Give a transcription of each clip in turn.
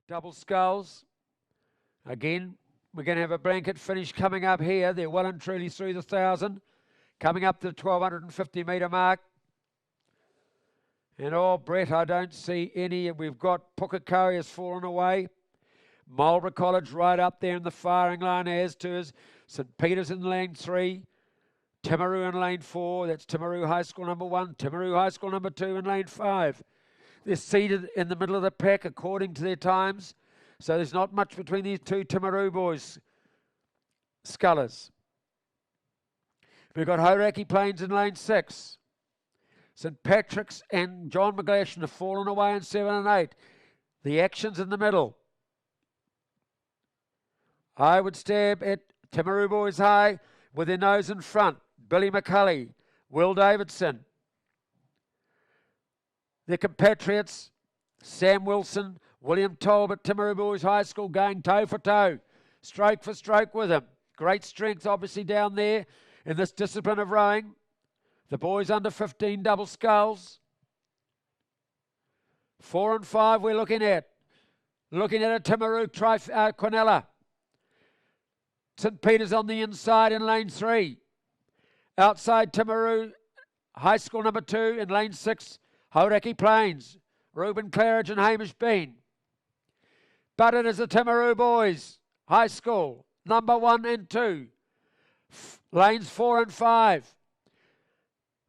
double sculls. Again, we're going to have a blanket finish coming up here. They're well and truly through the 1,000. Coming up to the 1,250 metre mark. And oh, Brett, I don't see any. We've got Pukekohe has fallen away. Marlborough College right up there in the firing line, as to is St. Peter's in lane 3. Timaru in lane 4. That's Timaru High School number 1. Timaru High School number 2 in lane 5. They're seated in the middle of the pack according to their times. So there's not much between these two Timaru boys, scullers. We've got Hauraki Plains in lane 6. St. Patrick's and John McGlashan have fallen away in 7 and 8. The action's in the middle. I would stab at Timaru Boys High with their nose in front. Billy McCulley, Will Davidson. Their compatriots, Sam Wilson, William Talbot, Timaru Boys High School going toe for toe, stroke for stroke with him. Great strength obviously down there in this discipline of rowing. The boys under 15 double sculls. 4 and 5 we're looking at. Looking at a Timaru Quinella. St. Peter's on the inside in lane 3. Outside Timaru High School number 2 in lane 6. Hauraki Plains. Reuben Claridge and Hamish Bean. But it is the Timaru Boys High School number 1 and 2. Lanes 4 and 5.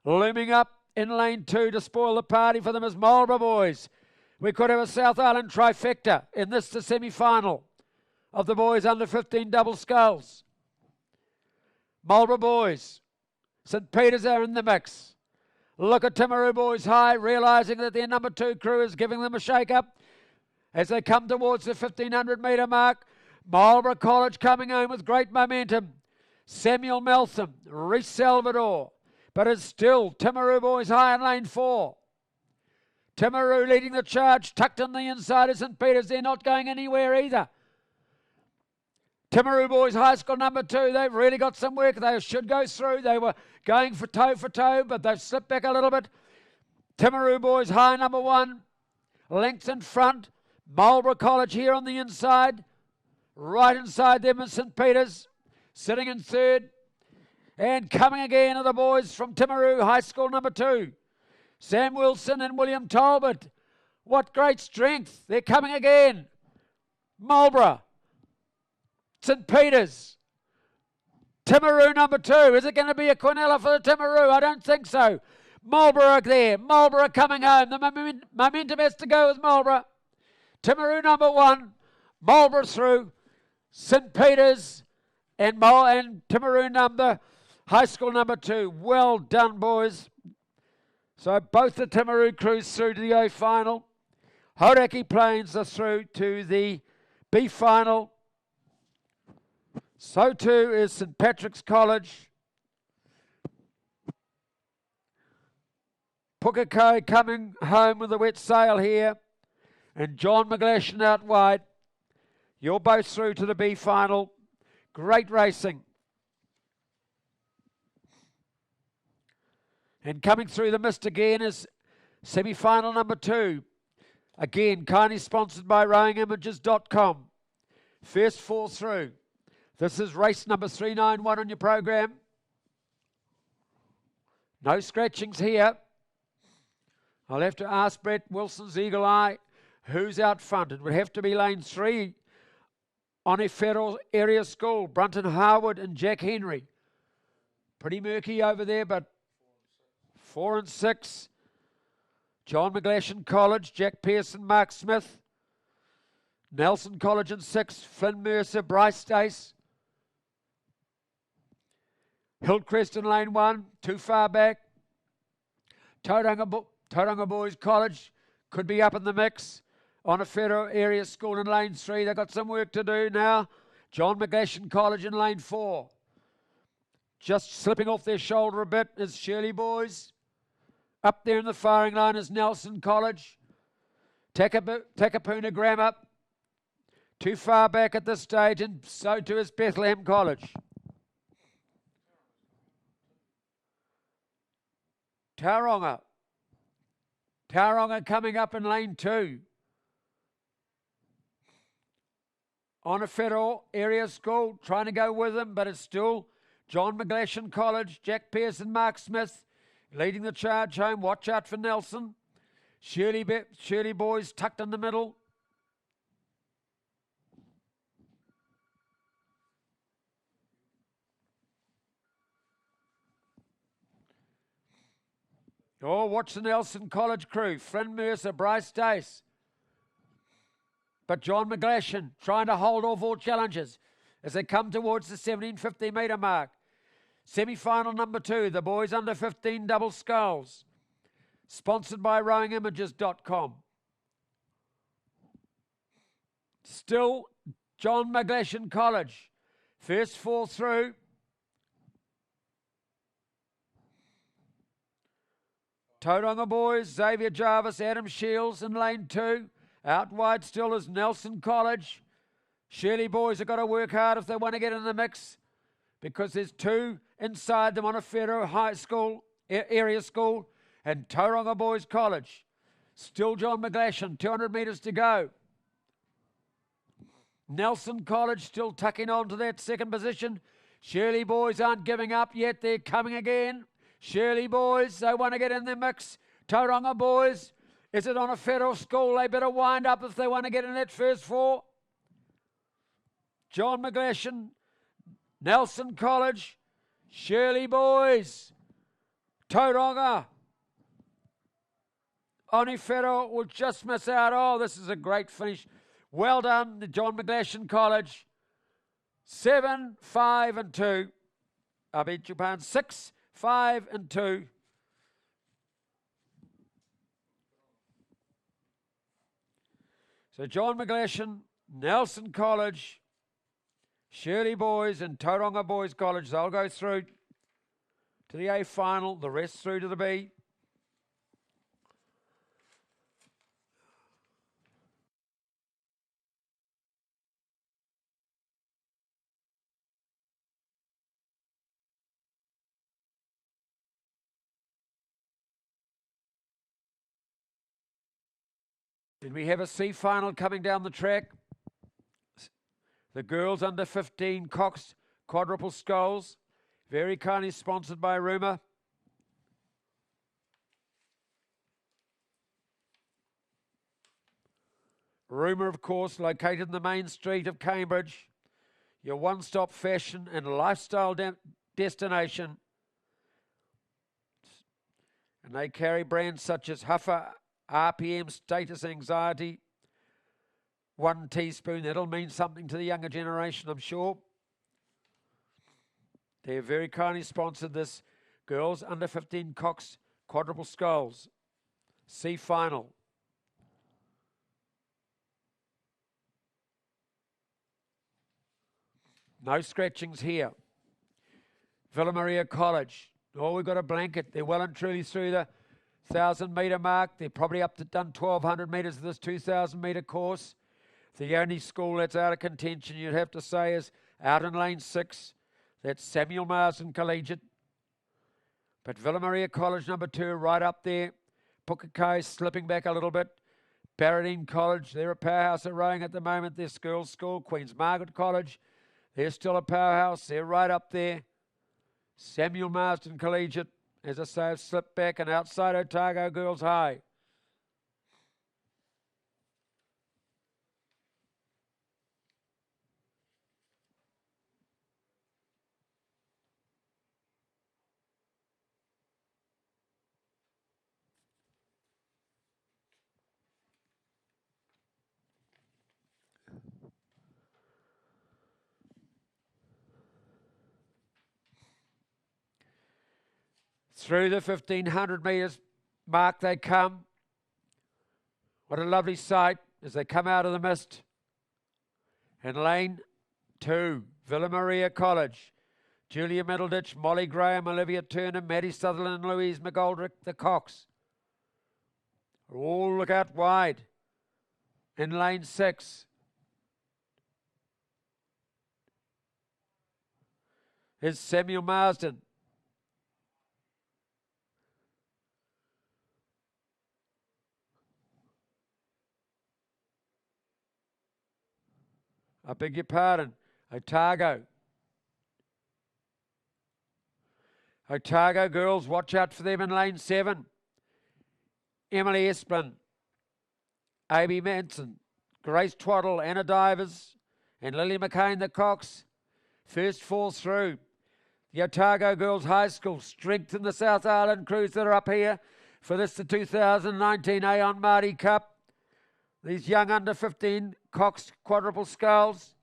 Looming up in lane 2 to spoil the party for them is Marlborough Boys. We could have a South Island trifecta in this the semi-final of the boys under 15 double sculls. Marlborough Boys. St. Peter's are in the mix. Look at Timaru Boys High, realising that their number 2 crew is giving them a shake-up as they come towards the 1,500 metre mark. Marlborough College coming home with great momentum. Samuel Meltham, Reece Salvador. But it's still Timaru Boys High in lane 4. Timaru leading the charge, tucked on the inside of St. Peter's. They're not going anywhere either. Timaru Boys High School number 2, they've really got some work. They should go through. They were going for toe, but they've slipped back a little bit. Timaru Boys High number 1, length in front. Marlborough College here on the inside. Right inside them is St. Peter's, sitting in 3rd. And coming again are the boys from Timaru High School number 2. Sam Wilson and William Talbot. What great strength. They're coming again. Marlborough. St. Peter's. Timaru number 2. Is it going to be a Quinella for the Timaru? I don't think so. Marlborough there. Marlborough coming home. The momentum has to go with Marlborough. Timaru number 1. Marlborough through. St. Peter's and Timaru number High School number 2. Well done, boys. So both the Timaru crews through to the O final. Hauraki Plains are through to the B final. So too is St. Patrick's College. Pukekohe coming home with a wet sail here. And John McGlashan out wide. You're both through to the B final. Great racing. And coming through the mist again is semi-final number 2. Again, kindly sponsored by rowingimages.com. First 4 through. This is race number 391 on your program. No scratchings here. I'll have to ask Brett Wilson's Eagle Eye who's out front. It would have to be lane 3 on a federal area school. Brunton Harwood and Jack Henry. Pretty murky over there, but 4 and 6. John McGlashan College, Jack Pearson, Mark Smith. Nelson College in 6, Flynn Mercer, Bryce Stace. Hillcrest in lane 1, too far back. Tauranga Boys College could be up in the mix on a federal area school in lane 3. They've got some work to do now. John McGlashan College in lane 4. Just slipping off their shoulder a bit is Shirley Boys. Up there in the firing line is Nelson College. Takapuna Grammar. Too far back at this stage, and so too is Bethlehem College. Tauranga coming up in lane 2. On a federal area school, trying to go with them, but it's still John McGlashan College, Jack Pearson, Mark Smith leading the charge home. Watch out for Nelson. Shirley Boys tucked in the middle. Oh, watch the Nelson College crew. Flynn Mercer, Bryce Dace. But John McGlashan trying to hold off all challenges as they come towards the 1750 metre mark. Semi-final number 2, the boys under 15 double sculls. Sponsored by rowingimages.com. Still John McGlashan College. First 4 through. Tauranga boys, Xavier Jarvis, Adam Shields in lane 2. Out wide still is Nelson College. Shirley boys have got to work hard if they want to get in the mix, because there's 2 inside them on a federal high school, area school, and Tauranga Boys College. Still John McGlashan, 200 metres to go. Nelson College still tucking on to that second position. Shirley boys aren't giving up yet, they're coming again. Shirley boys, they want to get in the mix. Tauranga boys, is it on a federal school? They better wind up if they want to get in that first 4. John McGlashan, Nelson College, Shirley boys, Tauranga. Oni Federal will just miss out. Oh, this is a great finish. Well done, the John McGlashan College. 7, 5 and 2. I beg your pardon. 6, 5 and 2. So John McGlashan, Nelson College, Shirley boys and Tauranga Boys College, they'll go through to the A final, the rest through to the B. And we have a C final coming down the track. The girls under 15 Cox quadruple sculls, very kindly sponsored by Rumour. Rumour, of course, located in the main street of Cambridge, your one-stop fashion and lifestyle destination. And they carry brands such as Huffer, RPM, Status Anxiety, 1 teaspoon. That'll mean something to the younger generation, I'm sure. They have very kindly sponsored this girls under 15 Cox quadruple sculls C final. No scratchings here. Villa Maria College. Oh, we've got a blanket. They're well and truly through the 1,000 metre mark. They're probably up to done 1,200 metres of this 2,000 metre course. The only school that's out of contention, you'd have to say, is out in lane 6. That's Samuel Marsden Collegiate. But Villa Maria College number 2 right up there. Pukekohe slipping back a little bit. Barradine College, they're a powerhouse at rowing at the moment. Their girls' school. Queen's Margaret College, they're still a powerhouse. They're right up there. Samuel Marsden Collegiate, as I say, have slipped back, and outside Otago Girls High. Through the 1,500 metres mark they come. What a lovely sight as they come out of the mist. And lane 2, Villa Maria College. Julia Middleditch, Molly Graham, Olivia Turner, Maddie Sutherland, and Louise McGoldrick, the Cox. All look out wide. In lane 6. Is Samuel Marsden. I beg your pardon, Otago. Otago girls, watch out for them in lane 7. Emily Esplin, A.B. Manson, Grace Twaddle, Anna Divers, and Lily McCain the Cox. First 4 through. The Otago Girls High School strengthen the South Island crews that are up here for this the 2019 Aon Maadi Cup. These young under 15 Cox quadruple skulls.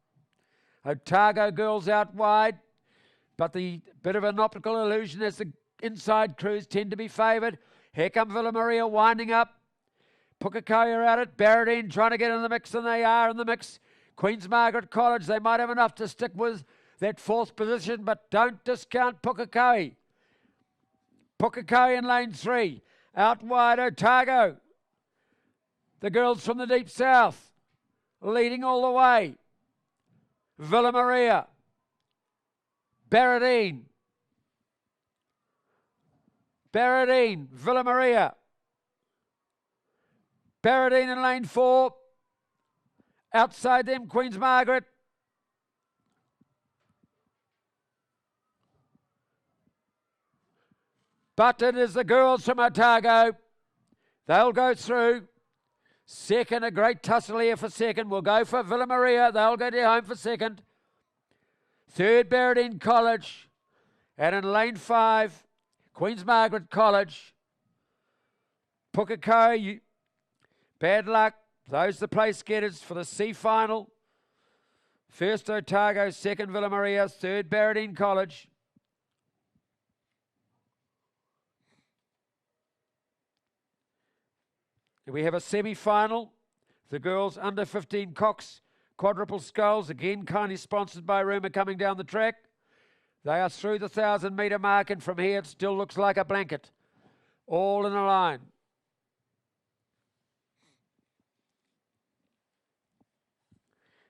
Otago Girls out wide, but the bit of an optical illusion as the inside crews tend to be favoured. Here come Villa Maria winding up. Pukekohe at it. Barradine trying to get in the mix, and they are in the mix. Queen's Margaret College, they might have enough to stick with that 4th position, but don't discount Pukekohe. Pukekohe in lane 3. Out wide, Otago. The girls from the deep south leading all the way. Villa Maria. Barradine, Villa Maria. Barradine in lane 4. Outside them, Queen's Margaret. But it is the girls from Otago. They'll go through. Second, a great tussle here for second. We'll go for Villa Maria. They'll go down home for second. Third, Barradine College. And in lane 5, Queen's Margaret College. Pukekohe, bad luck. Those are the place getters for the C final. First Otago, second Villa Maria, third Barradine College. We have a semi-final. The girls under 15 Cox quadruple skulls, again kindly sponsored by Rumour, coming down the track. They are through the 1,000-metre mark, and from here it still looks like a blanket. All in a line.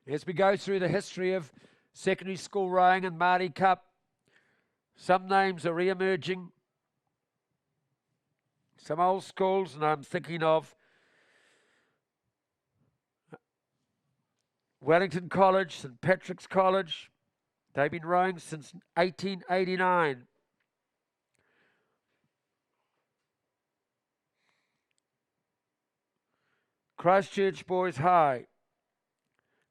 As we go through the history of secondary school rowing and Maadi Cup, some names are re-emerging. Some old schools, and I'm thinking of Wellington College, St Patrick's College. They've been rowing since 1889. Christchurch Boys High,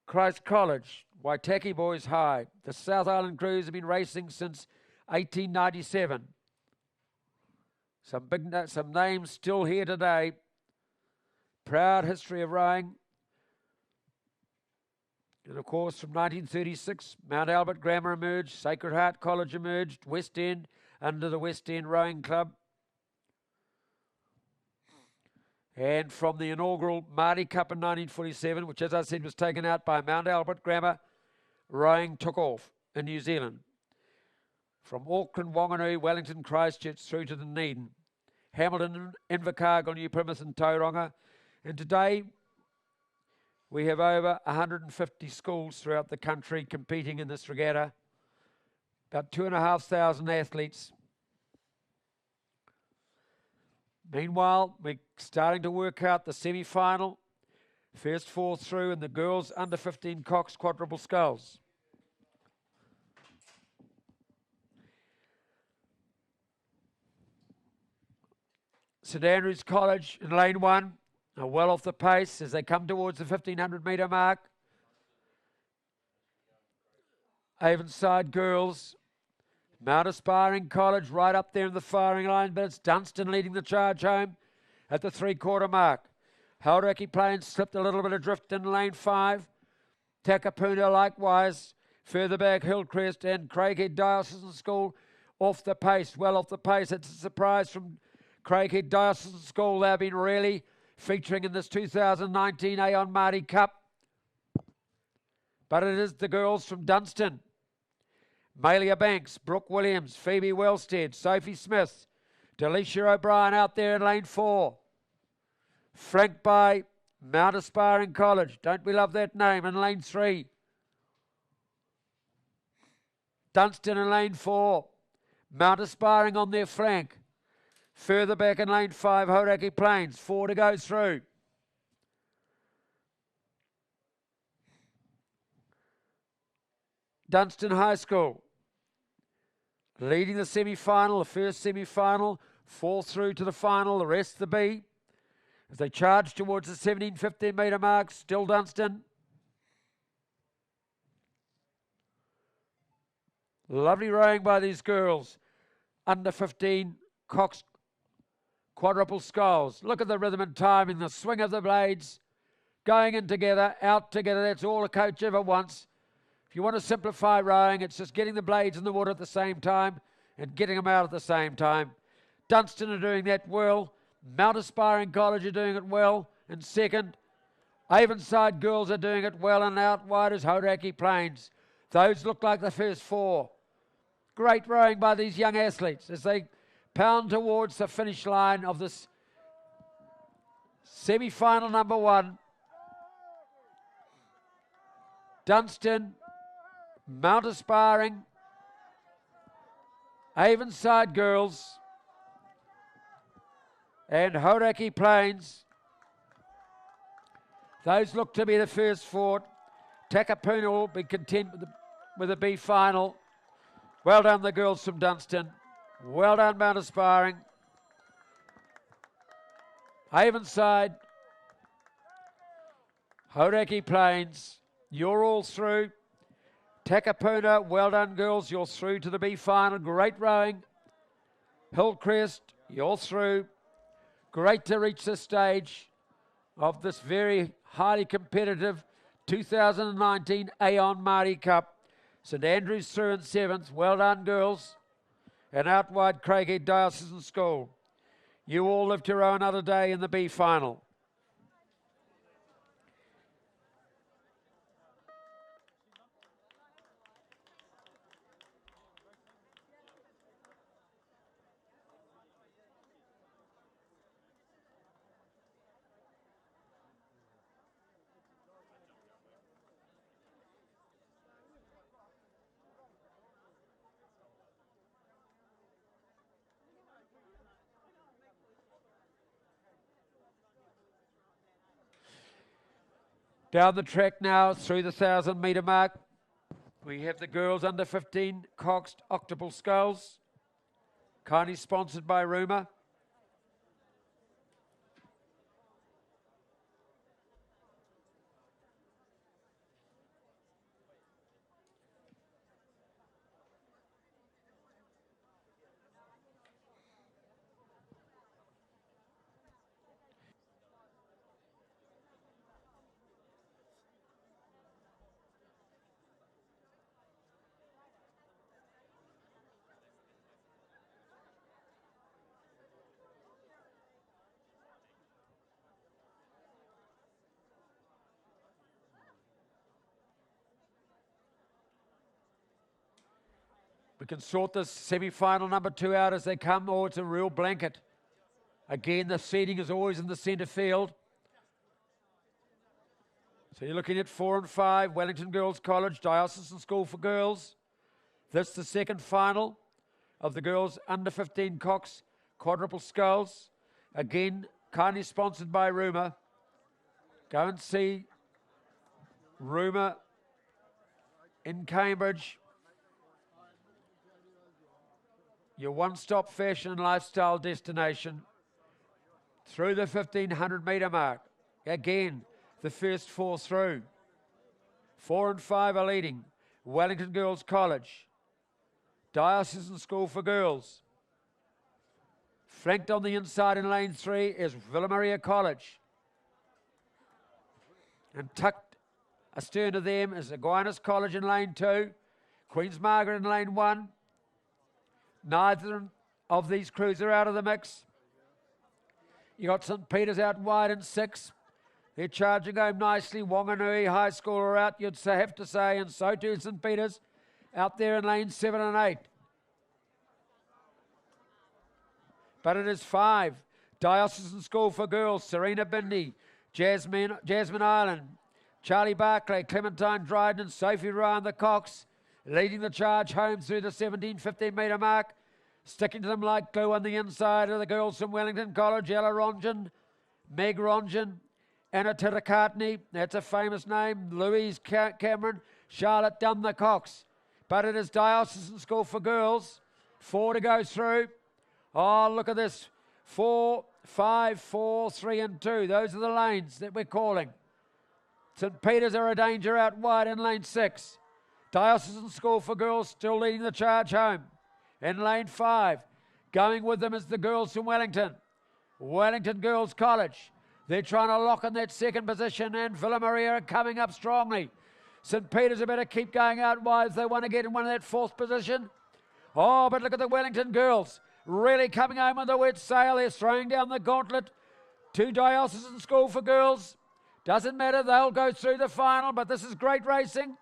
Christ College, Waitaki Boys High. The South Island crews have been racing since 1897. Some names still here today. Proud history of rowing. And of course, from 1936, Mount Albert Grammar emerged, Sacred Heart College emerged, West End under the West End Rowing Club. And from the inaugural Maadi Cup in 1947, which, as I said, was taken out by Mount Albert Grammar, rowing took off in New Zealand. From Auckland, Wanganui, Wellington, Christchurch through to Dunedin, Hamilton, Invercargill, New Plymouth and Tauranga. And today we have over 150 schools throughout the country competing in this regatta. About 2,500 athletes. Meanwhile, we're starting to work out the semi-final. First 4 through in the girls under 15 Cox quadruple sculls. St Andrews College in lane 1 are well off the pace as they come towards the 1,500 metre mark. Avonside girls, Mount Aspiring College right up there in the firing line, but it's Dunstan leading the charge home at the 3/4 mark. Hauraki Plains slipped a little bit adrift in lane 5. Takapuna likewise. Further back, Hillcrest and Craighead Diocesan School off the pace, well off the pace. It's a surprise from Craighead Diocesan School. They've been really featuring in this 2019 Aon Maadi Cup. But it is the girls from Dunstan. Malia Banks, Brooke Williams, Phoebe Wellstead, Sophie Smith, Delisha O'Brien out there in lane 4. Flanked by Mount Aspiring College. Don't we love that name, in lane 3. Dunstan in lane 4. Mount Aspiring on their flank. Further back in lane 5, Hauraki Plains. 4 to go through. Dunstan High School. Leading the semi-final, the first semi-final, fall through to the final, the rest the B. As they charge towards the 17-15 metre mark, still Dunstan. Lovely rowing by these girls. Under 15 Cox quadruple sculls. Look at the rhythm and timing, the swing of the blades. Going in together, out together, that's all a coach ever wants. If you want to simplify rowing, it's just getting the blades in the water at the same time and getting them out at the same time. Dunstan are doing that well. Mount Aspiring College are doing it well in second. Avonside girls are doing it well, and out wide is Hauraki Plains. Those look like the first four. Great rowing by these young athletes as they pound towards the finish line of this semi-final number one. Dunstan, Mount Aspiring, Avonside girls, and Hauraki Plains. Those look to be the first four. Takapuna will be content with the B final. Well done, the girls from Dunstan. Well done, Mount Aspiring. Avonside, Hauraki Plains, you're all through. Takapuna, well done, girls. You're through to the B final. Great rowing. Hillcrest, you're through. Great to reach this stage of this very highly competitive 2019 Aon Maadi Cup. St Andrews through in seventh. Well done, girls. And out wide, Craighead Diocesan School. You all live to row another day in the B final. Down the track now, through the 1,000 metre mark, we have the girls under 15 Coxed Octuple Sculls, kindly sponsored by Rumour. We can sort this semi-final number two out as they come. Oh, it's a real blanket. Again, the seating is always in the centre field. So you're looking at 4 and 5, Wellington Girls College, Diocesan School for Girls. This is the second final of the girls under 15 Cox quadruple sculls. Again, kindly sponsored by Rumour. Go and see Rumour in Cambridge. Your one-stop fashion and lifestyle destination through the 1,500 metre mark. Again, the first four through. 4 and 5 are leading. Wellington Girls College, Diocesan School for Girls. Flanked on the inside in lane 3 is Villa Maria College. And tucked astern of them is Aquinas College in lane 2, Queen's Margaret in lane 1. Neither of these crews are out of the mix. You got St Peter's out wide in 6. They're charging home nicely. Wanganui High School are out, you'd have to say, and so too St Peter's out there in lane 7 and 8. But it is 5. Diocesan School for Girls, Serena Bindi, Jasmine Island, Charlie Barclay, Clementine Dryden and Sophie Ryan the Cox, leading the charge home through the 17-15 metre mark. Sticking to them like glue on the inside are the girls from Wellington College, Ella Ronjan, Meg Ronjan, Anna Tirakartney, that's a famous name, Louise Cameron, Charlotte Dunn the Cox. but it is Diocesan School for Girls. 4 to go through. Oh, look at this. 4, 5, 4, 3 and 2. Those are the lanes that we're calling. St. Peter's are a danger out wide in lane 6. Diocesan School for Girls still leading the charge home. In lane 5, going with them is the girls from Wellington. Wellington Girls College. They're trying to lock in that second position, and Villa Maria are coming up strongly. St. Peter's are better keep going out wide if they want to get in one of that 4th position. Oh, but look at the Wellington girls. Really coming home with a wet sail. They're throwing down the gauntlet to Diocesan School for Girls. Doesn't matter, they'll go through the final, but this is great racing.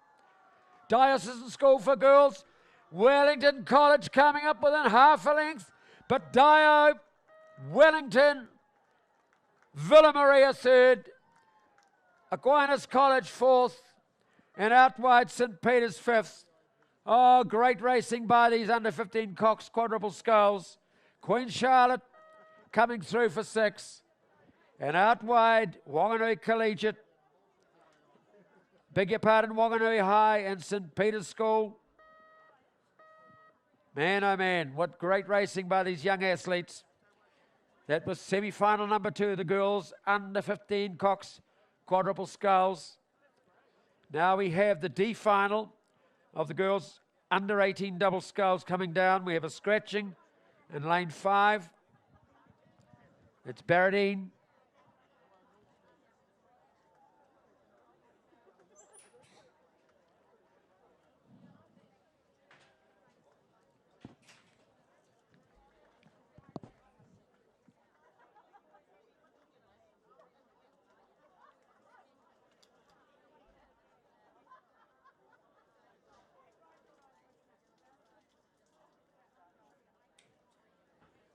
Diocesan School for Girls. Wellington College coming up within half a length, but Dio, Wellington, Villa Maria 3rd, Aquinas College 4th, and out wide St. Peter's 5th. Oh, great racing by these under-15 Cox quadruple skulls. Queen Charlotte coming through for 6. And out wide, Wanganui Collegiate. Beg your pardon, Wanganui High and St. Peter's School. Man, oh man, what great racing by these young athletes. That was semi-final number 2, the girls under-15 Cox quadruple skulls. Now we have the D final of the girls under-18 double skulls coming down. We have a scratching in lane 5. It's Barradine.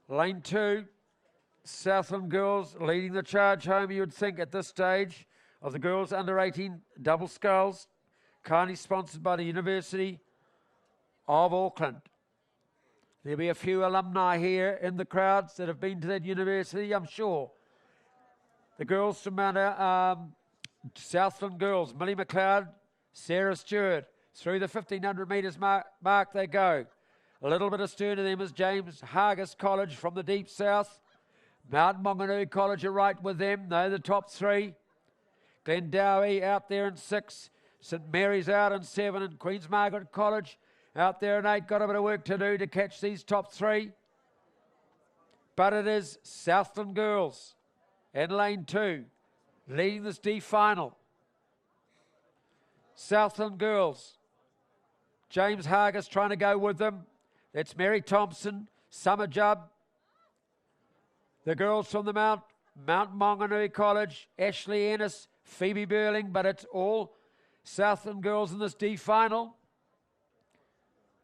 Lane 2, Southland girls leading the charge home, you would think, at this stage of the girls under 18 double sculls, kindly sponsored by the University of Auckland. There'll be a few alumni here in the crowds that have been to that university, I'm sure. The girls from Southland girls, Millie McLeod, Sarah Stewart, through the 1500 metres mark they go. A little bit astern of them is James Hargis College from the deep south. Mount Maunganui College are right with them. They're the top 3. Glendowie out there in 6. St Mary's out in 7. And Queen's Margaret College out there in 8. Got a bit of work to do to catch these top 3. But it is Southland girls in lane 2 leading this D final. Southland girls. James Hargis trying to go with them. That's Mary Thompson, Summer Jubb. The girls from the Mount Maunganui College, Ashley Ennis, Phoebe Burling, but it's all Southland girls in this D final.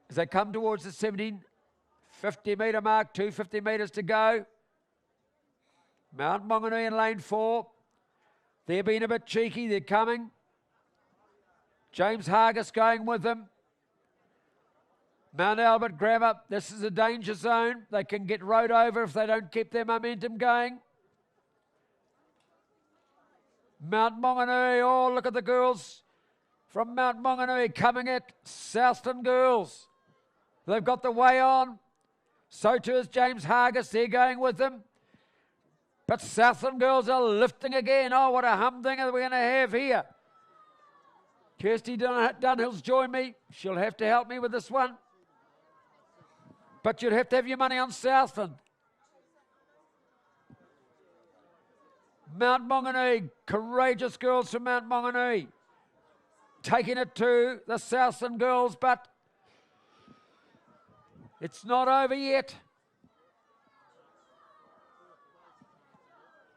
As they come towards the 1750 metre mark, 250 metres to go. Mount Maunganui in lane 4. They're being a bit cheeky, they're coming. James Hargis going with them. Mount Albert Grammar, this is a danger zone. They can get rode over if they don't keep their momentum going. Mount Maunganui, oh, look at the girls from Mount Maunganui coming at Southland girls. They've got the way on. So too is James Hargis, they're going with them. But Southland girls are lifting again. Oh, what a humdinger we're going to have here. Kirsty Dunhill's joined me. She'll have to help me with this one. But you'd have to have your money on Southland. Mount Maunganui, courageous girls from Mount Maunganui. Taking it to the Southland girls, but it's not over yet.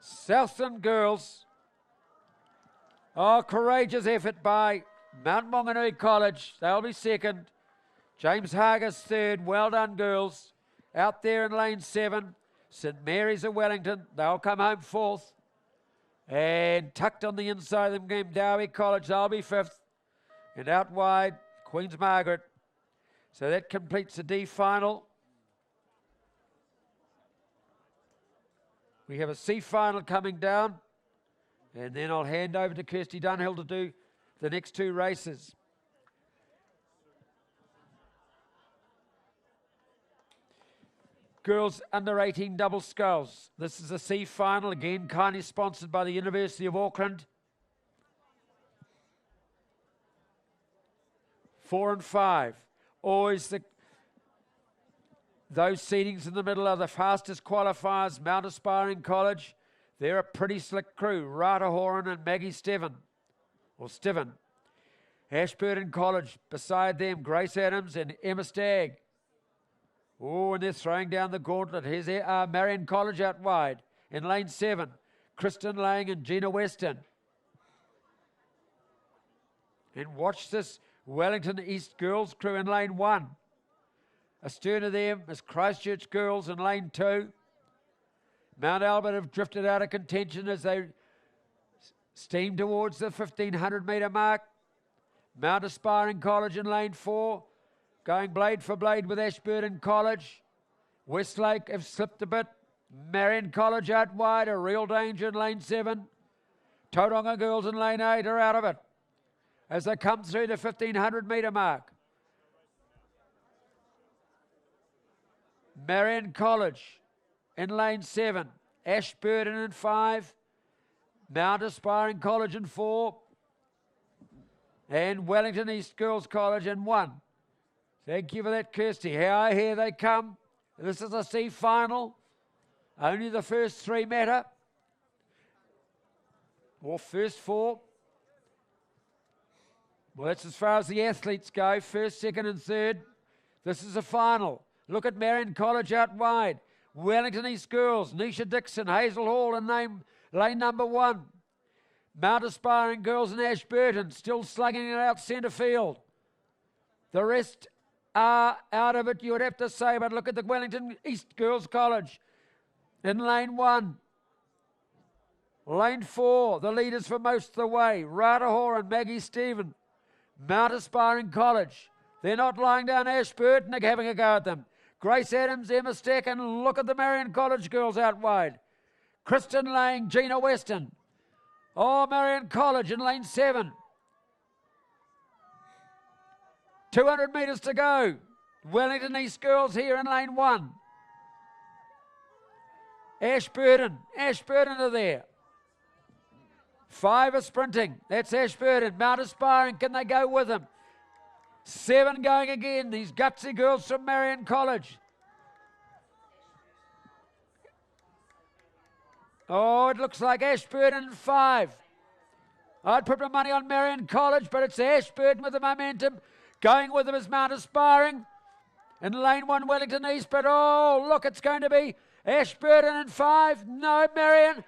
Southland girls. Oh, courageous effort by Mount Maunganui College. They'll be second. James Hargis 3rd. Well done, girls. Out there in lane 7. St Mary's of Wellington. They'll come home 4th. And tucked on the inside of them game, Dowie College. They'll be 5th. And out wide, Queen's Margaret. So that completes the D final. We have a C final coming down. And then I'll hand over to Kirsty Dunhill to do the next 2 races. Girls under 18 double sculls. This is a C final, again kindly sponsored by the University of Auckland. 4 and 5. Always those seedings in the middle are the fastest qualifiers. Mount Aspiring College, they're a pretty slick crew. Rata Horan and Maggie Stiven. Ashburton College, beside them, Grace Adams and Emma Stagg. Oh, and they're throwing down the gauntlet. Here's Marion College out wide in lane 7. Kristen Lang and Gina Weston. And watch this Wellington East girls crew in lane 1. Astern of them is Christchurch girls in lane 2. Mount Albert have drifted out of contention as they steam towards the 1,500 metre mark. Mount Aspiring College in lane 4. Going blade for blade with Ashburton College. Westlake have slipped a bit. Marion College out wide, a real danger in lane 7. Tauranga girls in lane 8 are out of it as they come through the 1,500 metre mark. Marion College in lane 7. Ashburton in 5. Mount Aspiring College in 4. And Wellington East Girls College in 1. Thank you for that, Kirsty. Here they come. This is a C final. Only the first 3 matter. Or first 4. Well, that's as far as the athletes go. First, second and third. This is a final. Look at Marion College out wide. Wellington East Girls, Nisha Dixon, Hazel Hall in lane number 1. Mount Aspiring Girls in Ashburton still slugging it out centre field. The rest are out of it, you would have to say, but look at the Wellington East Girls College in lane 1. Lane 4, the leaders for most of the way, Rata Horan and Maggie Stephen. Mount Aspiring College, they're not lying down Ashburton, they're having a go at them. Grace Adams, Emma Steck, and look at the Marion College girls out wide. Kristen Lang, Gina Weston. Oh, Marion College in lane 7. 200 metres to go. Wellington East Girls here in lane 1. Ashburton are there. 5 are sprinting. That's Ashburton. Mount Aspiring, can they go with them? 7 going again. These gutsy girls from Marion College. Oh, it looks like Ashburton 5. I'd put my money on Marion College, but it's Ashburton with the momentum. Going with them is Mount Aspiring. In lane 1, Wellington East, but oh, look, it's going to be Ashburton in 5. No, Marion.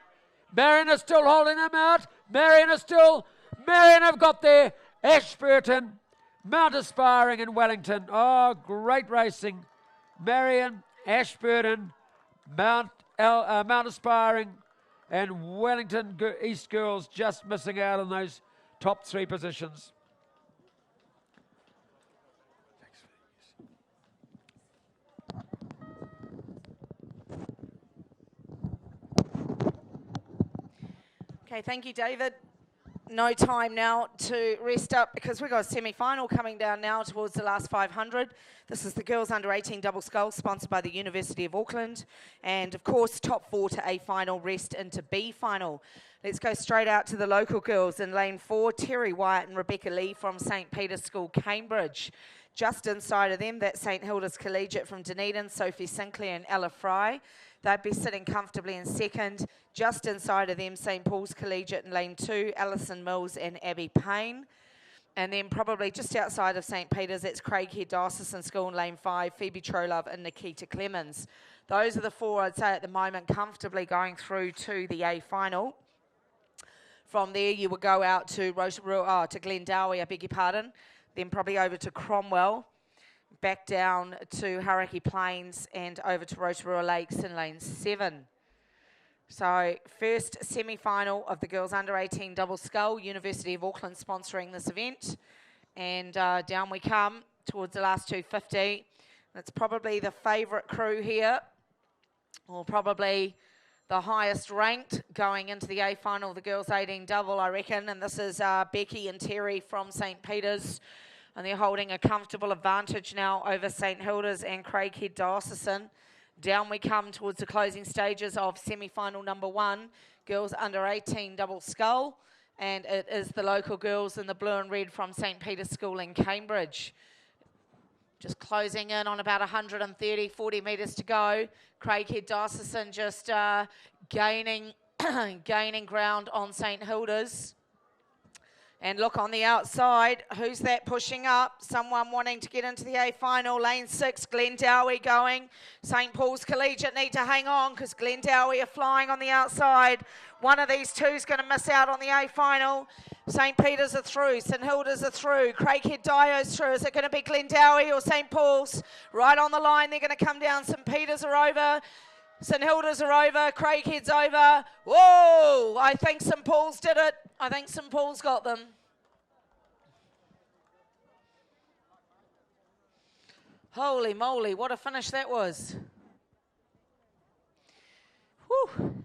Marion are still holding them out. Marion have got there. Ashburton, Mount Aspiring and Wellington. Oh, great racing. Marion, Ashburton, Mount Aspiring and Wellington East Girls just missing out on those top 3 positions. Okay, thank you, David. No time now to rest up because we've got a semi-final coming down now towards the last 500. This is the girls under 18 double scull sponsored by the University of Auckland. And of course, top 4 to A final, rest into B final. Let's go straight out to the local girls in lane 4, Terry Wyatt and Rebecca Lee from St. Peter's School, Cambridge. Just inside of them, that's St. Hilda's Collegiate from Dunedin, Sophie Sinclair and Ella Fry. They'd be sitting comfortably in second. Just inside of them, St. Paul's Collegiate in lane 2, Alison Mills and Abby Payne. And then probably just outside of St. Peter's, it's Craighead Diocesan School in lane 5, Phoebe Trolove and Nikita Clemens. Those are the 4, I'd say, at the moment, comfortably going through to the A final. From there, you would go out to Glendowie, I beg your pardon. Then probably over to Cromwell. Back down to Hauraki Plains and over to Rotorua Lakes in lane 7. So first semi-final of the girls under 18 double scull, University of Auckland sponsoring this event. And down we come towards the last 250. It's probably the favourite crew here, or probably the highest ranked going into the A final of the girls 18 double, I reckon. And this is Becky and Terry from St. Peter's. And they're holding a comfortable advantage now over St. Hilda's and Craighead Diocesan. Down we come towards the closing stages of semi-final number 1, girls under 18 double scull. And it is the local girls in the blue and red from St. Peter's School in Cambridge. Just closing in on about 130, 40 metres to go. Craighead Diocesan just gaining ground on St. Hilda's. And look on the outside, who's that pushing up? Someone wanting to get into the A final. Lane 6, Glendowie going. St. Paul's Collegiate need to hang on because Glendowie are flying on the outside. One of these two is going to miss out on the A final. St. Peter's are through, St. Hilda's are through, Craighead Dio's through. Is it going to be Glendowie or St. Paul's? Right on the line, they're going to come down. St. Peter's are over. St. Hilda's are over, Craighead's over. Whoa, I think St. Paul's did it. I think St. Paul's got them. Holy moly, what a finish that was. Whew.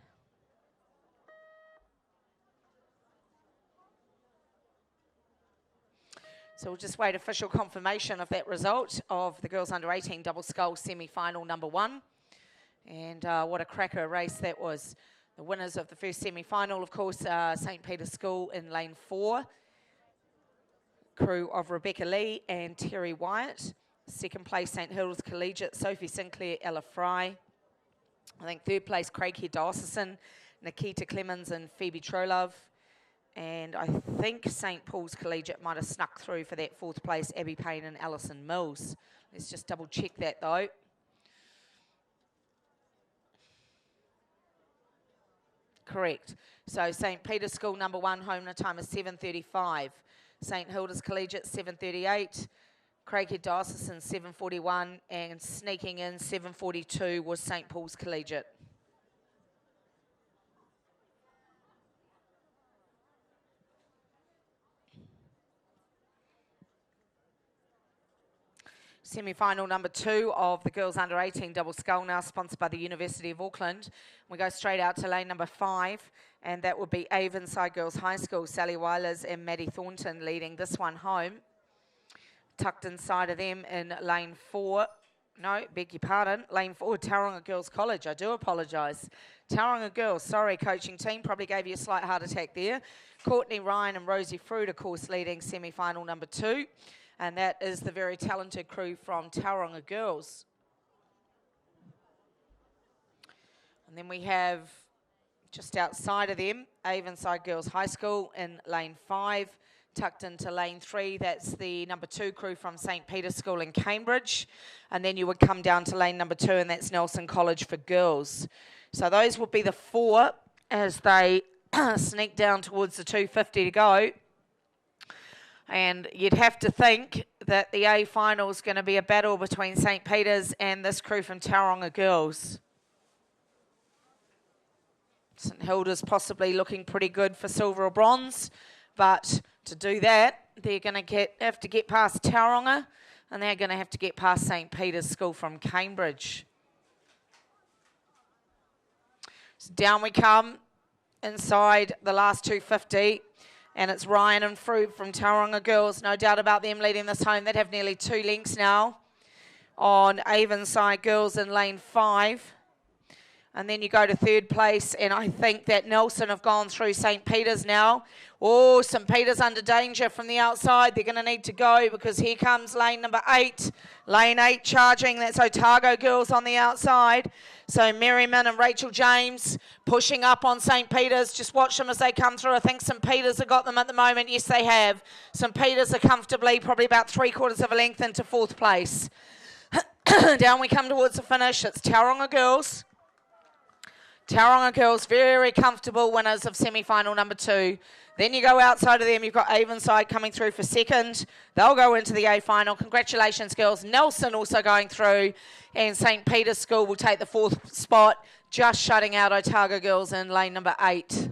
So we'll just wait official confirmation of that result of the girls under 18 double scull semi-final number 1. And what a cracker race that was. The winners of the first semi-final, of course, St. Peter's School in lane 4. Crew of Rebecca Lee and Terry Wyatt. Second place, St. Hilda's Collegiate, Sophie Sinclair, Ella Fry. I think third place, Craighead Diocesan, Nikita Clemens and Phoebe Trolove. And I think St. Paul's Collegiate might have snuck through for that fourth place, Abby Payne and Alison Mills. Let's just double check that though. Correct. So St. Peter's School number 1, home time is 7:35. St. Hilda's Collegiate 7:38. Craighead Diocesan 7:41, and sneaking in 7:42 was St. Paul's Collegiate. Semi-final number 2 of the girls under 18 double scull, now sponsored by the University of Auckland. We go straight out to lane number 5, and that would be Avonside Girls High School. Sally Weilers and Maddie Thornton leading this one home. Tucked inside of them in lane 4. No, beg your pardon. Lane 4, Tauranga Girls College. I do apologise. Tauranga Girls, sorry, coaching team. Probably gave you a slight heart attack there. Courtney Ryan and Rosie Fruit, of course, leading semi-final number 2. And that is the very talented crew from Tauranga Girls. And then we have, just outside of them, Avonside Girls High School in lane 5. Tucked into lane 3, that's the number 2 crew from St. Peter's School in Cambridge. And then you would come down to lane number 2, and that's Nelson College for girls. So those would be the 4 as they sneak down towards the 250 to go. And you'd have to think that the A final is going to be a battle between St. Peter's and this crew from Tauranga Girls. St. Hilda's possibly looking pretty good for silver or bronze, but to do that, they're going to have to get past Tauranga, and they're going to have to get past St. Peter's School from Cambridge. So down we come inside the last 250. And it's Ryan and Fruit from Tauranga Girls. No doubt about them leading this home. They'd have nearly 2 lengths now on Avonside Girls in lane 5. And then you go to third place, and I think that Nelson have gone through St. Peter's now. Oh, St. Peter's under danger from the outside. They're going to need to go because here comes lane number 8. Lane 8 charging. That's Otago Girls on the outside. So Merriman and Rachel James pushing up on St. Peter's. Just watch them as they come through. I think St. Peter's have got them at the moment. Yes, they have. St. Peter's are comfortably probably about 3/4 of a length into 4th place. Down we come towards the finish. It's Tauranga Girls. Tauranga Girls, very comfortable winners of semi-final number 2. Then you go outside of them, you've got Avonside coming through for 2nd. They'll go into the A final. Congratulations, girls. Nelson also going through, and St. Peter's School will take the 4th spot, just shutting out Otago Girls in lane number 8.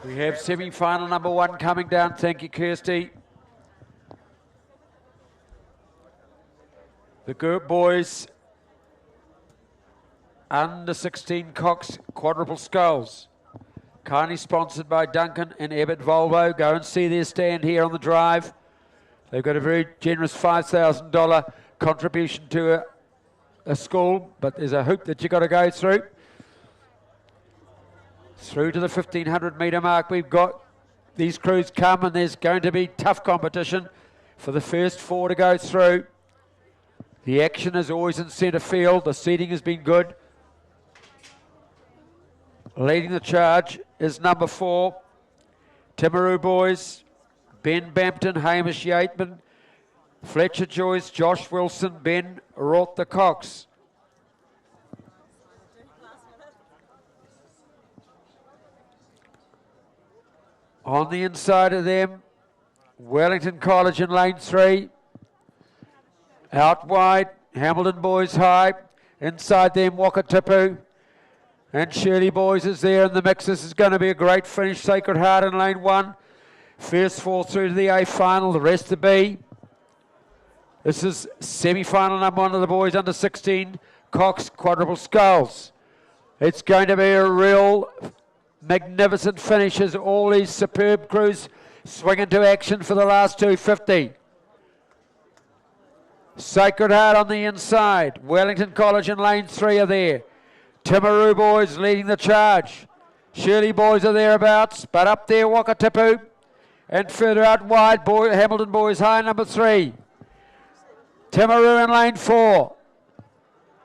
We have semi-final number 1 coming down. Thank you, Kirsty. The good boys under 16 Cox quadruple skulls. Kindly sponsored by Duncan and Ebbett Volvo. Go and see their stand here on the drive. They've got a very generous $5,000 contribution to a school, but there's a hoop that you've got to go through. Through to the 1,500 metre mark, we've got these crews come, and there's going to be tough competition for the first 4 to go through. The action is always in centre field. The seating has been good. Leading the charge is number 4, Timaru boys, Ben Bampton, Hamish Yateman, Fletcher Joyce, Josh Wilson, Ben Roth the Cox. On the inside of them, Wellington College in lane 3. Out wide, Hamilton boys high. Inside them, Wakatipu. And Shirley boys is there in the mix. This is going to be a great finish. Sacred Heart in lane 1. First 4 through to the A final, the rest to B. This is semi-final number 1 of the boys under 16, Cox quadruple skulls. It's going to be a real magnificent finish as all these superb crews swing into action for the last 250. Sacred Heart on the inside. Wellington College in lane 3 are there. Timaru boys leading the charge. Shirley boys are thereabouts, but up there Wakatipu. And further out wide, Hamilton boys high number 3. Timaru in lane 4.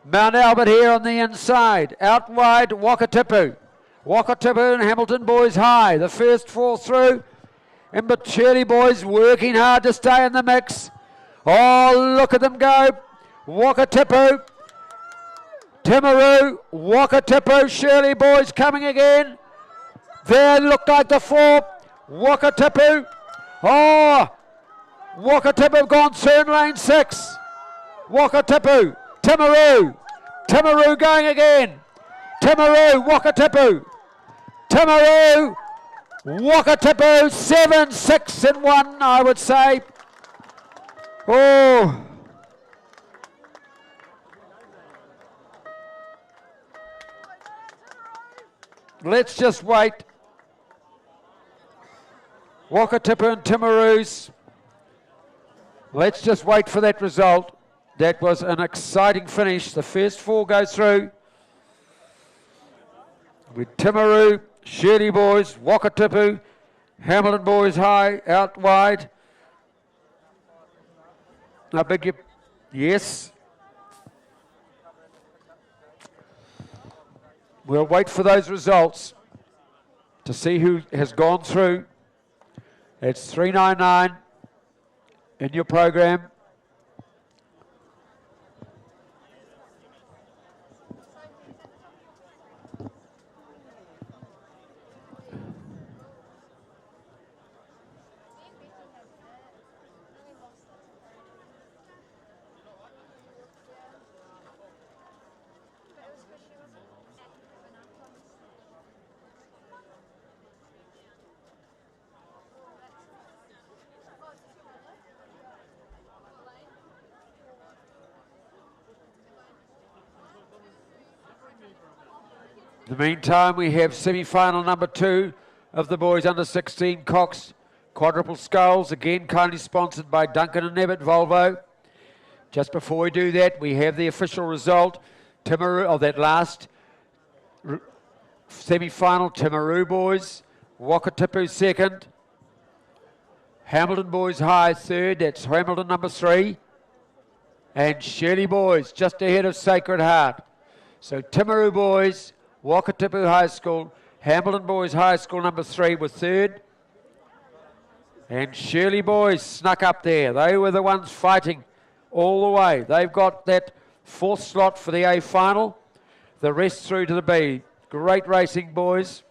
Mount Albert here on the inside. Out wide, Wakatipu. Wakatipu and Hamilton boys high. The first 4 through. And but Shirley boys working hard to stay in the mix. Oh, look at them go. Wakatipu. Timaru, Wakatipu, Shirley boys coming again. There look like the 4. Wakatipu. Oh, Wakatipu gone through in lane 6. Wakatipu, Timaru. Timaru going again. Timaru, Wakatipu. Timaru, Wakatipu, 7, 6 and 1, I would say. Oh. Let's just wait. Wakatipu and Timaru's. Let's just wait for that result. That was an exciting finish. The first 4 go through. With Timaru, Shirley boys, Wakatipu, Hamilton boys high, out wide. I beg you. Yes. We'll wait for those results to see who has gone through. It's 399 in your program. In the meantime, we have semi-final number 2 of the boys under 16 Cox quadruple skulls, again kindly sponsored by Duncan and Ebbett Volvo. Just before we do that, we have the official result. Timaru of that last semi-final, Timaru boys, Wakatipu 2nd, Hamilton boys high 3rd, that's Hamilton number 3, and Shirley boys just ahead of Sacred Heart. So Timaru boys, Wakatipu High School, Hamilton Boys High School number 3 were 3rd. And Shirley boys snuck up there. They were the ones fighting all the way. They've got that 4th slot for the A final. The rest through to the B. Great racing, boys.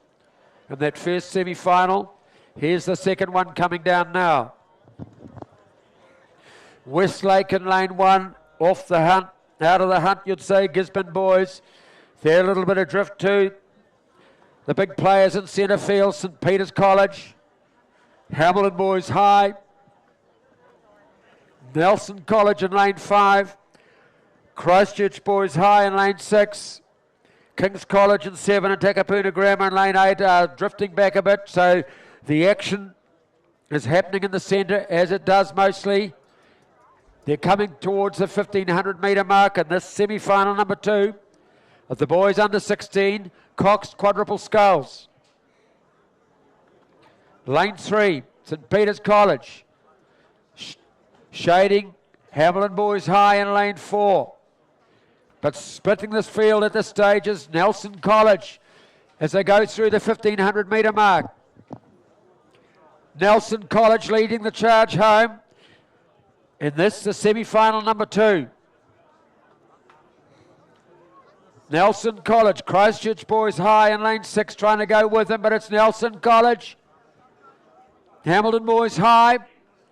And that first semi-final. Here's the second one coming down now. Westlake in lane 1, off the hunt. Out of the hunt, you'd say, Gisborne boys. They're a little bit adrift too. The big players in centre field, St Peter's College, Hamilton Boys High, Nelson College in lane 5, Christchurch Boys High in lane 6, King's College in 7 and Takapuna Grammar in lane 8 are drifting back a bit, so the action is happening in the centre as it does mostly. They're coming towards the 1500 metre mark in this semi-final number 2 of the boys under 16, Cox Quadruple Skulls. Lane 3, St Peter's College, shading Hamilton Boys High in lane 4. But splitting this field at this stage is Nelson College as they go through the 1500 metre mark. Nelson College leading the charge home in this, the semi-final number 2. Nelson College, Christchurch Boys High in lane 6 trying to go with them, but it's Nelson College. Hamilton Boys High,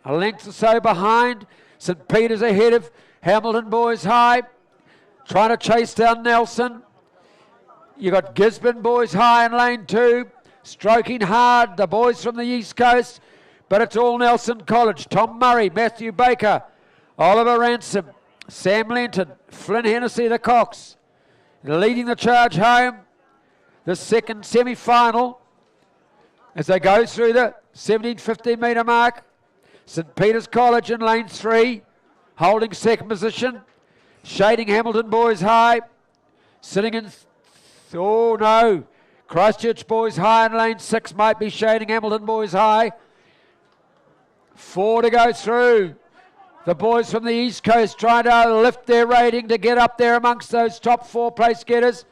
a length or so behind. St Peter's ahead of Hamilton Boys High, trying to chase down Nelson. You got Gisborne Boys High in lane 2, stroking hard, the boys from the East Coast, but it's all Nelson College. Tom Murray, Matthew Baker, Oliver Ransom, Sam Lenton, Flynn Hennessy, the Cox, leading the charge home. The second semi-final as they go through the 1750 metre mark. St Peter's College in lane 3, holding second position, shading Hamilton Boys High, sitting in, oh no, Christchurch Boys High in lane 6 might be shading Hamilton Boys High. 4 to go through. The boys from the East Coast trying to lift their rating to get up there amongst those top 4 place getters.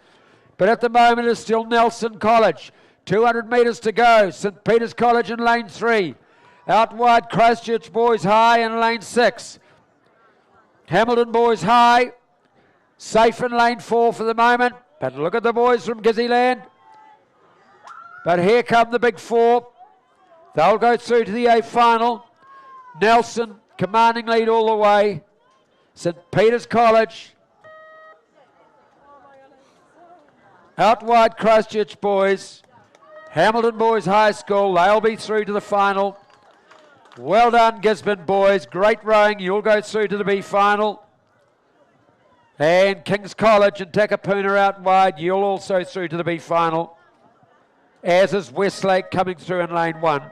But at the moment it's still Nelson College. 200 metres to go. St Peter's College in lane 3. Out wide Christchurch Boys High in lane 6. Hamilton Boys High safe in lane 4 for the moment. But look at the boys from Gizzyland. But here come the big 4. They'll go through to the A final. Nelson commanding lead all the way. St Peter's College. Out wide Christchurch Boys. Hamilton Boys High School. They'll be through to the final. Well done Gisborne boys. Great rowing. You'll go through to the B final. And King's College and Takapuna out wide. You'll also through to the B final. As is Westlake coming through in lane 1.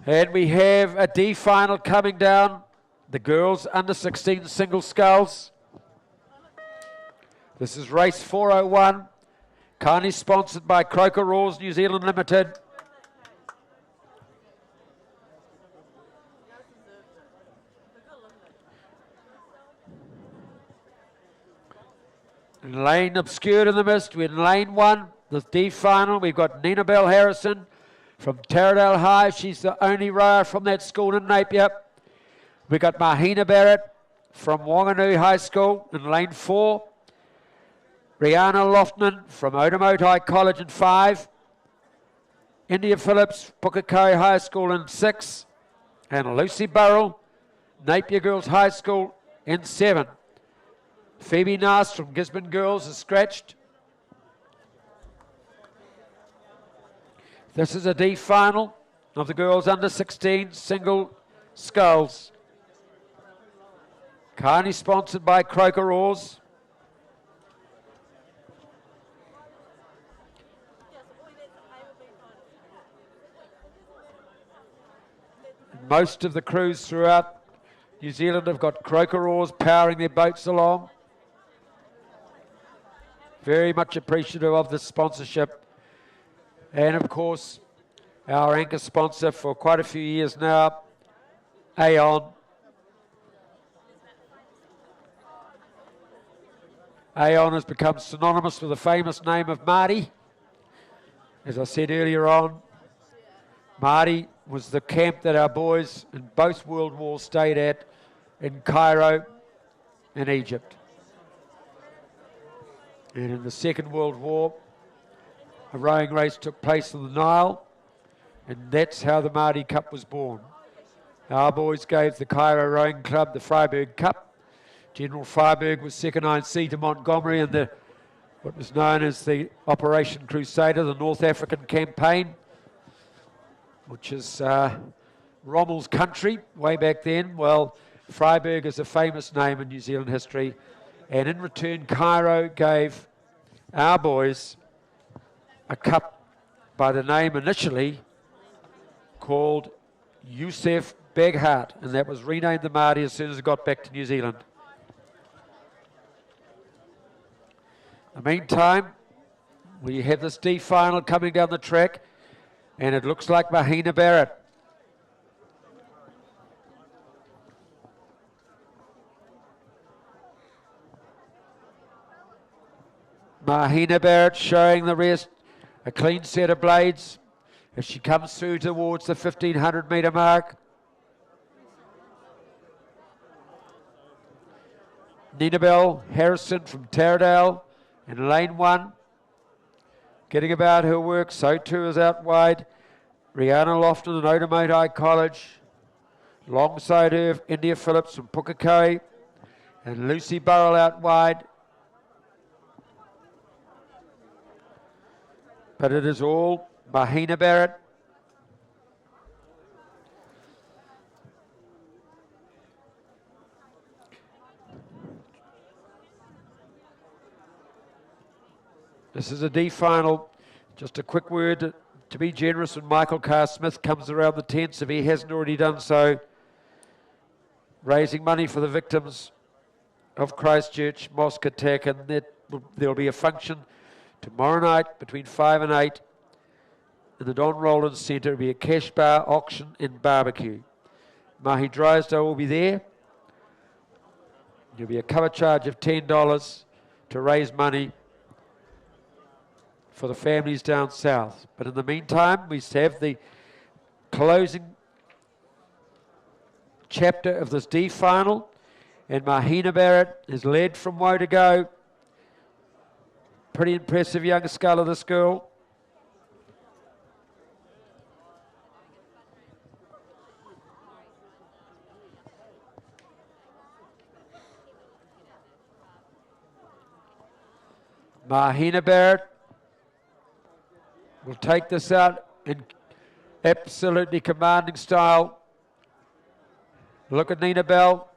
And we have a D final coming down. The girls under 16 single sculls. This is race 401. Kindly sponsored by Croker Raws New Zealand Limited. Lane obscured in the mist. We're in lane 1, the D final. We've got Nina Bell Harrison from Taradale High. She's the only rower from that school in Napier. We've got Mahina Barrett from Wanganui High School in lane 4. Rihanna Loftman from Otamotai College in 5. India Phillips, Pukekohe High School in 6. And Lucy Burrell, Napier Girls High School in 7. Phoebe Nast from Gisborne Girls is scratched. This is a D final of the girls under 16 single sculls. Kindly sponsored by Croker Raws. Most of the crews throughout New Zealand have got Croker Raws powering their boats along. Very much appreciative of this sponsorship. And of course, our anchor sponsor for quite a few years now, Aon. Aon has become synonymous with the famous name of Maadi. As I said earlier on, Maadi was the camp that our boys in both World Wars stayed at in Cairo and Egypt. And in the Second World War, a rowing race took place on the Nile, and that's how the Maadi Cup was born. Our boys gave the Cairo Rowing Club the Freiburg Cup. General Freiburg was second IC to Montgomery in the what was known as the Operation Crusader, the North African campaign, which is Rommel's country way back then. Well, Freiburg is a famous name in New Zealand history, and in return Cairo gave our boys a cup by the name initially called Youssef Beghardt, and that was renamed the Maadi as soon as it got back to New Zealand. In the meantime, we have this D final coming down the track, and it looks like Mahina Barrett. Mahina Barrett showing the rest a clean set of blades as she comes through towards the 1500 metre mark. Ninabel Harrison from Taradale in lane 1, getting about her work. So too is out wide Rihanna Lofton and Otamotai College. Alongside her, India Phillips from Pukekohe and Lucy Burrell out wide. But it is all Mahina Barrett. This is a D final. Just a quick word to be generous when Michael Carr Smith comes around the tents, if he hasn't already done so, raising money for the victims of Christchurch mosque attack, and there'll be a function tomorrow night between 5 and 8 in the Don Rollins Centre. It'll be a cash bar, auction and barbecue. Mahi Drysdale will be there. There'll be a cover charge of $10 to raise money for the families down south. But in the meantime, we have the closing chapter of this D final, and Mahina Barrett is led from woe to go. Pretty impressive young sculler, this girl. Mahina Barrett will take this out in absolutely commanding style. Look at Nina Bell,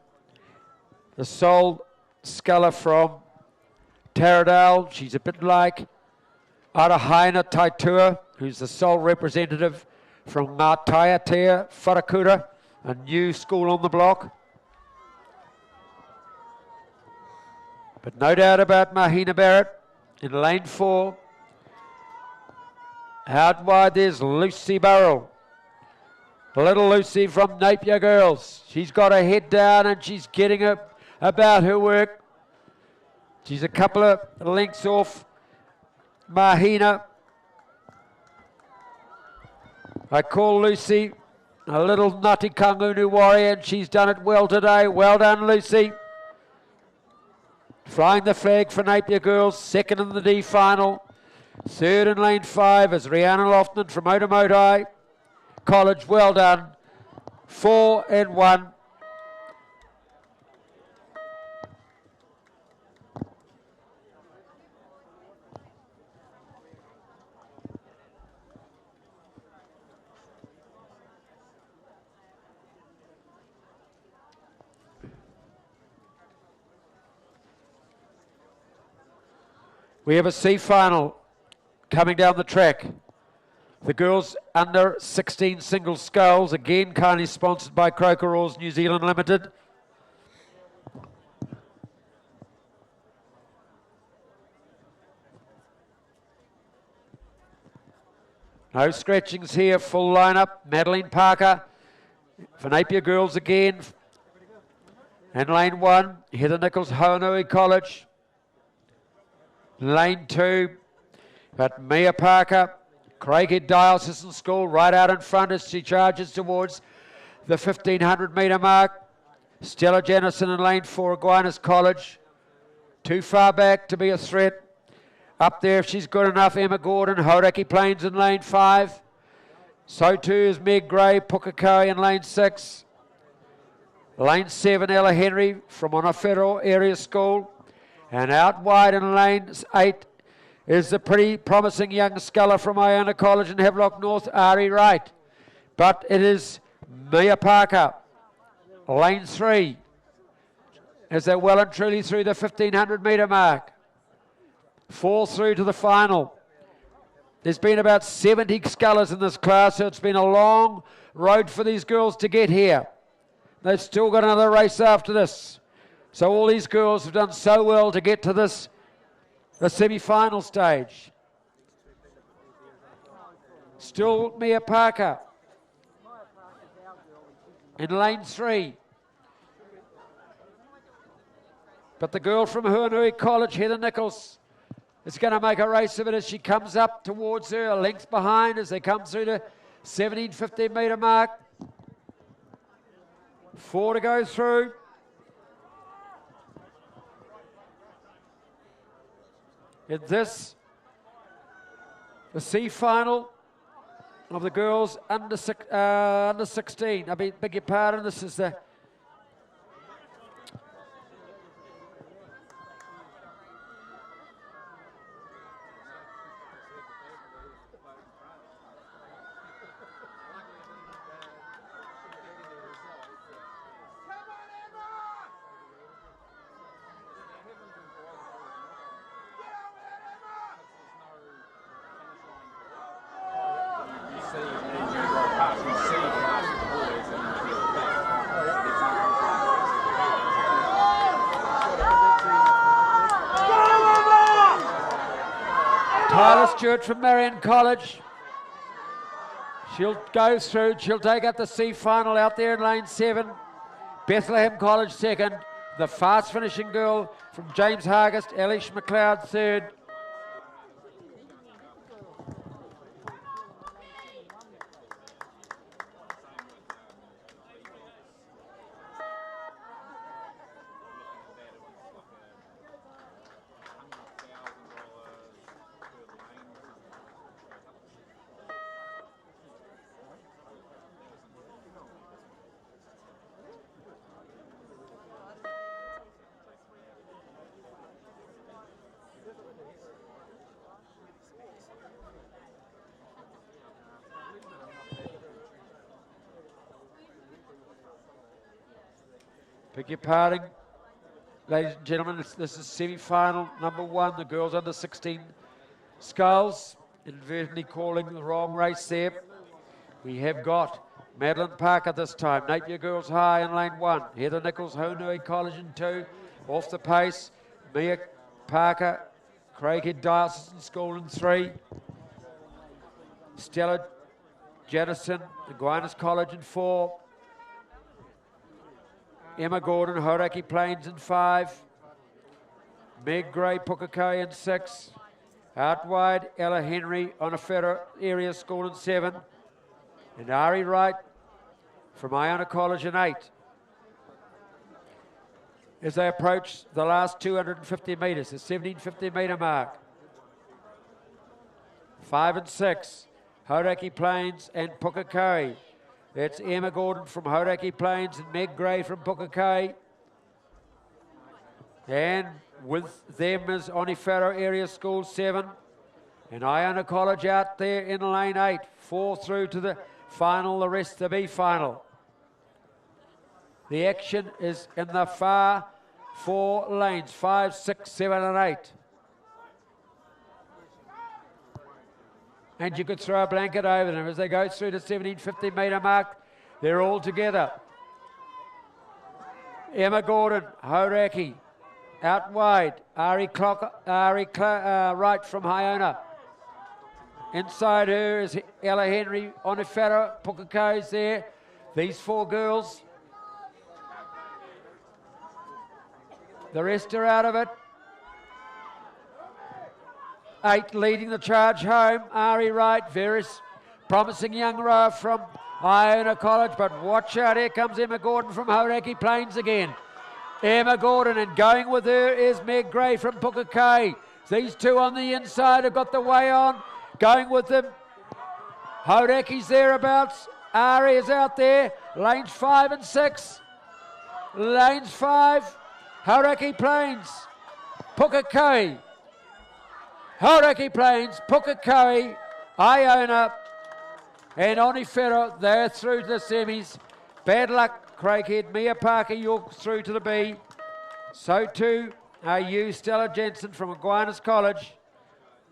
the sole sculler from Taradale. She's a bit like Arahaina Taitua, who's the sole representative from Ngātaiatea Wharakura, a new school on the block. But no doubt about Mahina Barrett in lane 4. Out wide there's Lucy Burrell. Little Lucy from Napier Girls. She's got her head down and she's getting about her work. She's a couple of lengths off Mahina. I call Lucy a little nutty Kangunu warrior, and she's done it well today. Well done, Lucy. Flying the flag for Napier Girls, second in the D final. Third in lane 5 is Rihanna Lofton from Otamotai College. Well done. 4 and 1. We have a C final coming down the track. The girls under 16 single sculls, again kindly sponsored by Croker Oars New Zealand Limited. No scratchings here, full lineup. Madeline Parker for Napier Girls again. And lane 1, Heather Nichols, Hoanui College. Lane 2, but Mia Parker, Craighead Diocesan School right out in front as she charges towards the 1500 metre mark. Stella Jennison in lane 4, Aquinas College. Too far back to be a threat. Up there if she's good enough, Emma Gordon, Hauraki Plains in lane 5. So too is Meg Gray, Pukekohe in lane 6. Lane 7, Ella Henry from Montefiore Area School. And out wide in lane 8 is the pretty promising young sculler from Iona College in Havelock North, Ari Wright. But it is Mia Parker. Lane 3 as they're well and truly through the 1500 metre mark. 4 through to the final. There's been about 70 scullers in this class, so it's been a long road for these girls to get here. They've still got another race after this. So all these girls have done so well to get to this, the semi-final stage. Still Mia Parker in lane 3. But the girl from Huanui College, Heather Nichols, is going to make a race of it as she comes up towards her, a length behind as they come through the 1750 metre mark. 4 to go through. In this, the C final of the girls under 16. I beg your pardon, this is the Tyler Stewart from Marion College. She'll go through, she'll take up the C final out there in lane 7. Bethlehem College second. The fast finishing girl from James Hargest, Elish McLeod third. Beg your pardon, ladies and gentlemen, this is semi-final number 1, the girls under 16 sculls, inadvertently calling the wrong race there. We have got Madeline Parker this time, Napier Girls High in lane 1, Heather Nichols, Honui College in 2, off the pace, Mia Parker, Craighead Diocesan School in 3, Stella Jennison, Aquinas College in 4, Emma Gordon, Hauraki Plains in 5. Meg Gray, Pukekohe in 6. Out wide, Ella Henry, Montefiore Area School in 7. And Ari Wright from Iona College in 8. As they approach the last 250 metres, the 1750 metre mark. 5 and 6, Hauraki Plains and Pukekohe. That's Emma Gordon from Hauraki Plains and Meg Gray from Pukekohe. And with them is Montefiore Area School 7. And Iona College out there in lane 8. 4 through to the final, the rest the B final. The action is in the far 4 lanes, 5, 6, 7 and 8. And you could throw a blanket over them as they go through the 1750 metre mark. They're all together. Emma Gordon, Hauraki, out wide. Ari Wright from Iona. Inside her is Ella Henry, Montefiore, Pukekohe's there. These 4 girls. The rest are out of it. 8 leading the charge home. Ari Wright, very promising young rower from Iona College, but watch out, here comes Emma Gordon from Hauraki Plains again. Emma Gordon, and going with her is Meg Gray from Pukekohe. These 2 on the inside have got the way on. Going with them, Hauraki's thereabouts. Ari is out there, lanes 5 and 6. Lanes 5, Hauraki Plains, Pukekohe. Hauraki Plains, Pukekohe, Iona, and Onifero, they're through to the semis. Bad luck, Craighead. Mia Parker, York through to the B. So too are you, Stella Jensen from Aquinas College.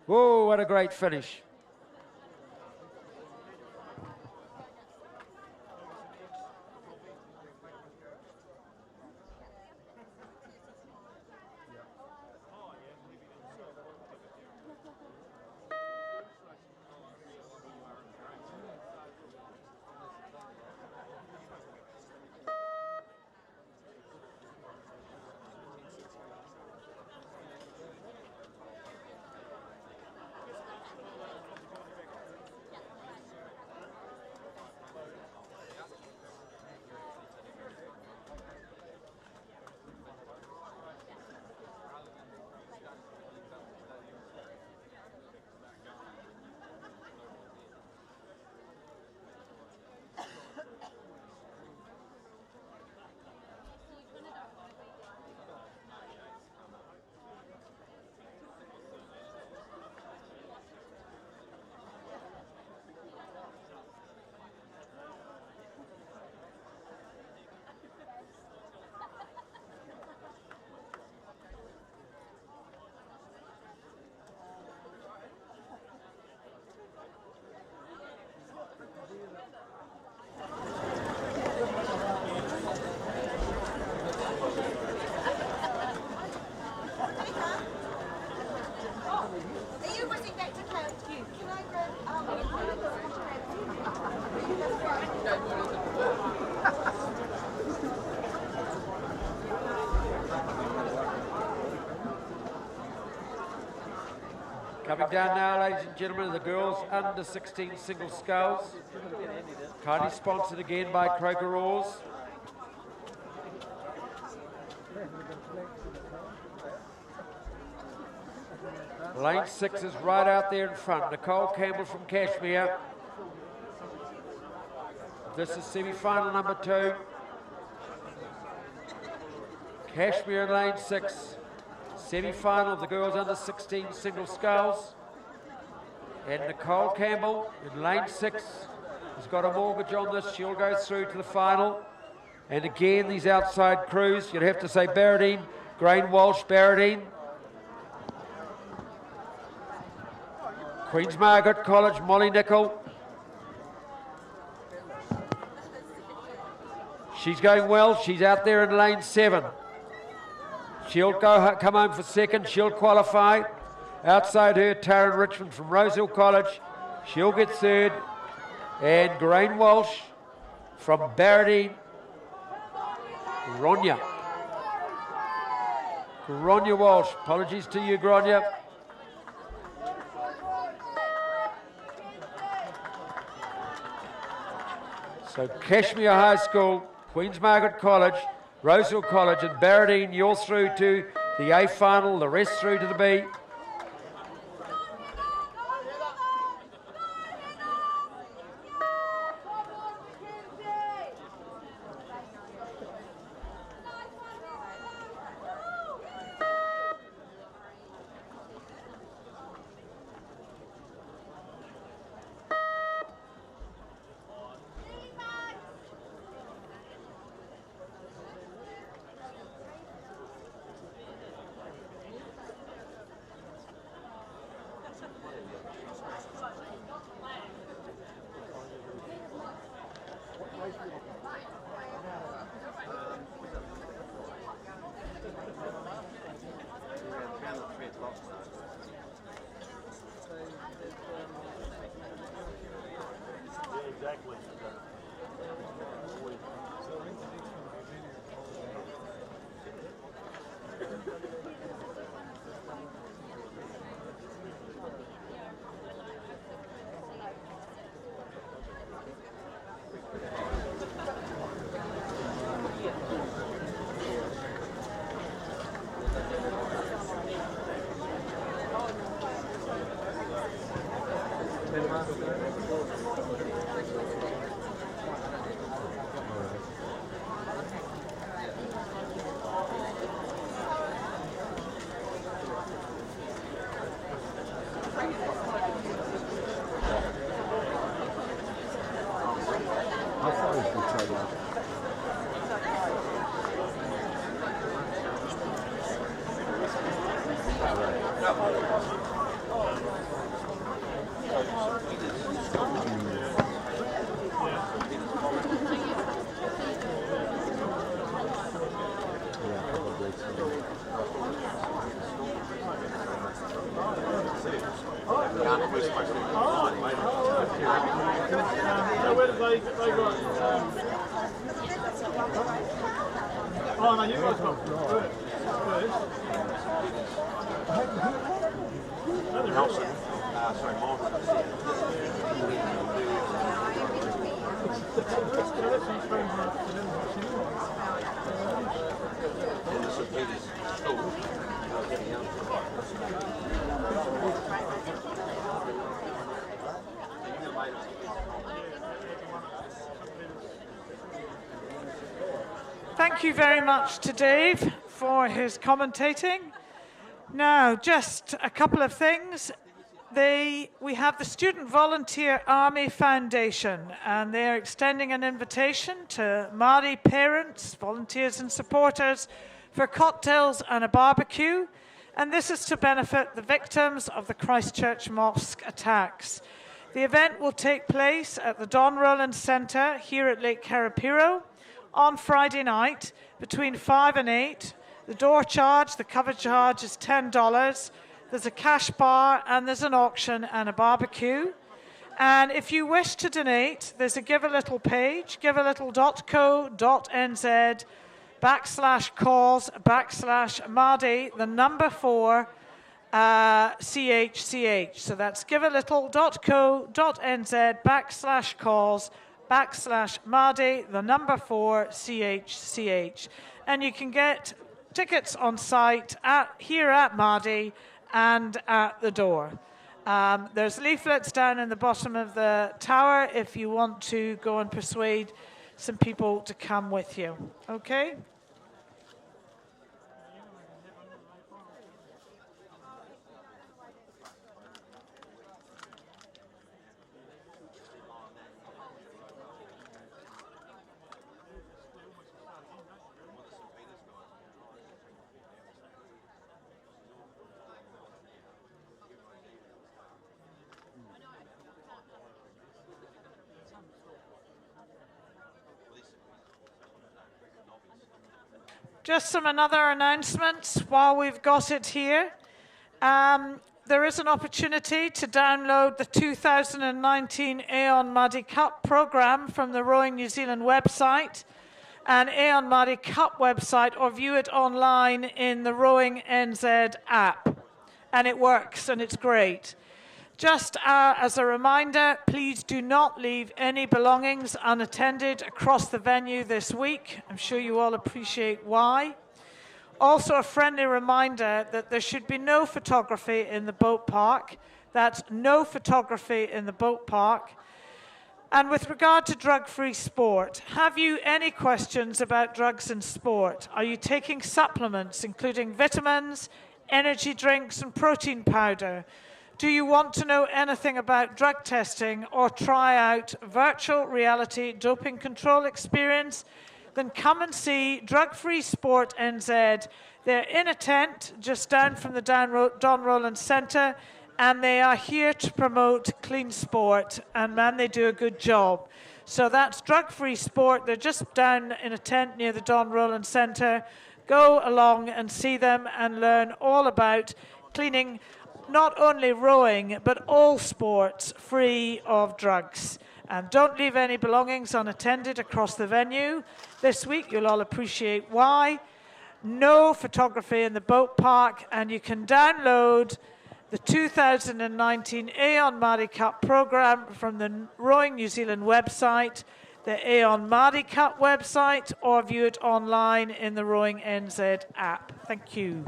Whoa, what a great finish. Coming down now, ladies and gentlemen, the girls under 16 single sculls. Kindly sponsored again by Croker Oars. Lane 6 is right out there in front. Nicole Campbell from Kashmir. This is semi-final number 2. Kashmir in lane 6. Semi-final of the girls under 16 single sculls. And Nicole Campbell in lane 6 has got a mortgage on this. She'll go through to the final. And again, these outside crews, you'd have to say Barradine, Grain Walsh, Barradine. Queen's Margaret College, Molly Nicol. She's going well. She's out there in lane 7. She'll come home for second. She'll qualify. Outside her, Taryn Richmond from Rosehill College. She'll get third. And Grain Walsh from Barradine. Gronya Walsh. Apologies to you, Gronya. So Kashmir High School, Queen's Margaret College, Rosehill College and Barradine, you're through to the A final, the rest through to the B. Oh, no, you guys got good. Nelson. Sorry, Mark. Thank you very much to Dave for his commentating. Now, just a couple of things. We have the Student Volunteer Army Foundation, and they're extending an invitation to Maadi parents, volunteers and supporters for cocktails and a barbecue. And this is to benefit the victims of the Christchurch Mosque attacks. The event will take place at the Don Rowland Centre here at Lake Karapiro on Friday night between 5 and 8. The door charge, the cover charge is $10. There's a cash bar and there's an auction and a barbecue. And if you wish to donate, there's a Give a Little page, givealittle.co.nz/cause/Maadi, the number 4, CHCH. So that's givealittle.co.nz/cause/Maadi, the number 4, CHCH. And you can get tickets on site here at Maadi and at the door. There's leaflets down in the bottom of the tower if you want to go and persuade some people to come with you. Okay? Just some other announcements while we've got it here. There is an opportunity to download the 2019 Aon Maadi Cup programme from the Rowing New Zealand website and Aon Maadi Cup website, or view it online in the Rowing NZ app. And it works and it's great. Just as a reminder, please do not leave any belongings unattended across the venue this week. I'm sure you all appreciate why. Also, a friendly reminder that there should be no photography in the boat park. That's no photography in the boat park. And with regard to drug-free sport, have you any questions about drugs in sport? Are you taking supplements, including vitamins, energy drinks, and protein powder? Do you want to know anything about drug testing or try out virtual reality doping control experience? Then come and see Drug Free Sport NZ. They're in a tent just down from the Don Rowland Centre, and they are here to promote clean sport, and man, they do a good job. So that's Drug Free Sport. They're just down in a tent near the Don Rowland Centre. Go along and see them and learn all about cleaning not only rowing, but all sports free of drugs. And don't leave any belongings unattended across the venue. This week, you'll all appreciate why. No photography in the boat park, and you can download the 2019 Aon Maadi Cup programme from the Rowing New Zealand website, the Aon Maadi Cup website, or view it online in the Rowing NZ app. Thank you.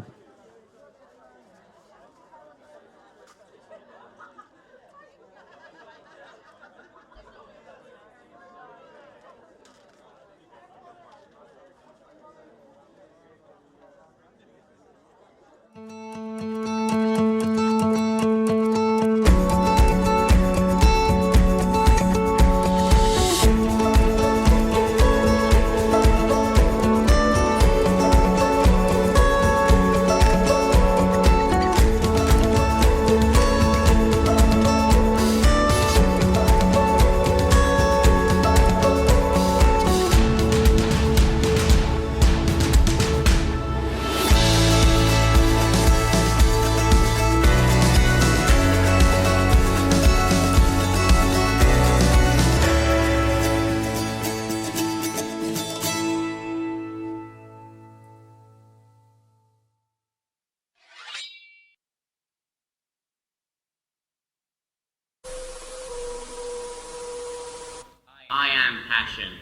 action.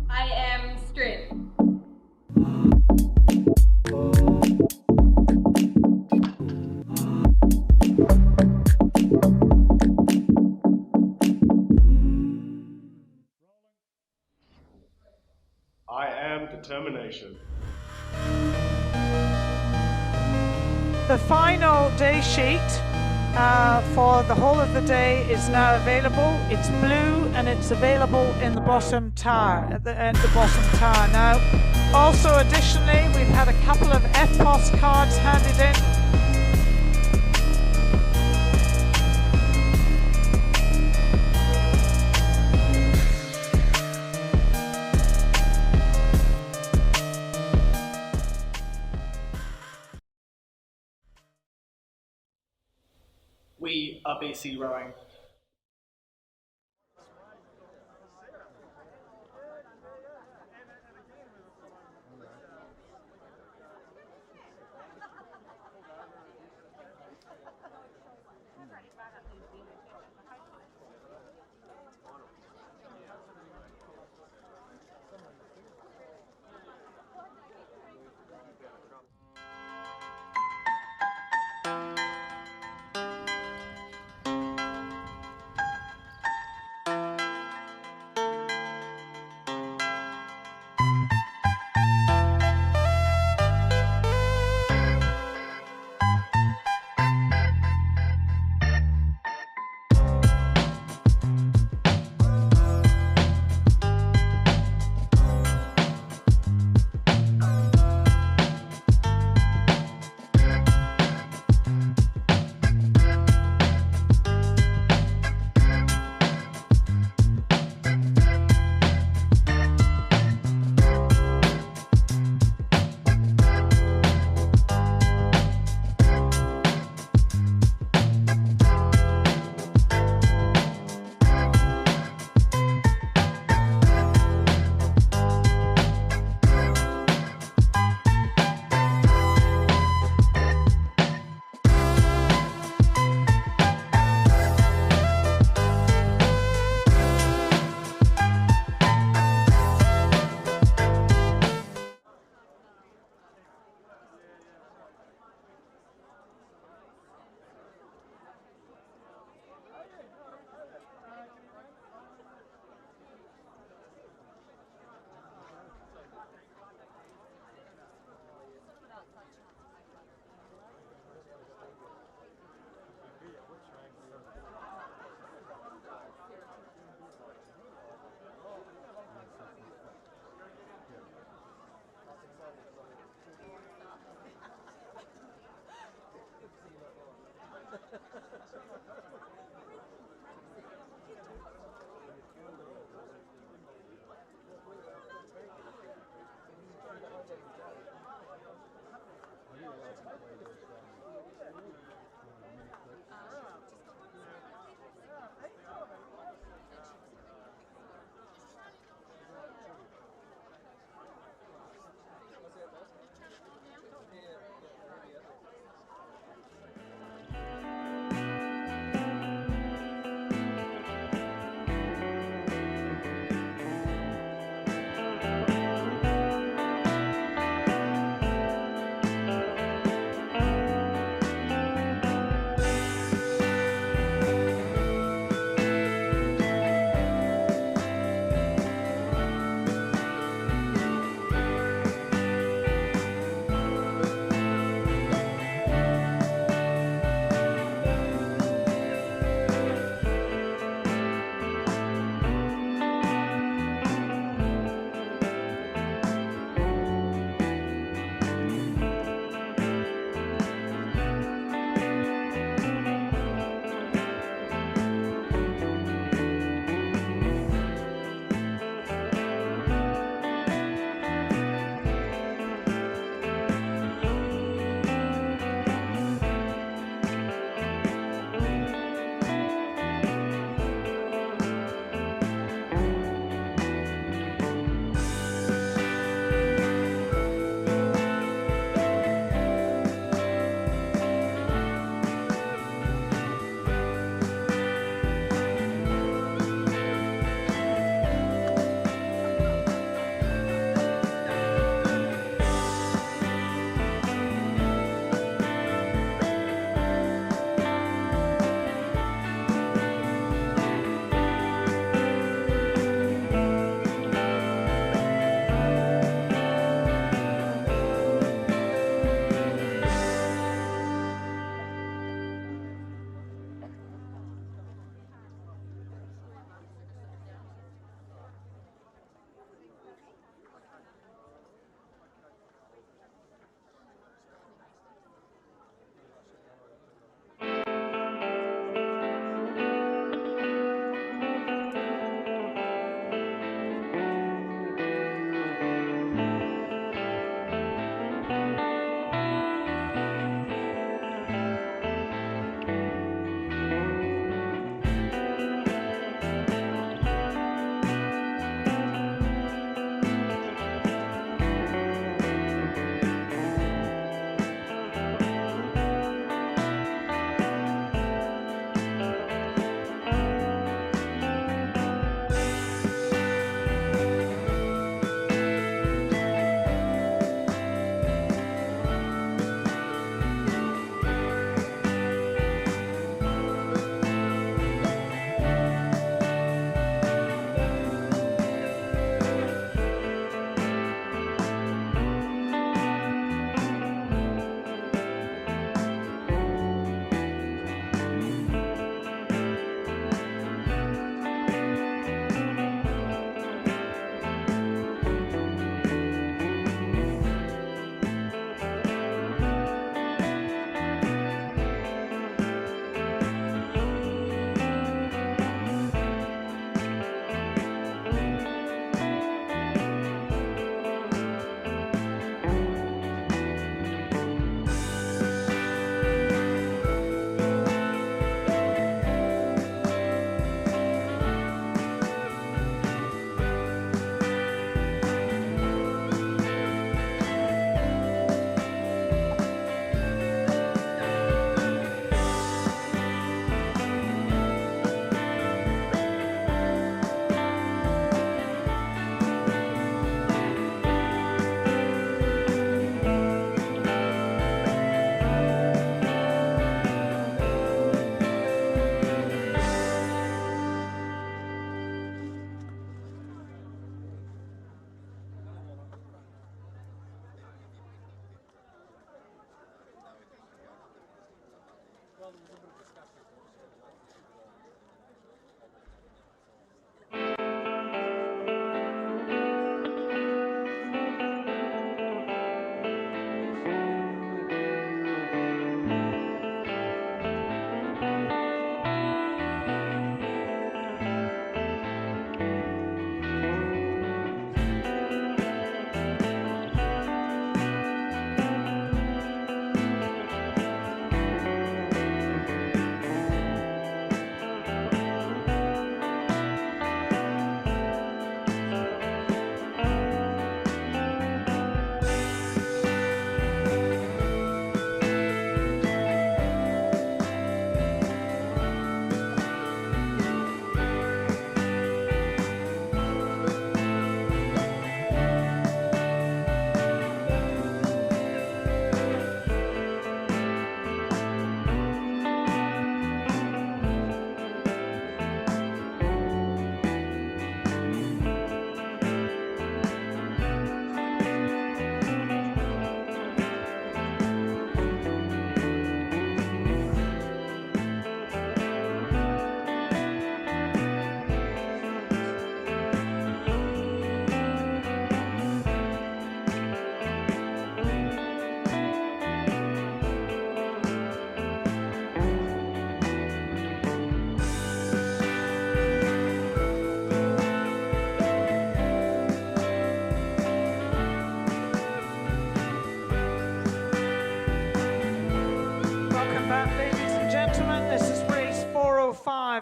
I am straight. I am determination. The final day sheet for the whole of the day is now available. It's blue and it's available in the bottom tower, at the bottom tower. Now, also additionally, we've had a couple of FPOS cards handed in. We are BC Rowing.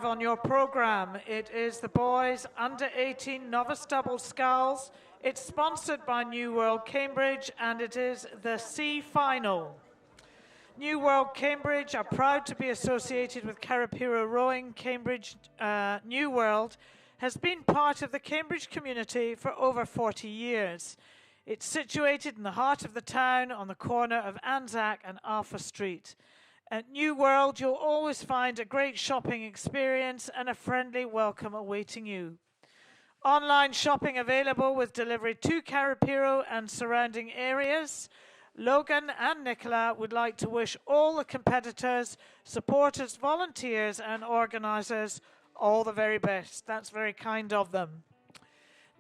On your program, it is the boys under 18 novice double sculls. It's sponsored by New World Cambridge, and it is the C final. New World Cambridge are proud to be associated with Carapiro Rowing. Cambridge New World has been part of the Cambridge community for over 40 years. It's situated in the heart of the town on the corner of Anzac and Arthur Street. At New World, you'll always find a great shopping experience and a friendly welcome awaiting you. Online shopping available with delivery to Carapiro and surrounding areas. Logan and Nicola would like to wish all the competitors, supporters, volunteers and organisers all the very best. That's very kind of them.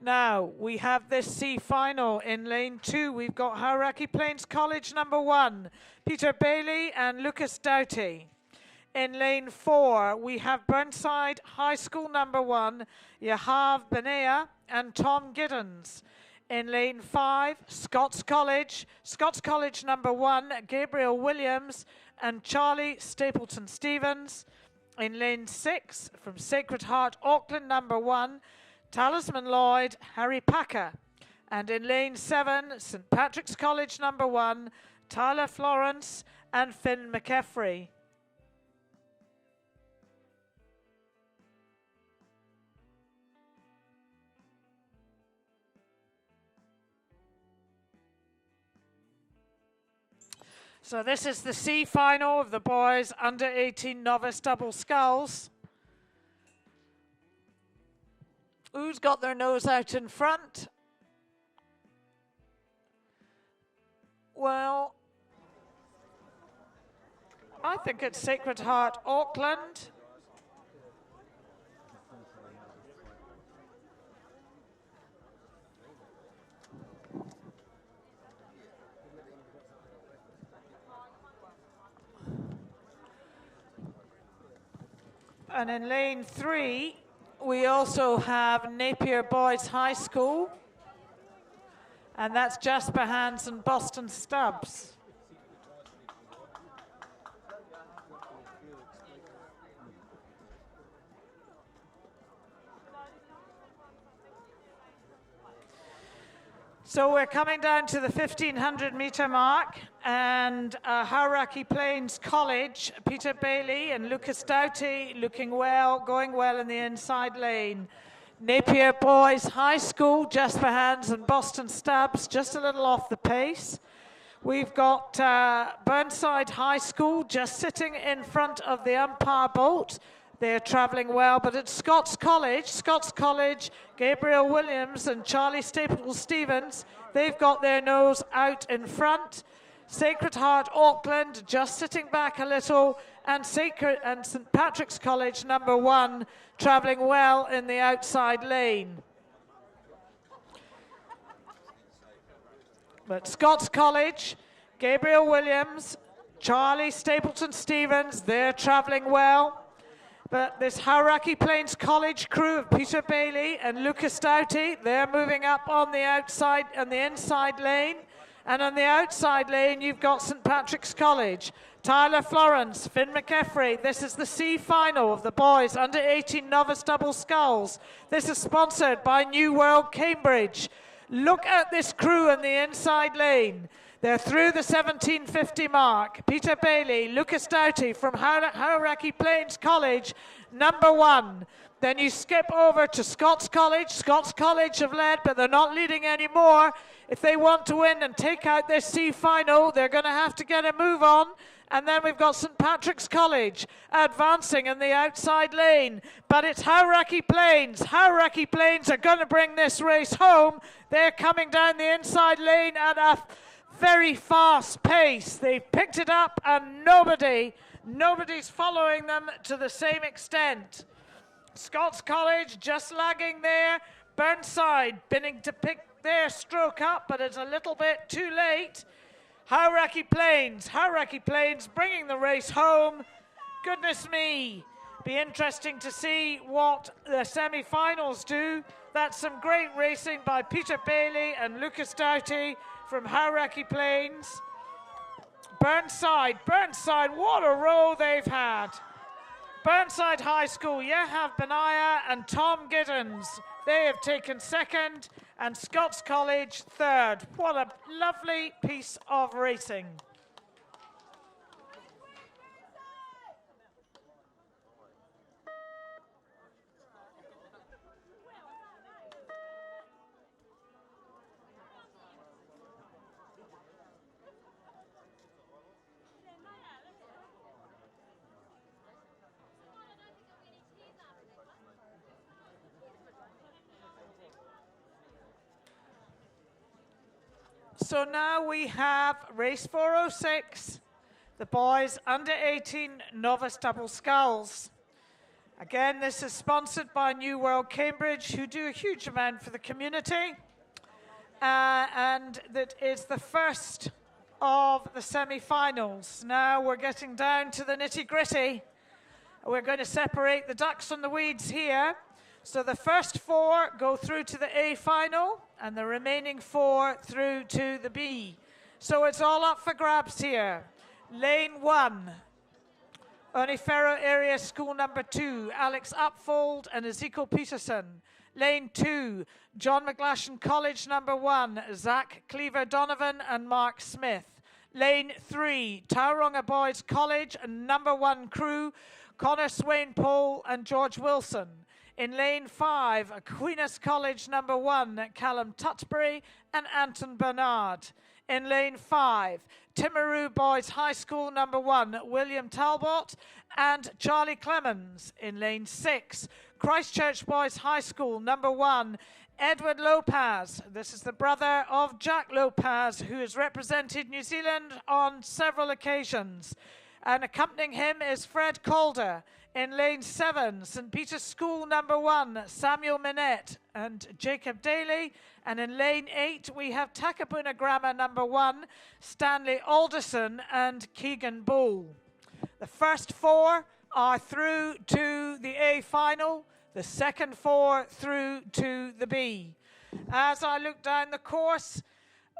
Now, we have this C final in lane 2. We've got Hauraki Plains College number 1, Peter Bailey and Lucas Doughty. In lane 4, we have Burnside High School number 1, Yahav Benea and Tom Giddens. In lane 5, Scots College number 1, Gabriel Williams and Charlie Stapleton Stevens. In lane 6, from Sacred Heart Auckland number 1, Talisman Lloyd, Harry Packer. And in lane 7, St Patrick's College number 1, Tyler Florence and Finn McCaffrey. So this is the C final of the boys under 18 novice double sculls. Who's got their nose out in front? Well, I think it's Sacred Heart Auckland. And in lane 3, we also have Napier Boys High School. And that's Jasper Hands and Boston Stubbs. So we're coming down to the 1500 meter mark, and Hauraki Plains College, Peter Bailey and Lucas Doughty looking well, going well in the inside lane. Napier Boys High School, Jasper Hands and Boston Stubbs just a little off the pace. We've got Burnside High School just sitting in front of the umpire boat. They're travelling well, but at Scots College, Gabriel Williams and Charlie Staples Stevens, they've got their nose out in front. Sacred Heart Auckland just sitting back a little, and St. Patrick's College number 1 travelling well in the outside lane. But Scots College, Gabriel Williams, Charlie Stapleton-Stevens, they're travelling well. But this Hauraki Plains College crew of Peter Bailey and Lucas Doughty, they're moving up on the outside and the inside lane. And on the outside lane, you've got St. Patrick's College, Tyler Florence, Finn McEffrey. This is the C final of the boys under 18 novice double sculls. This is sponsored by New World Cambridge. Look at this crew in the inside lane. They're through the 1750 mark. Peter Bailey, Lucas Doughty from Hauraki Plains College, number 1. Then you skip over to Scots College. Scots College have led, but they're not leading anymore. If they want to win and take out this C final, they're going to have to get a move on. And then we've got St. Patrick's College advancing in the outside lane. But it's Hauraki Plains. Hauraki Plains are going to bring this race home. They're coming down the inside lane at a very fast pace. They've picked it up and nobody's following them to the same extent. Scots College just lagging there. Burnside beginning to pick their stroke up, but it's a little bit too late. Hauraki Plains bringing the race home. Goodness me, be interesting to see what the semi-finals do. That's some great racing by Peter Bailey and Lucas Doughty from Hauraki Plains. Burnside, what a row they've had. Burnside High School, Yehav Benaya and Tom Giddens, they have taken second, and Scots College third. What a lovely piece of racing. So now we have race 406, the boys under 18 novice double sculls. Again, this is sponsored by New World Cambridge, who do a huge amount for the community. And that is the first of the semi-finals. Now we're getting down to the nitty-gritty. We're going to separate the ducks from the weeds here. So the first 4 go through to the A final, and the remaining 4 through to the B. So it's all up for grabs here. Lane 1, Onifero Area School number 2, Alex Upfold and Ezekiel Peterson. Lane 2, John McGlashan College number 1, Zach Cleaver Donovan and Mark Smith. Lane 3, Tauranga Boys College and number 1 crew, Connor Swain-Pole and George Wilson. In lane 5, Aquinas College number 1, Callum Tutbury and Anton Bernard. In lane 5, Timaru Boys High School number 1, William Talbot and Charlie Clemens. In lane 6, Christchurch Boys High School number 1, Edward Lopez. This is the brother of Jack Lopez, who has represented New Zealand on several occasions. And accompanying him is Fred Calder. In lane 7, St. Peter's School number 1, Samuel Minette and Jacob Daly. And in lane 8, we have Takapuna Grammar number 1, Stanley Alderson and Keegan Bull. The first 4 are through to the A final, the second 4 through to the B. As I look down the course,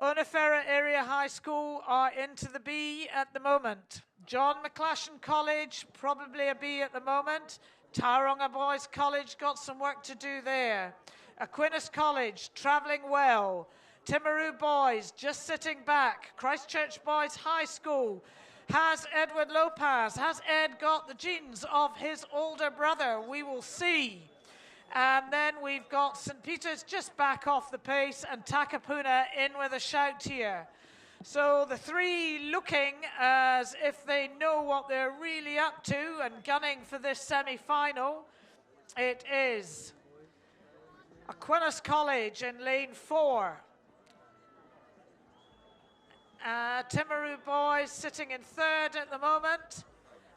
Onifera Area High School are into the B at the moment. John McGlashan College, probably a B at the moment. Tauranga Boys College got some work to do there. Aquinas College, travelling well. Timaru Boys, just sitting back. Christchurch Boys High School. Has Edward Lopez, has Ed got the genes of his older brother? We will see. And then we've got St. Peter's just back off the pace and Takapuna in with a shout here. So the 3 looking as if they know what they're really up to and gunning for this semi-final. It is Aquinas College in lane 4. Timaru Boys sitting in 3rd at the moment.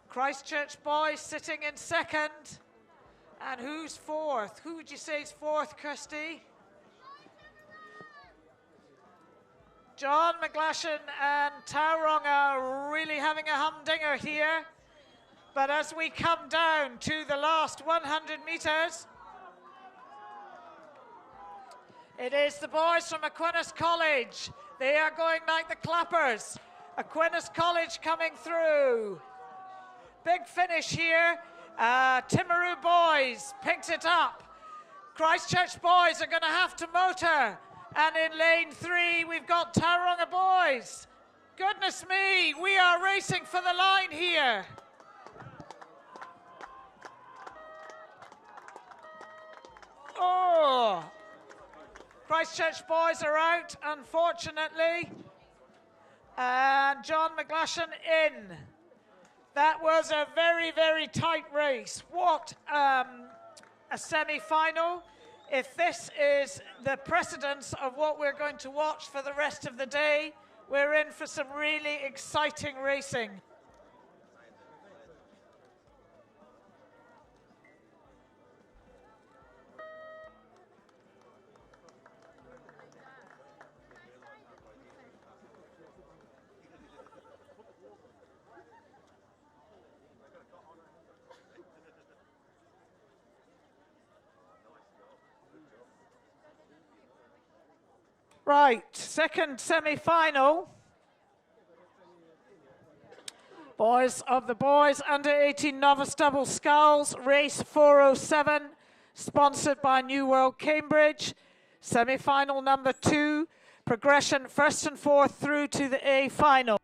Christchurch boys sitting in second. And who's fourth? Who would you say is fourth, Kirsty? John McGlashan and Tauranga really having a humdinger here. But as we come down to the last 100 metres, it is the boys from Aquinas College. They are going like the clappers. Aquinas College coming through. Big finish here. Timaru boys picked it up. Christchurch boys are going to have to motor. And in lane 3, we've got Tauranga boys. Goodness me, we are racing for the line here. Oh, Christchurch boys are out, unfortunately. And John McGlashan in. That was a very, very tight race. What a semi-final. If this is the precedence of what we're going to watch for the rest of the day, we're in for some really exciting racing. Right, second semi-final. Boys of the boys under 18 novice double sculls, race 407, sponsored by New World Cambridge. Semi-final number 2, progression first and fourth through to the A final.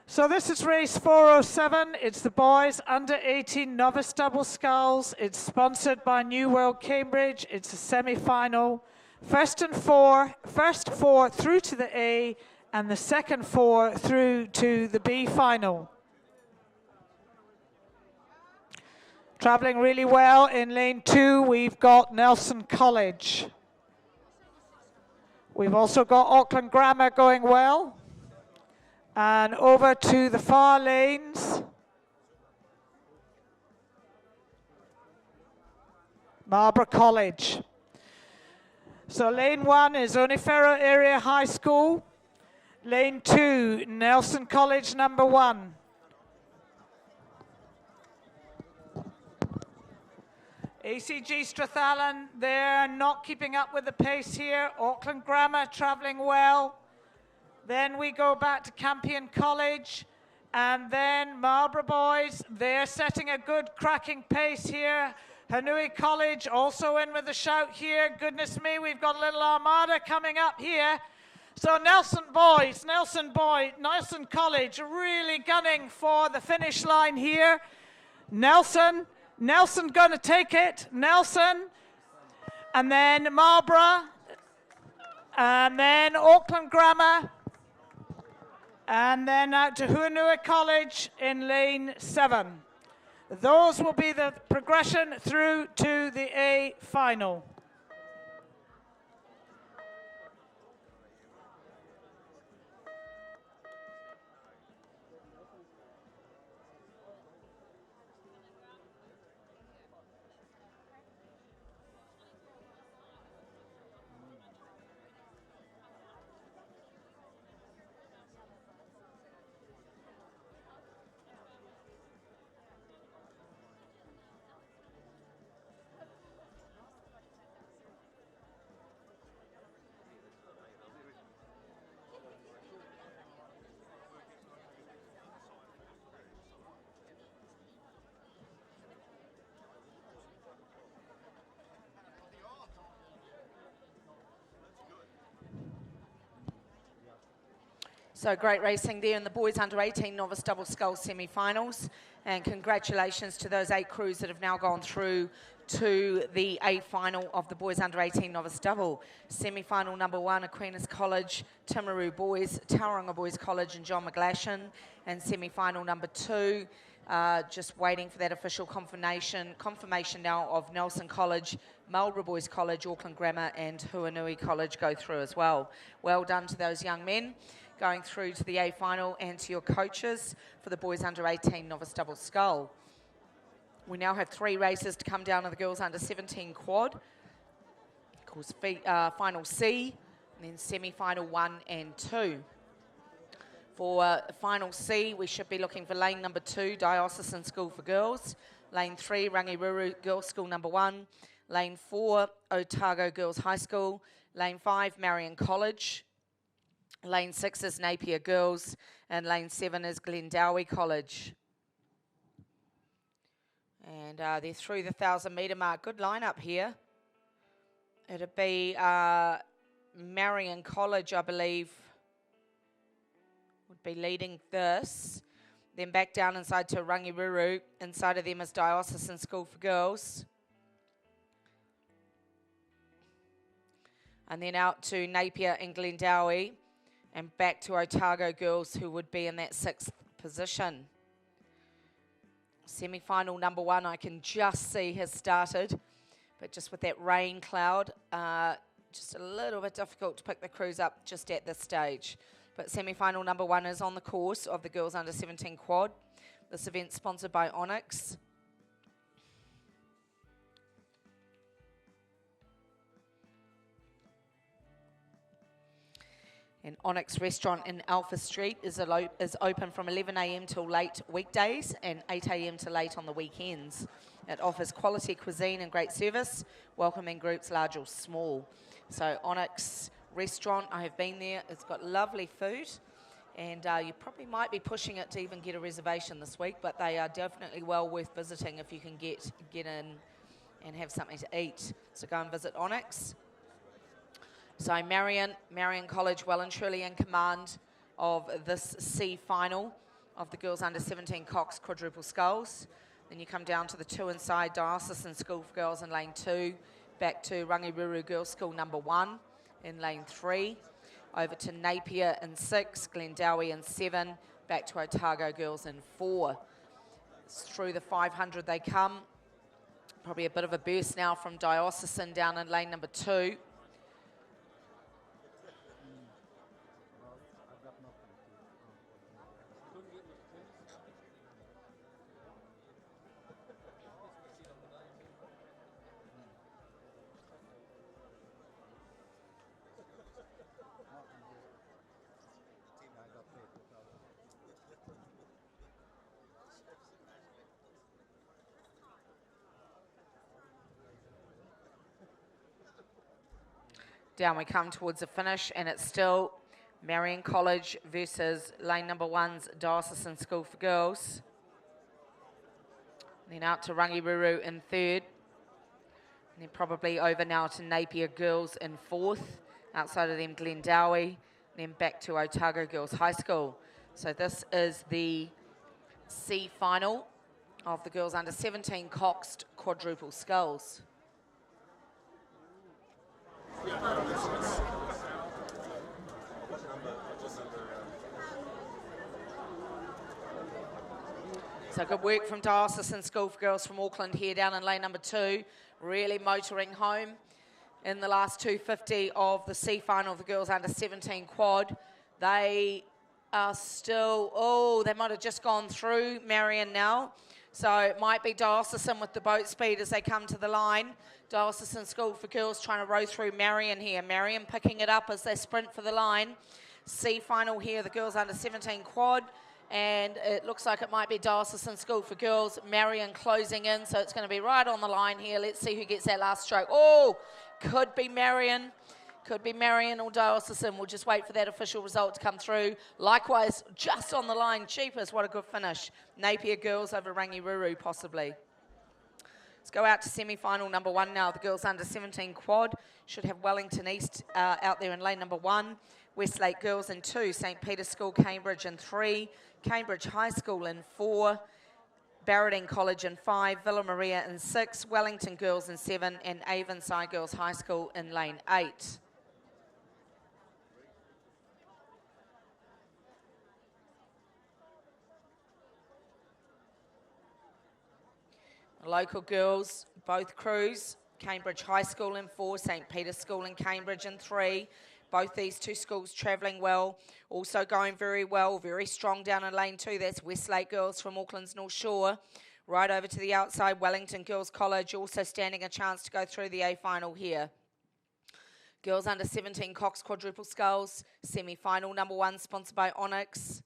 So this is race 407. It's the boys under 18 novice double sculls. It's sponsored by New World Cambridge. It's a semi-final. First four through to the A, and the second 4 through to the B final. Traveling really well in lane 2, we've got Nelson College. We've also got Auckland Grammar going well. And over to the far lanes. Marlborough College. So lane 1 is Onifero Area High School. Lane 2, Nelson College number 1. ACG Strathallan, they're not keeping up with the pace here. Auckland Grammar traveling well. Then we go back to Campion College, and then Marlborough boys, they're setting a good cracking pace here. Hanui College also in with a shout here. Goodness me, we've got a little armada coming up here. So Nelson College really gunning for the finish line here. Nelson going to take it. Nelson, and then Marlborough, and then Auckland Grammar, and then out to Huanua College in lane 7. Those will be the progression through to the A final. So great racing there in the boys under 18 novice double sculls semi-finals. And congratulations to those 8 crews that have now gone through to the A final of the boys under 18 novice double. Semi-final number 1, Aquinas College, Timaru Boys, Tauranga Boys College and John McGlashan. And semi-final number 2, just waiting for that official confirmation now of Nelson College, Marlborough Boys College, Auckland Grammar and Huanui College go through as well. Well done to those young men going through to the A final, and to your coaches for the boys under 18 novice double scull. We now have 3 races to come down to the girls under 17 quad. Of course, final C, and then semi-final 1 and 2. For final C, we should be looking for lane number 2, Diocesan School for Girls. Lane 3, Rangiruru Girls School number 1. Lane 4, Otago Girls High School. Lane 5, Marion College. Lane 6 is Napier Girls. And lane 7 is Glendowie College. And they're through the 1,000 metre mark. Good lineup here. It'd be Marion College, I believe, would be leading this. Then back down inside to Rangiruru. Inside of them is Diocesan School for Girls. And then out to Napier and Glendowie. And back to Otago Girls, who would be in that 6th position. Semi-final number 1, I can just see has started. But just with that rain cloud, just a little bit difficult to pick the crews up just at this stage. But semi-final number 1 is on the course of the girls under 17 quad. This event sponsored by Onyx. And Onyx Restaurant in Alpha Street is open from 11 a.m. till late weekdays and 8 a.m. to late on the weekends. It offers quality cuisine and great service, welcoming groups large or small. So Onyx Restaurant, I have been there. It's got lovely food, and you probably might be pushing it to even get a reservation this week, but they are definitely well worth visiting if you can get in and have something to eat. So go and visit Onyx. So Marion College well and truly in command of this C final of the girls under 17 Cox quadruple sculls. Then you come down to the 2 inside, Diocesan School for Girls in lane 2, back to Rangiruru Girls School number 1 in lane 3, over to Napier in 6, Glendowie in 7, back to Otago Girls in 4. Through the 500 they come. Probably a bit of a burst now from Diocesan down in lane number 2. Down we come towards the finish, and it's still Marion College versus lane number 1's Diocesan School for Girls. Then out to Rangiruru in 3rd. And then probably over now to Napier Girls in 4th. Outside of them, Glendowie. Then back to Otago Girls High School. So this is the C final of the girls under 17 Coxed quadruple sculls. So good work from Diocesan School for Girls from Auckland here down in lane number 2. Really motoring home in the last 250 of the C final of the girls under 17 quad. They are still, they might have just gone through Marion now. So it might be Diocesan with the boat speed as they come to the line. Diocesan School for Girls trying to row through Marion here. Marion picking it up as they sprint for the line. C final here, the girls under 17 quad. And it looks like it might be Diocesan School for Girls. Marion closing in, so it's going to be right on the line here. Let's see who gets that last stroke. Oh, could be Marion. Could be Marion or Diocesan. We'll just wait for that official result to come through. Likewise, just on the line, Cheapest. What a good finish. Napier Girls over Rangiruru, possibly. Let's go out to semi-final number 1 now. The girls under 17 quad should have Wellington East out there in lane number 1. Westlake Girls in 2, St. Peter's School, Cambridge in 3, Cambridge High School in 4, Barradine College in 5, Villa Maria in 6, Wellington Girls in 7, and Avonside Girls High School in lane 8. Local girls, both crews, Cambridge High School in 4, St. Peter's School in Cambridge in 3. Both these two schools travelling well, also going very well, very strong down in lane 2. That's Westlake Girls from Auckland's North Shore. Right over to the outside, Wellington Girls College also standing a chance to go through the A final here. Girls under 17 Cox Quadruple Sculls, semi-final number 1, sponsored by Onyx.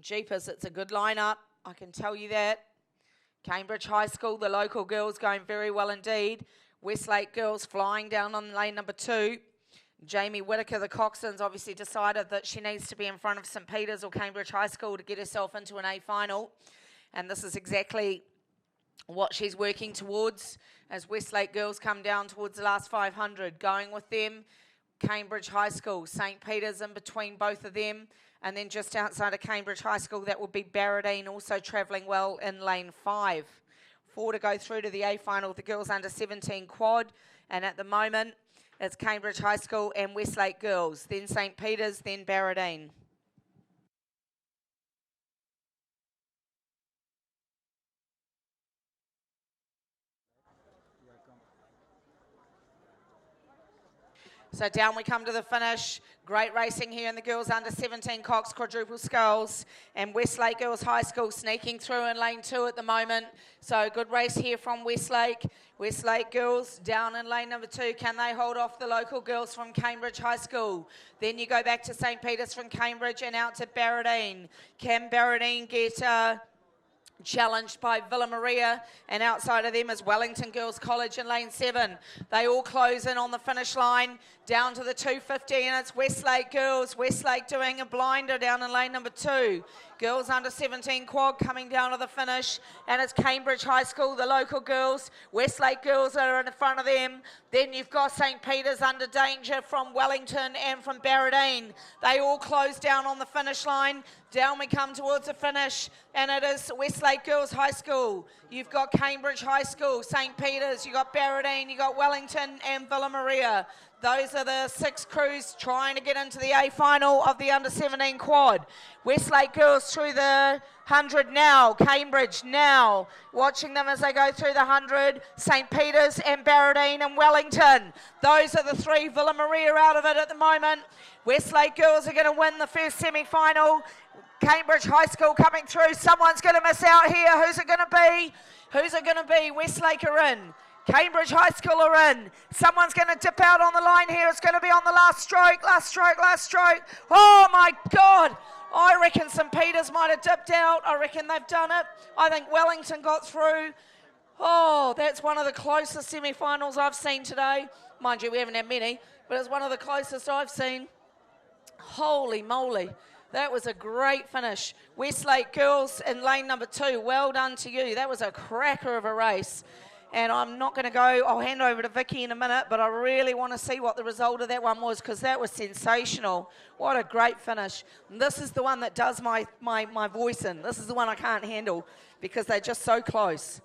Jeepers, it's a good lineup, I can tell you that. Cambridge High School, the local girls going very well indeed. Westlake Girls flying down on lane number 2. Jamie Whitaker, the Coxons, obviously decided that she needs to be in front of St. Peter's or Cambridge High School to get herself into an A final. And this is exactly what she's working towards as Westlake Girls come down towards the last 500. Going with them, Cambridge High School, St. Peter's in between both of them. And then just outside of Cambridge High School, that would be Barradine, also travelling well in lane 5. 4 to go through to the A final, the girls under 17 quad. And at the moment, it's Cambridge High School and Westlake Girls, then St. Peter's, then Barradine. So down we come to the finish. Great racing here in the girls under 17 Cox Quadruple Sculls, and Westlake Girls High School sneaking through in lane 2 at the moment. So good race here from Westlake. Westlake Girls down in lane number 2. Can they hold off the local girls from Cambridge High School? Then you go back to St. Peter's from Cambridge and out to Barradine. Can Barradine get challenged by Villa Maria, and outside of them is Wellington Girls College in lane 7. They all close in on the finish line down to the 250, and it's Westlake Girls. Westlake doing a blinder down in lane number 2. Girls under 17 quad coming down to the finish, and it's Cambridge High School, the local girls. Westlake Girls are in front of them. Then you've got St. Peter's under danger from Wellington and from Barradine. They all close down on the finish line. Down we come towards the finish, and it is Westlake Girls High School. You've got Cambridge High School, St. Peter's, you've got Barradine, you've got Wellington and Villa Maria. Those are the 6 crews trying to get into the A final of the under-17 quad. Westlake Girls through the 100 now, Cambridge now. Watching them as they go through the 100, St. Peter's and Barradine and Wellington. Those are the 3, Villa Maria out of it at the moment. Westlake Girls are going to win the first semi-final. Cambridge High School coming through. Someone's going to miss out here. Who's it going to be? Who's it going to be? Westlake are in. Cambridge High School are in. Someone's going to dip out on the line here. It's going to be on the last stroke, last stroke, last stroke. Oh my God. I reckon St. Peter's might have dipped out. I reckon they've done it. I think Wellington got through. Oh, that's one of the closest semi-finals I've seen today. Mind you, we haven't had many, but it's one of the closest I've seen. Holy moly. That was a great finish. Westlake Girls in lane number 2. Well done to you. That was a cracker of a race. And I'm not going to go, I'll hand over to Vicky in a minute, but I really want to see what the result of that one was, because that was sensational. What a great finish. And this is the one that does my voice in. This is the one I can't handle because they're just so close.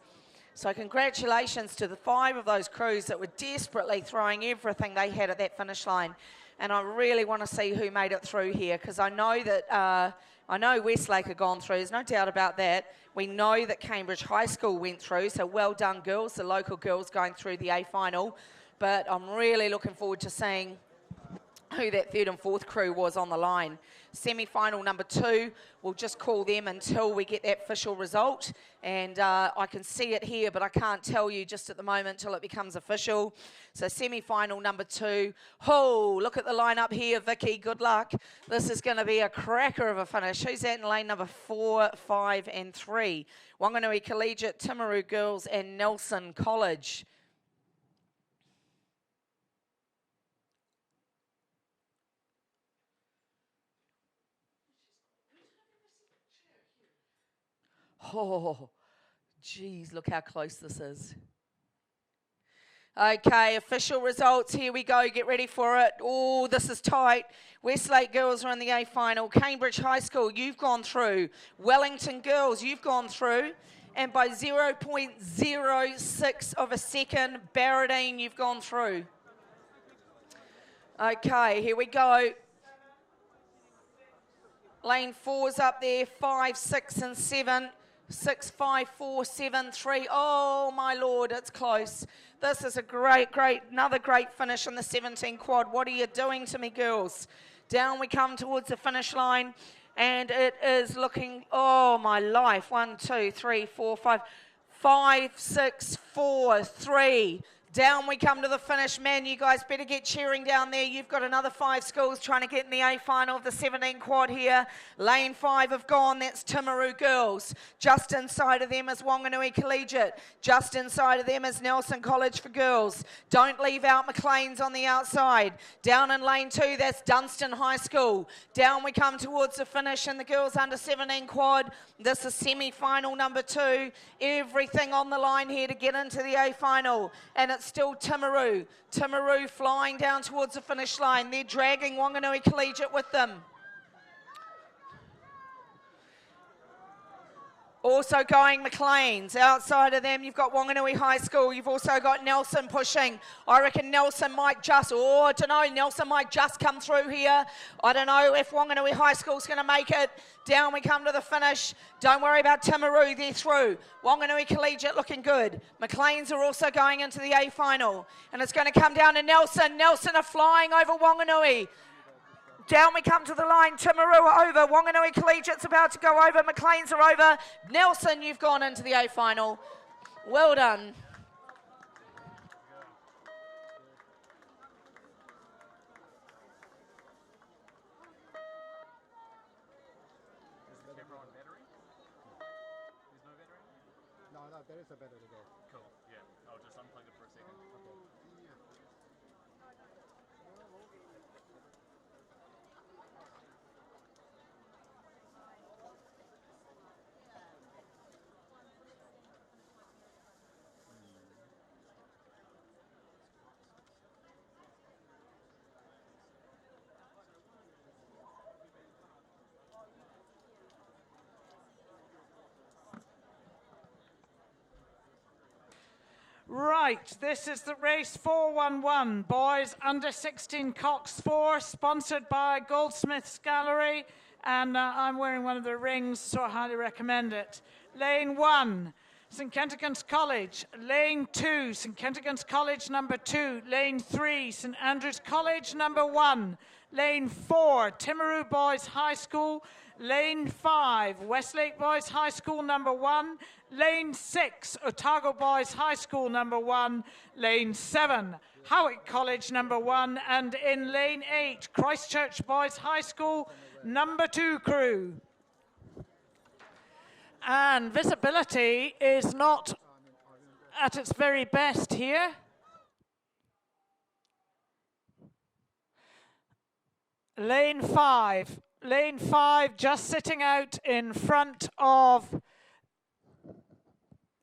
So congratulations to the 5 of those crews that were desperately throwing everything they had at that finish line. And I really want to see who made it through here, because I know that I know Westlake have gone through. There's no doubt about that. We know that Cambridge High School went through, so well done, girls, the local girls going through the A final. But I'm really looking forward to seeing who that 3rd and 4th crew was on the line. Semi-final number 2, we'll just call them until we get that official result. And I can see it here, but I can't tell you just at the moment till it becomes official. So semi-final number 2. Oh, look at the lineup here, Vicky. Good luck. This is going to be a cracker of a finish. Who's that in lane number 4, 5, and 3? Wanganui Collegiate, Timaru Girls, and Nelson College. Oh, geez, look how close this is. Okay, official results. Here we go. Get ready for it. Oh, this is tight. Westlake girls are in the A final. Cambridge High School, you've gone through. Wellington girls, you've gone through. And by 0.06 of a second, Barradine, you've gone through. Okay, here we go. Lane 4's up there, 5, 6 and 7. 6, 5, 4, 7, 3. Oh my Lord, it's close. This is a another great finish in the 17 quad. What are you doing to me, girls? Down we come towards the finish line, and it is looking, oh my life. 1, 2, 3, 4, 5, 5, 6, 4, 3. Down we come to the finish. Man, you guys better get cheering down there. You've got another 5 schools trying to get in the A final of the 17 quad here. Lane 5 have gone. That's Timaru girls. Just inside of them is Wanganui Collegiate. Just inside of them is Nelson College for girls. Don't leave out McLean's on the outside. Down in lane 2, that's Dunstan High School. Down we come towards the finish in the girls under 17 quad. This is semi-final number 2. Everything on the line here to get into the A final. And it's still Timaru. Timaru flying down towards the finish line. They're dragging Wanganui Collegiate with them. Also going McLean's. Outside of them, you've got Wanganui High School. You've also got Nelson pushing. I reckon Nelson might just, I don't know, Nelson might just come through here. I don't know if Wanganui High School's going to make it. Down we come to the finish. Don't worry about Timaru, they're through. Wanganui Collegiate looking good. McLean's are also going into the A final. And it's going to come down to Nelson. Nelson are flying over Wanganui. Down we come to the line. Timaru are over. Wanganui Collegiate's about to go over. McLean's are over. Nelson, you've gone into the A final. Well done. No, there is a battery there. Cool. Yeah. I'll just unplug it for a second. Okay. Right, this is the race 411, boys under 16 Cox 4, sponsored by Goldsmiths Gallery, and I'm wearing one of the rings, so I highly recommend it. Lane 1, St Kentigern's College. Lane 2, St Kentigern's College number 2. Lane 3, St Andrews College number 1. Lane 4, Timaru Boys High School. Lane 5, Westlake Boys High School number 1. Lane 6, Otago Boys High School number 1. Lane 7, Howick College number 1. And in lane 8, Christchurch Boys High School number 2 crew. And visibility is not at its very best here. Lane 5 just sitting out in front of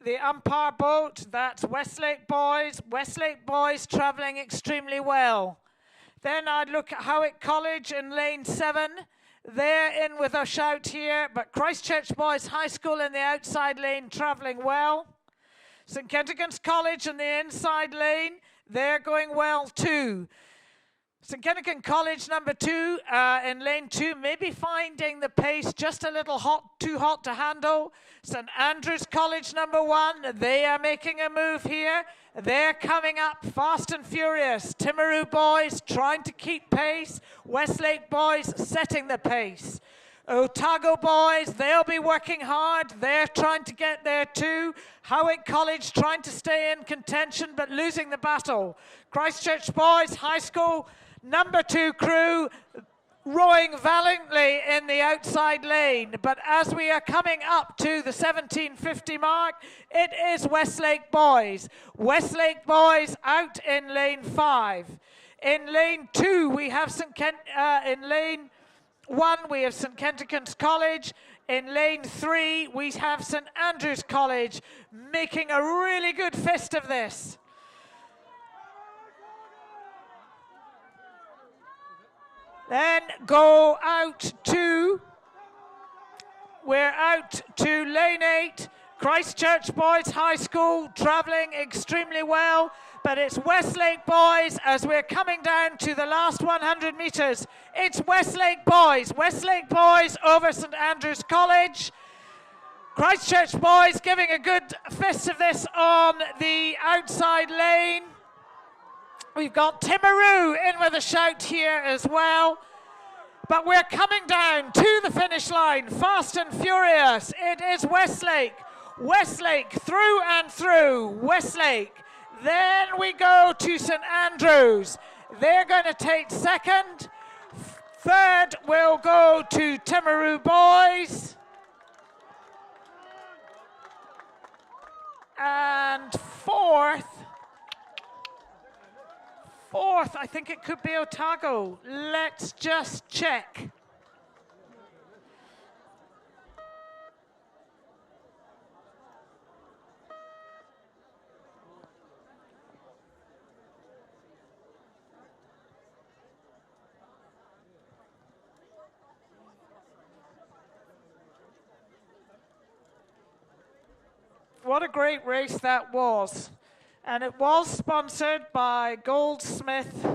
the umpire boat. That's Westlake Boys. Westlake Boys travelling extremely well. Then I'd look at Howick College in lane 7. They're in with a shout here, but Christchurch Boys High School in the outside lane travelling well. St Kentigern's College in the inside lane, they're going well too. St Kentigern College number 2 in lane 2, maybe finding the pace just a little too hot to handle. St Andrews College number 1, they are making a move here. They're coming up fast and furious. Timaru Boys trying to keep pace. Westlake Boys setting the pace. Otago Boys, they'll be working hard. They're trying to get there too. Howick College trying to stay in contention but losing the battle. Christchurch Boys High School number 2 crew rowing valiantly in the outside lane. But as we are coming up to the 1750 mark, it is Westlake Boys. Westlake Boys out in lane 5. In lane 2, we have in lane 1, we have St Kentigern's College. In lane 3, we have St Andrews College making a really good fist of this. Then go out to, we're out to lane 8, Christchurch Boys High School, travelling extremely well, but it's Westlake Boys as we're coming down to the last 100 metres. It's Westlake Boys over St Andrews College. Christchurch Boys giving a good fist of this on the outside lane. We've got Timaru in with a shout here as well. But we're coming down to the finish line, fast and furious. It is Westlake. Westlake through and through. Westlake. Then we go to St Andrews. They're going to take second. Third will go to Timaru Boys. And fourth, I think it could be Otago. Let's just check. What a great race that was. And it was sponsored by Goldsmith.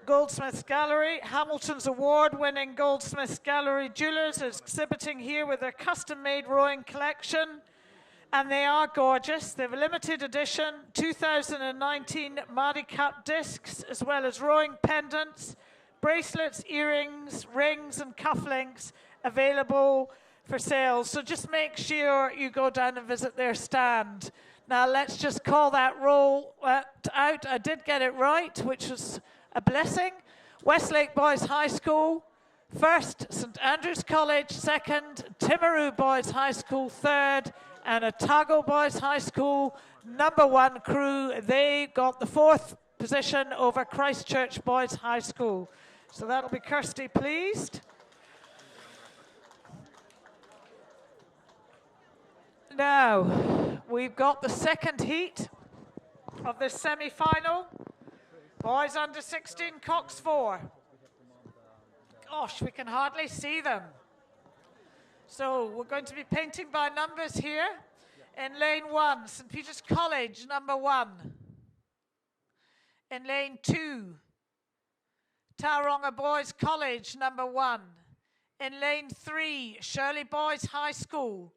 Goldsmith's Gallery, Hamilton's award-winning Goldsmith's Gallery jewelers is exhibiting here with their custom-made rowing collection. And they are gorgeous. They have a limited edition 2019 Maadi Cup discs, as well as rowing pendants, bracelets, earrings, rings, and cufflinks available for sale. So just make sure you go down and visit their stand. Now let's just call that roll out. I did get it right, which was a blessing. Westlake Boys High School, first. St Andrews College, second. Timaru Boys High School, third. And Otago Boys High School, #1 crew. They got the 4th position over Christchurch Boys High School. So that'll be Kirsty pleased. Now, we've got the second heat of this semi-final. Boys under 16, Cox 4. Gosh, we can hardly see them. So we're going to be painting by numbers here. In lane 1, St Peter's College, #1. In lane 2, Tauranga Boys College, #1. In lane 3, Shirley Boys High School.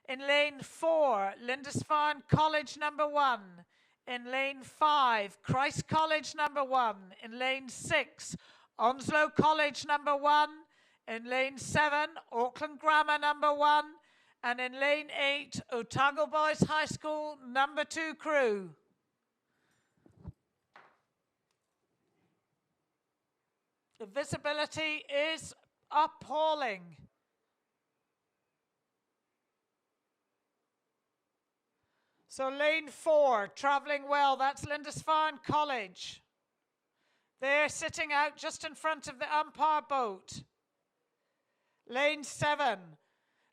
In lane 4, Lindisfarne College, #1. In lane 5, Christ College, #1. In lane 6, Onslow College, #1. In lane 7, Auckland Grammar, #1. And in lane 8, Otago Boys High School, #2 crew. The visibility is appalling. So lane 4, travelling well, that's Lindisfarne College. They're sitting out just in front of the umpire boat. Lane 7.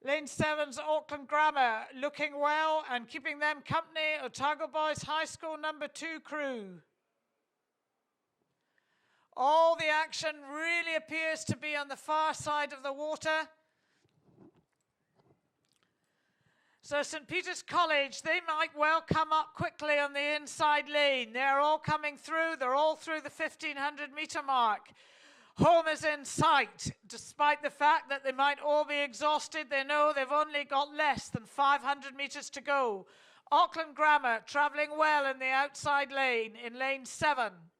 Lane 7's Auckland Grammar, looking well and keeping them company, Otago Boys High School, #2 crew. All the action really appears to be on the far side of the water. So St Peter's College, they might well come up quickly on the inside lane. They're all coming through. They're all through the 1,500 metre mark. Home is in sight. Despite the fact that they might all be exhausted, they know they've only got less than 500 metres to go. Auckland Grammar travelling well in the outside lane, in lane 7.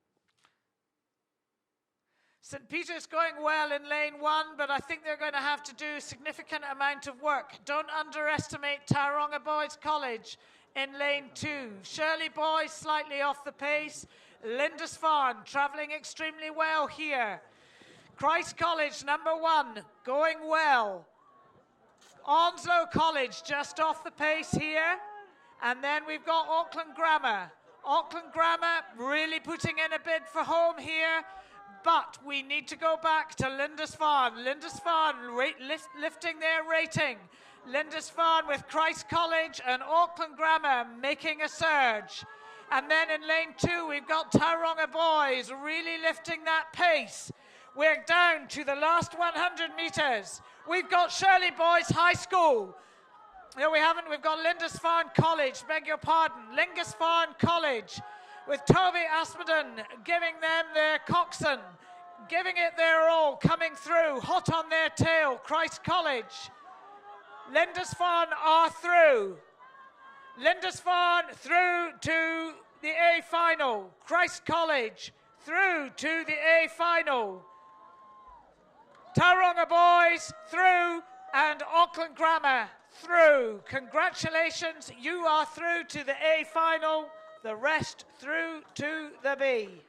St Peter's going well in lane 1, but I think they're going to have to do a significant amount of work. Don't underestimate Tauranga Boys College in lane 2. Shirley Boys slightly off the pace. Lindisfarne travelling extremely well here. Christ College, #1, going well. Onslow College just off the pace here. And then we've got Auckland Grammar. Auckland Grammar really putting in a bid for home here. But we need to go back to Lindisfarne. Lindisfarne lifting their rating. Lindisfarne with Christ College and Auckland Grammar making a surge. And then in lane 2, we've got Tauranga Boys really lifting that pace. We're down to the last 100 metres. We've got Shirley Boys High School. No, we haven't. We've got Lindisfarne College, beg your pardon. Lindisfarne College with Toby Aspenden giving them their coxswain, giving it their all, coming through, hot on their tail. Christ College. Lindisfarne are through. Lindisfarne through to the A final. Christ College through to the A final. Tauranga Boys through and Auckland Grammar through. Congratulations, you are through to the A final, the rest through to the B.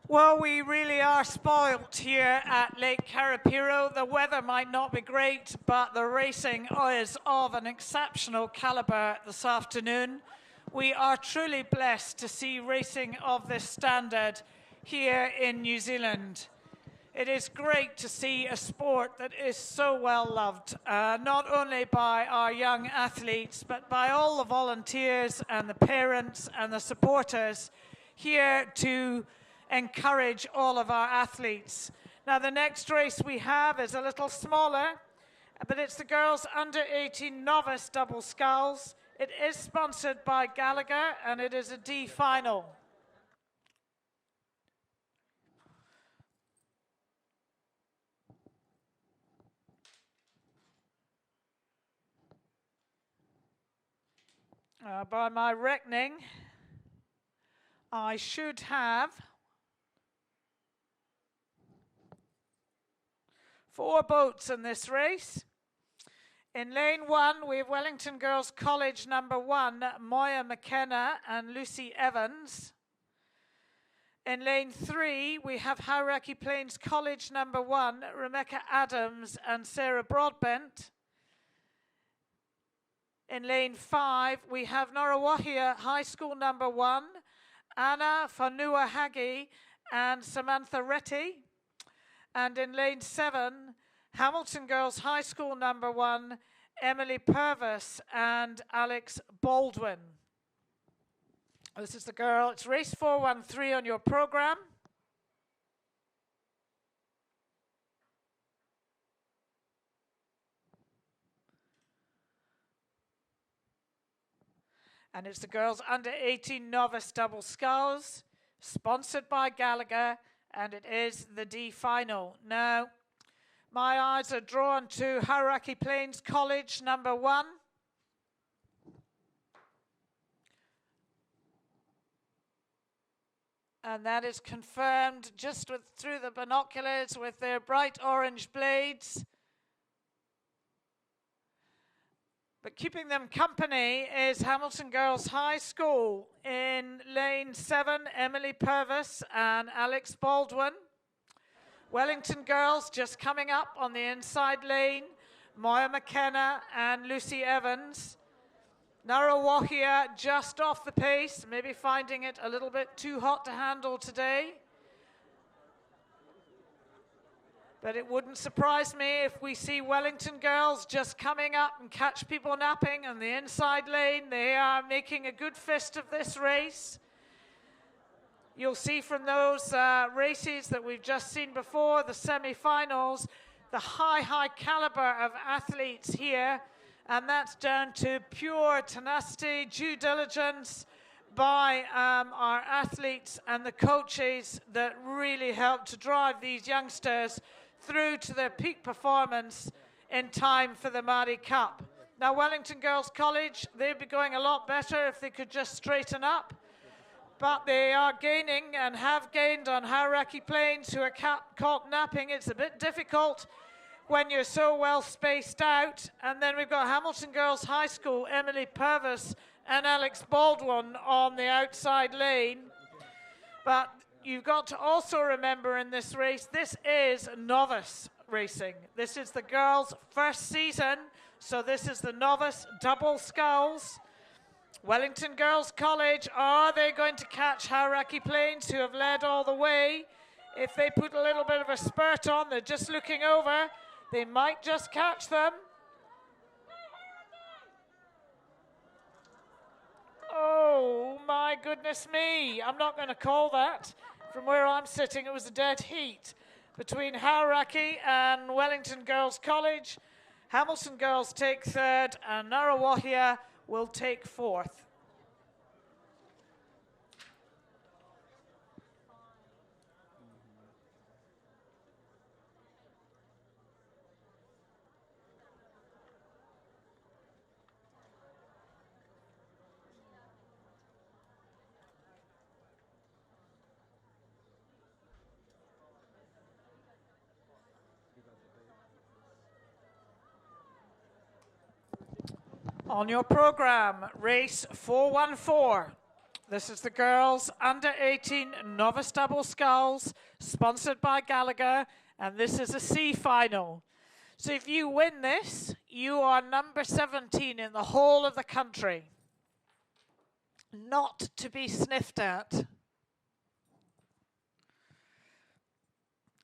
Well, we really are spoilt here at Lake Karapiro. The weather might not be great, but the racing is of an exceptional caliber this afternoon. We are truly blessed to see racing of this standard here in New Zealand. It is great to see a sport that is so well loved, not only by our young athletes, but by all the volunteers and the parents and the supporters here to encourage all of our athletes. Now, the next race we have is a little smaller, but it's the girls under 18 novice double sculls. It is sponsored by Gallagher, and it is a D final. By my reckoning, I should have 4 boats in this race. In lane 1, we have Wellington Girls College number 1, Moya McKenna and Lucy Evans. In lane 3, we have Hauraki Plains College number 1, Rebecca Adams and Sarah Broadbent. In lane 5, we have Norawahia High School number 1, Anna Fanua Hagi and Samantha Retty. And in lane 7, Hamilton Girls High School number 1, Emily Purvis and Alex Baldwin. This is the girl. It's race 413 on your program. And it's the girls under 18 novice double sculls, sponsored by Gallagher, and it is the D final. Now, my eyes are drawn to Hauraki Plains College number 1. And that is confirmed just through the binoculars with their bright orange blades. But keeping them company is Hamilton Girls High School in lane 7, Emily Purvis and Alex Baldwin. Wellington Girls just coming up on the inside lane, Moya McKenna and Lucy Evans. Narawahia just off the pace, maybe finding it a little bit too hot to handle today. But it wouldn't surprise me if we see Wellington Girls just coming up and catch people napping on the inside lane. They are making a good fist of this race. You'll see from those races that we've just seen before, the semi-finals, the high caliber of athletes here. And that's down to pure tenacity, due diligence by our athletes and the coaches that really help to drive these youngsters through to their peak performance in time for the Maadi Cup. Now, Wellington Girls College, they'd be going a lot better if they could just straighten up. But they are gaining and have gained on Hauraki Plains, who are caught napping. It's a bit difficult when you're so well spaced out. And then we've got Hamilton Girls High School, Emily Purvis and Alex Baldwin on the outside lane. But you've got to also remember in this race, this is novice racing. This is the girls' first season, so this is the novice double sculls. Wellington Girls College, are they going to catch Hauraki Plains, who have led all the way? If they put a little bit of a spurt on, they're just looking over, they might just catch them. Oh my goodness me, I'm not going to call that. From where I'm sitting, it was a dead heat between Hauraki and Wellington Girls College. Hamilton Girls take third and Ngaruawahia will take fourth. On your program, race 414. This is the girls under 18 novice double sculls, sponsored by Gallagher, and this is a C final. So if you win this, you are number 17 in the whole of the country. Not to be sniffed at.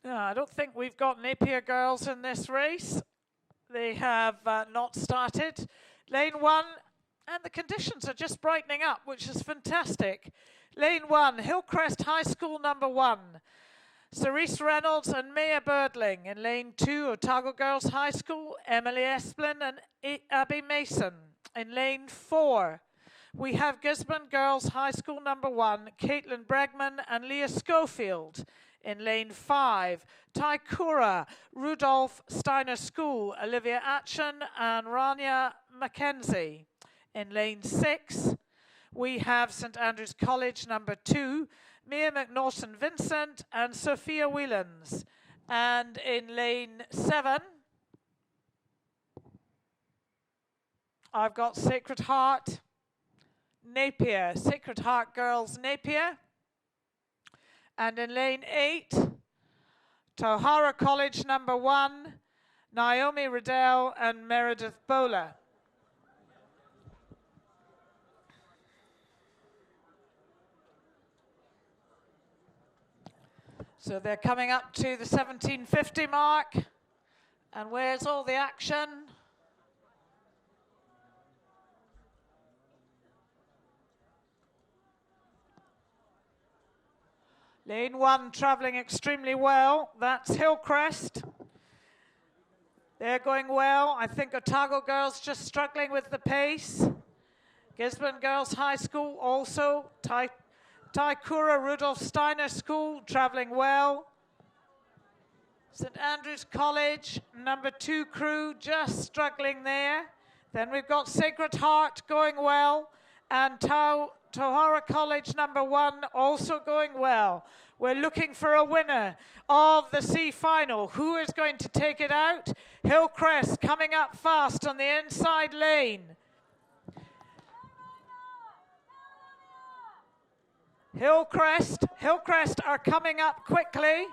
I don't think we've got Napier girls in this race. They have not started. Lane 1, and the conditions are just brightening up, which is fantastic. Lane 1, Hillcrest High School number 1. Cerise Reynolds and Maya Birdling. In lane 2, Otago Girls High School, Emily Esplin and Abby Mason. In lane 4, we have Gisborne Girls High School number 1, Caitlin Bregman and Leah Schofield. In lane 5, Taikura, Rudolph Steiner School, Olivia Atchen and Rania Mackenzie. In lane 6, we have St Andrews College number 2, Mia McNaughton Vincent and Sophia Whelans. And in lane 7, I've got Sacred Heart Napier, Sacred Heart Girls Napier. And in lane 8, Tauhara College number 1, Naomi Riddell and Meredith Bowler. So they're coming up to the 1750 mark. And where's all the action? Lane 1 travelling extremely well. That's Hillcrest. They're going well. I think Otago Girls just struggling with the pace. Gisborne Girls High School also. Taikura Rudolph Steiner School travelling well. St Andrews College, number 2 crew, just struggling there. Then we've got Sacred Heart going well. And Tauhara College number 1 also going well. We're looking for a winner of the C final. Who is going to take it out? Hillcrest coming up fast on the inside lane. Hillcrest are coming up quickly.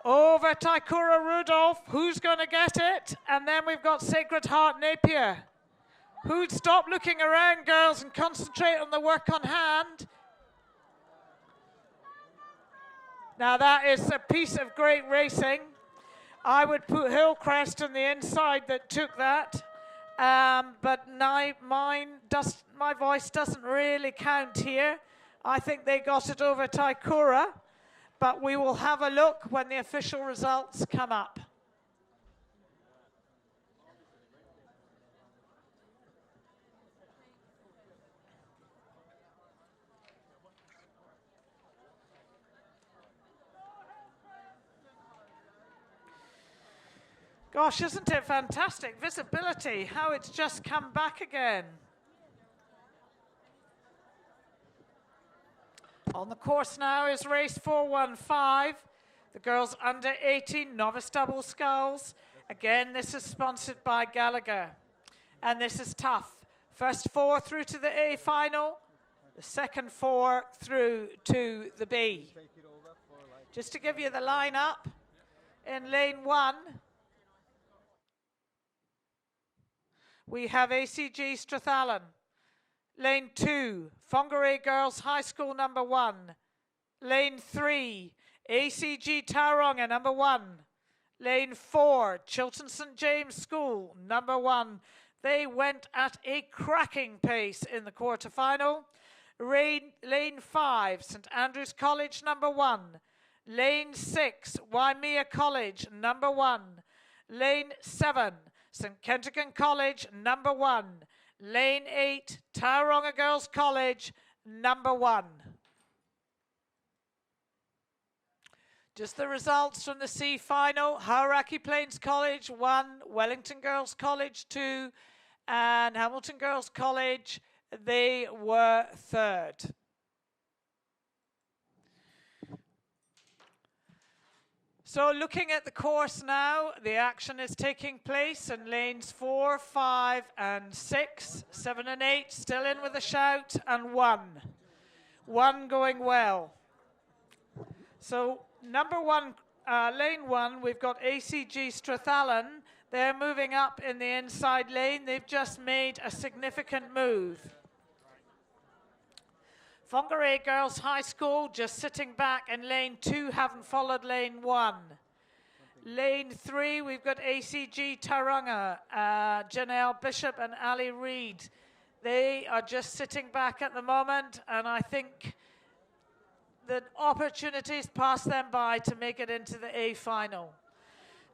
Over Taikura Rudolph, who's going to get it? And then we've got Sacred Heart Napier. Who'd stop looking around, girls, and concentrate on the work on hand? Now that is a piece of great racing. I would put Hillcrest on the inside that took that. But my voice doesn't really count here. I think they got it over Taikura. But we will have a look when the official results come up. Gosh, isn't it fantastic? Visibility, how it's just come back again. On the course now is race 415. The girls under 18 novice double sculls. Again, this is sponsored by Gallagher. And this is tough. First 4 through to the A final. The second 4 through to the B. Just to give you the lineup, in lane 1, we have ACG Strathallan. Lane 2, Whangarei Girls High School number 1. Lane 3, ACG Tauranga number 1. Lane 4, Chiltern St James School number 1. They went at a cracking pace in the quarterfinal. Lane 5, St Andrews College number 1. Lane 6, Waimea College number 1. Lane 7, St Kentigern College number 1. Lane 8, Tauranga Girls College number 1. Just the results from the C final. Hauraki Plains College 1, Wellington Girls College 2, and Hamilton Girls College, they were 3rd. So looking at the course now, the action is taking place in lanes 4, 5 and 6, 7 and 8 still in with a shout, and 1. 1 going well. So number 1, lane 1, we've got ACG Strathallan. They're moving up in the inside lane. They've just made a significant move. Whangarei Girls High School just sitting back in lane 2, haven't followed lane 1. Lane 3, we've got ACG Tauranga, Janelle Bishop and Ali Reid. They are just sitting back at the moment, and I think the opportunities pass them by to make it into the A final.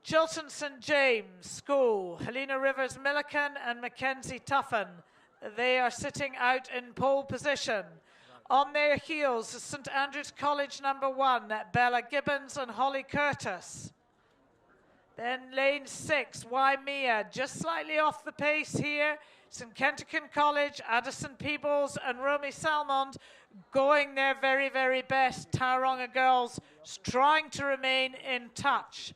Chiltern St James School, Helena Rivers Milliken and Mackenzie Tuffin. They are sitting out in pole position. On their heels is St Andrews College number 1, Bella Gibbons and Holly Curtis. Then lane 6, Waimea, just slightly off the pace here. St Kentigern College, Addison Peebles and Romy Salmond going their very, very best. Tauranga girls trying to remain in touch.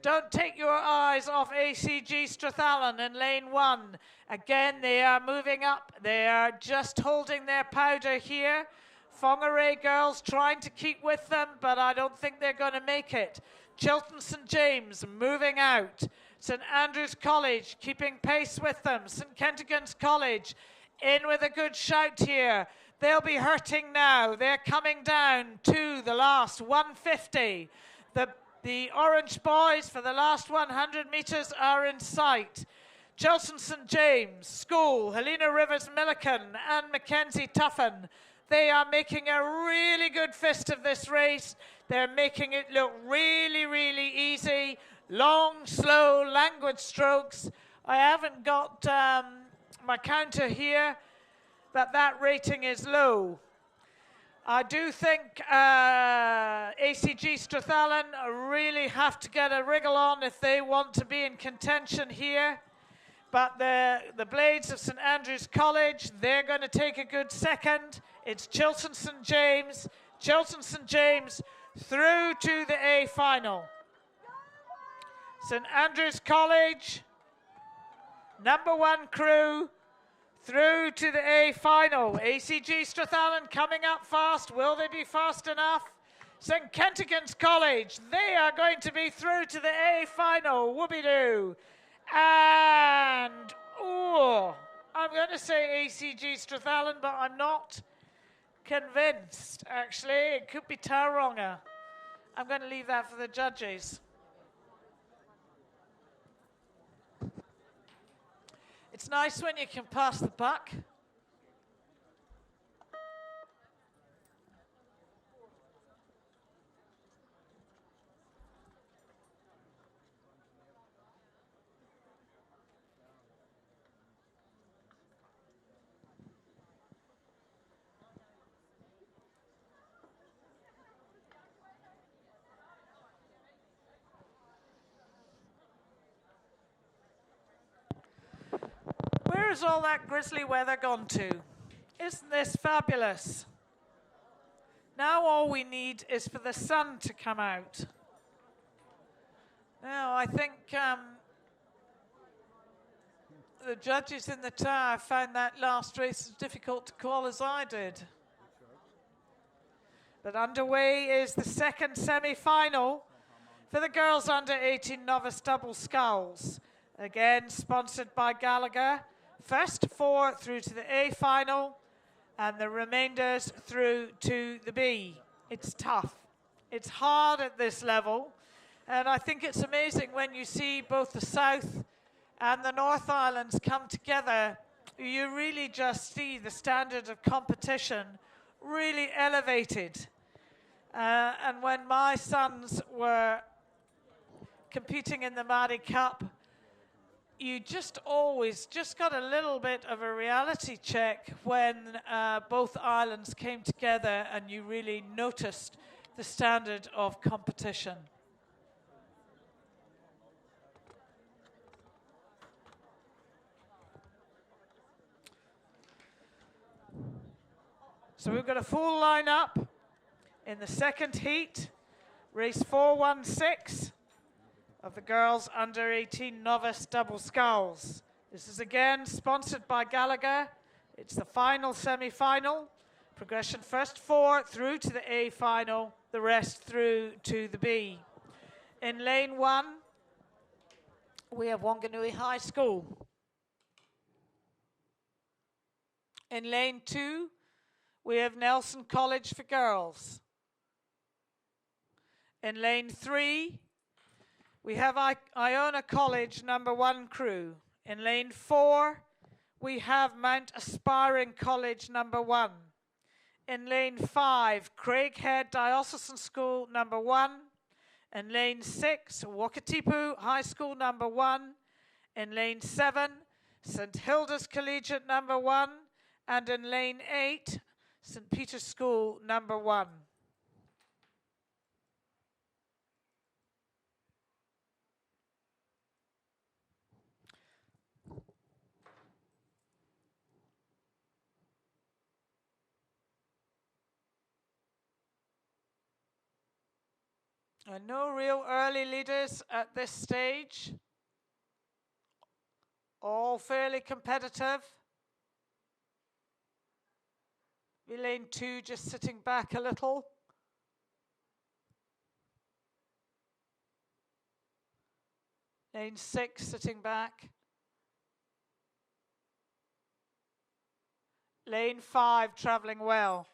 Don't take your eyes off ACG Strathallan in lane 1. Again, they are moving up. They are just holding their powder here. Whangarei girls trying to keep with them, but I don't think they're going to make it. Chiltern St James moving out. St Andrews College keeping pace with them. St Kentigern's College in with a good shout here. They'll be hurting now. They're coming down to the last 150. The orange boys for the last 100 metres are in sight. Chiltern St James School, Helena Rivers Milliken and Mackenzie Tuffin. They are making a really good fist of this race. They're making it look really, really easy. Long, slow, languid strokes. I haven't got my counter here, but that rating is low. I do think ACG Strathallan really have to get a wriggle on if they want to be in contention here. But the Blades of St Andrews College, they're going to take a good second. It's Chiltern St James through to the A final. St Andrews College, number 1 crew, through to the A final. ACG Strathallan coming up fast. Will they be fast enough? St Kentigern's College, they are going to be through to the A final. Whoopie-doo. And, I'm going to say ACG Strathallan, but I'm not convinced, actually. It could be Tauranga. I'm going to leave that for the judges. It's nice when you can pass the buck. Where's all that grizzly weather gone to? Isn't this fabulous? Now all we need is for the sun to come out. No, I think the judges in the tower found that last race as difficult to call as I did. But underway is the second semi-final for the girls under 18 novice double sculls. Again, sponsored by Gallagher. First 4 through to the A final, and the remainders through to the B. It's tough. It's hard at this level, and I think it's amazing when you see both the South and the North Islands come together. You really just see the standard of competition really elevated. And when my sons were competing in the Maadi Cup, you just always just got a little bit of a reality check when both islands came together and you really noticed the standard of competition. So we've got a full lineup in the second heat, race 416 of the girls under 18 novice double sculls. This is again sponsored by Gallagher. It's the final semi-final. Progression first 4 through to the A final, the rest through to the B. In lane 1, we have Wanganui High School. In lane 2, we have Nelson College for girls. In lane 3, we have Iona College #1 crew. In lane 4, we have Mount Aspiring College #1. In lane 5, Craighead Diocesan School #1. In lane 6, Wakatipu High School #1. In lane 7, St Hilda's Collegiate #1. And in lane 8, St Peter's School #1. And no real early leaders at this stage. All fairly competitive. Lane 2 just sitting back a little. Lane 6 sitting back. Lane 5 travelling well.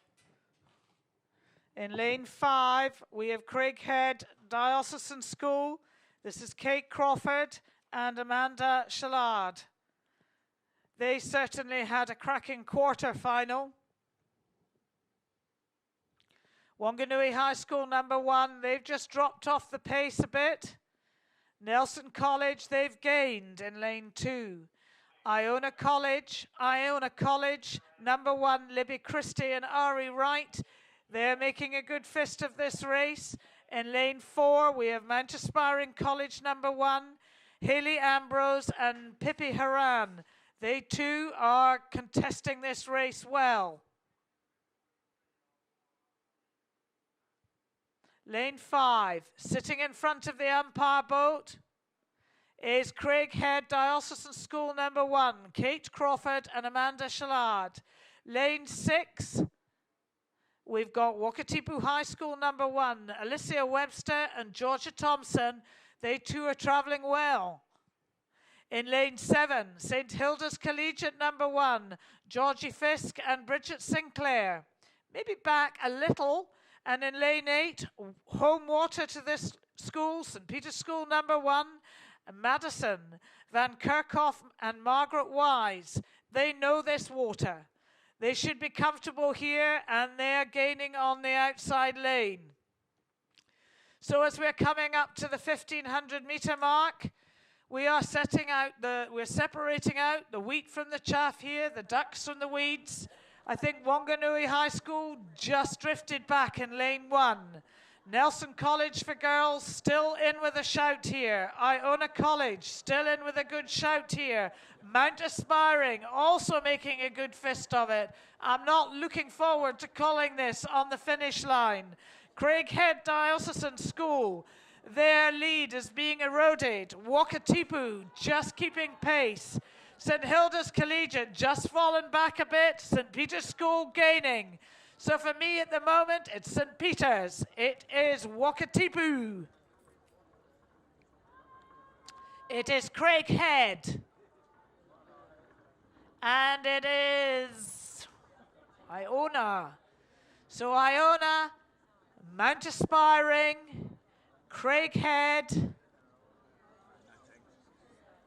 In lane 5, we have Craighead Diocesan School. This is Kate Crawford and Amanda Shallard. They certainly had a cracking quarter final. Wanganui High School #1, they've just dropped off the pace a bit. Nelson College, they've gained in lane 2. Iona College #1, Libby Christie and Ari Wright. They're making a good fist of this race. In lane 4, we have Mount Aspiring College #1, Haley Ambrose and Pippi Haran. They too are contesting this race well. Lane 5, sitting in front of the umpire boat, is Craighead Diocesan School #1, Kate Crawford and Amanda Shallard. Lane 6, we've got Wakatipu High School #1, Alicia Webster and Georgia Thompson. They too are travelling well. In lane 7, St Hilda's Collegiate #1, Georgie Fisk and Bridget Sinclair. Maybe back a little. And in lane 8, home water to this school, St Peter's School #1, Madison, Van Kerkhoff and Margaret Wise. They know this water. They should be comfortable here, and they are gaining on the outside lane. So as we're coming up to the 1500 meter mark, we are separating out the wheat from the chaff here, the ducks from the weeds. I think Wanganui High School just drifted back in lane 1. Nelson College for girls still in with a shout here. Iona College still in with a good shout here. Mount Aspiring also making a good fist of it. I'm not looking forward to calling this on the finish line. Craighead Diocesan School, Their lead is being eroded. Wakatipu just keeping pace. St Hilda's Collegiate just fallen back a bit. St Peter's School gaining. So for me at the moment, it's St Peter's. It is Wakatipu. It is Craighead. And it is Iona. So Iona, Mount Aspiring, Craighead,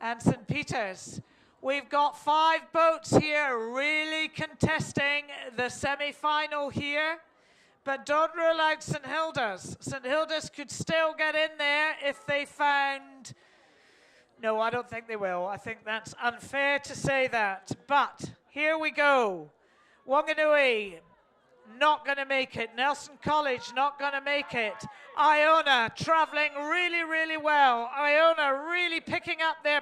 and St Peter's. We've got 5 boats here really contesting the semi-final here. But don't rule out St Hilda's. St Hilda's could still get in there if they found... No, I don't think they will. I think that's unfair to say that. But here we go. Wanganui, not going to make it. Nelson College, not going to make it. Iona, traveling really, really well. Iona really picking up their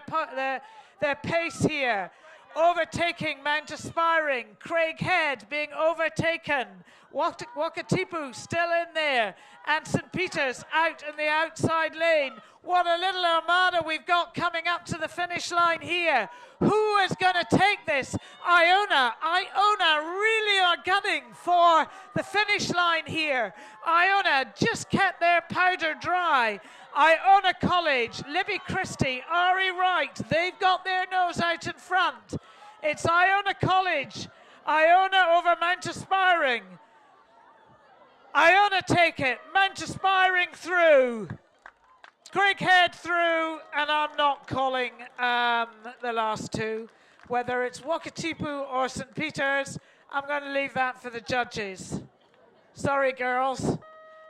pace here. Overtaking Mount Aspiring. Craighead being overtaken. Wakatipu still in there. And St Peter's out in the outside lane. What a little armada we've got coming up to the finish line here. Who is going to take this? Iona. Iona really are gunning for the finish line here. Iona just kept their powder dry. Iona College, Libby Christie, Ari Wright, they've got their nose out in front. It's Iona College. Iona over Mount Aspiring. Iona take it. Mount Aspiring through. Craighead through, and I'm not calling the last two. Whether it's Wakatipu or St Peter's, I'm going to leave that for the judges. Sorry, girls.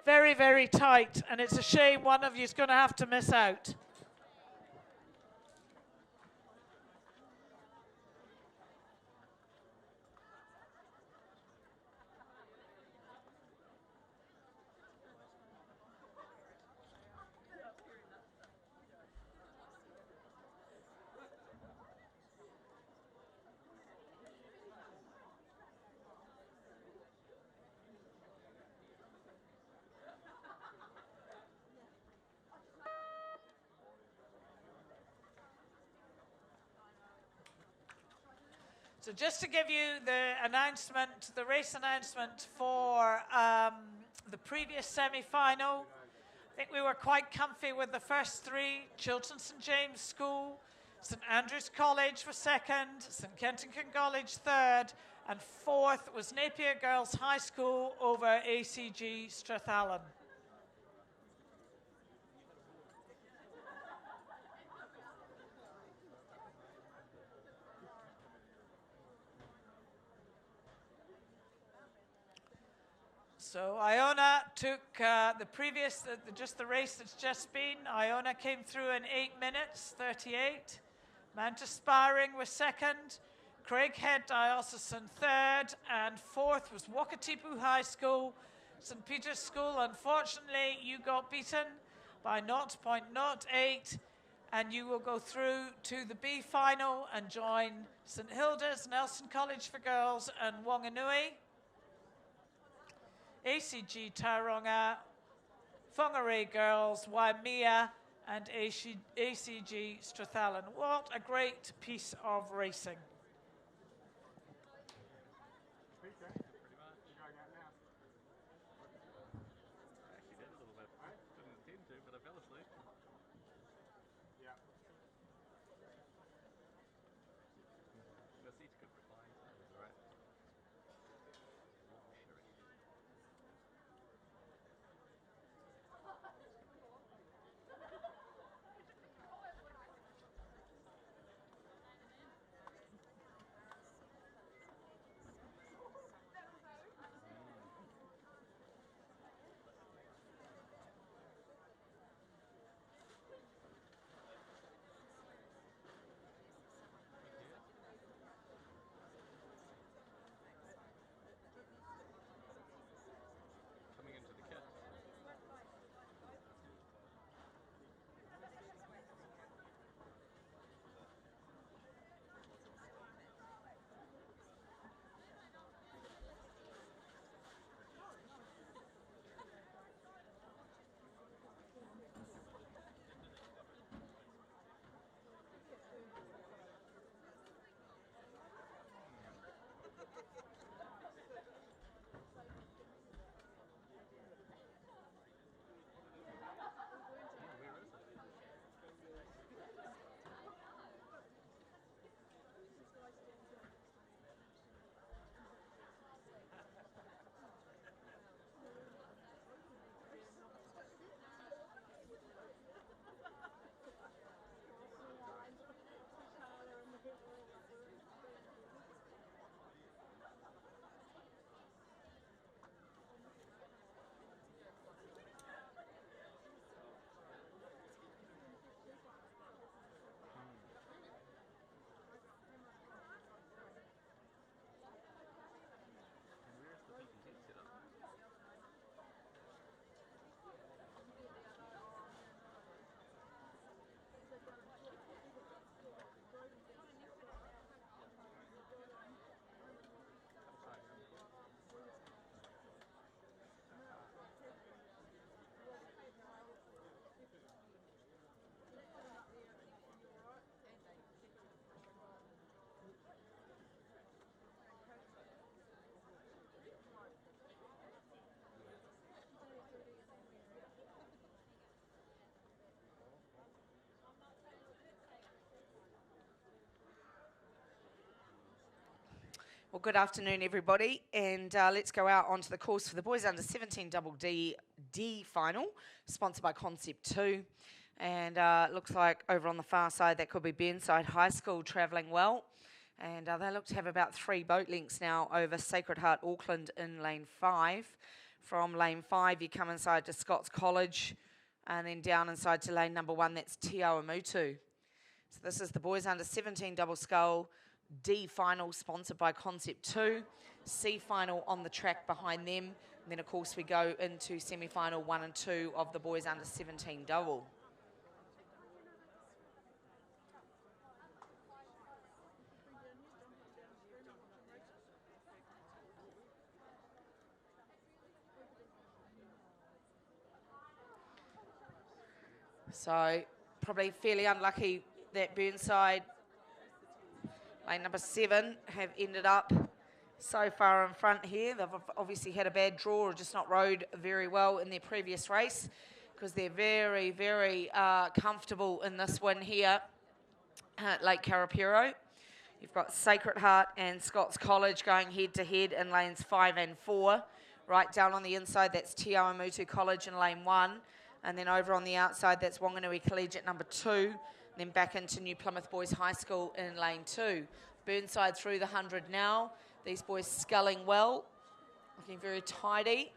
Very, very tight, and it's a shame one of you is going to have to miss out. So just to give you the announcement, the race announcement for the previous semi-final, I think we were quite comfy with the first 3. Chiltern St James School, St Andrews College was 2nd, St Kentigern College 3rd, and 4th was Napier Girls High School over ACG Strathallan. So Iona took just the race that's just been. Iona came through in 8 minutes, 38. Mount Aspiring was 2nd. Craighead Diocesan 3rd. And 4th was Wakatipu High School. St Peter's School, unfortunately, you got beaten by 0.08. And you will go through to the B final and join St Hilda's, Nelson College for Girls, and Wanganui. ACG Tauranga, Whangarei Girls, Waimea, and ACG Strathallan. What a great piece of racing. Well, good afternoon, everybody, and let's go out onto the course for the boys under 17 double D final, sponsored by Concept 2. And looks like over on the far side, that could be Burnside High School travelling well. And they look to have about 3 boat lengths now over Sacred Heart Auckland in lane 5. From lane 5, you come inside to Scots College, and then down inside to lane number 1, that's Te Awamutu. So this is the boys under 17 double scull D final, sponsored by Concept 2. C final on the track behind them. And then, of course, we go into semi-final 1 and 2 of the boys under 17 double. So probably fairly unlucky that Burnside, lane number 7, have ended up so far in front here. They've obviously had a bad draw or just not rode very well in their previous race, because they're very, very comfortable in this win here at Lake Karapiro. You've got Sacred Heart and Scots College going head to head in lanes 5 and 4. Right down on the inside, that's Te Awamutu College in lane 1. And then over on the outside, that's Wanganui Collegiate number 2. Then back into New Plymouth Boys High School in lane 2. Burnside through the 100 now. These boys sculling well, looking very tidy.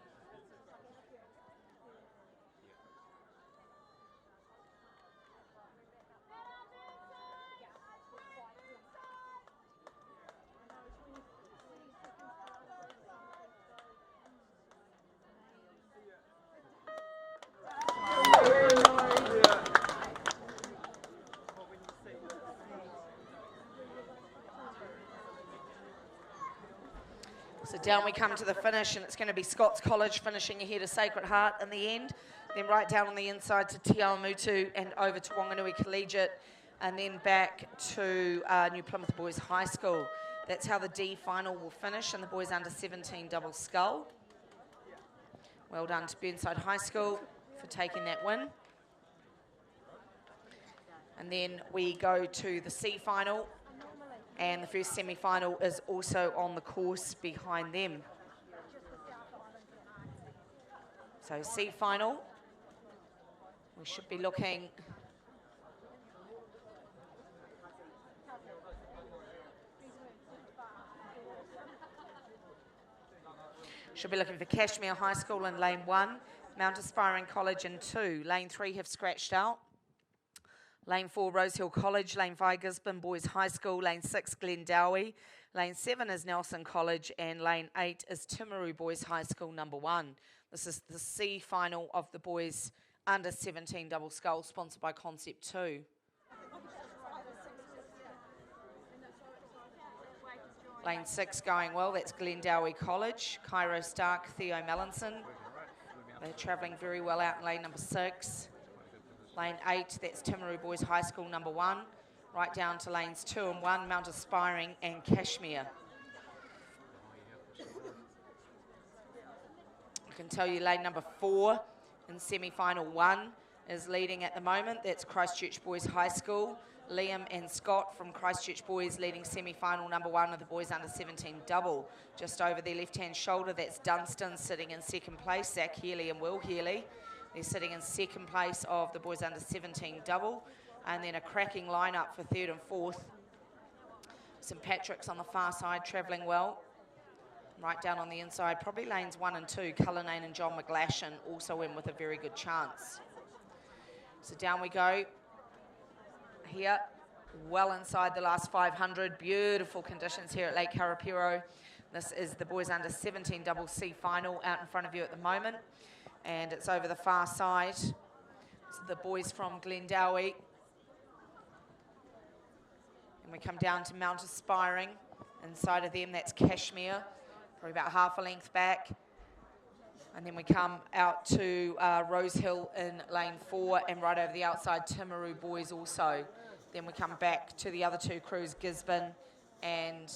So down we come to the finish, and it's going to be Scots College finishing ahead of Sacred Heart in the end. Then right down on the inside to Te Awamutu and over to Wanganui Collegiate, and then back to New Plymouth Boys High School. That's how the D final will finish, and the boys under 17 double scull. Well done to Burnside High School for taking that win. And then we go to the C final. And the first semi-final is also on the course behind them. So C final, we should be looking for Cashmere High School in lane 1, Mount Aspiring College in 2. Lane 3 have scratched out. Lane 4, Rosehill College. Lane 5, Gisborne Boys High School. Lane 6, Glendowie. Lane 7 is Nelson College. And Lane 8 is Timaru Boys High School number 1. This is the C final of the boys under 17 double scull, sponsored by Concept 2. Lane 6 going well. That's Glendowie College. Cairo Stark, Theo Mallinson. They're travelling very well out in lane number 6. Lane 8, that's Timaru Boys High School number 1. Right down to lanes 2 and 1, Mount Aspiring and Cashmere. I can tell you lane number 4 in semi-final 1 is leading at the moment. That's Christchurch Boys High School. Liam and Scott from Christchurch Boys leading semi-final number 1 of the boys under 17 double. Just over their left-hand shoulder, that's Dunstan sitting in second place, Zach Healy and Will Healy. They're sitting in second place of the boys under 17 double. And then a cracking lineup for 3rd and 4th. St Patrick's on the far side travelling well. Right down on the inside, probably lanes 1 and 2, Cullinane and John McGlashan also in with a very good chance. So down we go here, well inside the last 500. Beautiful conditions here at Lake Karapiro. This is the boys under 17 double C final out in front of you at the moment. And it's over the far side. So the boys from Glendowie. And we come down to Mount Aspiring. Inside of them, that's Cashmere, probably about half a length back. And then we come out to Rosehill in lane 4, and right over the outside, Timaru Boys also. Then we come back to the other 2 crews, Gisborne and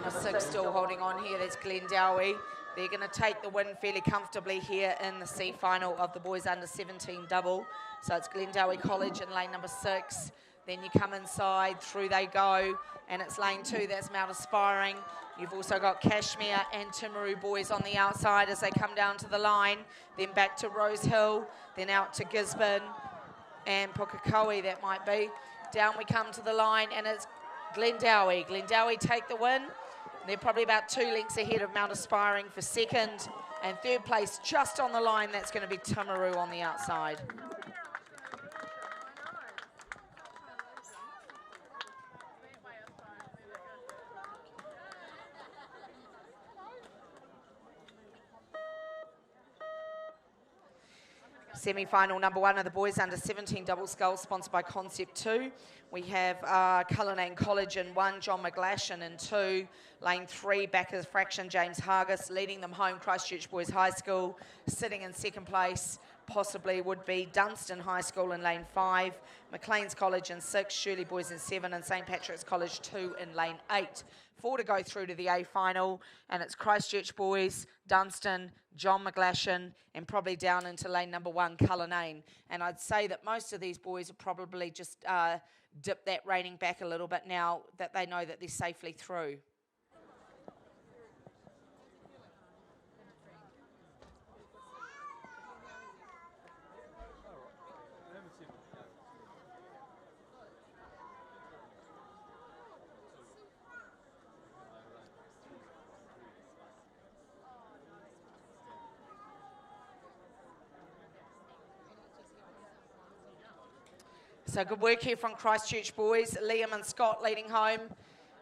number 6 still holding on here. That's Glendowie. They're going to take the win fairly comfortably here in the C final of the boys under 17 double. So it's Glendowie College in lane number 6. Then you come inside, through they go, and it's lane 2, that's Mount Aspiring. You've also got Kashmir and Timaru boys on the outside as they come down to the line. Then back to Rose Hill, then out to Gisborne and Pukekohe, that might be. Down we come to the line, and it's Glendowie. Glendowie take the win. They're probably about 2 lengths ahead of Mount Aspiring for second. And third place just on the line, that's going to be Timaru on the outside. Semi-final number 1 of the boys under 17 double sculls, sponsored by Concept 2. We have Cullinan College in 1, John McGlashan in 2. Lane 3, back as fraction, James Hargis. Leading them home, Christchurch Boys High School. Sitting in second place, possibly would be Dunstan High School in lane 5. Maclean's College in 6, Shirley Boys in 7, and St Patrick's College 2 in lane 8. 4 to go through to the A final, and it's Christchurch Boys, Dunstan, John McGlashan, and probably down into lane number 1, Cullinan. And I'd say that most of these boys will probably just dip that rating back a little bit now that they know that they're safely through. So good work here from Christchurch Boys. Liam and Scott leading home.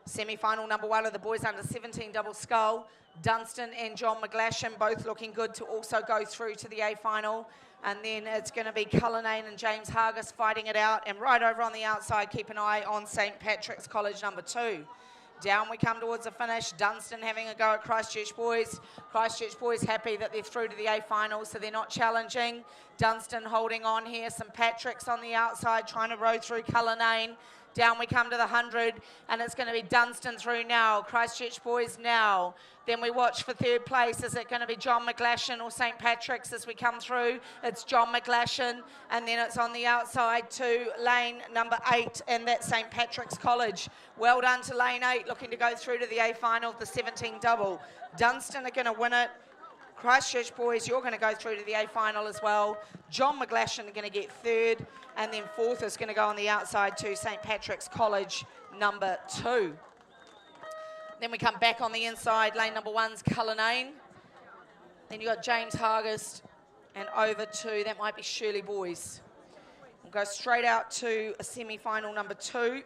Semi-final number 1 of the boys under 17 double scull. Dunstan and John McGlashan both looking good to also go through to the A final. And then it's going to be Cullinan and James Hargis fighting it out. And right over on the outside, keep an eye on St Patrick's College number 2. Down we come towards the finish. Dunstan having a go at Christchurch Boys. Christchurch Boys happy that they're through to the A final, so they're not challenging. Dunstan holding on here. St Patrick's on the outside trying to row through Cullinan. Down we come to the 100, and it's going to be Dunstan through now. Christchurch Boys now. Then we watch for third place. Is it going to be John McGlashan or St Patrick's as we come through? It's John McGlashan, and then it's on the outside to lane number 8, and that's St Patrick's College. Well done to lane 8, looking to go through to the A final of the 17 double. Dunstan are going to win it. Christchurch Boys, you're going to go through to the A final as well. John McGlashan are going to get third, and then fourth is going to go on the outside to St Patrick's College number 2. Then we come back on the inside. Lane number 1's Cullinan. Then you've got James Hargis, and over to, that might be Shirley Boys. We'll go straight out to a semi-final number 2.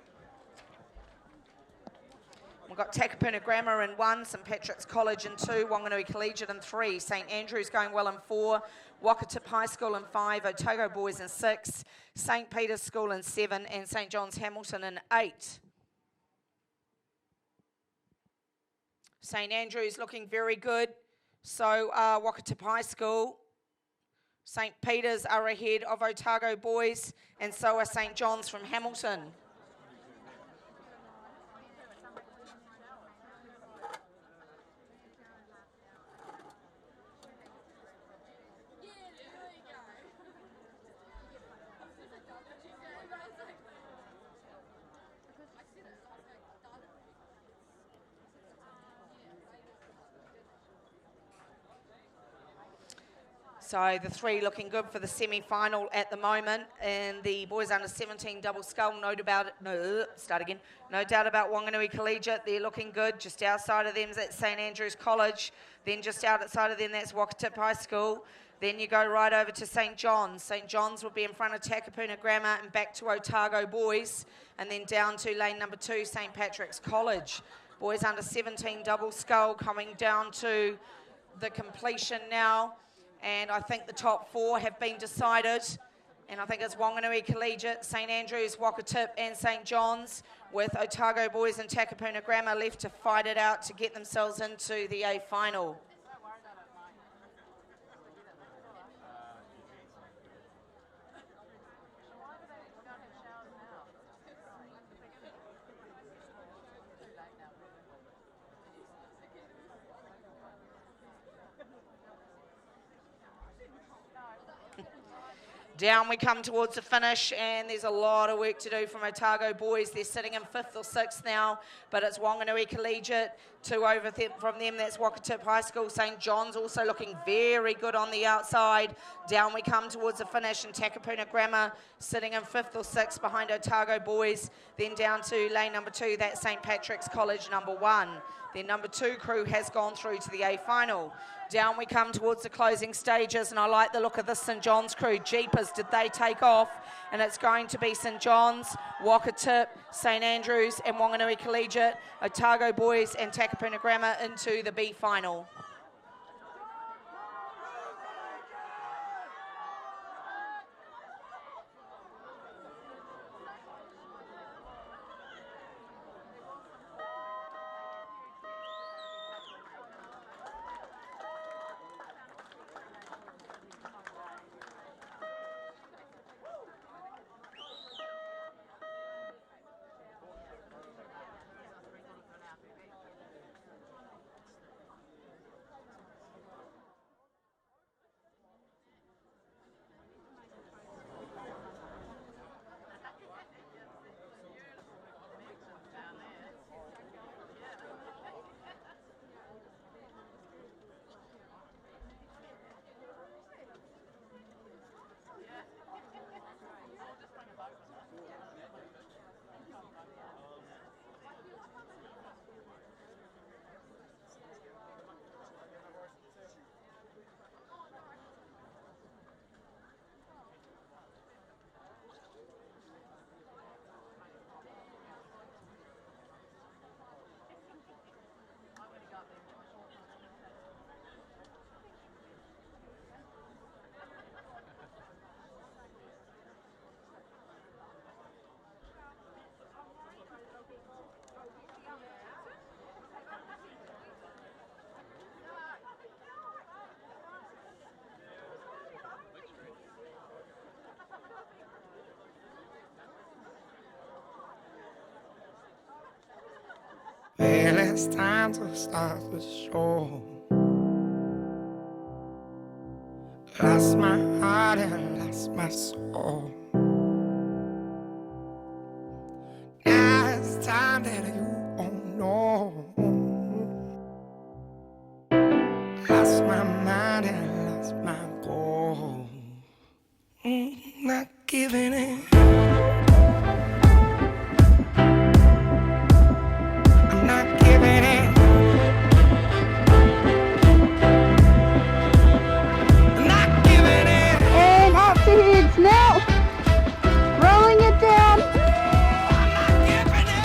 We've got Takapuna Grammar in 1, St Patrick's College in 2, Wanganui Collegiate in 3, St Andrews going well in 4, Wakatip High School in 5, Otago Boys in 6, St Peter's School in 7, and St John's Hamilton in 8. St Andrews looking very good, so Wakatip High School. St Peter's are ahead of Otago Boys, and so are St John's from Hamilton. So the 3 looking good for the semi-final at the moment, and the boys under 17 double scull, no doubt about Wanganui Collegiate. They're looking good. Just outside of them, that's St Andrews College. Then just outside of them, that's Wakatip High School. Then you go right over to St John's. St John's will be in front of Takapuna Grammar and back to Otago Boys, and then down to lane number 2, St Patrick's College. Boys under 17 double scull coming down to the completion now. And I think the top 4 have been decided. And I think it's Wanganui Collegiate, St Andrews, Wakatip and St John's, with Otago Boys and Takapuna Grammar left to fight it out to get themselves into the A final. Down we come towards the finish, and there's a lot of work to do from Otago boys. They're sitting in 5th or 6th now, but it's Wanganui Collegiate. 2 over from them, that's Wakatip High School. St John's also looking very good on the outside. Down we come towards the finish, and Takapuna Grammar sitting in 5th or 6th behind Otago boys. Then down to lane number 2, that's St Patrick's College number 1. Their number 2 crew has gone through to the A final. Down we come towards the closing stages, and I like the look of this St John's crew. Jeepers, did they take off? And it's going to be St John's, Wakatip, St Andrews and Wanganui Collegiate, Otago boys and Takapuna Grammar into the B final. Well, it's time to start the show. Lost my heart and lost my soul. Now it's time that you won't know. Lost my mind and lost my goal. Not giving in. Not giving in. Not giving in. And up to heads now. Rolling it down. I'm not giving in.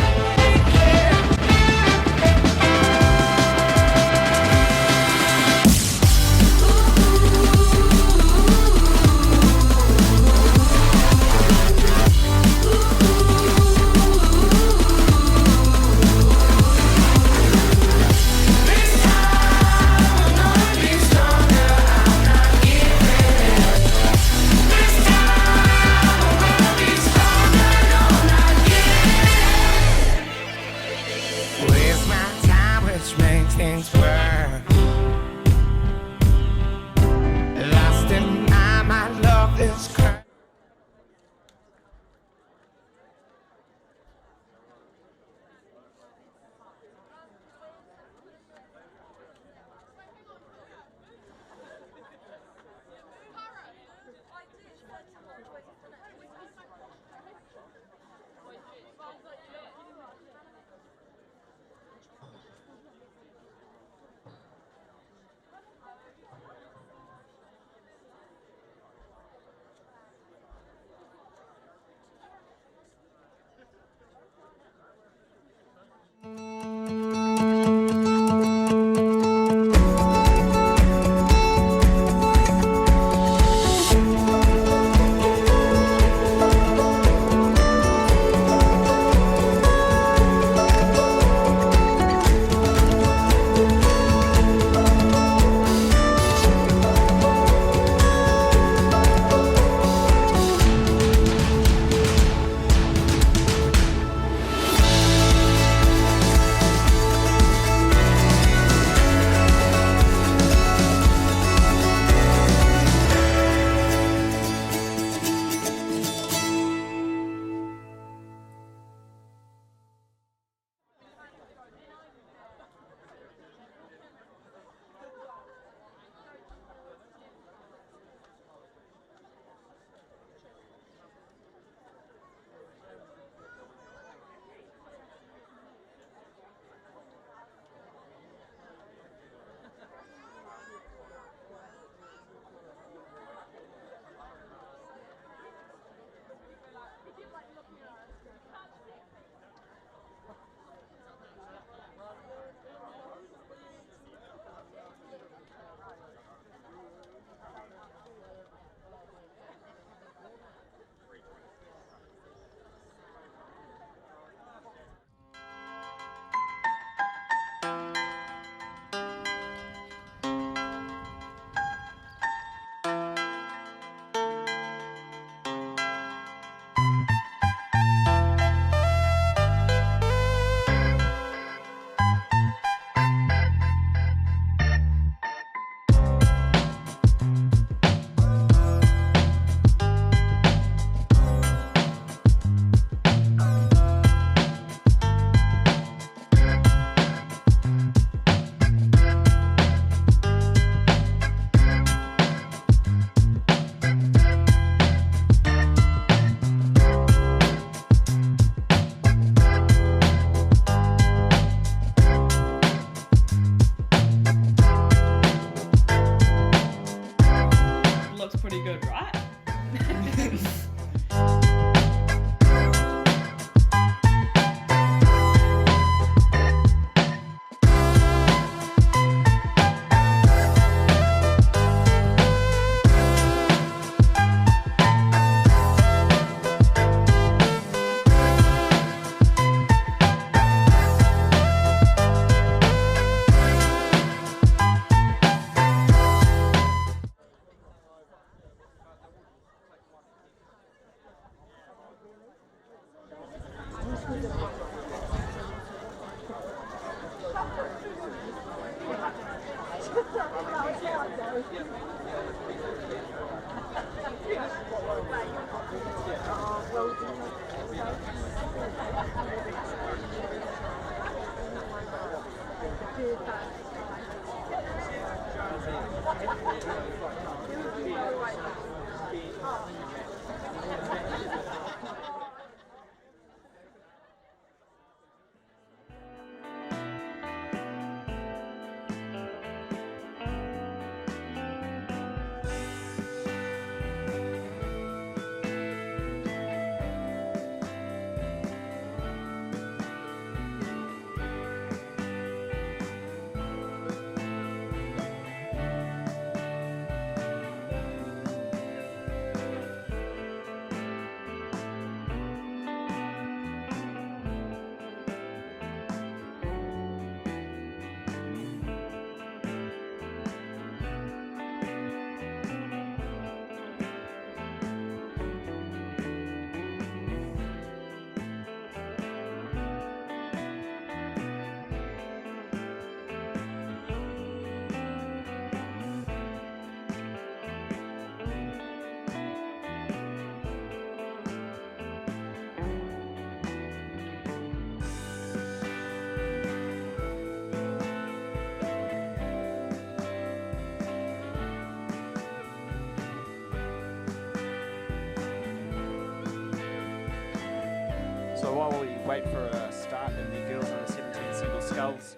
So while we wait for a start in the girls under 17 single sculls,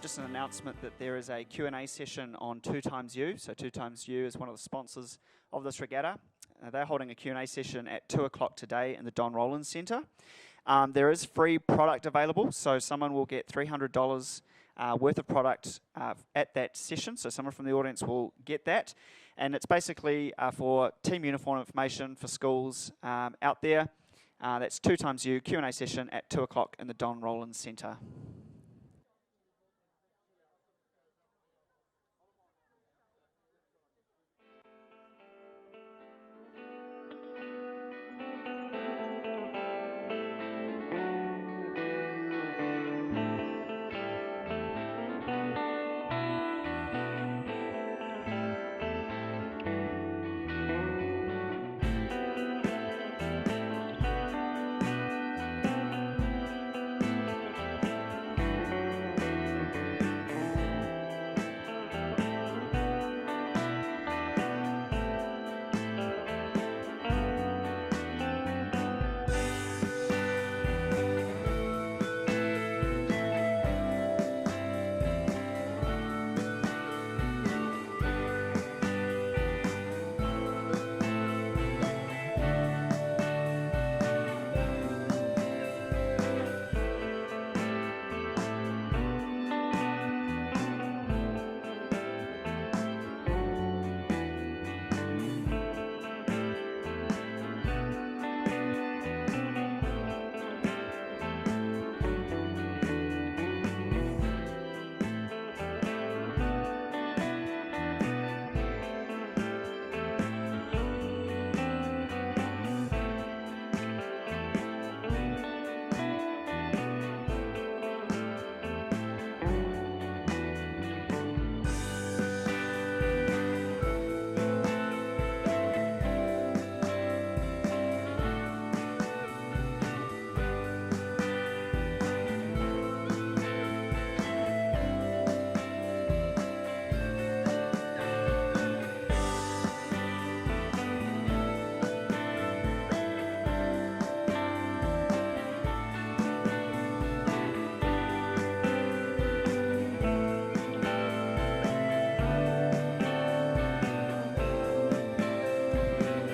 just an announcement that there is a Q&A session on 2XU. So 2XU is one of the sponsors of this regatta. They're holding a Q&A session at 2 o'clock today in the Don Rollins Centre. There is free product available, so someone will get $300 worth of product at that session. So someone from the audience will get that. And it's basically for team uniform information for schools out there. That's 2XU Q&A session at 2 o'clock in the Don Rollins Centre.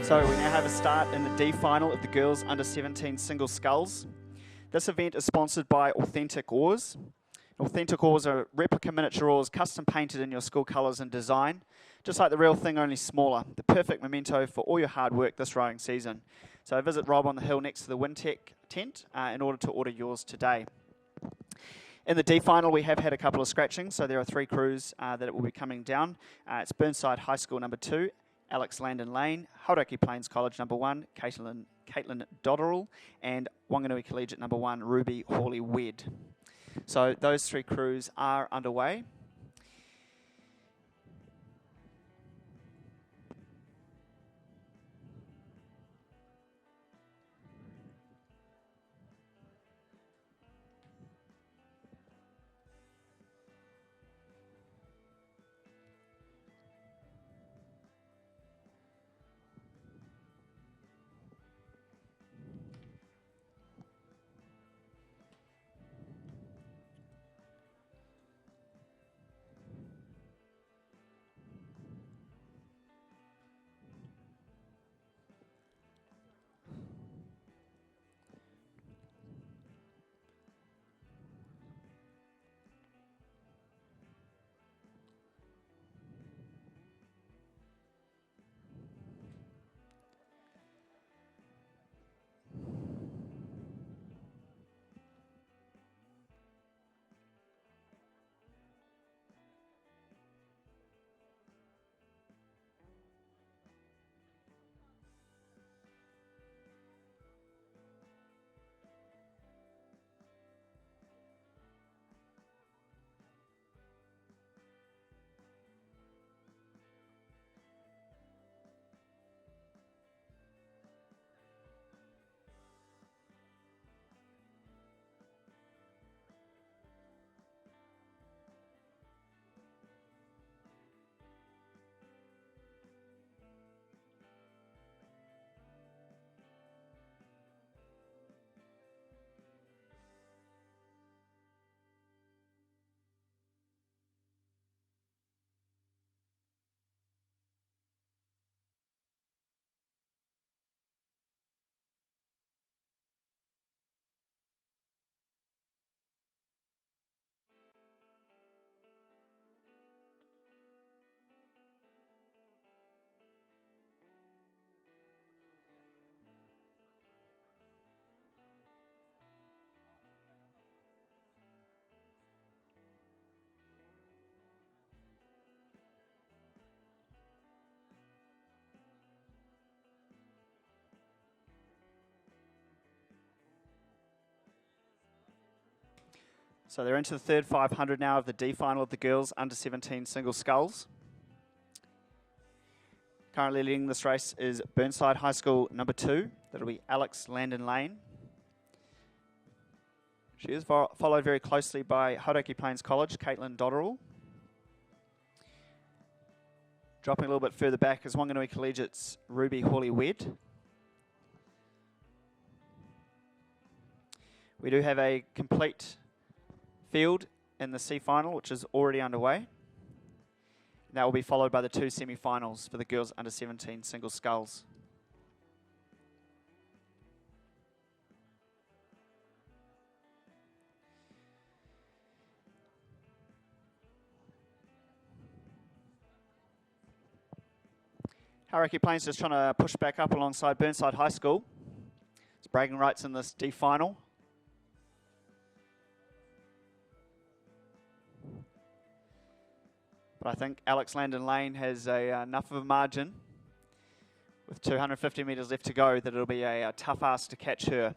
So we now have a start in the D final of the girls under 17 single sculls. This event is sponsored by Authentic Oars. Authentic Oars are replica miniature oars custom painted in your school colours and design, just like the real thing, only smaller. The perfect memento for all your hard work this rowing season. So visit Rob on the hill next to the Wintec tent in order to order yours today. In the D final, we have had a couple of scratchings, so there are 3 crews that will be coming down. It's Burnside High School number 2, Alex Landon Lane, Hauraki Plains College number 1, Caitlin Dodderell, and Wanganui Collegiate number 1, Ruby Hawley Wedd. So those 3 crews are underway. So they're into the third 500 now of the D final of the girls under 17 single sculls. Currently leading this race is Burnside High School number 2. That'll be Alex Landon Lane. She is followed very closely by Hauraki Plains College, Caitlin Dotterell. Dropping a little bit further back is Wanganui Collegiate's Ruby Hawley-Wedd. We do have a complete field in the C final, which is already underway. That will be followed by the 2 semi-finals for the girls under 17 single sculls. Hauraki Plains just trying to push back up alongside Burnside High School. It's bragging rights in this D final. But I think Alex Landon Lane has enough of a margin with 250 metres left to go that it'll be a tough ask to catch her.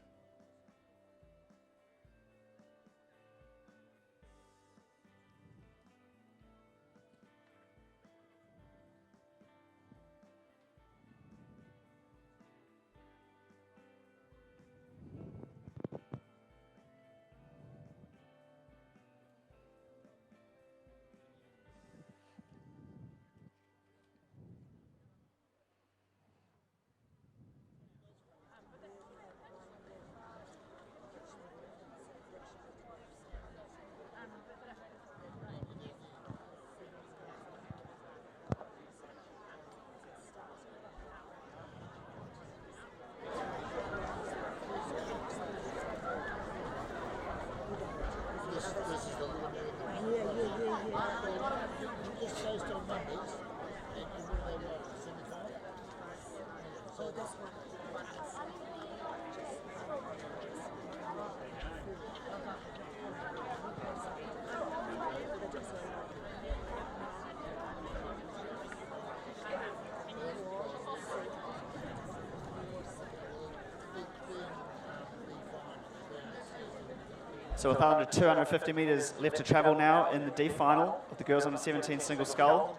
So with under 250 metres left to travel now in the D final of the girls under 17 single scull,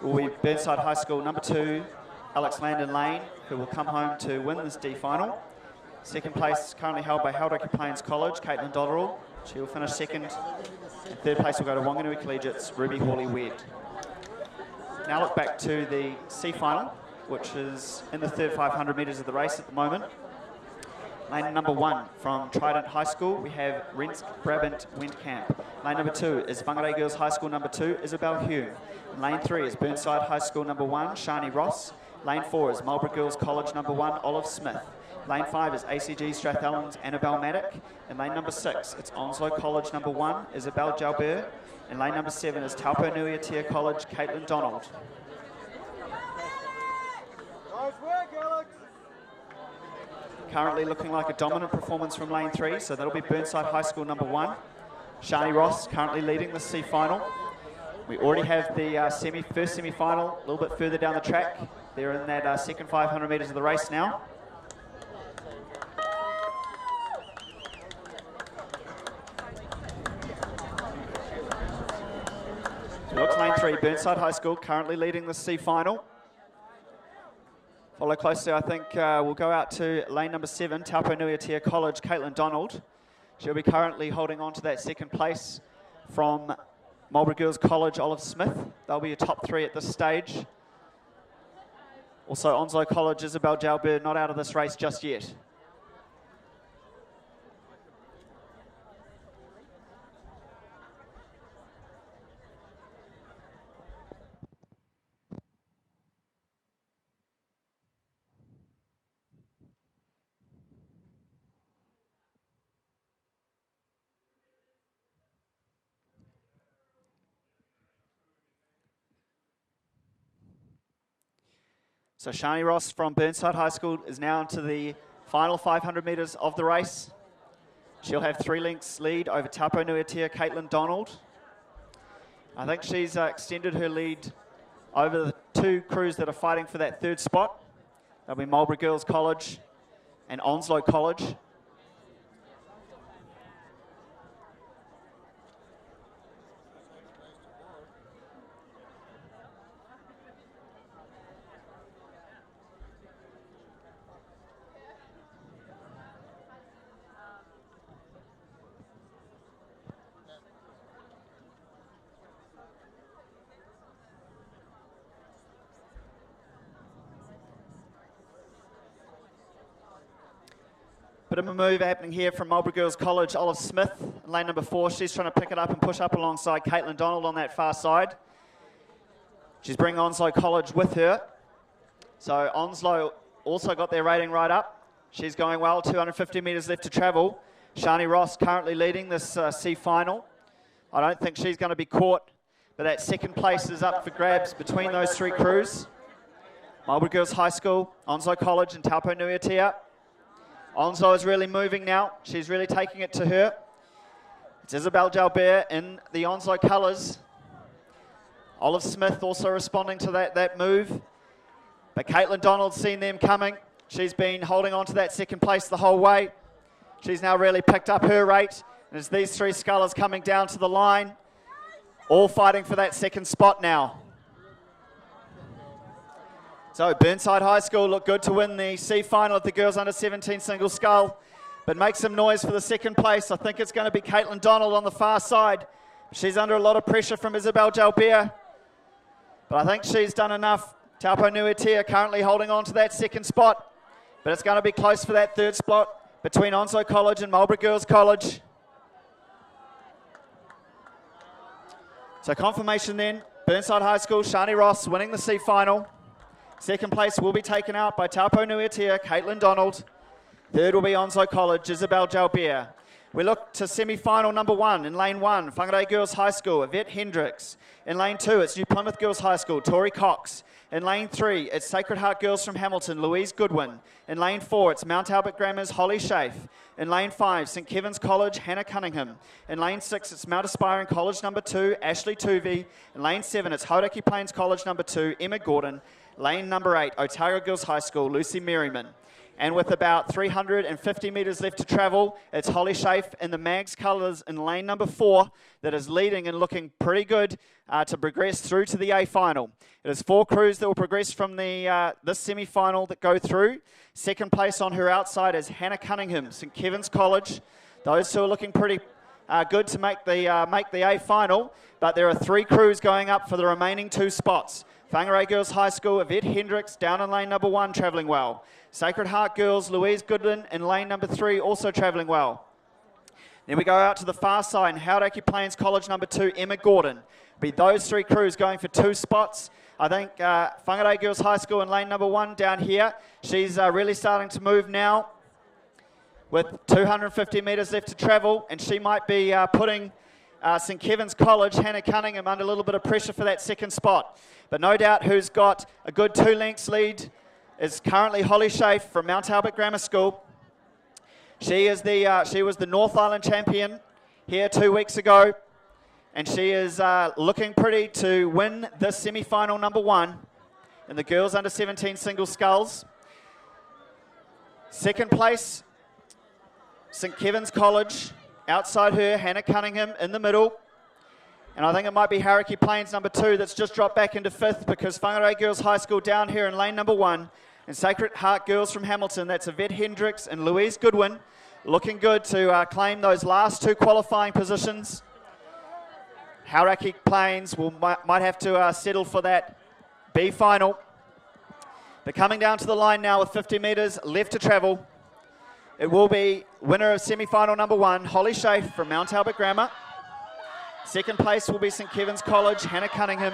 will be Burnside High School number 2, Alex Landon Lane, who will come home to win this D final. Second place currently held by Hauraki Plains College, Caitlin Dotterell. She will finish second. And third place will go to Wanganui Collegiate's Ruby Hawley-Wedd. Now look back to the C final, which is in the third 500 metres of the race at the moment. Lane number 1 from Trident High School, we have Rensk Brabant Wendkamp. Lane number 2 is Whangarei Girls High School number 2, Isabel Hume. And lane 3 is Burnside High School number 1, Shani Ross. Lane 4 is Marlborough Girls College number 1, Olive Smith. Lane 5 is ACG Strathallan's Annabelle Maddock. And lane number 6, it's Onslow College number 1, Isabel Jalbert. And lane number 7 is Taupo Nui Atia College, Caitlin Donald. Nice work, Alex. Currently looking like a dominant performance from lane 3, so that'll be Burnside High School number 1. Shani Ross currently leading the C final. We already have the first semi-final a little bit further down the track. They're in that second 500 metres of the race now. So looks lane 3, Burnside High School currently leading the C final. Follow closely, I think we'll go out to lane number 7, Taupo Nui Atia College, Caitlin Donald. She'll be currently holding on to that second place from Marlborough Girls College, Olive Smith. They'll be a top 3 at this stage. Also, Onslow College, Isabel Jalbert, not out of this race just yet. So Shani Ross from Burnside High School is now into the final 500 metres of the race. She'll have 3 lengths lead over Taupo Nui Atia, Caitlin Donald. I think she's extended her lead over the 2 crews that are fighting for that 3rd spot. That'll be Marlborough Girls College and Onslow College. Bit of a move happening here from Marlborough Girls College. Olive Smith, in lane number 4. She's trying to pick it up and push up alongside Caitlin Donald on that far side. She's bringing Onslow College with her. So Onslow also got their rating right up. She's going well, 250 metres left to travel. Shani Ross currently leading this C final. I don't think she's going to be caught, but that second place is up for grabs between those three crews. Marlborough Girls High School, Onslow College and Taupo Nui Atea. Onslow is really moving now. She's really taking it to her. It's Isabel Jalbert in the Onslow colours. Olive Smith also responding to that move. But Caitlin Donald's seen them coming. She's been holding on to that second place the whole way. She's now really picked up her rate. And as these three scullers coming down to the line, all fighting for that second spot now. So Burnside High School look good to win the C final at the girls under 17 single scull, but make some noise for the second place. I think it's going to be Caitlin Donald on the far side. She's under a lot of pressure from Isabel Jalbert, but I think she's done enough. Taupo Nui Atea currently holding on to that second spot, but it's going to be close for that third spot between Onslow College and Marlborough Girls College. So confirmation then, Burnside High School, Shani Ross winning the C final. Second place will be taken out by Taupo Nui Atea, Caitlin Donald. Third will be Onslow College, Isabel Jalbert. We look to semi-final number 1 in lane 1, Whangarei Girls High School, Yvette Hendricks. In lane 2, it's New Plymouth Girls High School, Tori Cox. In lane 3, it's Sacred Heart Girls from Hamilton, Louise Goodwin. In lane 4, it's Mount Albert Grammar's Holly Schaaf. In lane 5, St Kevin's College, Hannah Cunningham. In lane 6, it's Mount Aspiring College number 2, Ashley Tuvey. In lane 7, it's Hauraki Plains College number 2, Emma Gordon. Lane number 8, Otago Girls High School, Lucy Merriman. And with about 350 metres left to travel, it's Holly Schaaf in the Mags colours in lane number 4 that is leading and looking pretty good to progress through to the A final. It is 4 crews that will progress from the this semi-final that go through. Second place on her outside is Hannah Cunningham, St Kevin's College. Those two are looking pretty good to make the A final, but there are 3 crews going up for the remaining 2 spots. Whangarei Girls High School, Yvette Hendricks down in lane number 1 travelling well. Sacred Heart Girls, Louise Goodwin in lane number 3 also travelling well. Then we go out to the far side, Hauraki Plains College number 2, Emma Gordon. Be those 3 crews going for 2 spots. I think Whangarei Girls High School in lane number 1 down here. She's really starting to move now with 250 metres left to travel, and she might be putting St Kevin's College, Hannah Cunningham, under a little bit of pressure for that second spot. But no doubt who's got a good 2 lengths lead is currently Holly Schaaf from Mount Albert Grammar School. She was the North Island champion here 2 weeks ago, and she is looking pretty to win this semi-final number 1 in the girls under 17 single sculls. Second place, St Kevin's College. Outside her, Hannah Cunningham in the middle. And I think it might be Hauraki Plains number 2 that's just dropped back into 5th, because Whangarei Girls High School down here in lane number 1. And Sacred Heart Girls from Hamilton, that's Yvette Hendricks and Louise Goodwin, looking good to claim those last 2 qualifying positions. Hauraki Plains might have to settle for that B final. But coming down to the line now with 50 metres left to travel, it will be winner of semi-final number 1, Holly Schaaf from Mount Albert Grammar. Second place will be St Kevin's College, Hannah Cunningham.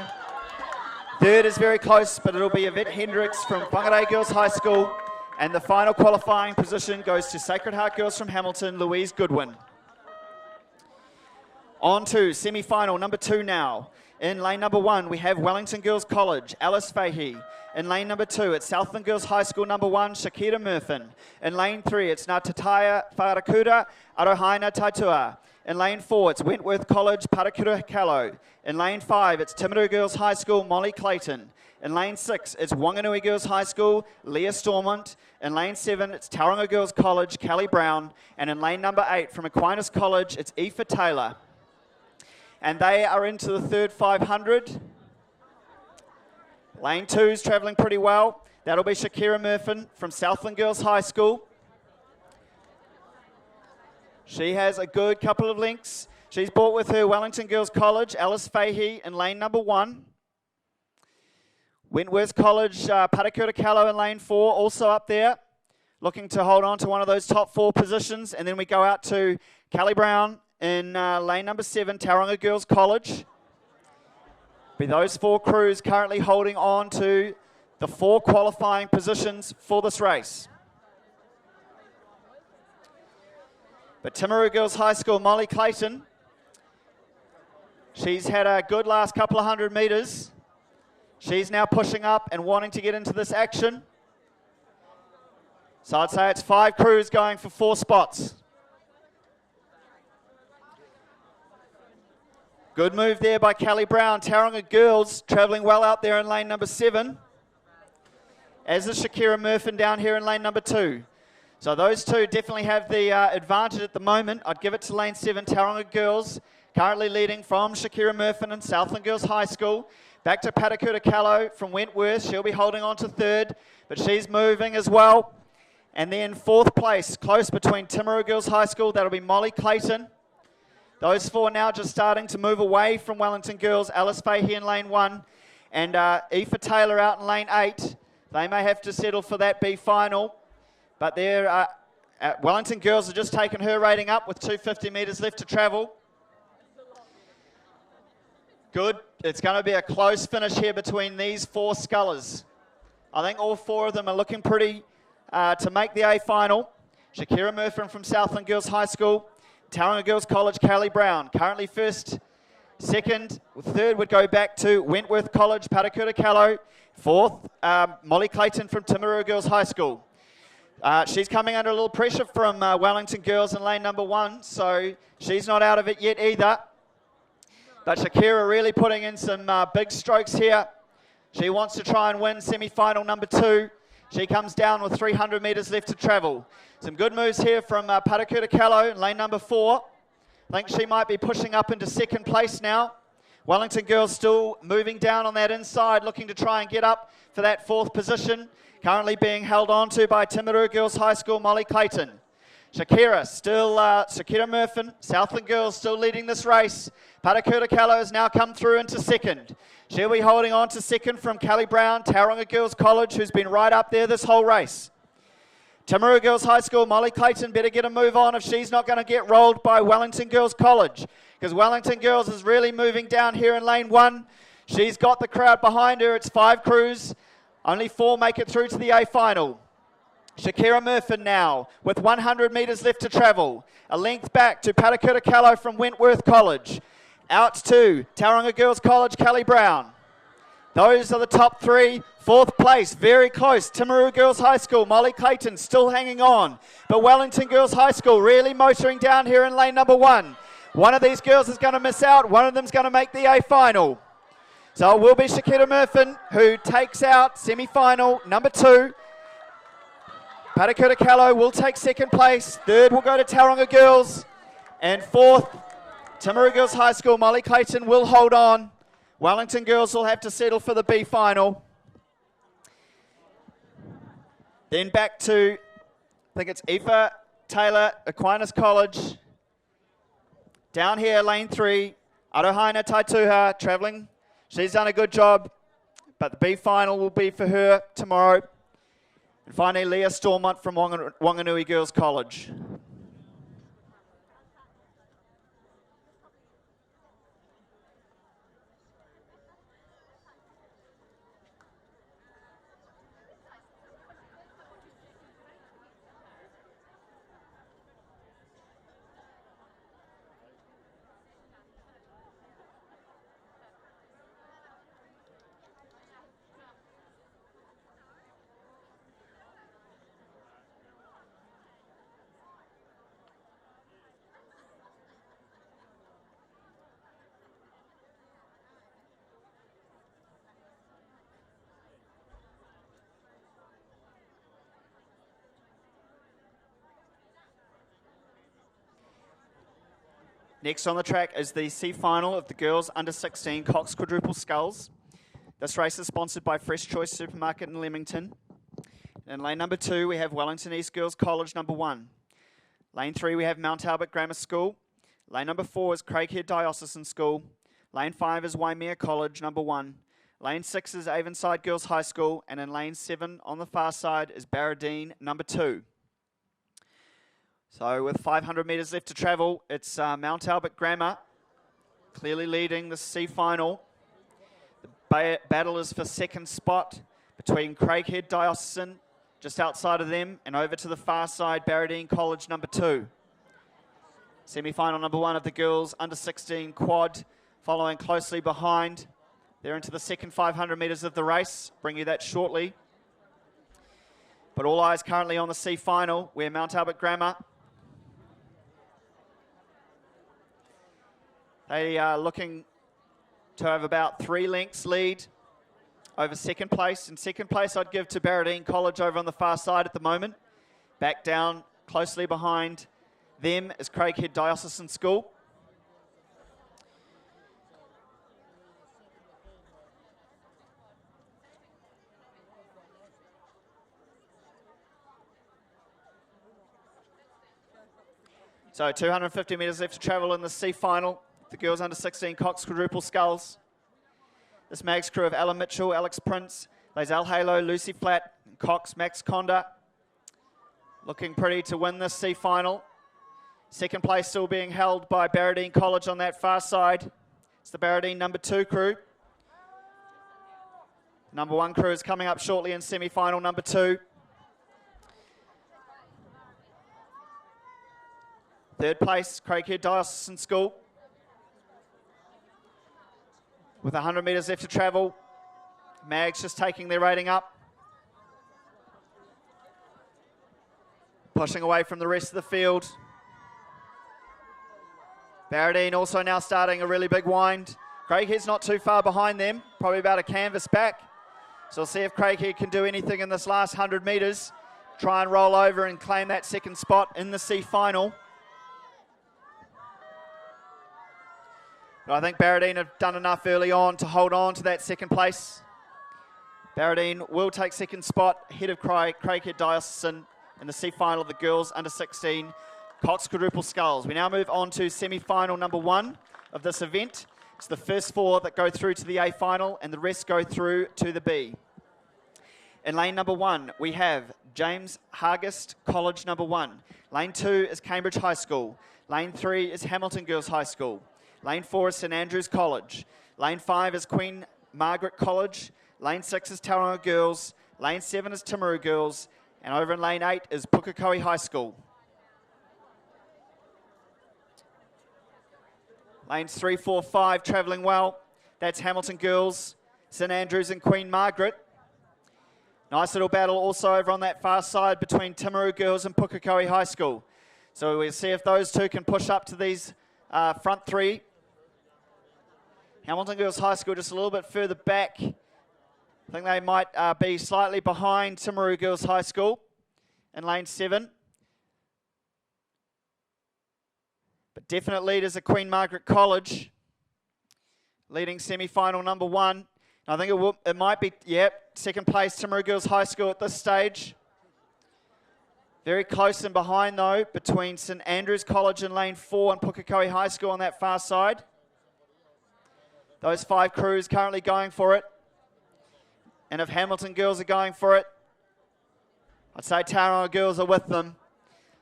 Third is very close, but it'll be Yvette Hendricks from Whangarei Girls High School. And the final qualifying position goes to Sacred Heart Girls from Hamilton, Louise Goodwin. On to semi-final number 2 now. In lane number 1, we have Wellington Girls College, Alice Fahey. In lane number 2, it's Southland Girls High School number 1, Shakira Murphin. In lane 3, it's Ngatataya Whakarakura, Arohaina Taitua. In lane 4, it's Wentworth College, Parakura Hikalo. In lane 5, it's Timaru Girls High School, Molly Clayton. In lane 6, it's Wanganui Girls High School, Leah Stormont. In lane 7, it's Tauranga Girls College, Kelly Brown. And in lane number 8, from Aquinas College, it's Aoife Taylor. And they are into the third 500. Lane 2's travelling pretty well. That'll be Shakira Murphin from Southland Girls High School. She has a good couple of links. She's brought with her Wellington Girls College, Alice Fahey in lane number 1. Wentworth College, Parakura Callow in lane 4, also up there. looking to hold on to one of those top 4 positions. And then we go out to Callie Brown in lane number 7, Tauranga Girls College. Be those 4 crews currently holding on to the 4 qualifying positions for this race. But Timaru Girls High School, Molly Clayton, she's had a good last couple of 100 metres. She's now pushing up and wanting to get into this action. So I'd say it's 5 crews going for 4 spots. Good move there by Callie Brown. Tauranga Girls travelling well out there in lane number 7. As is Shakira Murphin down here in lane number 2. So those two definitely have the advantage at the moment. I'd give it to lane 7, Tauranga Girls, currently leading from Shakira Murphin and Southland Girls High School. Back to Patakuta Callow from Wentworth. She'll be holding on to 3rd, but she's moving as well. And then 4th place, close between Timaru Girls High School. That'll be Molly Clayton. Those 4 now just starting to move away from Wellington Girls. Alice Fahey in lane 1 and Aoife Taylor out in lane 8. They may have to settle for that B final, but they're, Wellington Girls have just taken her rating up with 250 metres left to travel. Good. It's going to be a close finish here between these 4 scullers. I think all 4 of them are looking pretty to make the A final. Shakira Murphy from Southland Girls High School. Tauranga Girls College, Callie Brown. Currently 1st, 2nd, 3rd would go back to Wentworth College, Patakuta Callow. 4th, Molly Clayton from Timaru Girls High School. She's coming under a little pressure from Wellington Girls in lane number 1, so she's not out of it yet either. But Shakira really putting in some big strokes here. She wants to try and win semi-final number 2. She comes down with 300 metres left to travel. Some good moves here from Patakuta Callow in lane number 4. I think she might be pushing up into 2nd place now. Wellington Girls still moving down on that inside, looking to try and get up for that 4th position. Currently being held on to by Timaru Girls High School, Molly Clayton. Shakira still, Shakira Murphin, Southland Girls still leading this race. Patakuta Callow has now come through into 2nd. She'll be holding on to 2nd from Callie Brown, Tauranga Girls College, who's been right up there this whole race. Timaru Girls High School, Molly Clayton better get a move on if she's not going to get rolled by Wellington Girls College, because Wellington Girls is really moving down here in lane 1. She's got the crowd behind her. It's 5 crews. Only 4 make it through to the A final. Shakira Murphin now with 100 metres left to travel. A length back to Patakuta Callow from Wentworth College. Out to Tauranga Girls College, Callie Brown. Those are the top 3. 4th place, very close. Timaru Girls High School, Molly Clayton still hanging on. But Wellington Girls High School really motoring down here in lane number 1. One of these girls is going to miss out. One of them's going to make the A final. So it will be Shakira Murphin who takes out semi-final number 2. Patakuta Callow will take 2nd place. 3rd will go to Tauranga Girls. And 4th, Timaru Girls High School, Molly Clayton will hold on. Wellington Girls will have to settle for the B final. Then back to, I think it's Aoife Taylor, Aquinas College. Down here, lane 3, Arohaina Taituha travelling. She's done a good job, but the B final will be for her tomorrow. And finally, Leah Stormont from Wanganui Girls College. Next on the track is the C final of the girls under 16 Cox Quadruple Sculls. This race is sponsored by Fresh Choice Supermarket in Leamington. In lane number 2, we have Wellington East Girls College number 1. Lane 3, we have Mount Albert Grammar School. Lane number 4 is Craighead Diocesan School. Lane 5 is Waimea College number 1. Lane 6 is Avonside Girls High School, and in lane 7 on the far side is Barradine number 2. So with 500 metres left to travel, it's Mount Albert Grammar clearly leading the C final. The battle is for second spot between Craighead Diocesan, just outside of them, and over to the far side, Barradine College number 2. Semi-final number 1 of the girls under 16 quad, following closely behind. They're into the second 500 metres of the race. Bring you that shortly. But all eyes currently on the C final, where Mount Albert Grammar, they are looking to have about 3 lengths lead over second place. And second place I'd give to Barradine College over on the far side at the moment. Back down closely behind them is Craighead Diocesan School. So 250 metres left to travel in the C final. The girls under 16 Cox quadruple sculls. This Mags crew of Alan Mitchell, Alex Prince, Lazelle Halo, Lucy Flatt, Cox, Max Conda. Looking pretty to win this C final. Second place still being held by Barradine College on that far side. It's the Barradine number 2 crew. Number 1 crew is coming up shortly in semi-final number 2. Third place, Craighead Diocesan School. With 100 metres left to travel, Mags just taking their rating up. Pushing away from the rest of the field. Barradine also now starting a really big wind. Craighead's not too far behind them, probably about a canvas back. So we'll see if Craighead can do anything in this last 100 metres. Try and roll over and claim that second spot in the C final. But I think Barradine have done enough early on to hold on to that second place. Barradine will take second spot ahead of Craighead Diocesan in the C final of the girls under 16 Cox quadruple sculls. We now move on to semi-final number 1 of this event. It's the first 4 that go through to the A final and the rest go through to the B. In lane number 1, we have James Hargest College number 1. Lane 2 is Cambridge High School. Lane 3 is Hamilton Girls High School. Lane 4 is St Andrews College. Lane 5 is Queen Margaret College. Lane 6 is Tauranga Girls. Lane 7 is Timaru Girls. And over in lane 8 is Pukekohe High School. Lanes 3, 4, 5 travelling well. That's Hamilton Girls, St Andrews and Queen Margaret. Nice little battle also over on that far side between Timaru Girls and Pukekohe High School. So we'll see if those two can push up to these front 3. Hamilton Girls High School just a little bit further back. I think they might be slightly behind Timaru Girls High School in lane 7. But definite leaders are Queen Margaret College, leading semi-final number 1. I think it might be, second place Timaru Girls High School at this stage. Very close in behind though, between St Andrews College in lane 4 and Pukekohe High School on that far side. Those 5 crews currently going for it. And if Hamilton Girls are going for it, I'd say Tauranga Girls are with them.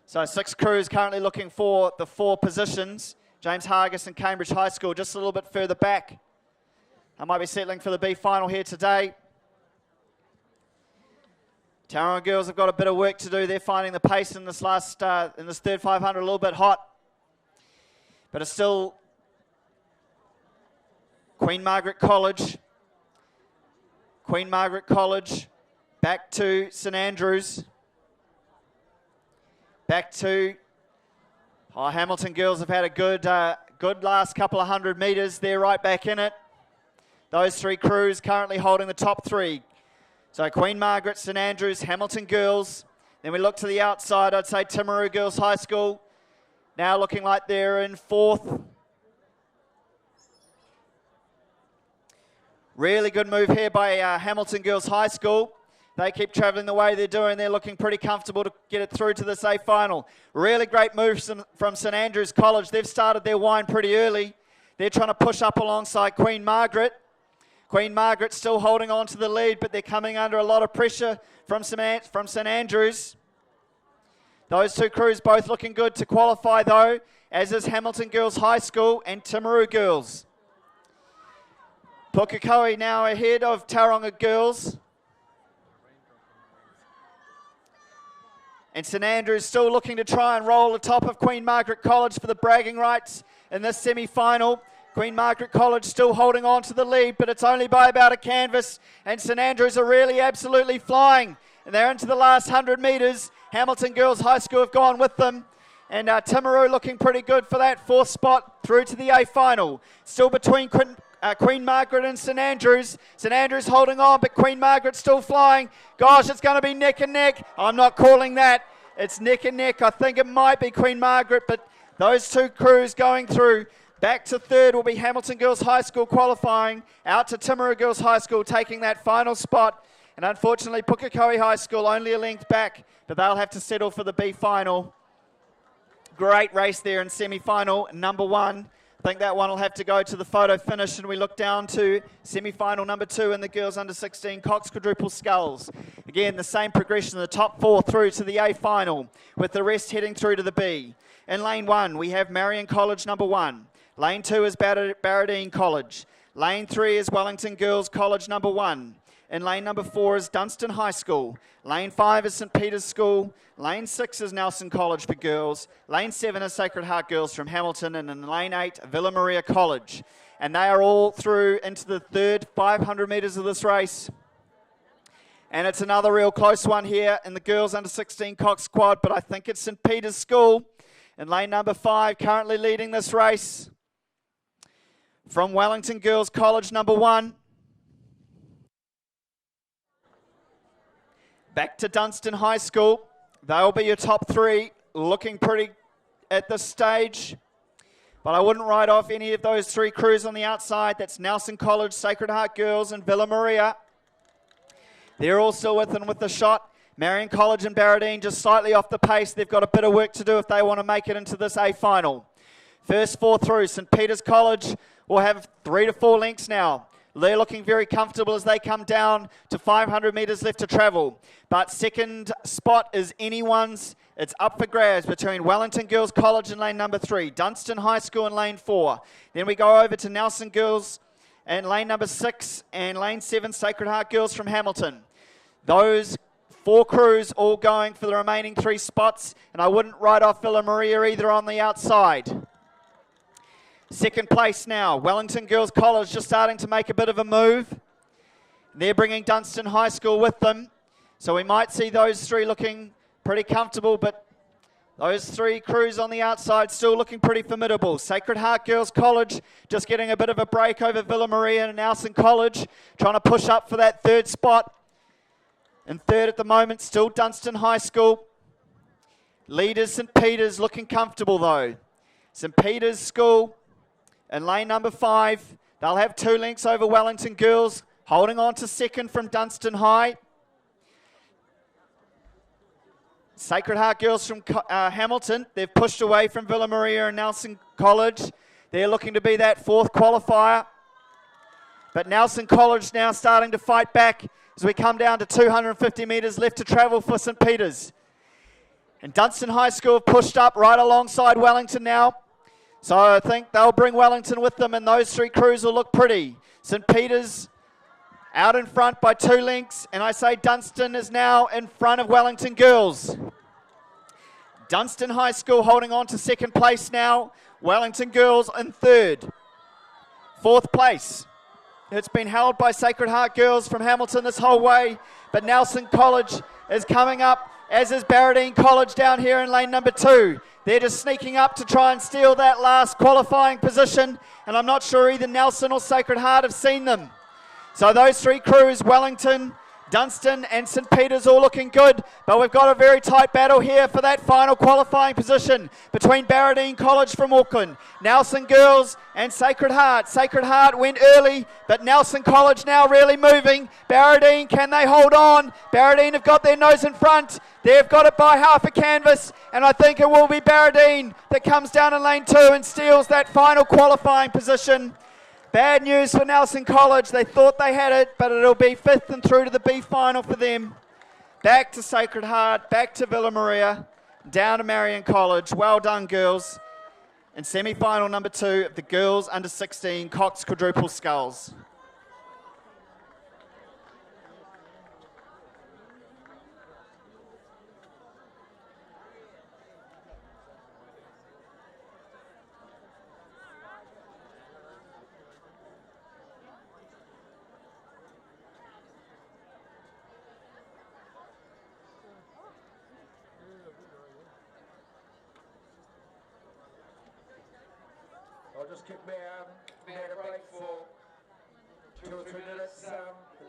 So 6 crews currently looking for the 4 positions. James Hargest and Cambridge High School just a little bit further back. I might be settling for the B final here today. Tauranga Girls have got a bit of work to do. They're finding the pace in this third 500 a little bit hot. But it's still Queen Margaret College. Queen Margaret College back to St Andrews. Back to Hamilton Girls have had a good last couple of 100 metres. They're right back in it. Those 3 crews currently holding the top 3. So Queen Margaret, St Andrews, Hamilton Girls. Then we look to the outside, I'd say Timaru Girls High School. Now looking like they're in 4th. Really good move here by Hamilton Girls High School. They keep travelling the way they're doing. They're looking pretty comfortable to get it through to this A final. Really great moves from St Andrews College. They've started their wind pretty early. They're trying to push up alongside Queen Margaret. Queen Margaret still holding on to the lead, but they're coming under a lot of pressure from St Andrews. Those two crews both looking good to qualify though, as is Hamilton Girls High School and Timaru Girls. Pukekohe now ahead of Tauranga Girls. And St Andrews still looking to try and roll the top of Queen Margaret College for the bragging rights in this semi-final. Queen Margaret College still holding on to the lead, but it's only by about a canvas, and St Andrews are really absolutely flying. And they're into the last 100 metres. Hamilton Girls High School have gone with them. And Timaru looking pretty good for that fourth spot through to the A final. Still between Queen Margaret and St Andrews. St Andrews holding on, but Queen Margaret still flying. Gosh, it's going to be neck and neck. I'm not calling that. It's neck and neck. I think it might be Queen Margaret, but those two crews going through. Back to third will be Hamilton Girls High School qualifying. Out to Timaru Girls High School taking that final spot. And unfortunately, Pukekohe High School only a length back, but they'll have to settle for the B final. Great race there in semi-final number 1. I think that one will have to go to the photo finish, and we look down to semi-final number 2 in the girls under 16 Cox quadruple sculls. Again, the same progression, the top 4 through to the A final, with the rest heading through to the B. In lane 1, we have Marion College number 1. Lane 2 is Barradine College. Lane 3 is Wellington Girls College number 1. In lane number 4 is Dunstan High School. Lane 5 is St Peter's School. Lane 6 is Nelson College for girls. Lane 7 is Sacred Heart Girls from Hamilton. And in lane 8, Villa Maria College. And they are all through into the third 500 metres of this race. And it's another real close one here in the girls under 16 Cox squad, but I think it's St Peter's School in lane number 5, currently leading this race. From Wellington Girls College number 1. Back to Dunstan High School. They'll be your top 3, looking pretty at this stage. But I wouldn't write off any of those 3 crews on the outside. That's Nelson College, Sacred Heart Girls, and Villa Maria. They're all still within with the shot. Marion College and Barradine just slightly off the pace. They've got a bit of work to do if they want to make it into this A final. First 4 through. St Peter's College will have 3 to 4 lengths now. They're looking very comfortable as they come down to 500 metres left to travel. But second spot is anyone's. It's up for grabs between Wellington Girls College in lane number 3, Dunstan High School in lane 4. Then we go over to Nelson Girls in lane number 6 and lane 7, Sacred Heart Girls from Hamilton. Those 4 crews all going for the remaining 3 spots, and I wouldn't write off Villa Maria either on the outside. Second place now, Wellington Girls College just starting to make a bit of a move. They're bringing Dunstan High School with them. So we might see those 3 looking pretty comfortable, but those 3 crews on the outside still looking pretty formidable. Sacred Heart Girls College just getting a bit of a break over Villa Maria and Nelson College, trying to push up for that 3rd spot. And 3rd at the moment, still Dunstan High School. Leaders St Peter's looking comfortable though. St Peter's School in lane number 5, they'll have 2 lengths over Wellington Girls, holding on to 2nd from Dunstan High. Sacred Heart Girls from Hamilton, they've pushed away from Villa Maria and Nelson College. They're looking to be that 4th qualifier. But Nelson College now starting to fight back as we come down to 250 metres left to travel for St Peter's. And Dunstan High School have pushed up right alongside Wellington now. So I think they'll bring Wellington with them, and those 3 crews will look pretty. St Peter's out in front by 2 lengths, and I say Dunstan is now in front of Wellington Girls. Dunstan High School holding on to 2nd place now. Wellington Girls in 3rd. 4th place. It's been held by Sacred Heart Girls from Hamilton this whole way, but Nelson College is coming up, as is Barradine College down here in lane number 2. They're just sneaking up to try and steal that last qualifying position, and I'm not sure either Nelson or Sacred Heart have seen them. So those 3 crews, Wellington, Dunstan and St Peter's, all looking good, but we've got a very tight battle here for that final qualifying position between Barradine College from Auckland, Nelson Girls and Sacred Heart. Sacred Heart went early, but Nelson College now really moving. Barradine, can they hold on? Barradine have got their nose in front. They've got it by half a canvas, and I think it will be Barradine that comes down in lane 2 and steals that final qualifying position. Bad news for Nelson College. They thought they had it, but it'll be 5th and through to the B final for them. Back to Sacred Heart, back to Villa Maria, down to Marion College. Well done, girls. And semi-final number 2 of the girls under 16 Cox Quadruple Skulls. I'll just keep me a break for 2 or 3 minutes.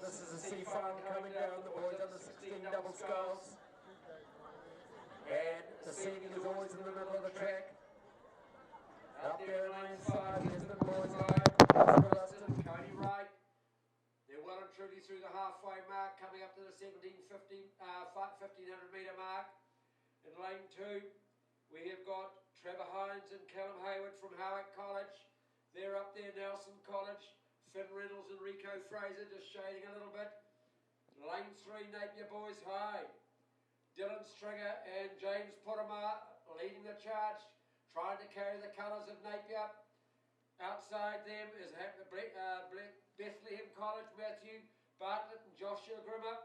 This is a C-final coming down, the boys under 16 double skulls. And the seating is always in the middle of the track. Out there in lane 5, here's the boys line. Cody Wright. They're well and truly through the halfway mark, coming up to the 1500 metre mark. In lane 2, we have got Trevor Hines and Callum Hayward from Howick College. They're up there, Nelson College. Finn Reynolds and Rico Fraser just shading a little bit. Lane 3, Napier Boys High. Dylan Stringer and James Pottermar leading the charge, trying to carry the colours of Napier. Outside them is Bethlehem College, Matthew Bartlett and Joshua Grimmer.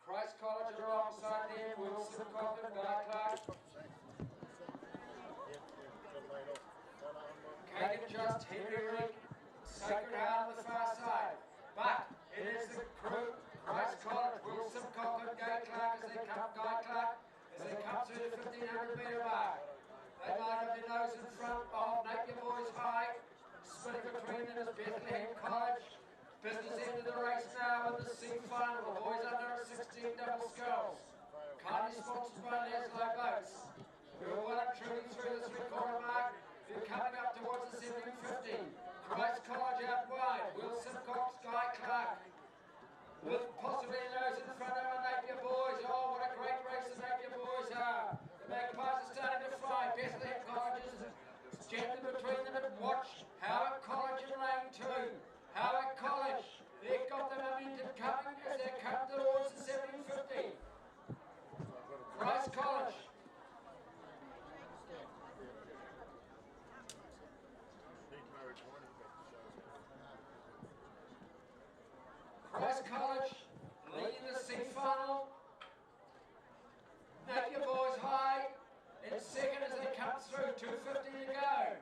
Christ College alongside them, Wilson Cochran, Guy Clark. Kagan Just, Henry Rick, Sacred Heart on the far side. But it is the crew, Christ College, Wilson Cochran, Guy Clark as they come through the 1500 metre mark. They might have their nose in front of Napier Boys High. Split between them is Bethlehem College. Business end of the race now in the C final. The boys under 16 double skulls. Kindly sponsored by Laszlo Boats. We're well and truly through the 3/4 mark. They're coming up towards the 750. Christ College out wide. Wilson Cox, Guy Clark. With possibly a nose in front of Napier Boys. Oh, what a great race the Napier Boys are. The Magpies are starting to fly. Bethlehem College is gently between them and watch. Howick College in lane 2. Howick College, they've got the momentum coming as they come towards the 750. Christ College. Christ College leading the C final. Napier Boys High in second as they come through. 250 to go.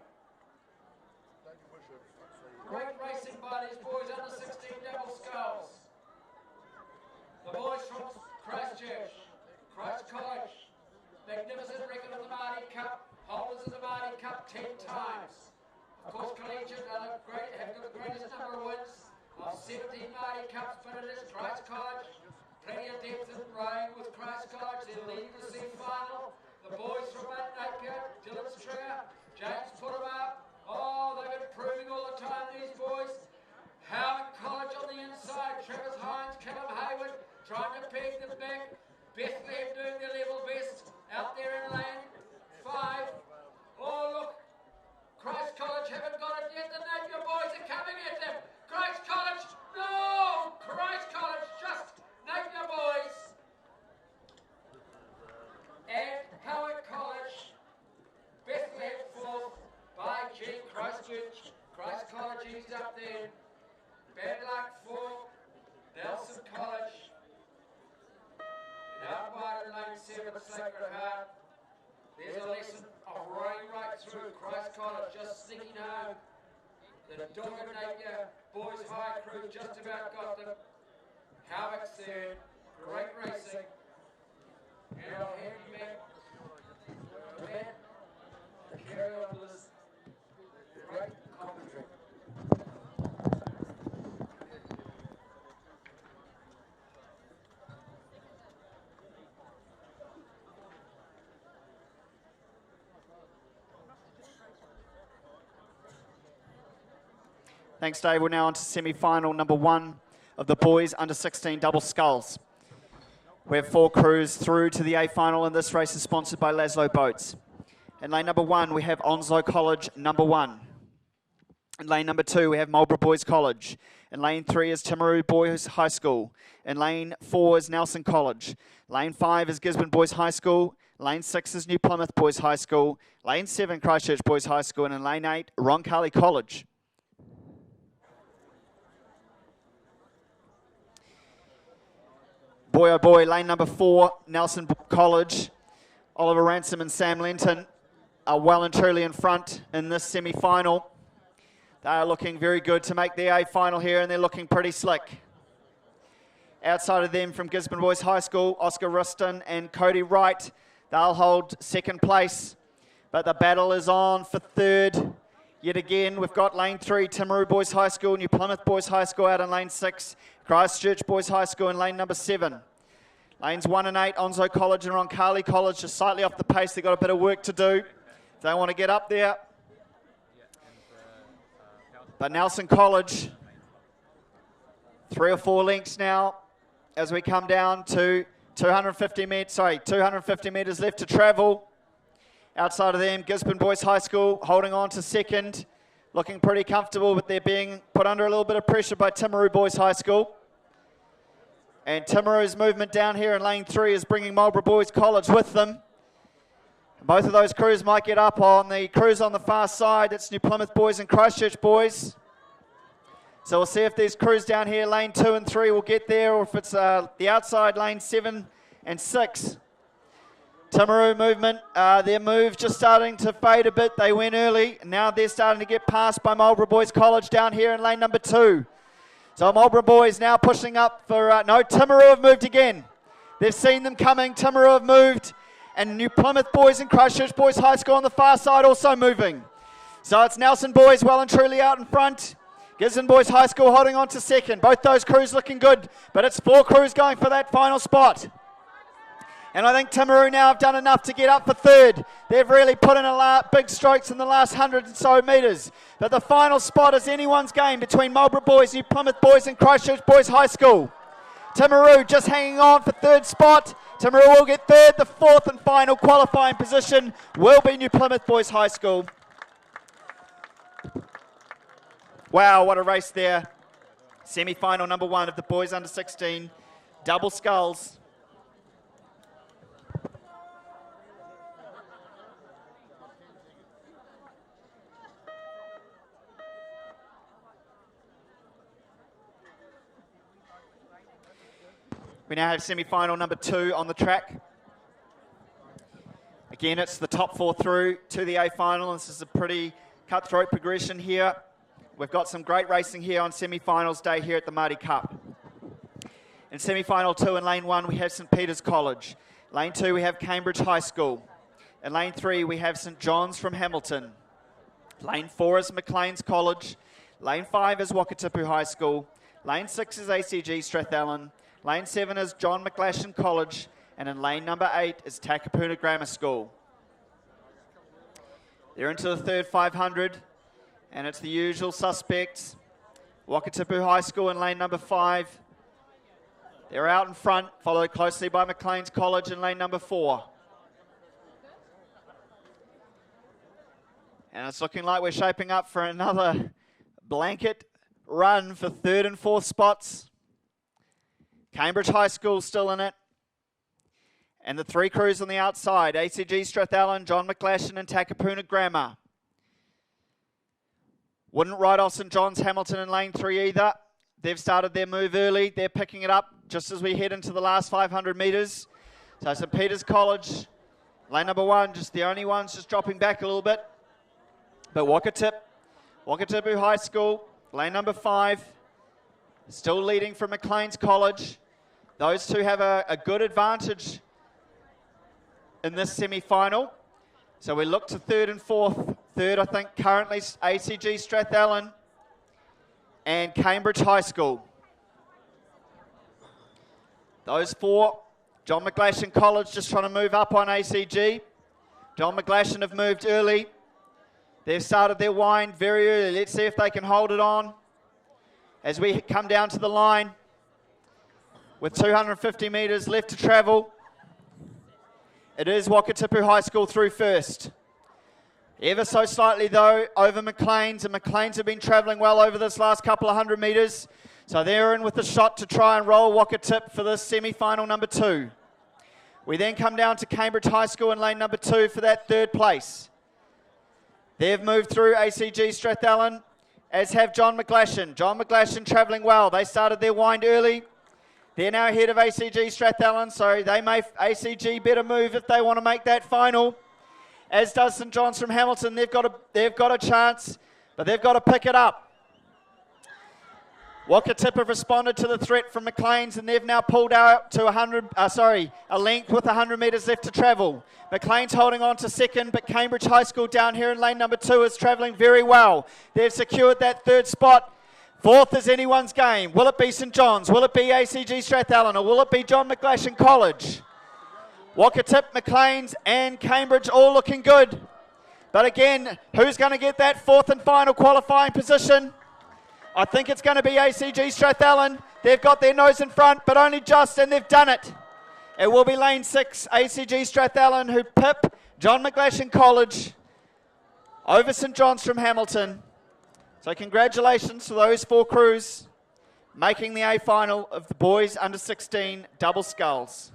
Great racing by these boys under 16 double skulls. The boys from Christchurch, Christ College, magnificent record of the Maadi Cup, holders of the Maadi Cup 10 times. Of course, Collegiate have got the greatest number of wins of 17 Maadi Cups, but it is Christ College. Plenty of depth in rowing with Christ College. They're leading the C final. The boys from Napier, Dylan Stringer, James Pottermar. Oh, they've been improving all the time, these boys. Howick College on the inside. Travis Hines, Callum Hayward trying to peg them back. Bethlehem doing their level best out there in lane 5. Oh, look. Christ College haven't got it yet. The Napier boys are coming at them. Christ College, no! Christ College, just Napier boys. And Howick College, Bethlehem 4th. By G, Christchurch, Christ College, he's up there. Bad luck for Nelson College. And out wide in lane 7, Sacred Heart. There's a lesson of rowing right through. Christ College just sneaking home. The dogged Napier Boys High crew just about got them. Howick's there. Great racing. And I'll hand you back to Matt to carry on with this great commentary. Thanks, Dave. We're now on to semi-final number 1 of the boys under 16 double skulls. We have 4 crews through to the A final, and this race is sponsored by Laszlo Boats. In lane number 1, we have Onslow College number 1. In lane number 2, we have Marlborough Boys College. In lane 3 is Timaru Boys High School. In lane 4 is Nelson College. Lane 5 is Gisborne Boys High School. Lane 6 is New Plymouth Boys High School. Lane 7, Christchurch Boys High School. And in lane 8, Roncalli College. Boy oh boy, lane number 4, Nelson College. Oliver Ransom and Sam Lenton are well and truly in front in this semi-final. They are looking very good to make the A final here, and they're looking pretty slick. Outside of them from Gisborne Boys High School, Oscar Ruston and Cody Wright. They'll hold second place, but the battle is on for third. Yet again, we've got lane 3, Timaru Boys High School, New Plymouth Boys High School out in lane 6, Christchurch Boys High School in lane number 7. Lanes 1 and 8, Onslow College and Roncalli College just slightly off the pace. They've got a bit of work to do. They want to get up there. But Nelson College, 3 or 4 lengths now as we come down to 250 metres left to travel. Outside of them, Gisborne Boys High School holding on to second, looking pretty comfortable, but they're being put under a little bit of pressure by Timaru Boys High School. And Timaru's movement down here in lane 3 is bringing Marlborough Boys College with them. Both of those crews might get up on the crews on the far side. It's New Plymouth Boys and Christchurch Boys. So we'll see if these crews down here, lane 2 and 3, will get there, or if it's the outside lane 7 and 6. Timaru movement, their move just starting to fade a bit. They went early, and now they're starting to get passed by Marlborough Boys College down here in lane number 2. So Marlborough Boys now pushing up for, no, Timaru have moved again. They've seen them coming, Timaru have moved. And New Plymouth Boys and Christchurch Boys High School on the far side also moving. So it's Nelson Boys well and truly out in front. Gisborne Boys High School holding on to second. Both those crews looking good, but it's 4 crews going for that final spot. And I think Timaru now have done enough to get up for third. They've really put in big strokes in the last 100 and so metres. But the final spot is anyone's game between Marlborough Boys, New Plymouth Boys and Christchurch Boys High School. Timaru just hanging on for third spot. Timaru will get third. The 4th and final qualifying position will be New Plymouth Boys High School. Wow, what a race there. Semi-final number 1 of the boys under 16. Double sculls. We now have semi-final number 2 on the track. Again, it's the top 4 through to the A final. This is a pretty cutthroat progression here. We've got some great racing here on semi-finals day here at the Maadi Cup. In semi-final 2 in lane 1, we have St Peter's College. Lane 2, we have Cambridge High School. In lane 3, we have St John's from Hamilton. Lane 4 is Maclean's College. Lane 5 is Wakatipu High School. Lane 6 is ACG Strathallan. Lane 7 is John McGlashan College, and in lane number 8 is Takapuna Grammar School. They're into the third 500, and it's the usual suspects. Wakatipu High School in lane number 5. They're out in front, followed closely by Maclean's College in lane number 4. And it's looking like we're shaping up for another blanket run for 3rd and 4th spots. Cambridge High School still in it. And the 3 crews on the outside, ACG Strathallan, John McGlashan and Takapuna Grammar. Wouldn't write off St John's Hamilton in lane 3 either. They've started their move early. They're picking it up just as we head into the last 500 metres. So St Peter's College, lane number 1, just the only ones just dropping back a little bit. But Wakatipu High School, lane number 5, still leading from Maclean's College. Those two have a good advantage in this semi-final. So we look to 3rd and 4th. 3rd, I think, currently ACG Strathallan and Cambridge High School. Those 4, John McGlashan College just trying to move up on ACG. John McGlashan have moved early. They've started their wind very early. Let's see if they can hold it on as we come down to the line with 250 metres left to travel. It is Wakatipu High School through first. Ever so slightly though over McLean's, and McLean's have been travelling well over this last couple of 100 metres. So they're in with the shot to try and roll Wakatip for this semi-final number 2. We then come down to Cambridge High School in lane number 2 for that 3rd place. They've moved through ACG Strathallan, as have John McGlashan. John McGlashan travelling well. They started their wind early. They're now ahead of ACG Strathallan, so they may ACG better move if they want to make that final. As does St John's from Hamilton. They've got a chance, but they've got to pick it up. Wakatip have responded to the threat from McLean's, and they've now pulled out to a length with 100 metres left to travel. McLean's holding on to 2nd, but Cambridge High School down here in lane number 2 is travelling very well. They've secured that 3rd spot. 4th is anyone's game. Will it be St John's? Will it be ACG Strathallan? Or will it be John McGlashan College? Wakatip, McLean's and Cambridge all looking good. But again, who's going to get that 4th and final qualifying position? I think it's going to be ACG Strathallan. They've got their nose in front, but only just, and they've done it. It will be lane 6, ACG Strathallan, who pip John McGlashan College over St John's from Hamilton. So congratulations to those 4 crews making the A final of the boys under 16 double sculls.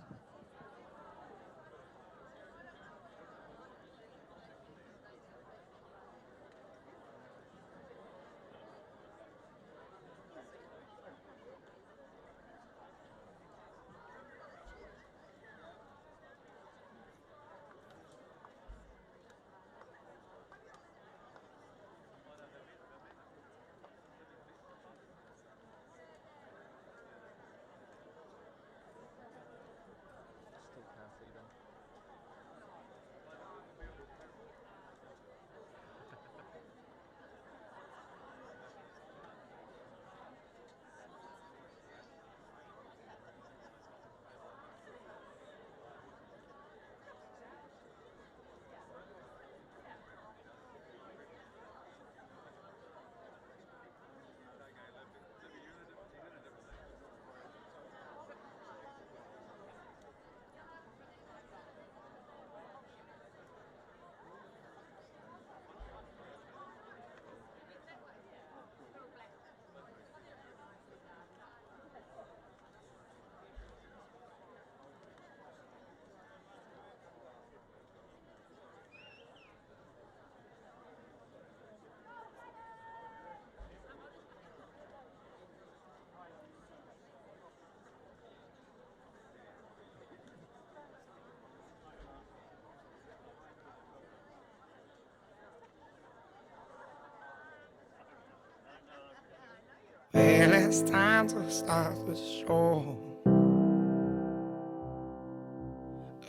Well, it's time to start the show.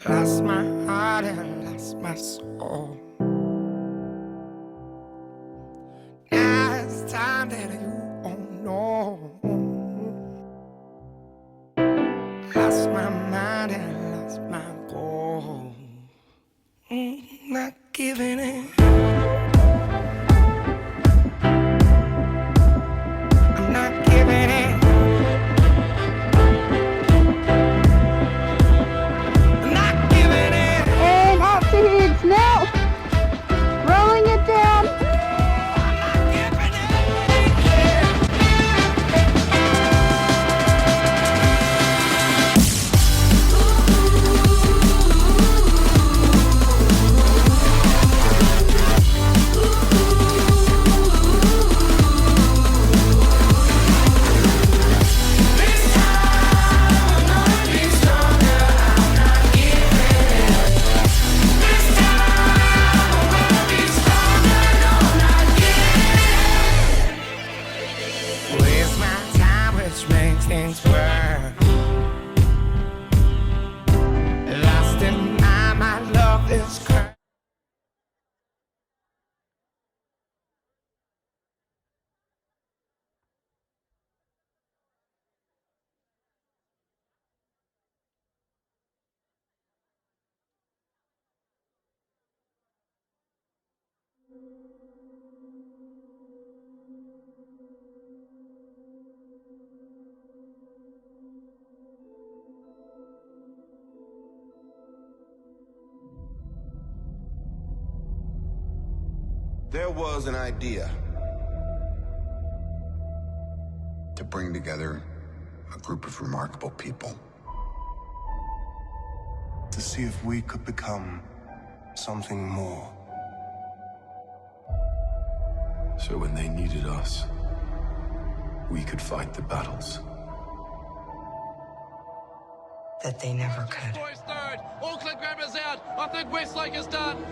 Lost my heart and lost my soul. Now it's time that you won't know. Lost my mind and lost my goal. Not giving in. And off to heads now. There was an idea to bring together a group of remarkable people. To see if we could become something more. So when they needed us, we could fight the battles that they never could. Boys third. Auckland Grammar's out. I think Westlake is done.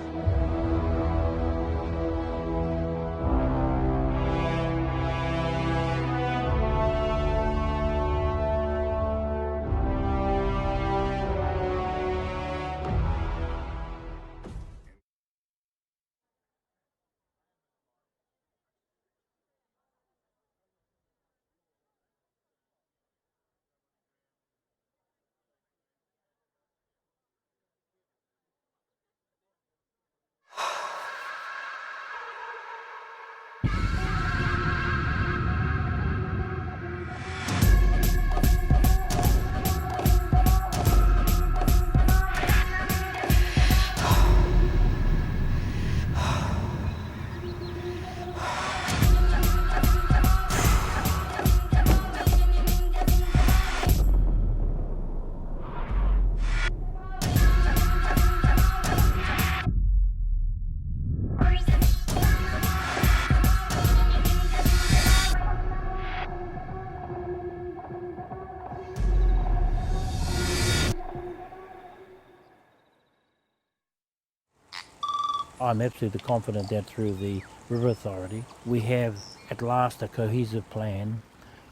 I'm absolutely confident that through the River Authority, we have at last a cohesive plan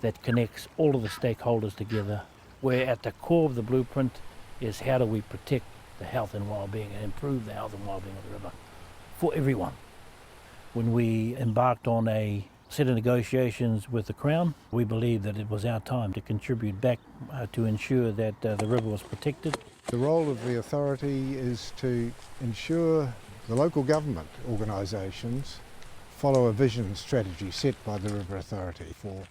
that connects all of the stakeholders together, where at the core of the blueprint is how do we protect the health and well-being and improve the health and well-being of the river for everyone. When we embarked on a set of negotiations with the Crown, we believed that it was our time to contribute back to ensure that the river was protected. The role of the authority is to ensure the local government organisations follow a vision and strategy set by the River Authority for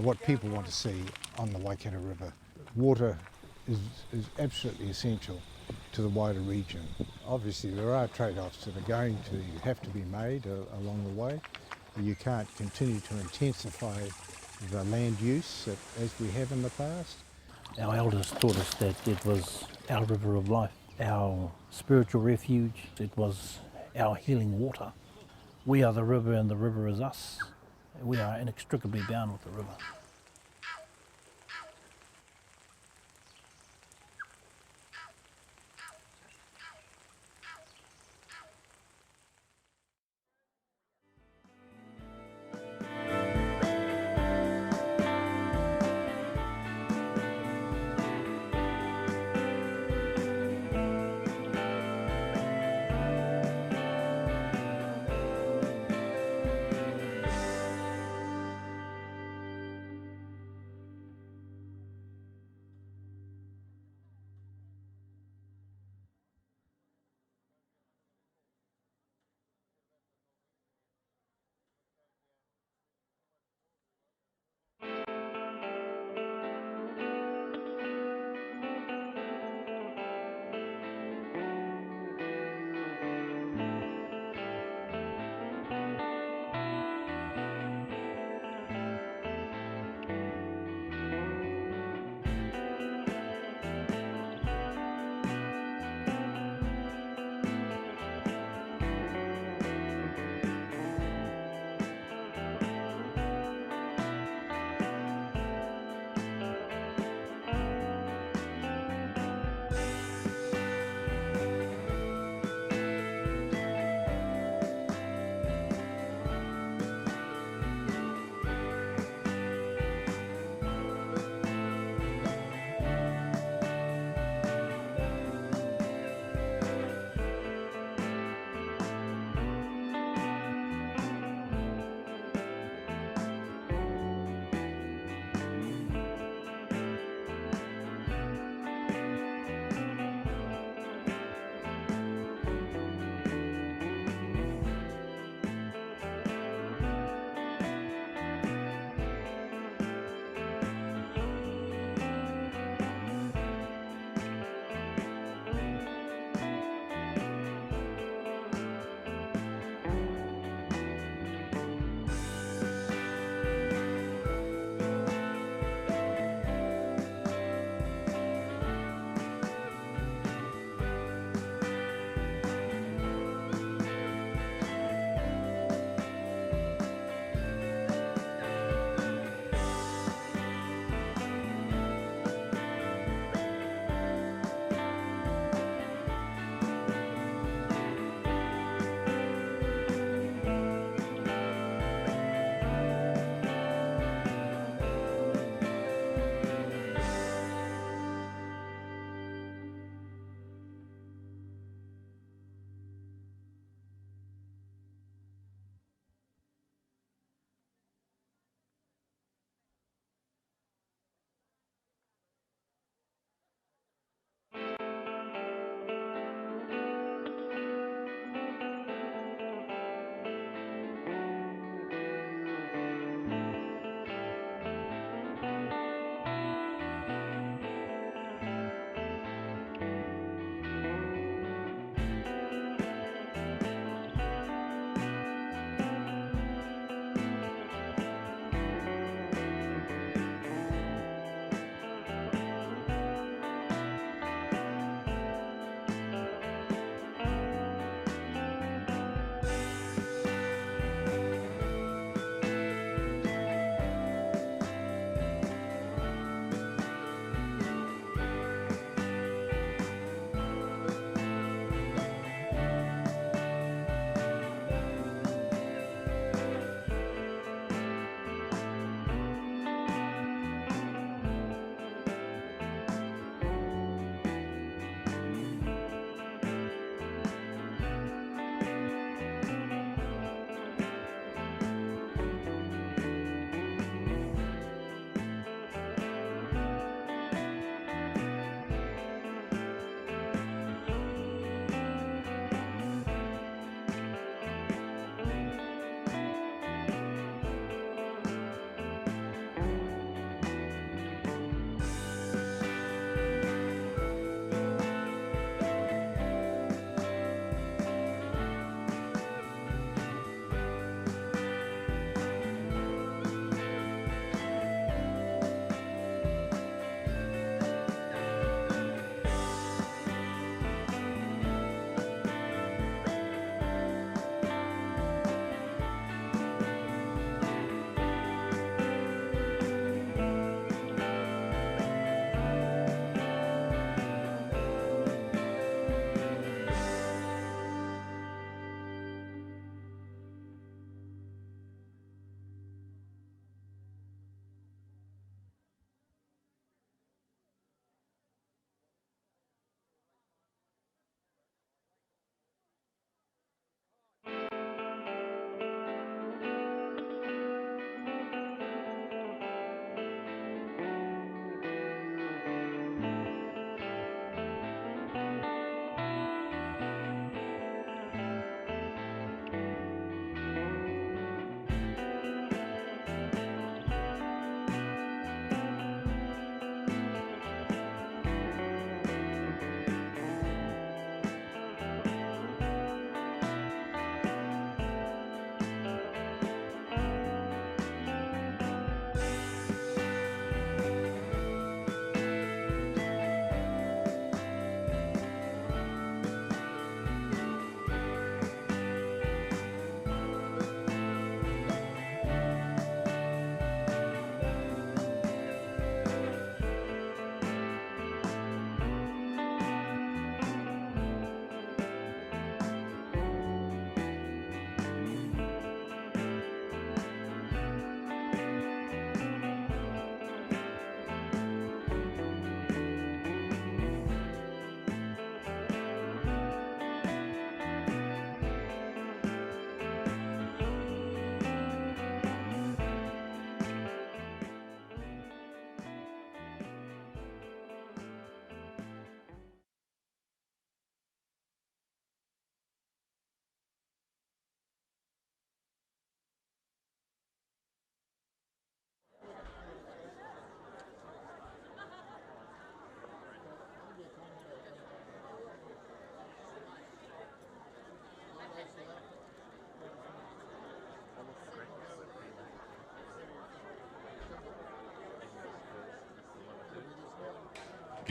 what people want to see on the Waikato River. Water is absolutely essential to the wider region. Obviously there are trade-offs that are going to have to be made along the way. You can't continue to intensify the land use as we have in the past. Our elders taught us that it was our river of life, our spiritual refuge. It was our healing water. We are the river and the river is us. We are inextricably bound with the river.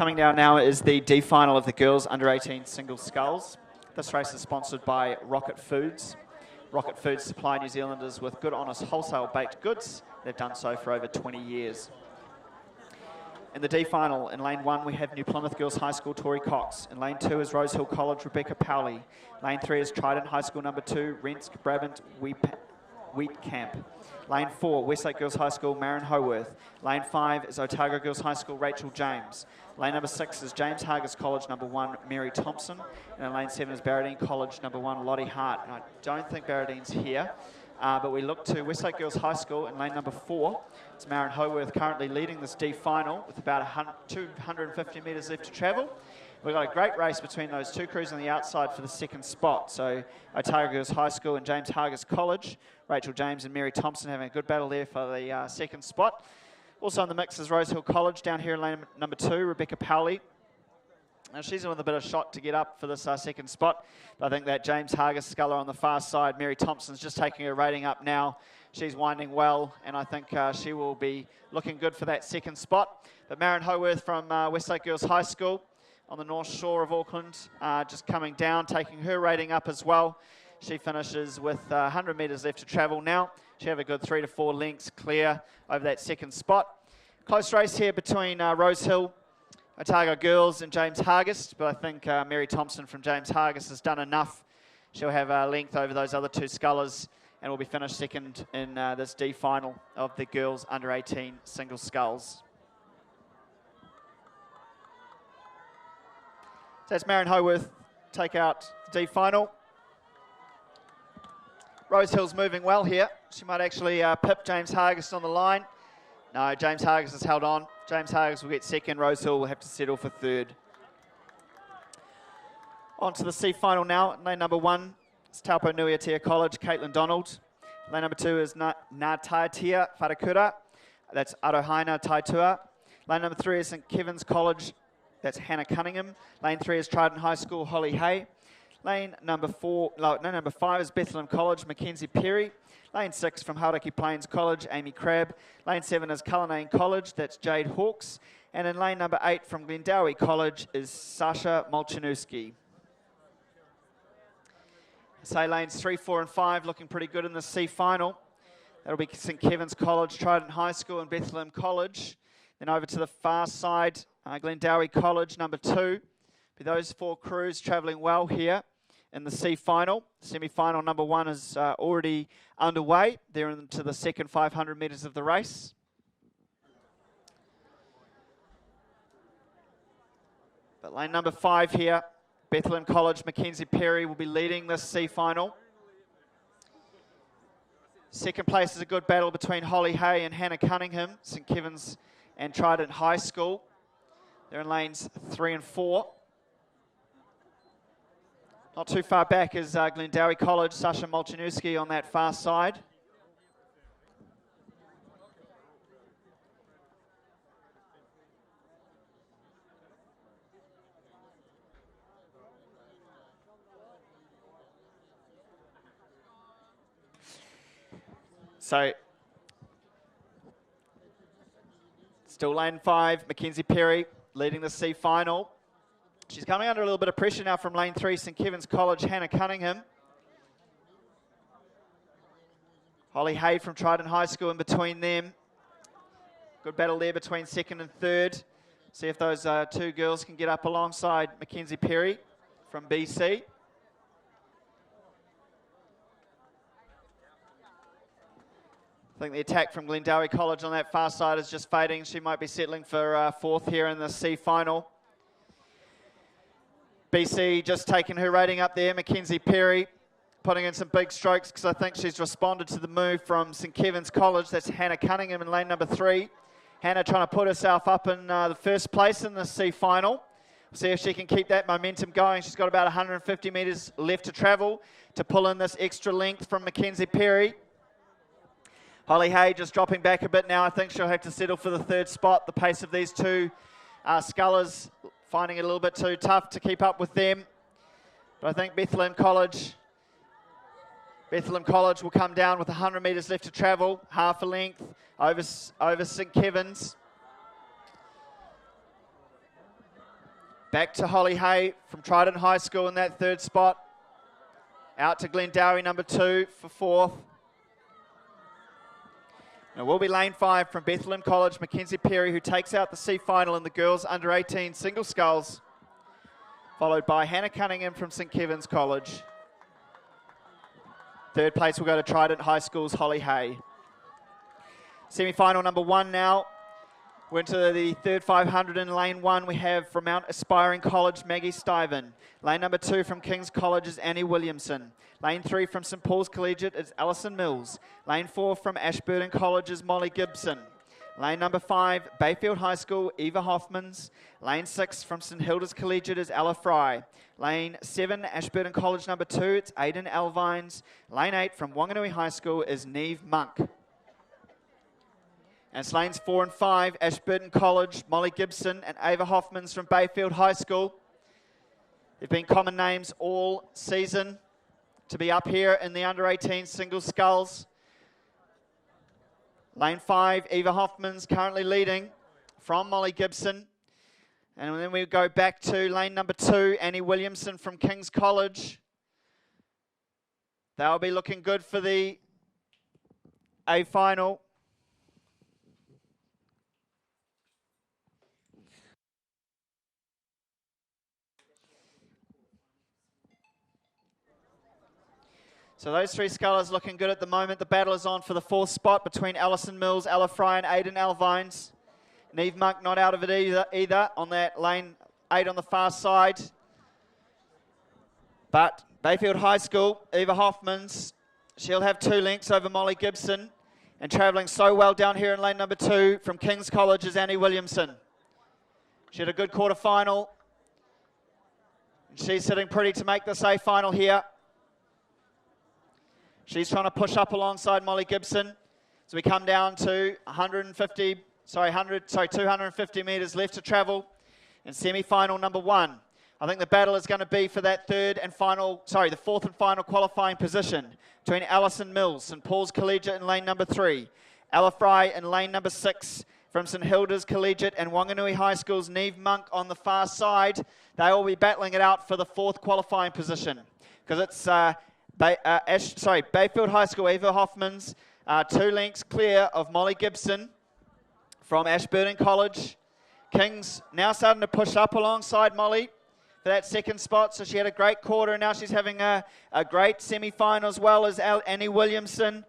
Coming down now is the D final of the girls under 18 single sculls. This race is sponsored by Rocket Foods. Rocket Foods supply New Zealanders with good, honest, wholesale baked goods. They've done so for over 20 years. In the D final, in lane 1, we have New Plymouth Girls High School, Tori Cox. In lane 2 is Rosehill College, Rebecca Powley. Lane 3 is Trident High School number 2, Rensk Brabant Wheat Camp. Lane 4, Westlake Girls High School, Marin Howarth. Lane 5 is Otago Girls High School, Rachel James. Lane number 6 is James Hargis College, number 1, Mary Thompson. And in lane 7 is Barradine College, number 1, Lottie Hart. And I don't think Barradine's here, but we look to Westlake Girls High School in lane number 4. It's Marin Howarth currently leading this D final with about 250 metres left to travel. We've got a great race between those two crews on the outside for the second spot. So Otago Girls High School and James Hargis College. Rachel James and Mary Thompson having a good battle there for the second spot. Also in the mix is Rosehill College down here in lane number 2, Rebecca Powley. Now she's with a bit of shot to get up for this second spot. But I think that James Hargis sculler on the far side, Mary Thompson's just taking her rating up now. She's winding well, and I think she will be looking good for that second spot. But Marin Howarth from Westlake Girls High School on the north shore of Auckland, just coming down, taking her rating up as well. She finishes with 100 metres left to travel now. She have a good 3 to 4 lengths clear over that second spot. Close race here between Rosehill, Otago Girls and James Hargis, but I think Mary Thompson from James Hargis has done enough. She'll have a length over those other two scullers and will be finished second in this D final of the girls under 18 single sculls. So that's Marin Howarth take out the D final. Rosehill's moving well here. She might actually pip James Hargis on the line. No, James Hargis has held on. James Hargis will get second. Rosehill will have to settle for third. On to the C final now. Lane number 1 is Taupo Nui Atea College, Caitlin Donald. Lane number 2 is Ngātaetia Wharakura. That's Arohaina Taitua. Lane number 3 is St Kevin's College. That's Hannah Cunningham. Lane 3 is Trident High School, Holly Hay. Lane number 5 is Bethlehem College, Mackenzie Perry. Lane 6 from Hauraki Plains College, Amy Crabb. Lane 7 is Cullinane College, that's Jade Hawkes. And in lane number 8 from Glendowie College is Sasha Molchanowski. Say lanes 3, 4 and 5 looking pretty good in the C final. That'll be St Kevin's College, Trident High School and Bethlehem College. Then over to the far side, Glendowie College, number 2. Be those 4 crews travelling well here in the C final. Semi-final number 1 is already underway. They're into the second 500 metres of the race. But lane number 5 here, Bethlehem College, Mackenzie Perry will be leading this C final. Second place is a good battle between Holly Hay and Hannah Cunningham, St Kevin's and Trident High School. They're in lanes 3 and 4. Not too far back is Glendowie College, Sasha Molchanowski on that far side. So, still lane 5, Mackenzie Perry leading the C final. She's coming under a little bit of pressure now from lane 3, St Kevin's College, Hannah Cunningham. Holly Hay from Trident High School in between them. Good battle there between second and third. See if those two girls can get up alongside Mackenzie Perry from BC. I think the attack from Glendowie College on that far side is just fading. She might be settling for fourth here in the C final. BC just taking her rating up there. Mackenzie Perry putting in some big strokes because I think she's responded to the move from St Kevin's College. That's Hannah Cunningham in lane number 3. Hannah trying to put herself up in the first place in the C final. See if she can keep that momentum going. She's got about 150 metres left to travel to pull in this extra length from Mackenzie Perry. Holly Hay just dropping back a bit now. I think she'll have to settle for the third spot. The pace of these two scullers finding it a little bit too tough to keep up with them. But I think Bethlehem College will come down with 100 metres left to travel, half a length over St Kevin's. Back to Holly Hay from Trident High School in that third spot. Out to Glendowie, number 2 for fourth. It will be lane 5 from Bethlehem College, Mackenzie Perry, who takes out the C final in the girls under 18 single sculls, followed by Hannah Cunningham from St Kevin's College. Third place will go to Trident High School's Holly Hay. Semi-final number 1 now. We're into the third 500 in lane 1. We have from Mount Aspiring College, Maggie Stiven. Lane number 2 from King's College is Annie Williamson. Lane 3 from St Paul's Collegiate is Alison Mills. Lane 4 from Ashburton College is Molly Gibson. Lane number 5, Bayfield High School, Eva Hoffmans. Lane 6 from St Hilda's Collegiate is Ella Fry. Lane 7, Ashburton College number 2, it's Aidan Alvines. Lane 8 from Wanganui High School is Neve Monk. And it's lanes 4 and 5, Ashburton College, Molly Gibson and Ava Hoffmans from Bayfield High School. They've been common names all season to be up here in the under 18 single sculls. Lane 5, Eva Hoffmans currently leading from Molly Gibson. And then we go back to lane number 2, Annie Williamson from King's College. They'll be looking good for the A final. So those 3 scullers looking good at the moment. The battle is on for the 4th spot between Alison Mills, Ella Fry and Aidan Alvines. Neve Monk not out of it either on that lane 8 on the far side. But Bayfield High School, Eva Hoffmans, she'll have 2 lengths over Molly Gibson. And travelling so well down here in lane number 2 from King's College is Annie Williamson. She had a good quarter final. And she's sitting pretty to make this A final here. She's trying to push up alongside Molly Gibson. So we come down to 250 metres left to travel in semi-final number 1. I think the battle is going to be for that the 4th and final qualifying position between Alison Mills, St Paul's Collegiate in lane number 3, Ella Fry in lane number 6 from St Hilda's Collegiate and Wanganui High School's Neve Monk on the far side. They will be battling it out for the 4th qualifying position because it's Bayfield High School, Eva Hoffmans, 2 lengths clear of Molly Gibson from Ashburton College. King's now starting to push up alongside Molly for that 2nd spot. So she had a great quarter and now she's having a great semi-final as well as Annie Williamson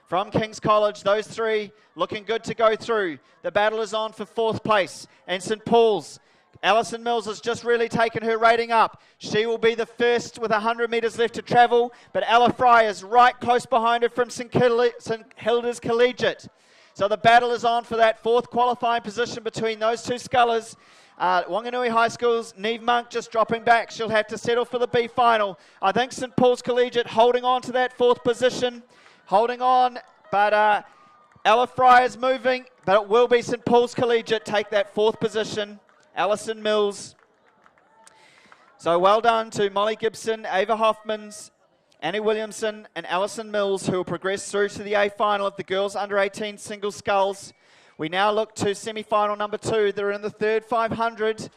from King's College. Those 3 looking good to go through. The battle is on for 4th place and St Paul's. Alison Mills has just really taken her rating up. She will be the first with 100 metres left to travel, but Ella Fry is right close behind her from St Hilda's Collegiate. So the battle is on for that 4th qualifying position between those 2 scullers. Wanganui High School's Neve Monk just dropping back. She'll have to settle for the B final. I think St Paul's Collegiate holding on to that 4th position. Holding on, but Ella Fry is moving, but it will be St Paul's Collegiate take that 4th position. Alison Mills. So well done to Molly Gibson, Ava Hoffmans, Annie Williamson and Alison Mills, who will progress through to the A final of the girls under 18 single sculls. We now look to semi-final number 2. They're in the third 500.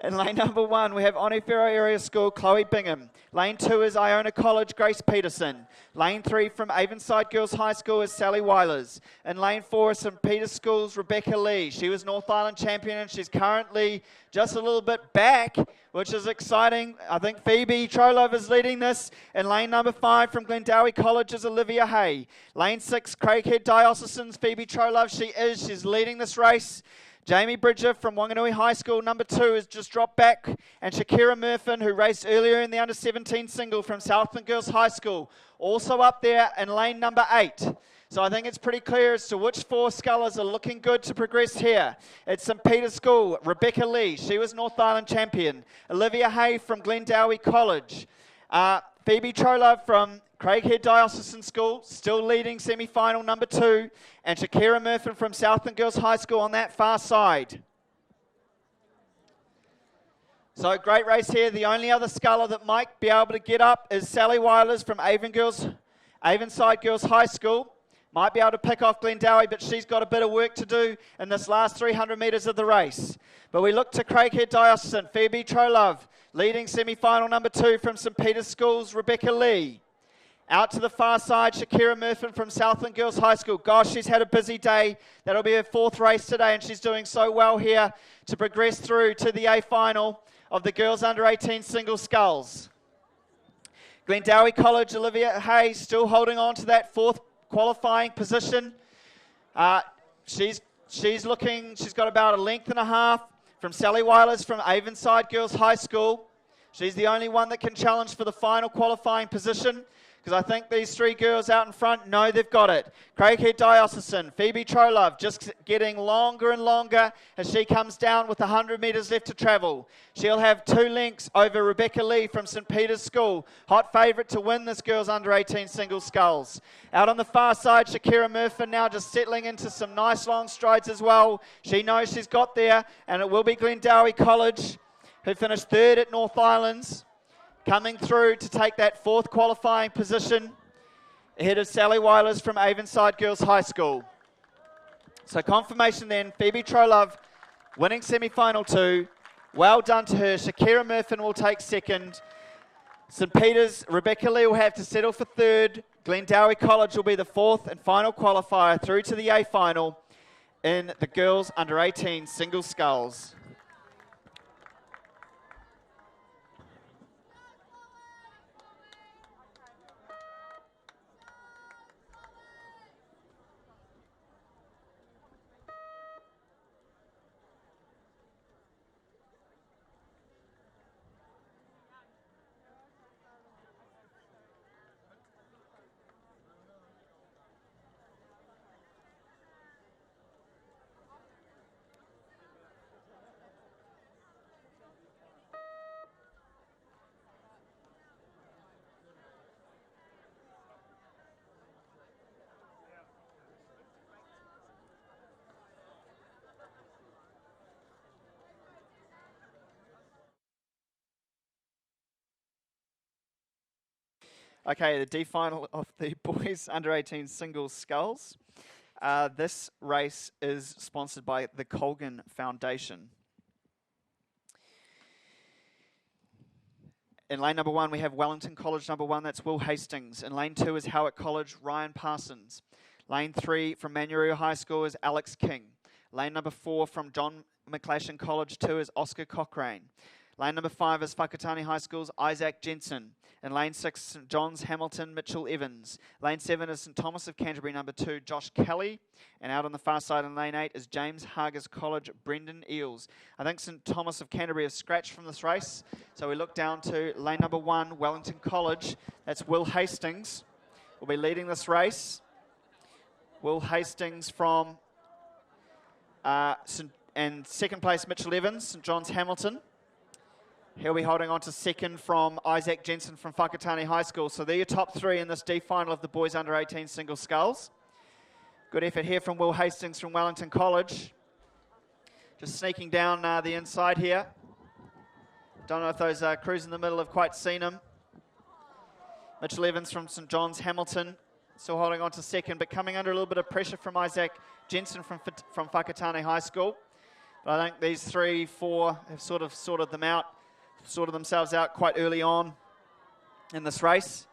In lane number 1, we have Onefero Area School, Chloe Bingham. Lane 2 is Iona College, Grace Peterson. Lane 3 from Avonside Girls High School is Sally Weilers. In lane 4 is St Peter's School's Rebecca Lee. She was North Island champion and she's currently just a little bit back, which is exciting. I think Phoebe Trolov is leading this. In lane number 5 from Glendowie College is Olivia Hay. Lane 6, Craighead Diocesan's Phoebe Trolov. She's leading this race. Jamie Bridger from Wanganui High School, number 2, has just dropped back. And Shakira Murphin, who raced earlier in the under-17 single from Southland Girls High School, also up there in lane number 8. So I think it's pretty clear as to which 4 scullers are looking good to progress here. It's St Peter's School, Rebecca Lee. She was North Island champion. Olivia Hay from Glendowie College. Phoebe Trolov from Craighead Diocesan School, still leading semi-final number 2. And Shakira Murphy from Southland Girls High School on that far side. So great race here. The only other sculler that might be able to get up is Sally Weilers from Avonside Girls High School. Might be able to pick off Glendowie, but she's got a bit of work to do in this last 300 metres of the race. But we look to Craighead Diocesan, Phoebe Trolove, leading semi-final number 2 from St Peter's Schools, Rebecca Lee. Out to the far side, Shakira Murphin from Southland Girls High School. Gosh, she's had a busy day. That'll be her 4th race today, and she's doing so well here to progress through to the A final of the Girls Under 18 Single Sculls. Glendowie College, Olivia Hayes still holding on to that 4th qualifying position. She's got about a length and a half from Sally Weilers from Avonside Girls High School. She's the only one that can challenge for the final qualifying position, because I think these 3 girls out in front know they've got it. Craighead Diocesan, Phoebe Trolove, just getting longer and longer as she comes down with 100 metres left to travel. She'll have 2 lengths over Rebecca Lee from St Peter's School. Hot favourite to win this girls under 18 single sculls. Out on the far side, Shakira Murphin now just settling into some nice long strides as well. She knows she's got there, and it will be Glendowie College, who finished 3rd at North Islands, coming through to take that 4th qualifying position ahead of Sally Weilers from Avonside Girls High School. So confirmation then, Phoebe Trolove winning semi-final 2. Well done to her. Shakira Murphin will take 2nd. St Peter's, Rebecca Lee will have to settle for 3rd. Glendowie College will be the 4th and final qualifier through to the A final in the girls under 18 single sculls. Okay, the D final of the boys under 18 singles sculls. This race is sponsored by the Colgan Foundation. In lane number 1, we have Wellington College number 1, that's Will Hastings. In lane 2 is Howick College, Ryan Parsons. Lane 3 from Manurewa High School is Alex King. Lane number 4 from John McClashan College 2 is Oscar Cochrane. Lane number 5 is Whakatane High School's Isaac Jensen. In lane 6, St John's Hamilton, Mitchell Evans. Lane 7 is St Thomas of Canterbury, number 2, Josh Kelly. And out on the far side in lane 8 is James Hargis College, Brendan Eels. I think St Thomas of Canterbury have scratched from this race. So we look down to lane number 1, Wellington College. That's Will Hastings. Will be leading this race. Will Hastings from and second place, Mitchell Evans, St John's Hamilton. He'll be holding on to 2nd from Isaac Jensen from Whakatane High School. So they're your top 3 in this D final of the boys under 18 single sculls. Good effort here from Will Hastings from Wellington College. Just sneaking down the inside here. Don't know if those crews in the middle have quite seen him. Mitchell Evans from St John's Hamilton still holding on to 2nd, but coming under a little bit of pressure from Isaac Jensen from Whakatane High School. But I think these 3, 4 have sort of sorted themselves out quite early on in this race.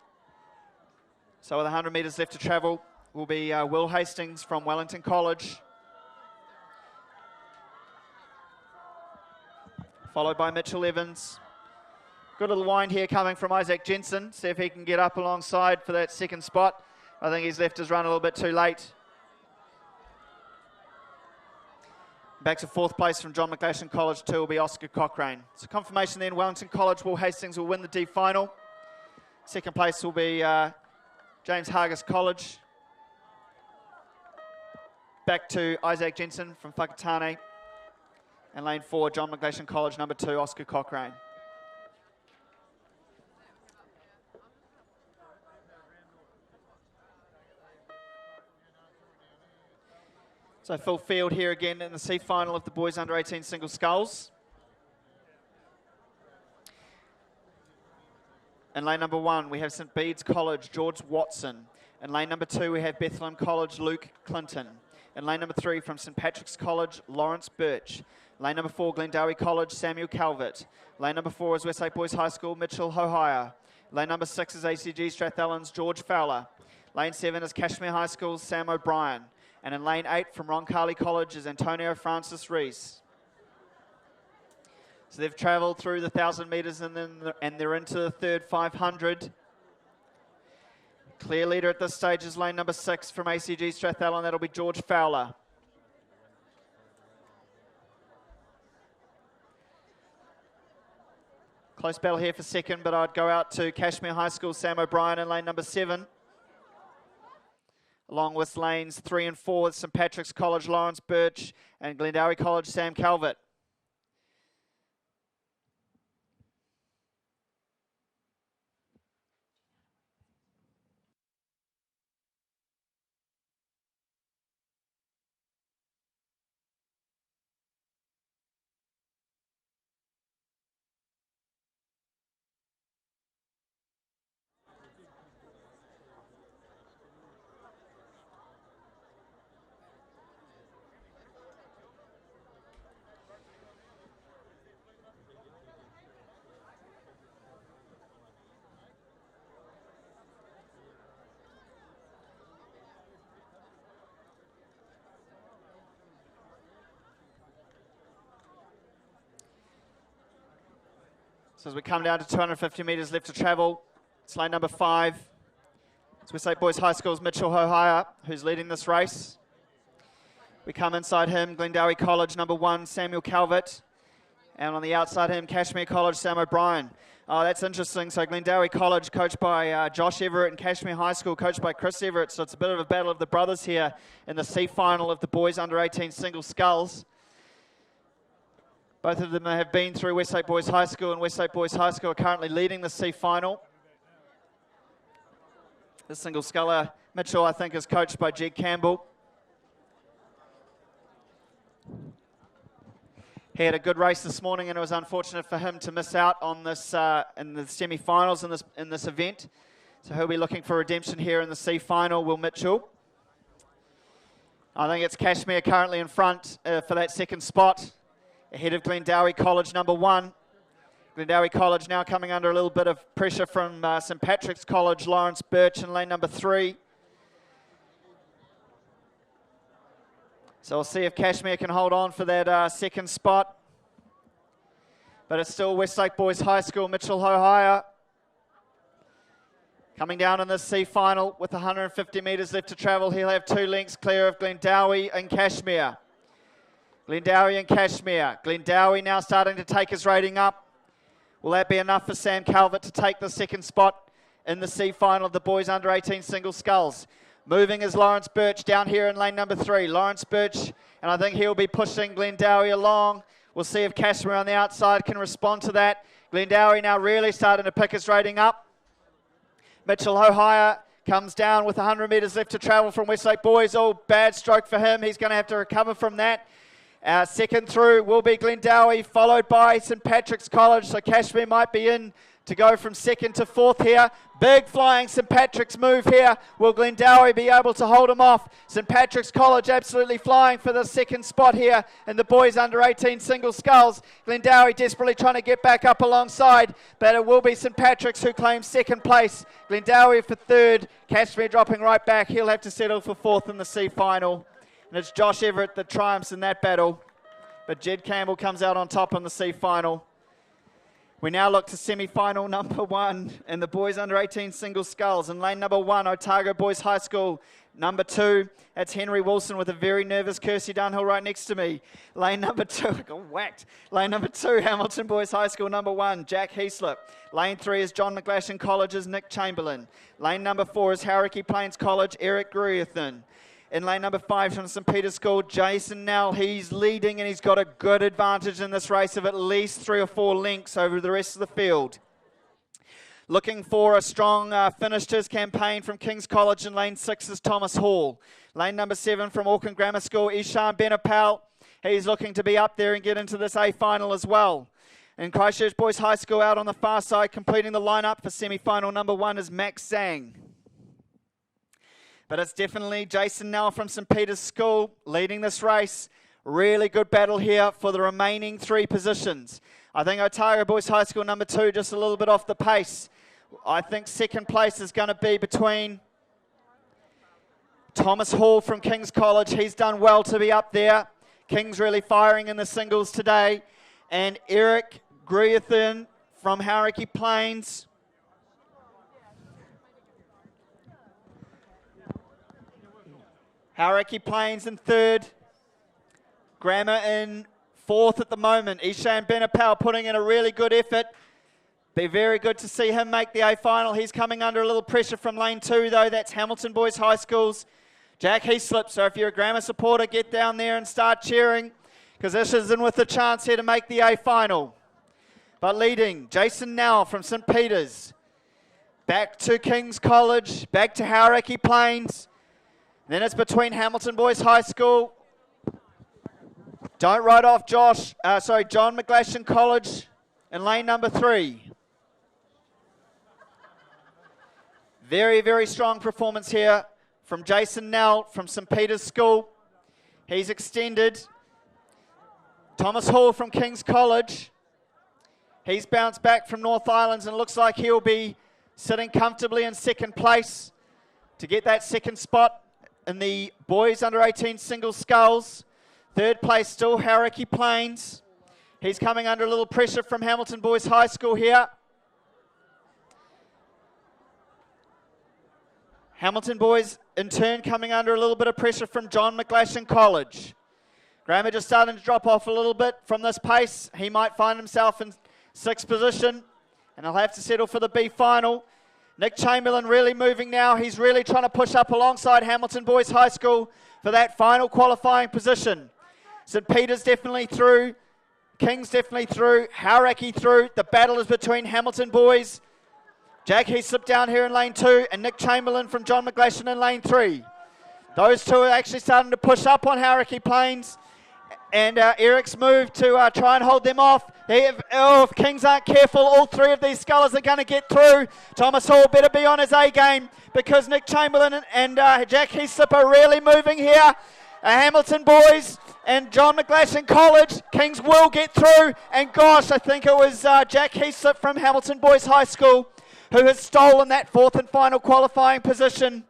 So with 100 metres left to travel will be Will Hastings from Wellington College, followed by Mitchell Evans. Good little wind here coming from Isaac Jensen. See if he can get up alongside for that 2nd spot. I think he's left his run a little bit too late. Back to 4th place from John McClashan College 2 will be Oscar Cochrane. So confirmation then, Wellington College, Will Hastings will win the D final. 2nd place will be James Hargis College. Back to Isaac Jensen from Whakatane. And lane 4, John McClashan College, number 2, Oscar Cochrane. So full field here again in the C final of the boys under 18 single sculls. In lane number 1, we have St. Bede's College, George Watson. In lane number 2, we have Bethlehem College, Luke Clinton. In lane number 3, from St. Patrick's College, Lawrence Birch. Lane number 4, Glendowie College, Samuel Calvert. Lane number 4 is Westlake Boys High School, Mitchell Hohire. Lane number 6 is ACG Strathallan's George Fowler. Lane 7 is Kashmir High School's Sam O'Brien. And in lane 8 from Roncalli College is Antonio Francis Rees. So they've travelled through the 1,000 metres and they're into the third 500. Clear leader at this stage is lane number 6 from ACG Strathallan. That'll be George Fowler. Close battle here for second, but I'd go out to Kashmir High School, Sam O'Brien in lane number 7. Along with lanes 3 and 4 with St. Patrick's College, Lawrence Birch, and Glendowie College, Sam Calvert. So as we come down to 250 metres left to travel, it's lane number 5. It's Westlake Boys High School's Mitchell Hohire, who's leading this race. We come inside him, Glendowie College, number 1, Samuel Calvert. And on the outside him, Kashmir College, Sam O'Brien. Oh, that's interesting. So Glendowie College, coached by Josh Everett, and Kashmir High School, coached by Chris Everett. So it's a bit of a battle of the brothers here in the C final of the boys under 18 single sculls. Both of them have been through Westlake Boys High School, and Westlake Boys High School are currently leading the C final. The single sculler, Mitchell, I think, is coached by Jed Campbell. He had a good race this morning, and it was unfortunate for him to miss out on this in the semi-finals in this event. So he'll be looking for redemption here in the C final, Will Mitchell. I think it's Kashmir currently in front for that second spot, ahead of Glendowie College, number 1. Glendowie College now coming under a little bit of pressure from St. Patrick's College, Lawrence Birch in lane number 3. So we'll see if Kashmir can hold on for that second spot. But it's still Westlake Boys High School, Mitchell Hohire, coming down in this C final with 150 metres left to travel. He'll have 2 lengths clear of Glendowie and Kashmir. Glendowie and Kashmir. Glendowie now starting to take his rating up. Will that be enough for Sam Calvert to take the second spot in the C final of the boys under 18 single sculls? Moving is Lawrence Birch down here in lane number 3. Lawrence Birch, and I think he'll be pushing Glendowie along. We'll see if Kashmir on the outside can respond to that. Glendowie now really starting to pick his rating up. Mitchell Hohire comes down with 100 metres left to travel from Westlake Boys. Oh, bad stroke for him. He's going to have to recover from that. Second through will be Glendowie, followed by St. Patrick's College. So Kashmir might be in to go from second to fourth here. Big flying St. Patrick's move here. Will Glendowie be able to hold him off? St. Patrick's College absolutely flying for the second spot here in the boys under 18 single sculls. Glendowie desperately trying to get back up alongside, but it will be St. Patrick's who claims second place. Glendowie for third. Kashmir dropping right back. He'll have to settle for fourth in the C final. And it's Josh Everett that triumphs in that battle. But Jed Campbell comes out on top in the C final. We now look to semi-final number 1 in the boys under 18 single sculls. In lane number 1, Otago Boys High School. Number 2, that's Henry Wilson with a very nervous Kirsty Dunhill right next to me. Lane number 2, I got whacked. Lane number 2, Hamilton Boys High School. Number 1, Jack Heaslip. Lane 3 is John McGlashan College's Nick Chamberlain. Lane number 4 is Hauraki Plains College, Eric Gruiathan. In lane number 5 from St. Peter's School, Jason Nell. He's leading and he's got a good advantage in this race of at least 3 or 4 lengths over the rest of the field. Looking for a strong finish to his campaign from King's College in lane 6 is Thomas Hall. Lane number 7 from Auckland Grammar School, Ishan Benapal. He's looking to be up there and get into this A final as well. And Christchurch Boys High School out on the far side, completing the lineup for semi-final number 1 is Max Zhang. But it's definitely Jason Nell from St. Peter's School leading this race. Really good battle here for the remaining 3 positions. I think Otago Boys High School number 2 just a little bit off the pace. I think second place is going to be between Thomas Hall from King's College. He's done well to be up there. King's really firing in the singles today. And Eric Griathan from Hauraki Plains. Hauraki Plains in 3rd. Grammar in 4th at the moment. Ishan Benapal putting in a really good effort. Be very good to see him make the A final. He's coming under a little pressure from lane 2 though. That's Hamilton Boys High School's Jack Heaslip. So if you're a Grammar supporter, get down there and start cheering, because this is in with a chance here to make the A final. But leading, Jason Nell from St. Peter's. Back to King's College, back to Hauraki Plains. Then it's between Hamilton Boys High School. Don't write off John McGlashan College in lane number 3. Very, very strong performance here from Jason Nell from St. Peter's School. He's extended. Thomas Hall from King's College. He's bounced back from North Islands and looks like he'll be sitting comfortably in second place to get that second spot in the boys under 18 single sculls. Third place still Hauraki Plains. He's coming under a little pressure from Hamilton Boys High School here. Hamilton Boys in turn coming under a little bit of pressure from John McGlashan College. Grammar just starting to drop off a little bit from this pace. He might find himself in 6th position and he'll have to settle for the B final. Nick Chamberlain really moving now. He's really trying to push up alongside Hamilton Boys High School for that final qualifying position. St. Peter's definitely through. King's definitely through. Hauraki through. The battle is between Hamilton Boys. Jack Heaslip down here in lane 2 and Nick Chamberlain from John McGlashan in lane 3. Those two are actually starting to push up on Hauraki Plains. And Eric's moved to try and hold them off. If Kings aren't careful, all 3 of these scullers are going to get through. Thomas Hall better be on his A game, because Nick Chamberlain and Jack Heaslip are really moving here. Hamilton Boys and John McGlashan College. Kings will get through. And gosh, I think it was Jack Heaslip from Hamilton Boys High School who has stolen that 4th and final qualifying position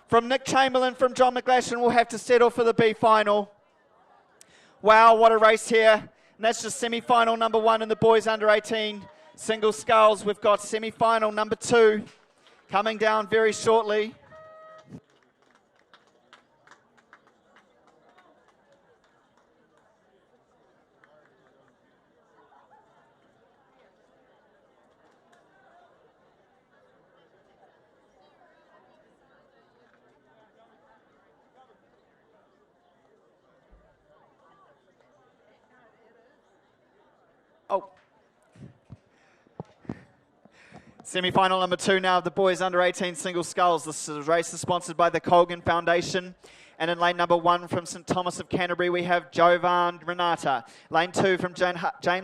from Nick Chamberlain from John McGlashan. Will have to settle for the B final. Wow, what a race here. And that's just semi-final number 1 in the boys under 18 single sculls. We've got semi-final number 2 coming down very shortly. Semi-final number 2 now of the boys under 18 single sculls. This race is sponsored by the Colgan Foundation. And in lane number 1 from St Thomas of Canterbury, we have Jovan Renata. Lane 2 from James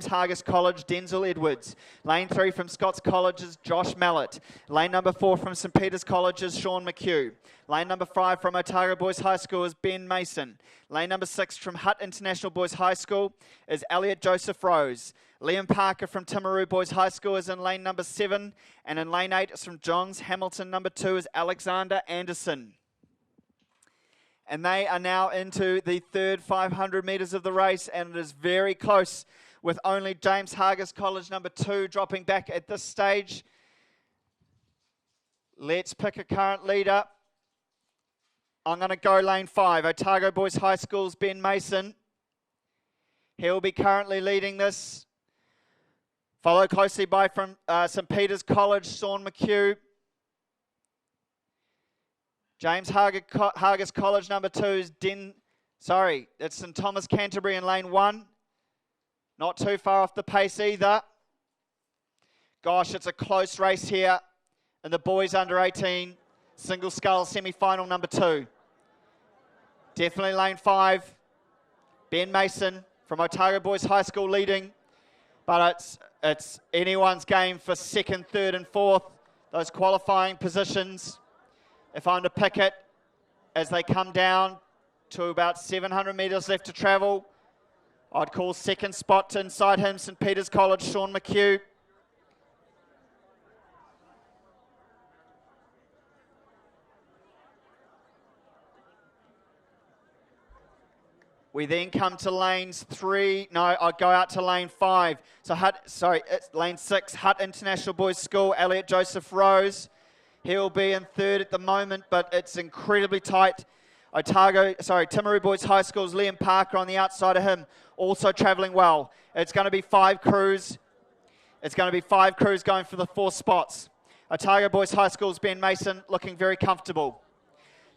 Hargis College, Denzel Edwards. Lane 3 from Scots College is Josh Mallett. Lane number 4 from St Peter's College is Sean McHugh. Lane number 5 from Otago Boys High School is Ben Mason. Lane number 6 from Hutt International Boys High School is Elliot Joseph Rose. Liam Parker from Timaru Boys High School is in lane number 7. And in lane 8 is from Johns Hamilton number 2 is Alexander Anderson. And they are now into the third 500 metres of the race, and it is very close, with only James Hargis College number 2 dropping back at this stage. Let's pick a current leader. I'm going to go lane 5. Otago Boys High School's Ben Mason. He'll be currently leading this. Followed closely by from St Peter's College, Sean McHugh. James Hargis College number 2 is it's St Thomas Canterbury in lane 1. Not too far off the pace either. Gosh, it's a close race here in the boys under 18 single scull semi-final number 2. Definitely lane 5. Ben Mason from Otago Boys High School leading. But it's anyone's game for second, third and fourth, those qualifying positions. If I'm to pick it, as they come down to about 700 metres left to travel, I'd call second spot to inside him, St Peter's College, Sean McHugh. We then come to lanes 3. No, I'd go out to lane 5. So it's lane 6, Hutt International Boys School, Elliot Joseph Rose. He'll be in third at the moment, but it's incredibly tight. Timaru Boys High School's Liam Parker on the outside of him, also travelling well. It's going to be 5 crews. It's going to be 5 crews going for the 4 spots. Otago Boys High School's Ben Mason looking very comfortable.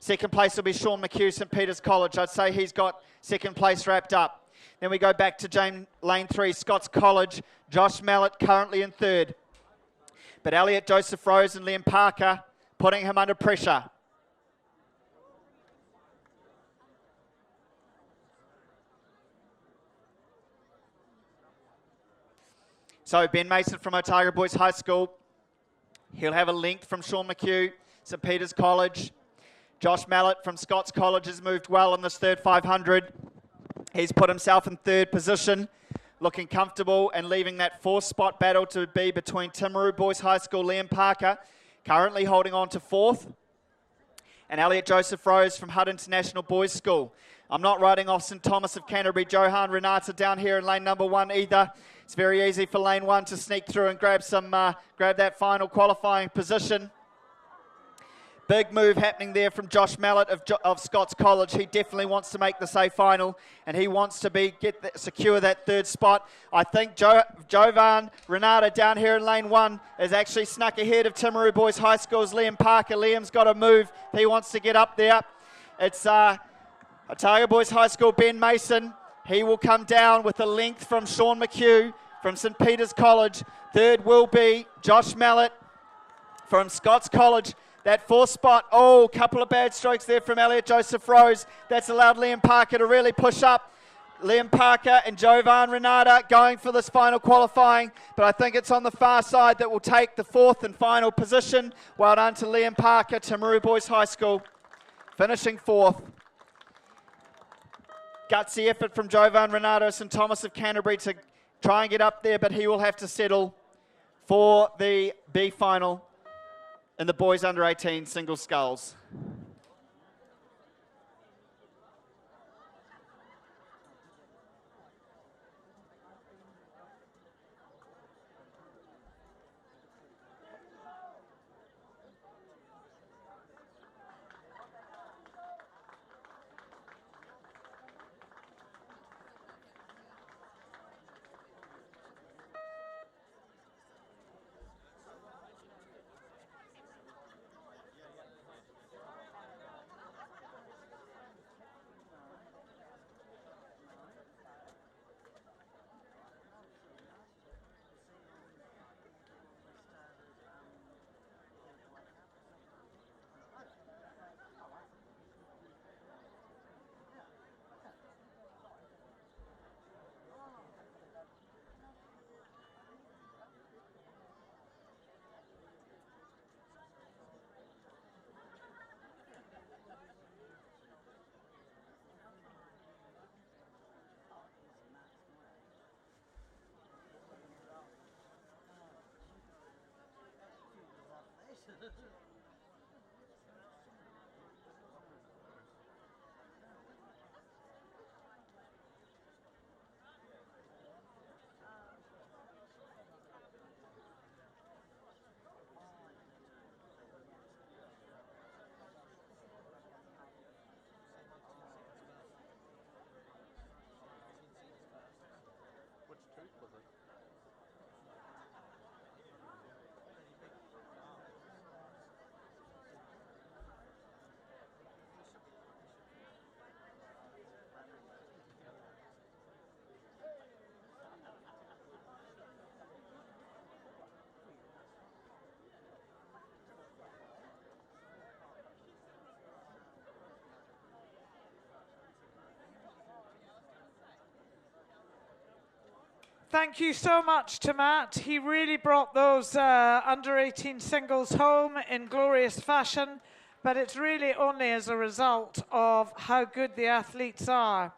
Second place will be Sean McHugh, St Peter's College. I'd say he's got second place wrapped up. Then we go back to lane 3, Scots College. Josh Mallett currently in third. But Elliot Joseph Rose and Liam Parker putting him under pressure. So Ben Mason from Otago Boys High School. He'll have a length from Sean McHugh, St Peter's College. Josh Mallett from Scots College has moved well in this third 500. He's put himself in third position, looking comfortable and leaving that 4th spot battle to be between Timaru Boys High School, Liam Parker, currently holding on to 4th, and Elliot Joseph Rose from Hutt International Boys School. I'm not writing off St Thomas of Canterbury, Johan Renata down here in lane number 1 either. It's very easy for lane 1 to sneak through and grab that final qualifying position. Big move happening there from Josh Mallett of Scots College. He definitely wants to make the safe final, and he wants to secure that 3rd spot. I think Jovan Renata down here in lane 1 is actually snuck ahead of Timaru Boys High School's Liam Parker. Liam's got a move. He wants to get up there. It's Otago Boys High School, Ben Mason. He will come down with a length from Sean McHugh from St Peter's College. Third will be Josh Mallett from Scots College. That 4th spot, a couple of bad strokes there from Elliot Joseph Rose. That's allowed Liam Parker to really push up. Liam Parker and Jovan Renata going for this final qualifying, but I think it's on the far side that will take the 4th and final position. Well done to Liam Parker, Timaru Boys High School, finishing 4th. Gutsy effort from Jovan Renata, St Thomas of Canterbury to try and get up there, but he will have to settle for the B final in the boys under 18 single sculls. Thank you so much to Matt. He really brought those under-18 singles home in glorious fashion, but it's really only as a result of how good the athletes are.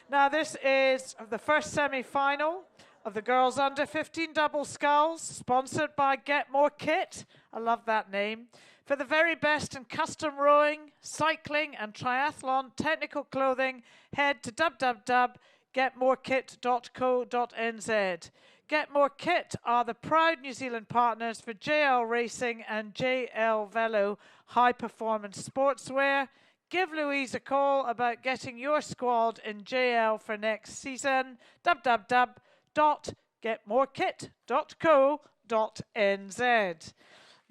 Now, this is the first semi-final of the girls under 15 double sculls, sponsored by Get More Kit. I love that name. For the very best in custom rowing, cycling, and triathlon technical clothing, head to www.getmorekit.co.nz. Get More Kit are the proud New Zealand partners for JL Racing and JL Velo high performance sportswear. Give Louise a call about getting your squad in JL for next season. www.getmorekit.co.nz.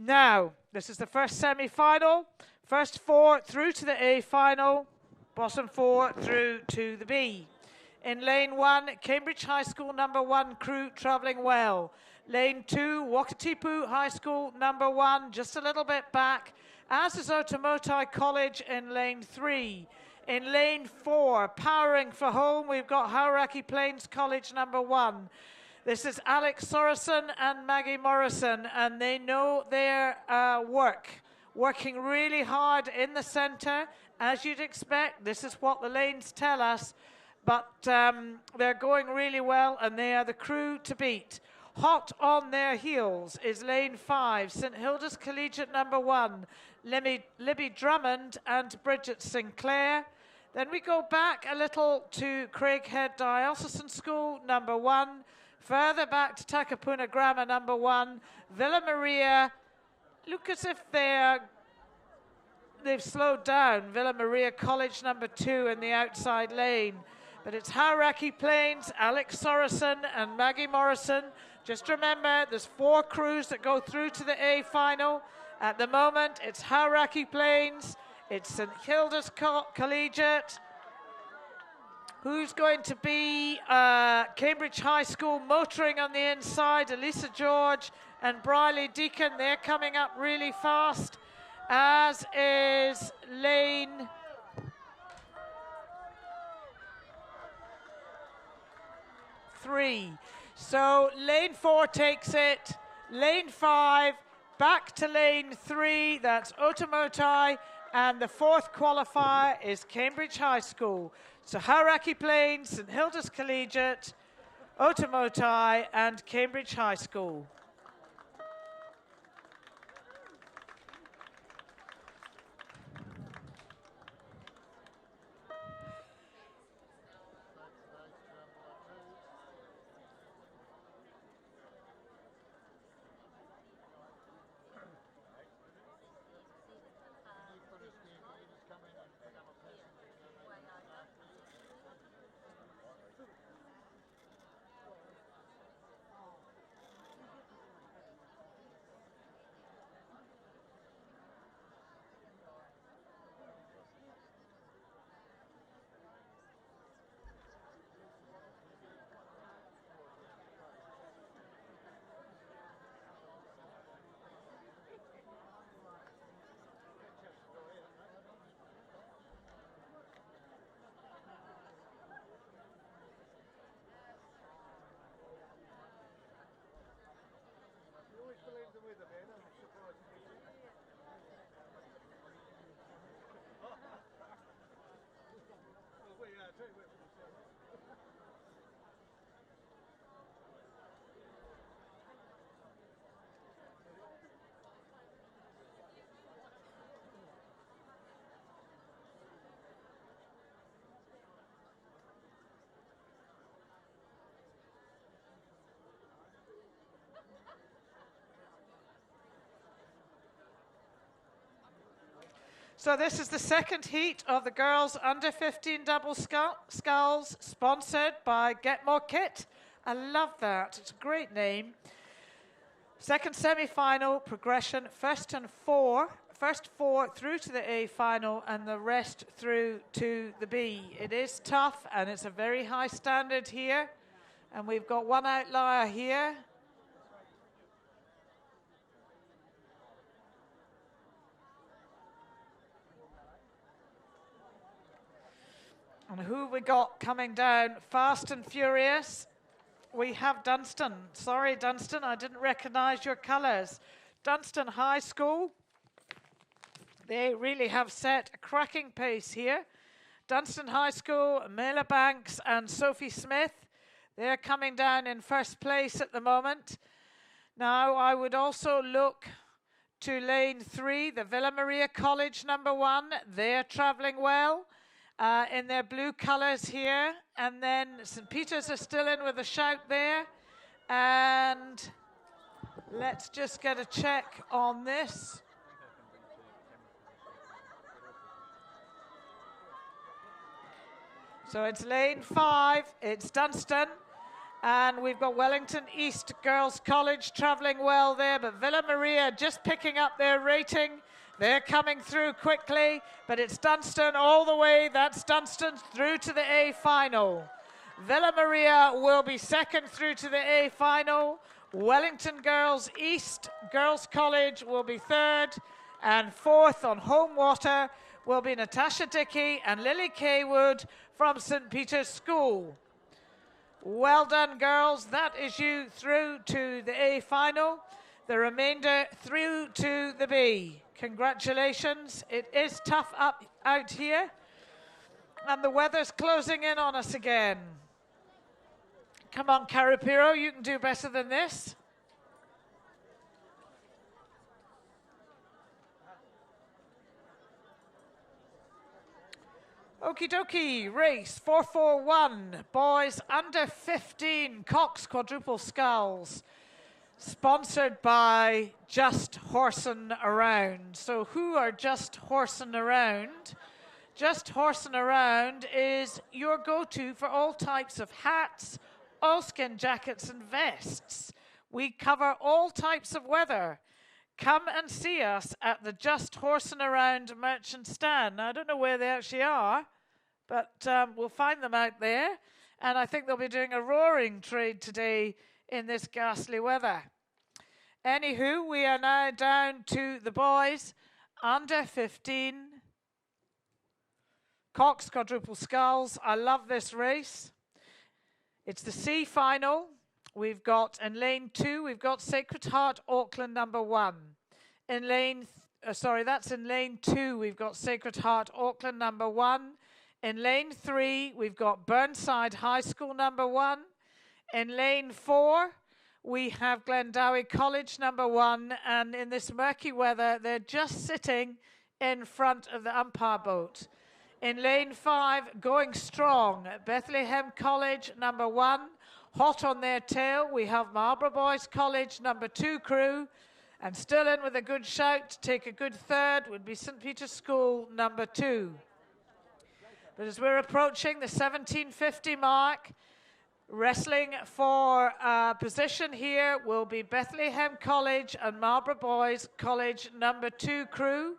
Now, this is the first semi-final. First 4 through to the A final, bottom 4 through to the B. In lane 1, Cambridge High School number 1 crew travelling well. Lane 2, Wakatipu High School number 1 just a little bit back, as is Otamotai College in lane 3. In lane 4, powering for home, we've got Hauraki Plains College number 1. This is Alex Sorensen and Maggie Morrison, and they know their working really hard in the centre. As you'd expect, this is what the lanes tell us, but they're going really well, and they are the crew to beat. Hot on their heels is lane 5, St Hilda's Collegiate number 1, Libby Drummond and Bridget Sinclair. Then we go back a little to Craighead Diocesan School number 1, further back to Takapuna Grammar number 1, Villa Maria. Look as if they've slowed down. Villa Maria College number 2 in the outside lane. But it's Hauraki Plains, Alex Sorensen and Maggie Morrison. Just remember, there's 4 crews that go through to the A final. At the moment, it's Hauraki Plains, it's St Hilda's Collegiate. Who's going to be Cambridge High School motoring on the inside? Elisa George and Briley Deacon, they're coming up really fast, as is lane 3. So lane 4 takes it, lane 5, back to lane 3, that's Otamotai, and the 4th qualifier is Cambridge High School. So Hauraki Plains, St Hilda's Collegiate, Otamotai, and Cambridge High School. So this is the second heat of the girls under 15 double sculls, sponsored by Get More Kit. I love that. It's a great name. Second semi-final progression, first 4 through to the A final and the rest through to the B. It is tough and it's a very high standard here. And we've got one outlier here. And who we got coming down fast and furious we have Dunstan. Sorry, Dunstan, I didn't recognize your colors. Dunstan High School, they really have set a cracking pace here. Dunstan High School, Mela Banks and Sophie Smith, they're coming down in first place at the moment. Now, I would also look to lane 3, the Villa Maria College number 1. They're traveling well in their blue colors here. And then St. Peter's are still in with a shout there. And let's just get a check on this. So it's lane 5, it's Dunstan. And we've got Wellington East Girls College traveling well there, but Villa Maria just picking up their rating. They're coming through quickly, but it's Dunstan all the way. That's Dunstan through to the A final. Villa Maria will be second through to the A final. Wellington Girls East Girls College will be third, and fourth on home water will be Natasha Dickey and Lily Kaywood from St. Peter's School. Well done, girls. That is you through to the A final. The remainder through to the B. Congratulations. It is tough out here. And the weather's closing in on us again. Come on, Carapiro, you can do better than this. Okie dokie, race 441, boys under 15, Cox Quadruple Sculls, sponsored by Just Horsing Around. So who are Just Horsing Around? Just Horsing Around is your go-to for all types of hats, oilskin jackets and vests. We cover all types of weather. Come and see us at the Just Horsing Around merchant stand. Now, I don't know where they actually are, but we'll find them out there. And I think they'll be doing a roaring trade today in this ghastly weather. Anywho, we are now down to the boys under 15. Cox Quadruple Sculls. I love this race. It's the C final. We've got in lane 2, we've got Sacred Heart Auckland number 1. In lane, that's in lane 2, we've got Sacred Heart Auckland number 1. In lane 3, we've got Burnside High School number 1. In lane 4, we have Glendowie College number 1. And in this murky weather, they're just sitting in front of the umpire boat. In lane 5, going strong, Bethlehem College number 1. Hot on their tail, we have Marlborough Boys College number 2 crew. And still in with a good shout to take a good third would be St. Peter's School number 2. But as we're approaching the 1750 mark, wrestling for position here will be Bethlehem College and Marlborough Boys College number 2 crew.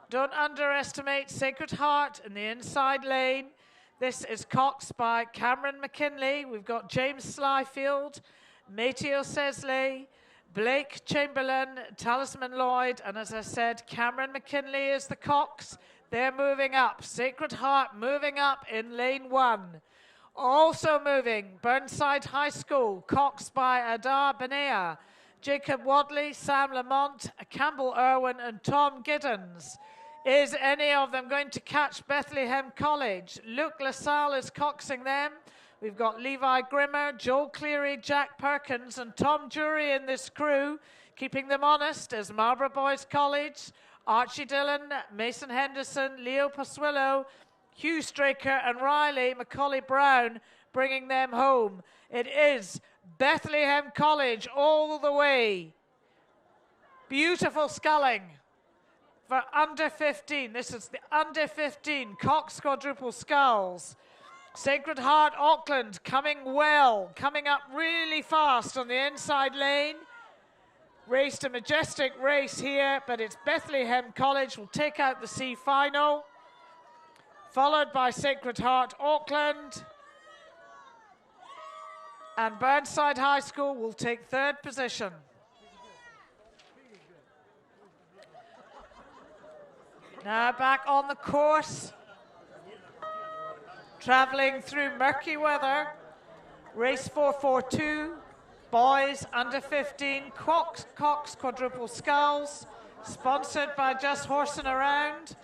Don't underestimate Sacred Heart in the inside lane. This is Cox by Cameron McKinley. We've got James Slyfield, Mateo Sesley, Blake Chamberlain, Talisman Lloyd, and as I said, Cameron McKinley is the Cox. They're moving up. Sacred Heart moving up in lane 1. Also moving, Burnside High School, Cox by Adar Benea, Jacob Wadley, Sam Lamont, Campbell Irwin, and Tom Giddens. Is any of them going to catch Bethlehem College? Luke LaSalle is coxing them. We've got Levi Grimmer, Joel Cleary, Jack Perkins, and Tom Jury in this crew. Keeping them honest is Marlborough Boys College, Archie Dillon, Mason Henderson, Leo Paswillo, Hugh Straker, and Riley Macaulay Brown bringing them home. It is Bethlehem College all the way. Beautiful sculling for under 15. This is the under 15 Cox Quadruple Sculls. Sacred Heart Auckland coming well, coming up really fast on the inside lane. Raced a majestic race here, but it's Bethlehem College will take out the C final, followed by Sacred Heart Auckland. And Burnside High School will take third position. Now back on the course, traveling through murky weather. Race 442, boys under 15, Cox quadruple sculls, sponsored by Just Horsing Around.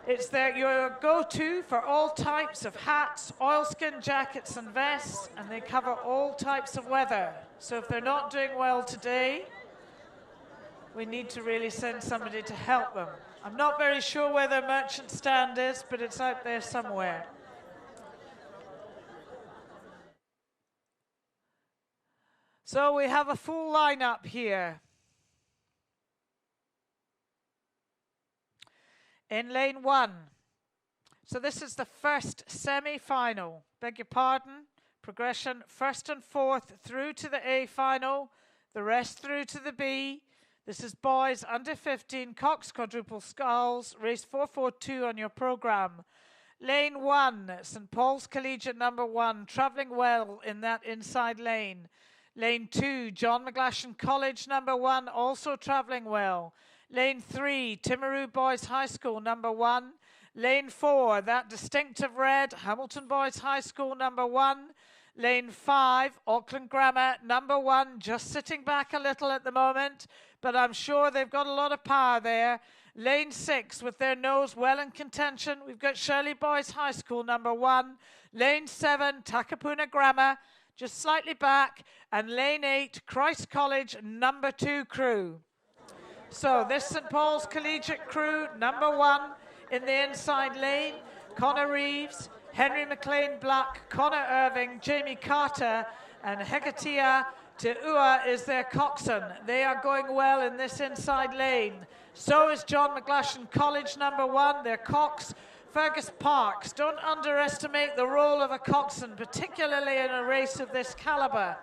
It's your go-to for all types of hats, oilskin jackets and vests, and they cover all types of weather. So if they're not doing well today, we need to really send somebody to help them. I'm not very sure where their merchant stand is, but it's out there somewhere. So we have a full lineup here. In lane 1. So this is the first semi-final. Beg your pardon. Progression 1st and 4th through to the A final. The rest through to the B. This is boys under 15, Cox quadruple sculls, race 442 on your program. Lane 1, St. Paul's Collegiate number 1, travelling well in that inside lane. Lane 2, John McGlashan College number 1, also travelling well. Lane 3, Timaru Boys High School number 1. Lane 4, that distinctive red, Hamilton Boys High School number 1. Lane 5, Auckland Grammar number 1, just sitting back a little at the moment, but I'm sure they've got a lot of power there. Lane 6, with their nose well in contention, we've got Shirley Boys High School number 1. Lane 7, Takapuna Grammar, just slightly back. And lane 8, Christ College number 2 crew. So this St. Paul's Collegiate crew, number 1 in the inside lane, Connor Reeves, Henry McLean Black, Connor Irving, Jamie Carter, and Hekatia Teua is their coxswain. They are going well in this inside lane. So is John McGlashan College number 1, their cox. Fergus Parks, don't underestimate the role of a coxswain, particularly in a race of this calibre.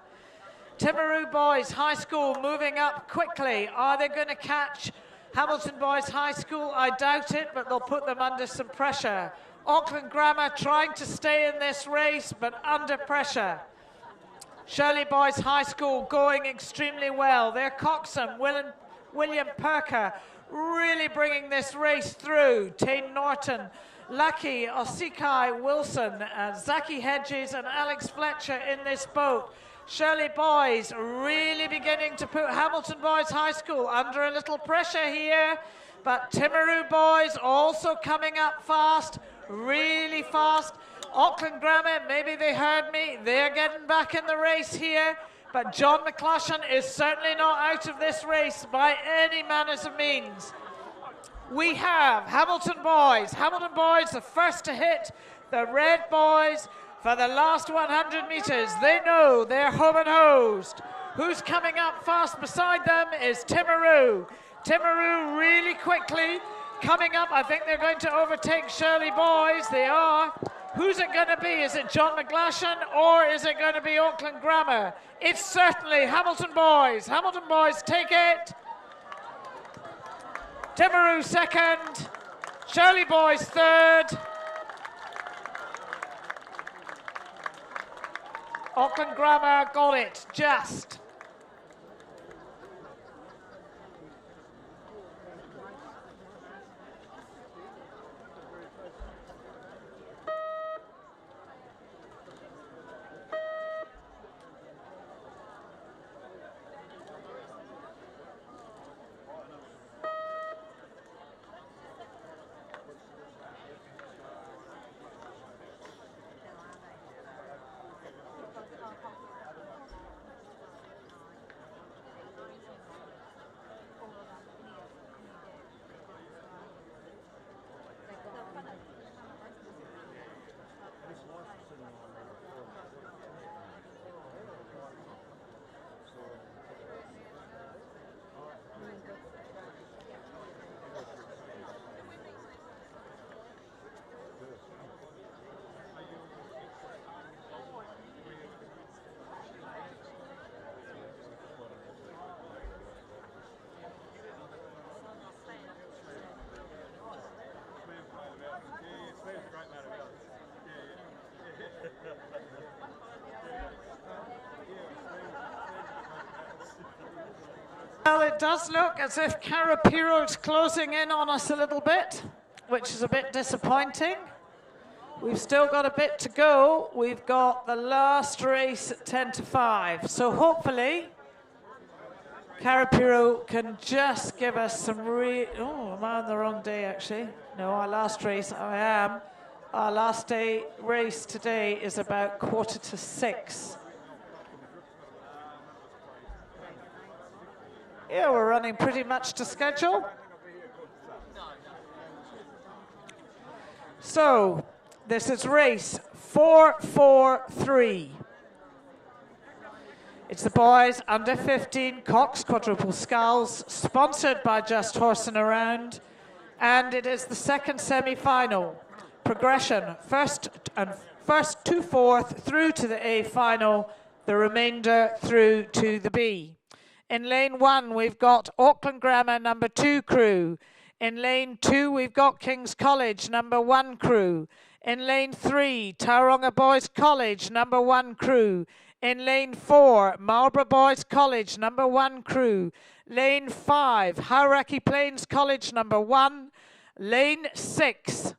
Timaru Boys High School moving up quickly. Are they going to catch Hamilton Boys High School? I doubt it, but they'll put them under some pressure. Auckland Grammar trying to stay in this race, but under pressure. Shirley Boys High School going extremely well. Their coxswain, William Perker, really bringing this race through. Tane Norton, Lucky, Osikai Wilson, Zaki Hedges and Alex Fletcher in this boat. Shirley Boys really beginning to put Hamilton Boys High School under a little pressure here. But Timaru Boys also coming up fast, really fast. Auckland Grammar, maybe they heard me. They're getting back in the race here. But John McGlashan is certainly not out of this race by any manners of means. We have Hamilton Boys. Hamilton Boys, the first to hit the red boys for the last 100 metres. They know they're home and hosed. Who's coming up fast beside them is Timaru. Timaru really quickly coming up. I think they're going to overtake Shirley Boys. They are. Who's it going to be? Is it John McGlashan or is it going to be Auckland Grammar? It's certainly Hamilton Boys. Hamilton Boys take it. Timaru second. Shirley Boys third. Auckland Grammar got it just. Well, it does look as if Carapiro is closing in on us a little bit, which is a bit disappointing. We've still got a bit to go. We've got the last race at 10 to 5. So hopefully, Carapiro can just give us some oh, am I on the wrong day actually? No, our last race, I am. Our last day race today is about 5:45. Yeah, we're running pretty much to schedule. So, this is race 443. It's the boys under 15 Cox Quadruple Sculls, sponsored by Just Horsing Around, and it is the second semi-final. Progression, first to fourth through to the A final, the remainder through to the B. In lane 1, we've got Auckland Grammar number 2 crew. In lane 2, we've got King's College number 1 crew. In lane 3, Tauranga Boys College number 1 crew. In lane 4, Marlborough Boys College number 1 crew. Lane 5, Hauraki Plains College number 1. Lane 6,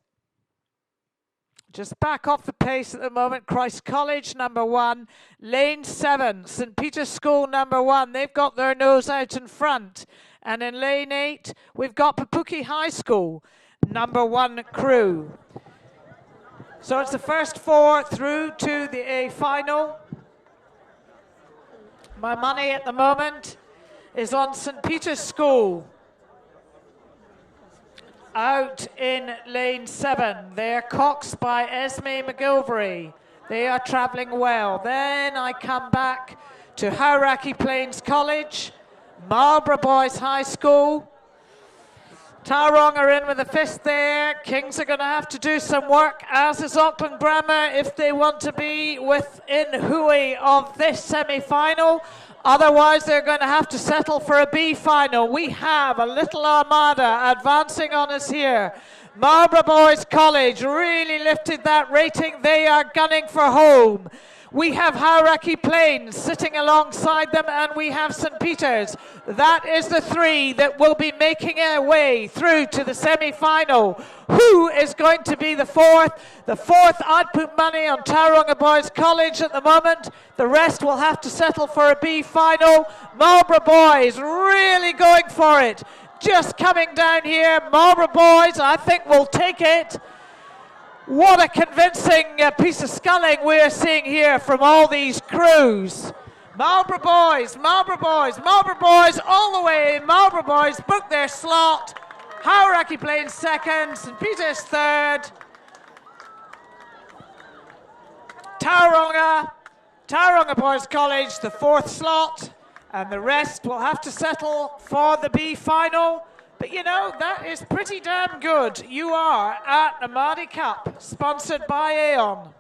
just back off the pace at the moment, Christ College number 1. Lane 7, St. Peter's School number 1. They've got their nose out in front. And in lane 8, we've got Papuki High School number 1 crew. So it's the first 4 through to the A final. My money at the moment is on St. Peter's School. Out in lane 7, they're Cox by Esme McGilvery. They are travelling well. Then I come back to Hauraki Plains College, Marlborough Boys High School. Tauranga are in with a fist there. Kings are going to have to do some work, as is Auckland Grammar, if they want to be within hui of this semi-final. Otherwise, they're going to have to settle for a B final. We have a little armada advancing on us here. Marlborough Boys College really lifted that rating. They are gunning for home. We have Hauraki Plains sitting alongside them, and we have St. Peter's. That is the 3 that will be making their way through to the semi-final. Who is going to be the 4th? The 4th, I'd put money on Tauranga Boys College at the moment. The rest will have to settle for a B final. Marlborough Boys really going for it. Just coming down here. Marlborough Boys, I think, will take it. What a convincing piece of sculling we're seeing here from all these crews. Marlborough Boys, Marlborough Boys, Marlborough Boys all the way. Marlborough Boys book their slot. Hauraki Plains 2nd, St. Peter's 3rd. Tauranga Boys College, the 4th slot. And the rest will have to settle for the B final. But you know, that is pretty damn good. You are at the Maadi Cup, sponsored by Aon.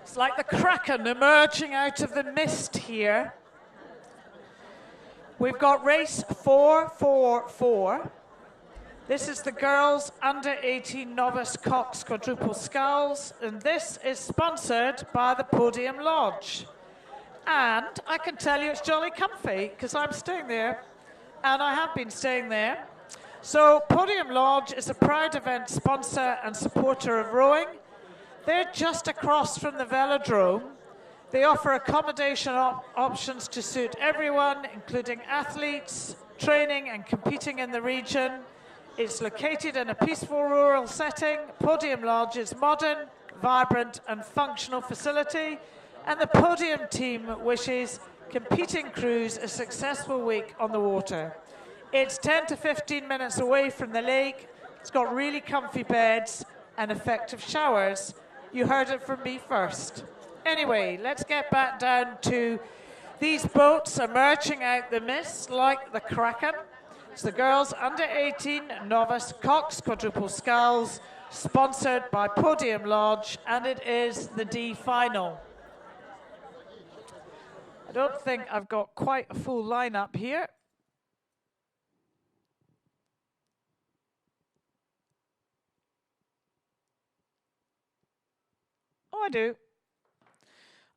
It's like the Kraken emerging out of the mist here. We've got race 444. This is the girls under 18 novice Cox Quadruple Sculls, and this is sponsored by the Podium Lodge. And I can tell you it's jolly comfy, because I'm staying there, and I have been staying there. So Podium Lodge is a proud event sponsor and supporter of rowing. They're just across from the velodrome. They offer accommodation options to suit everyone, including athletes, training and competing in the region. It's located in a peaceful rural setting. Podium Lodge is modern, vibrant and functional facility, and the podium team wishes competing crews a successful week on the water. It's 10 to 15 minutes away from the lake. It's got really comfy beds and effective showers. You heard it from me first. Anyway, let's get back down to these boats emerging out the mist like the Kraken. It's the girls under 18 novice Cox Quadruple Sculls, sponsored by Podium Lodge, and it is the D final. I don't think I've got quite a full lineup here. Oh, I do.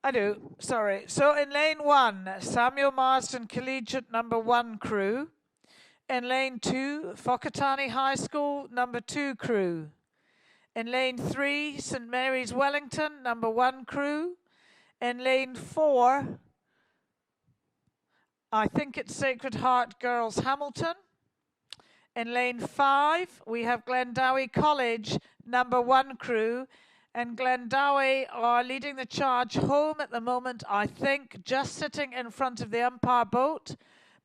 I do, sorry. So in lane 1, Samuel Marsden Collegiate number 1 crew. In lane 2, Whakatane High School number 2 crew. In lane 3, St Mary's Wellington number 1 crew. In lane 4, I think it's Sacred Heart Girls Hamilton. In lane 5, we have Glendowie College number 1 crew. And Glendowie are leading the charge home at the moment, I think, just sitting in front of the umpire boat.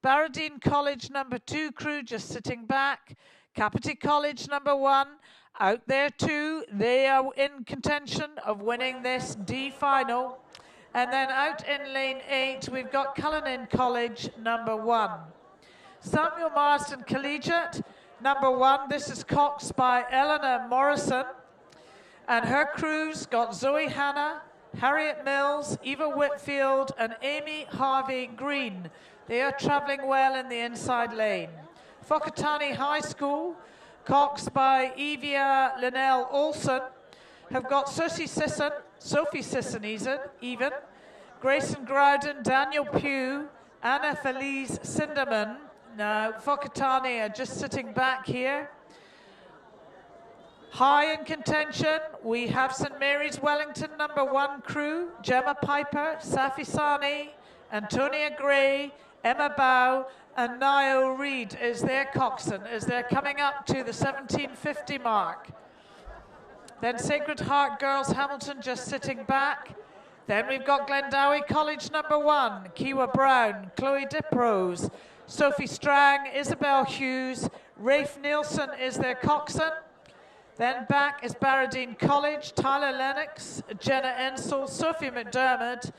Barradine College number 2 crew just sitting back. Kapiti College number 1 out there too. They are in contention of winning this D final. And then out in lane 8, we've got Cullinan College number 1. Samuel Marsden Collegiate number 1. This is coxed by Eleanor Morrison. And her crew's got Zoe Hanna, Harriet Mills, Eva Whitfield, and Amy Harvey Green. They are travelling well in the inside lane. Whakatane High School, coxed by Evia Linnell Olson, have got Sophie Sisson even, Grayson Groudon, Daniel Pugh, Anna Felice Sinderman. Now, Whakatane are just sitting back here. High in contention, we have St Mary's Wellington number 1 crew, Gemma Piper, Safi Sani, Antonia Gray, Emma Bow, and Niall Reid is their coxswain as they're coming up to the 1750 mark. Then Sacred Heart Girls Hamilton just sitting back. Then we've got Glendowie College number 1, Kiwa Brown, Chloe Diprose, Sophie Strang, Isabel Hughes, Rafe Nielsen is their coxswain. Then back is Barradine College, Tyler Lennox, Jenna Ensel, Sophie McDermott,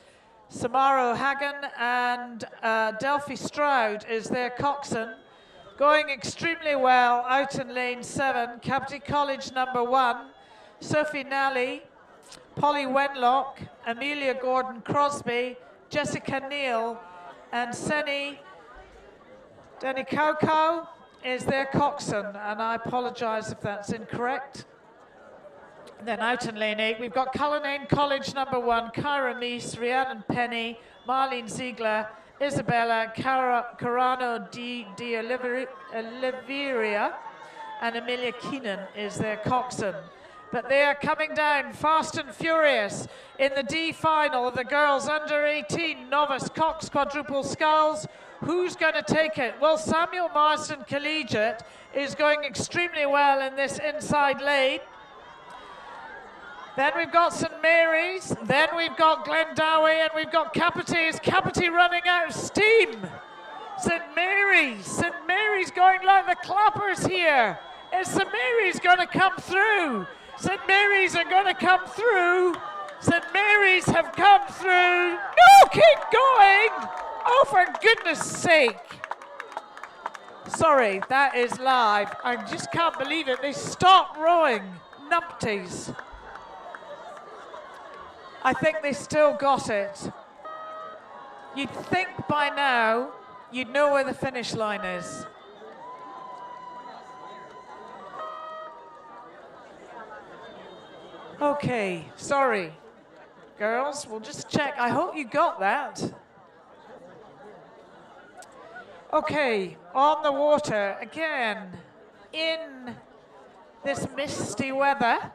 Samara O'Hagan, and Delphi Stroud is their coxswain. Going extremely well out in lane 7, Kapiti College number 1, Sophie Nally, Polly Wenlock, Amelia Gordon Crosby, Jessica Neal, and Seni Denikauko is their coxswain, and I apologise if that's incorrect. Then out in lane 8, we've got Cullinan College number 1, Kyra Meese, Rhiannon Penny, Marlene Ziegler, Isabella Carano di Oliveria, and Amelia Keenan is their coxswain. But they are coming down fast and furious in the D final of the girls under 18 novice cox quadruple sculls. Who's going to take it? Well, Samuel Marsden Collegiate is going extremely well in this inside lane. Then we've got St Mary's, then we've got Glendowie, and we've got Kapiti. Is Kapiti running out of steam? St Mary's going like the clappers here. Is St Mary's going to come through? St Mary's are going to come through. St Mary's have come through. No, keep going. Oh, for goodness sake. Sorry, that is live. I just can't believe it. They stopped rowing. Numpties. I think they still got it. You'd think by now you'd know where the finish line is. Okay, sorry. Girls, we'll just check. I hope you got that. Okay, on the water again. In this misty weather,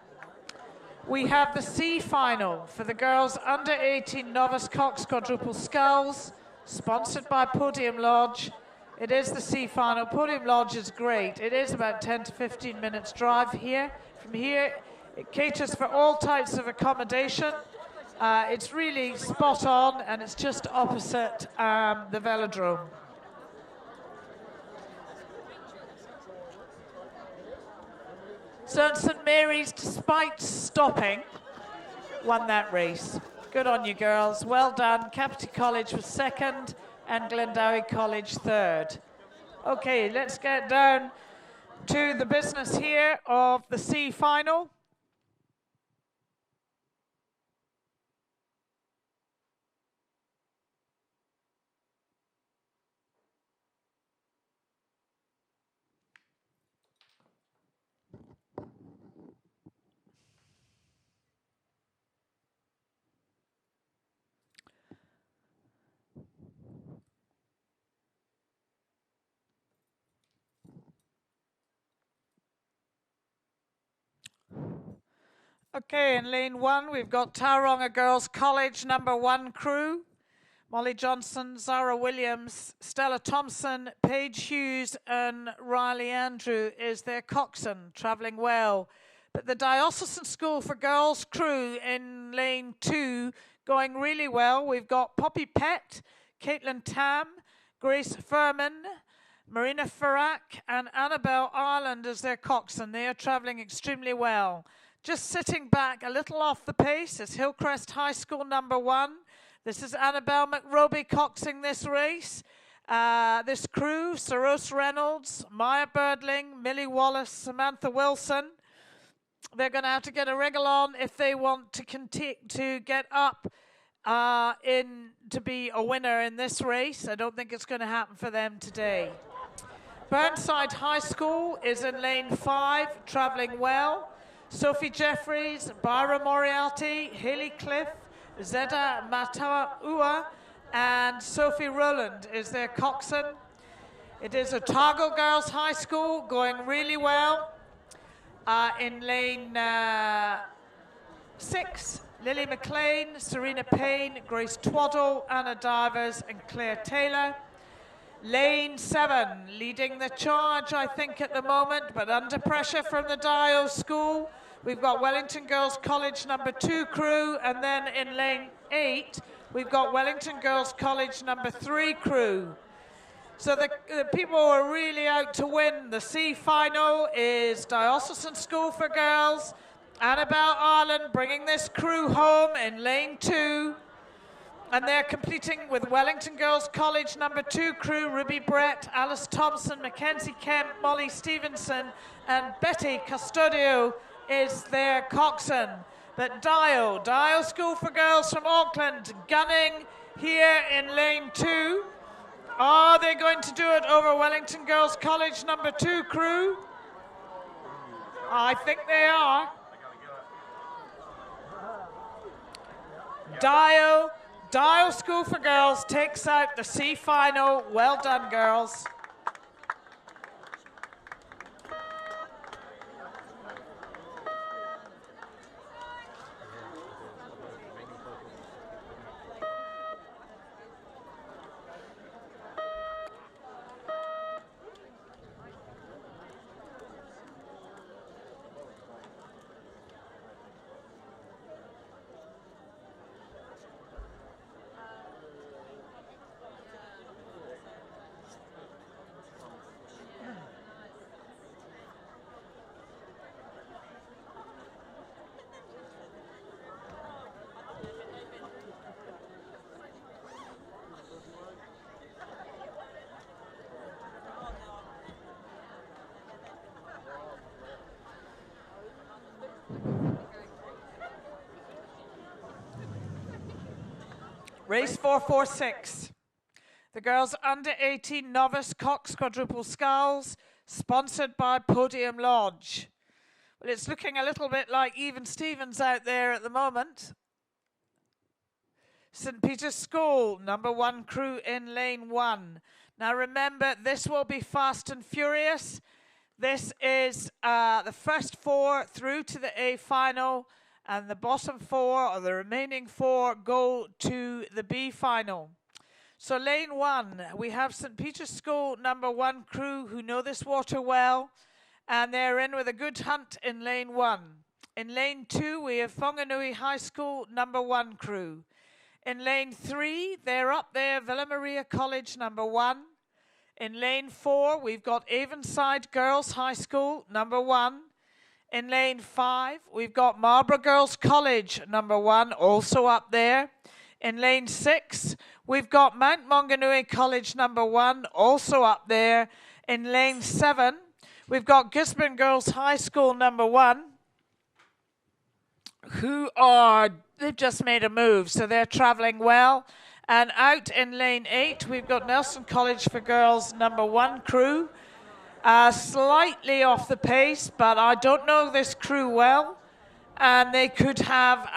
we have the C final for the girls under 18 novice cox quadruple sculls, sponsored by Podium Lodge. It is the C final. Podium Lodge is great. It is about 10 to 15 minutes drive here. From here, it caters for all types of accommodation. It's really spot on, and it's just opposite the velodrome. So St Mary's, despite stopping, won that race. Good on you, girls. Well done. Kapiti College was second and Glendowie College third. Okay, let's get down to the business here of the C final. Okay, in lane 1, we've got Tauranga Girls College #1 crew. Molly Johnson, Zara Williams, Stella Thompson, Paige Hughes, and Riley Andrew is their coxswain, travelling well. But the Diocesan School for Girls crew in lane 2 going really well. We've got Poppy Pett, Caitlin Tam, Grace Furman, Marina Farrak, and Annabelle Ireland as their coxswain. They are travelling extremely well. Just sitting back a little off the pace is Hillcrest High School #1. This is Annabelle McRoby coxing this race. This crew, Saros Reynolds, Maya Birdling, Millie Wallace, Samantha Wilson. They're going to have to get a wriggle on if they want to get up to be a winner in this race. I don't think it's going to happen for them today. Burnside High School is in lane 5, travelling well. Sophie Jeffries, Byra Moriarty, Haley Cliff, Zeta Mataua, and Sophie Rowland is their coxswain. It is Otago Girls High School going really well. In lane 6, Lily McLean, Serena Payne, Grace Twaddle, Anna Divers, and Claire Taylor. Lane 7, leading the charge, I think, at the moment, but under pressure from the Dio School. We've got Wellington Girls College #2 crew, and then in lane 8, we've got Wellington Girls College #3 crew. So the people who are really out to win the C final is Diocesan School for Girls, Annabelle Ireland bringing this crew home in lane 2. And they're competing with Wellington Girls College #2 crew, Ruby Brett, Alice Thompson, Mackenzie Kemp, Molly Stevenson, and Betty Custodio is their coxswain. But Dio School for Girls from Auckland, gunning here in lane 2. Are they going to do it over Wellington Girls College #2 crew? I think they are. Dio School for Girls takes out the C final. Well done, girls. Race 446. The girls under 18 novice Cox quadruple sculls, sponsored by Podium Lodge. Well, it's looking a little bit like Even Stevens out there at the moment. St. Peter's School, #1 crew in lane 1. Now remember, this will be fast and furious. This is the first 4 through to the A final, and the bottom 4, or the remaining 4, go to the B final. So lane 1, we have St. Peter's School #1 crew who know this water well, and they're in with a good hunt in lane 1. In lane 2, we have Whanganui High School #1 crew. In lane 3, they're up there, Villa Maria College #1. In lane 4, we've got Avonside Girls High School #1. In lane 5, we've got Marlborough Girls College #1, also up there. In lane 6, we've got Mount Maunganui College #1, also up there. In lane 7, we've got Gisborne Girls High School #1, they've just made a move, so they're traveling well. And out in lane 8, we've got Nelson College for Girls #1 crew. Slightly off the pace, but I don't know this crew well, and they could have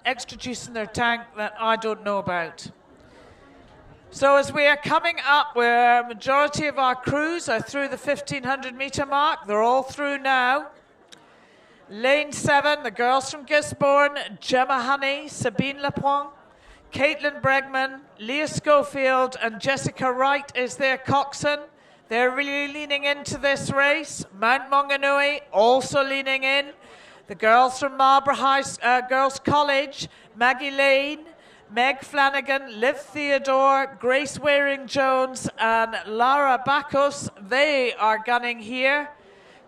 extra juice in their tank that I don't know about. So as we are coming up, where a majority of our crews are through the 1,500 meter mark, they're all through now. Lane 7, the girls from Gisborne, Gemma Honey, Sabine Lapointe, Caitlin Bregman, Leah Schofield, and Jessica Wright is their coxswain. They're really leaning into this race. Mount Maunganui also leaning in. The girls from Marlborough Girls College, Maggie Lane, Meg Flanagan, Liv Theodore, Grace Waring-Jones, and Lara Bacchus, they are gunning here.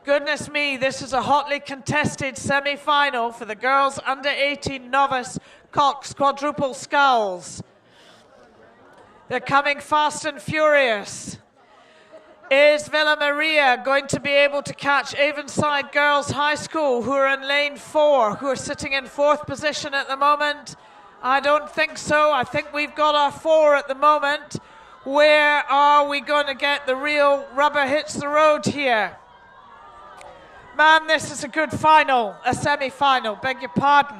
Goodness me, this is a hotly contested semi-final for the girls under 18 novice Cox quadruple sculls. They're coming fast and furious. Is Villa Maria going to be able to catch Avonside Girls High School, who are in lane 4, who are sitting in 4th position at the moment? I don't think so. I think we've got our 4 at the moment. Where are we going to get the real rubber hits the road here? Man, this is a good final, a semi-final, beg your pardon.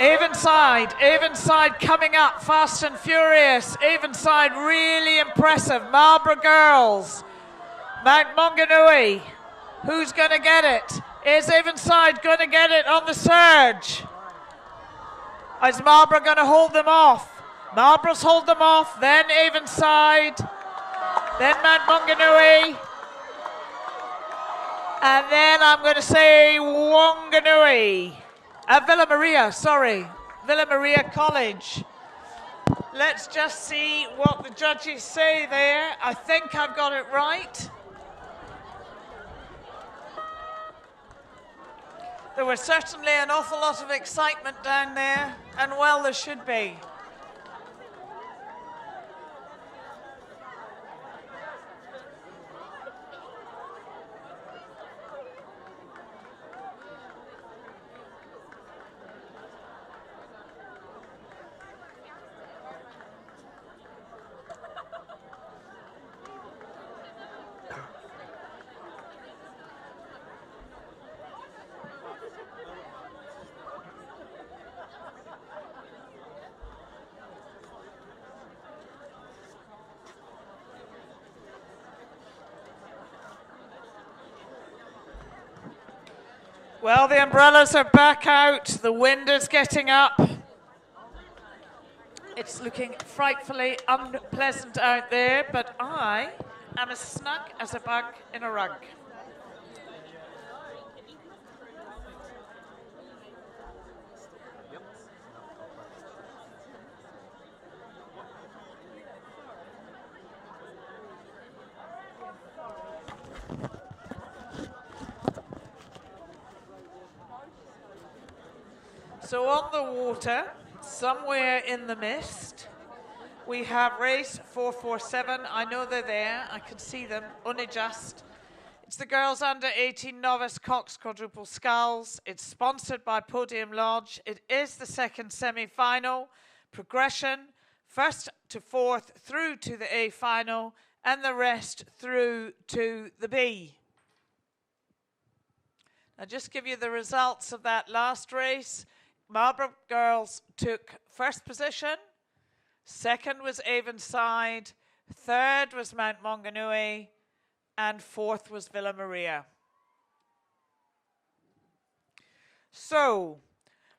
Avonside coming up fast and furious. Avonside really impressive. Marlborough Girls, Mount Maunganui, who's going to get it? Is Avonside going to get it on the surge? Is Marlborough going to hold them off? Marlborough's hold them off, then Avonside, then Mount Maunganui, and then I'm going to say Wanganui. Villa Maria, sorry. Villa Maria College. Let's just see what the judges say there. I think I've got it right. There was certainly an awful lot of excitement down there, and well, there should be. Well, the umbrellas are back out. The wind is getting up. It's looking frightfully unpleasant out there, but I am as snug as a bug in a rug. So on the water, somewhere in the mist, we have race 447. I know they're there. I can see them, only just. It's the girls under 18 novice Cox quadruple sculls. It's sponsored by Podium Lodge. It is the second semi-final. Progression, first to 4th through to the A final, and the rest through to the B. I'll just give you the results of that last race. Marlborough Girls took 1st position, 2nd was Avonside, 3rd was Mount Maunganui, and 4th was Villa Maria. So,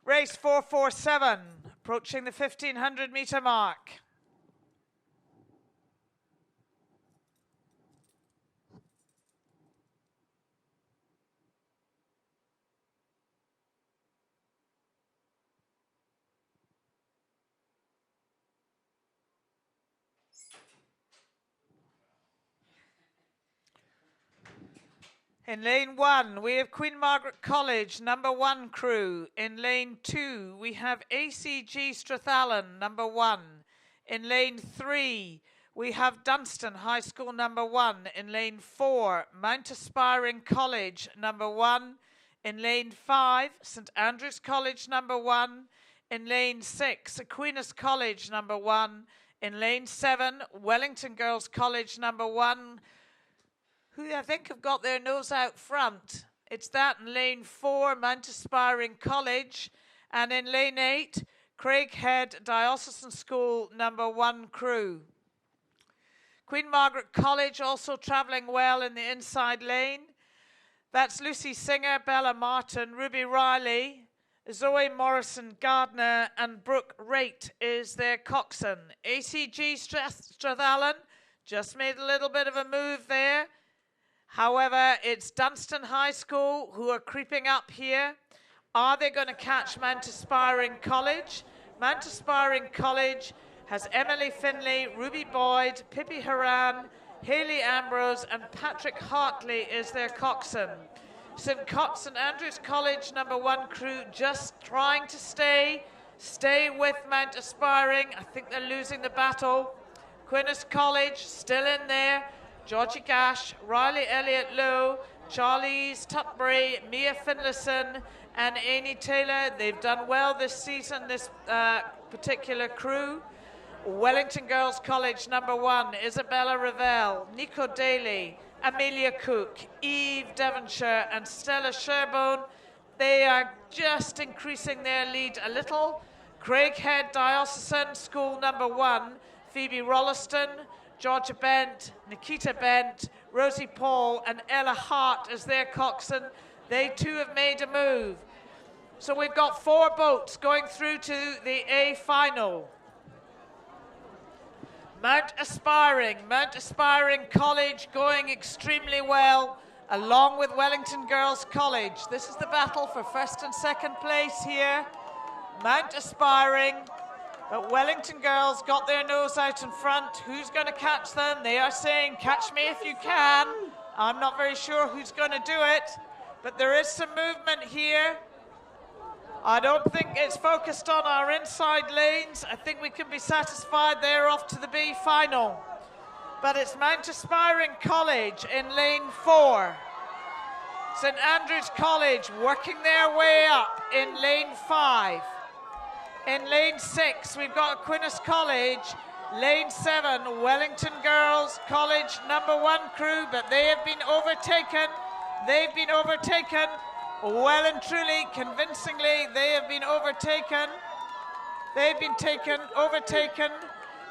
race 447, approaching the 1500 metre mark. In lane 1, we have Queen Margaret College, number 1 crew. In lane 2, we have ACG Strathallan, number 1. In lane 3, we have Dunstan High School, number 1. In lane 4, Mount Aspiring College, number 1. In lane 5, St Andrews College, number 1. In lane 6, Aquinas College, number 1. In lane 7, Wellington Girls College, number 1. Who I think have got their nose out front. It's that in lane 4, Mount Aspiring College. And in lane 8, Craighead Diocesan School, number 1 crew. Queen Margaret College also travelling well in the inside lane. That's Lucy Singer, Bella Martin, Ruby Riley, Zoe Morrison Gardner, and Brooke Raitt is their coxswain. ACG Strathallan just made a little bit of a move there. However, it's Dunstan High School who are creeping up here. Are they going to catch Mount Aspiring College? Mount Aspiring College has Emily Finley, Ruby Boyd, Pippi Haran, Hayley Ambrose, and Patrick Hartley is their coxswain. St. Andrews College #1 crew just trying to stay with Mount Aspiring. I think they're losing the battle. Queen's College still in there. Georgie Gash, Riley Elliott Lowe, Charlize Tutbury, Mia Finlayson, and Amy Taylor. They've done well this season, this particular crew. Wellington Girls College #1, Isabella Ravel, Nico Daly, Amelia Cook, Eve Devonshire, and Stella Sherborne. They are just increasing their lead a little. Craighead Diocesan School #1, Phoebe Rolliston, Georgia Bent, Nikita Bent, Rosie Paul, and Ella Hart as their coxswain. They too have made a move. So we've got 4 boats going through to the A final. Mount Aspiring College going extremely well, along with Wellington Girls College. This is the battle for first and second place here. Mount Aspiring, but Wellington Girls got their nose out in front. Who's going to catch them? They are saying, catch me if you can. I'm not very sure who's going to do it, but there is some movement here. I don't think it's focused on our inside lanes. I think we can be satisfied they're off to the B final. But it's Mount Aspiring College in lane 4. St. Andrews College working their way up in lane 5. In lane 6, we've got Aquinas College. Lane 7, Wellington Girls College #1 crew, but they have been overtaken. They've been overtaken. Well and truly, convincingly, they have been overtaken. They've been overtaken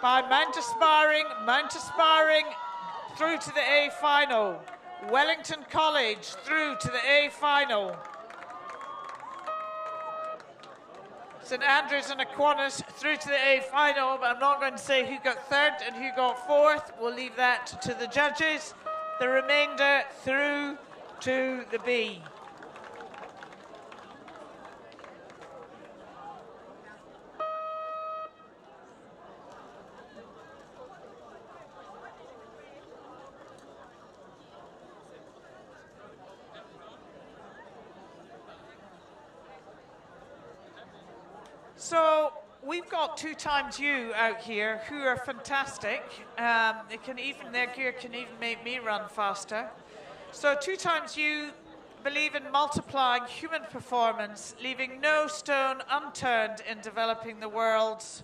by Mount Aspiring through to the A final. Wellington College through to the A final. St. Andrews and Aquinas through to the A final, but I'm not going to say who got 3rd and who got 4th. We'll leave that to the judges. The remainder through to the B. So we've got 2XU out here who are fantastic. Their gear can even make me run faster. So 2XU believe in multiplying human performance, leaving no stone unturned in developing the world's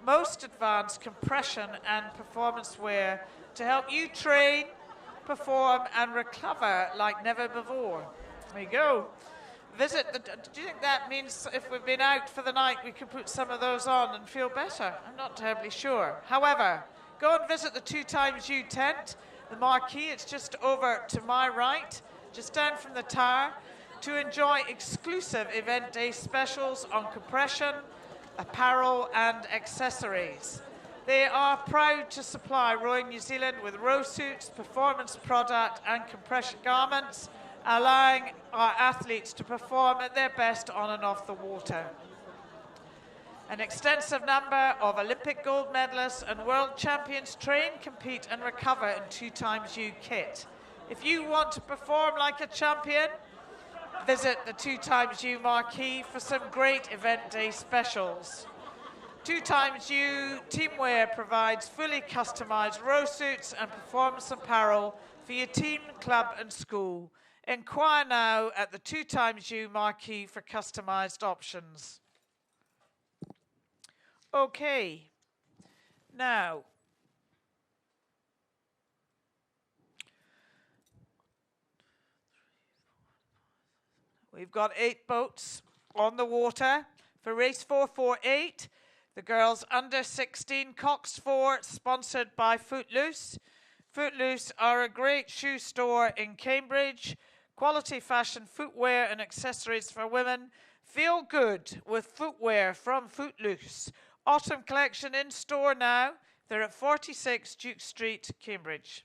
most advanced compression and performance wear to help you train, perform, and recover like never before. There you go. Do you think that means if we've been out for the night, we can put some of those on and feel better? I'm not terribly sure. However, go and visit the 2XU tent, the marquee. It's just over to my right, just down from the tower, to enjoy exclusive event day specials on compression, apparel, and accessories. They are proud to supply Rowing New Zealand with row suits, performance product, and compression garments, allowing our athletes to perform at their best on and off the water. An extensive number of Olympic gold medalists and world champions train, compete, and recover in 2XU kit. If you want to perform like a champion, visit the 2XU marquee for some great event day specials. 2XU Teamwear provides fully customized row suits and performance apparel for your team, club, and school. Inquire now at the 2XU marquee for customized options. Okay, now we've got 8 boats on the water for race 448. The girls under 16 Cox 4, sponsored by Footloose. Footloose are a great shoe store in Cambridge. Quality fashion footwear and accessories for women. Feel good with footwear from Footloose. Autumn collection in store now. They're at 46 Duke Street, Cambridge.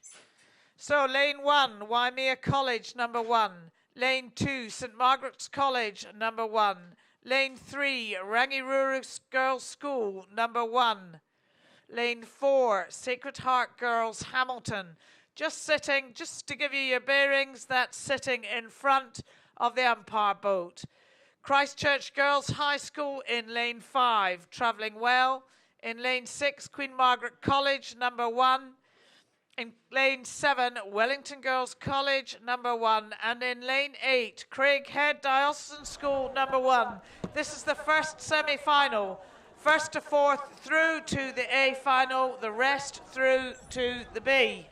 So lane 1, Waimea College, number 1. Lane 2, St Margaret's College, number 1. Lane 3, Rangiruru Girls' School, number 1. Lane 4, Sacred Heart Girls, Hamilton. Just to give you your bearings, that's sitting in front of the umpire boat. Christchurch Girls High School in lane 5, travelling well. In lane 6, Queen Margaret College, number 1. In lane 7, Wellington Girls College, number 1. And in lane 8, Craighead Diocesan School, number 1. This is the first semi-final. First to fourth through to the A final, the rest through to the B.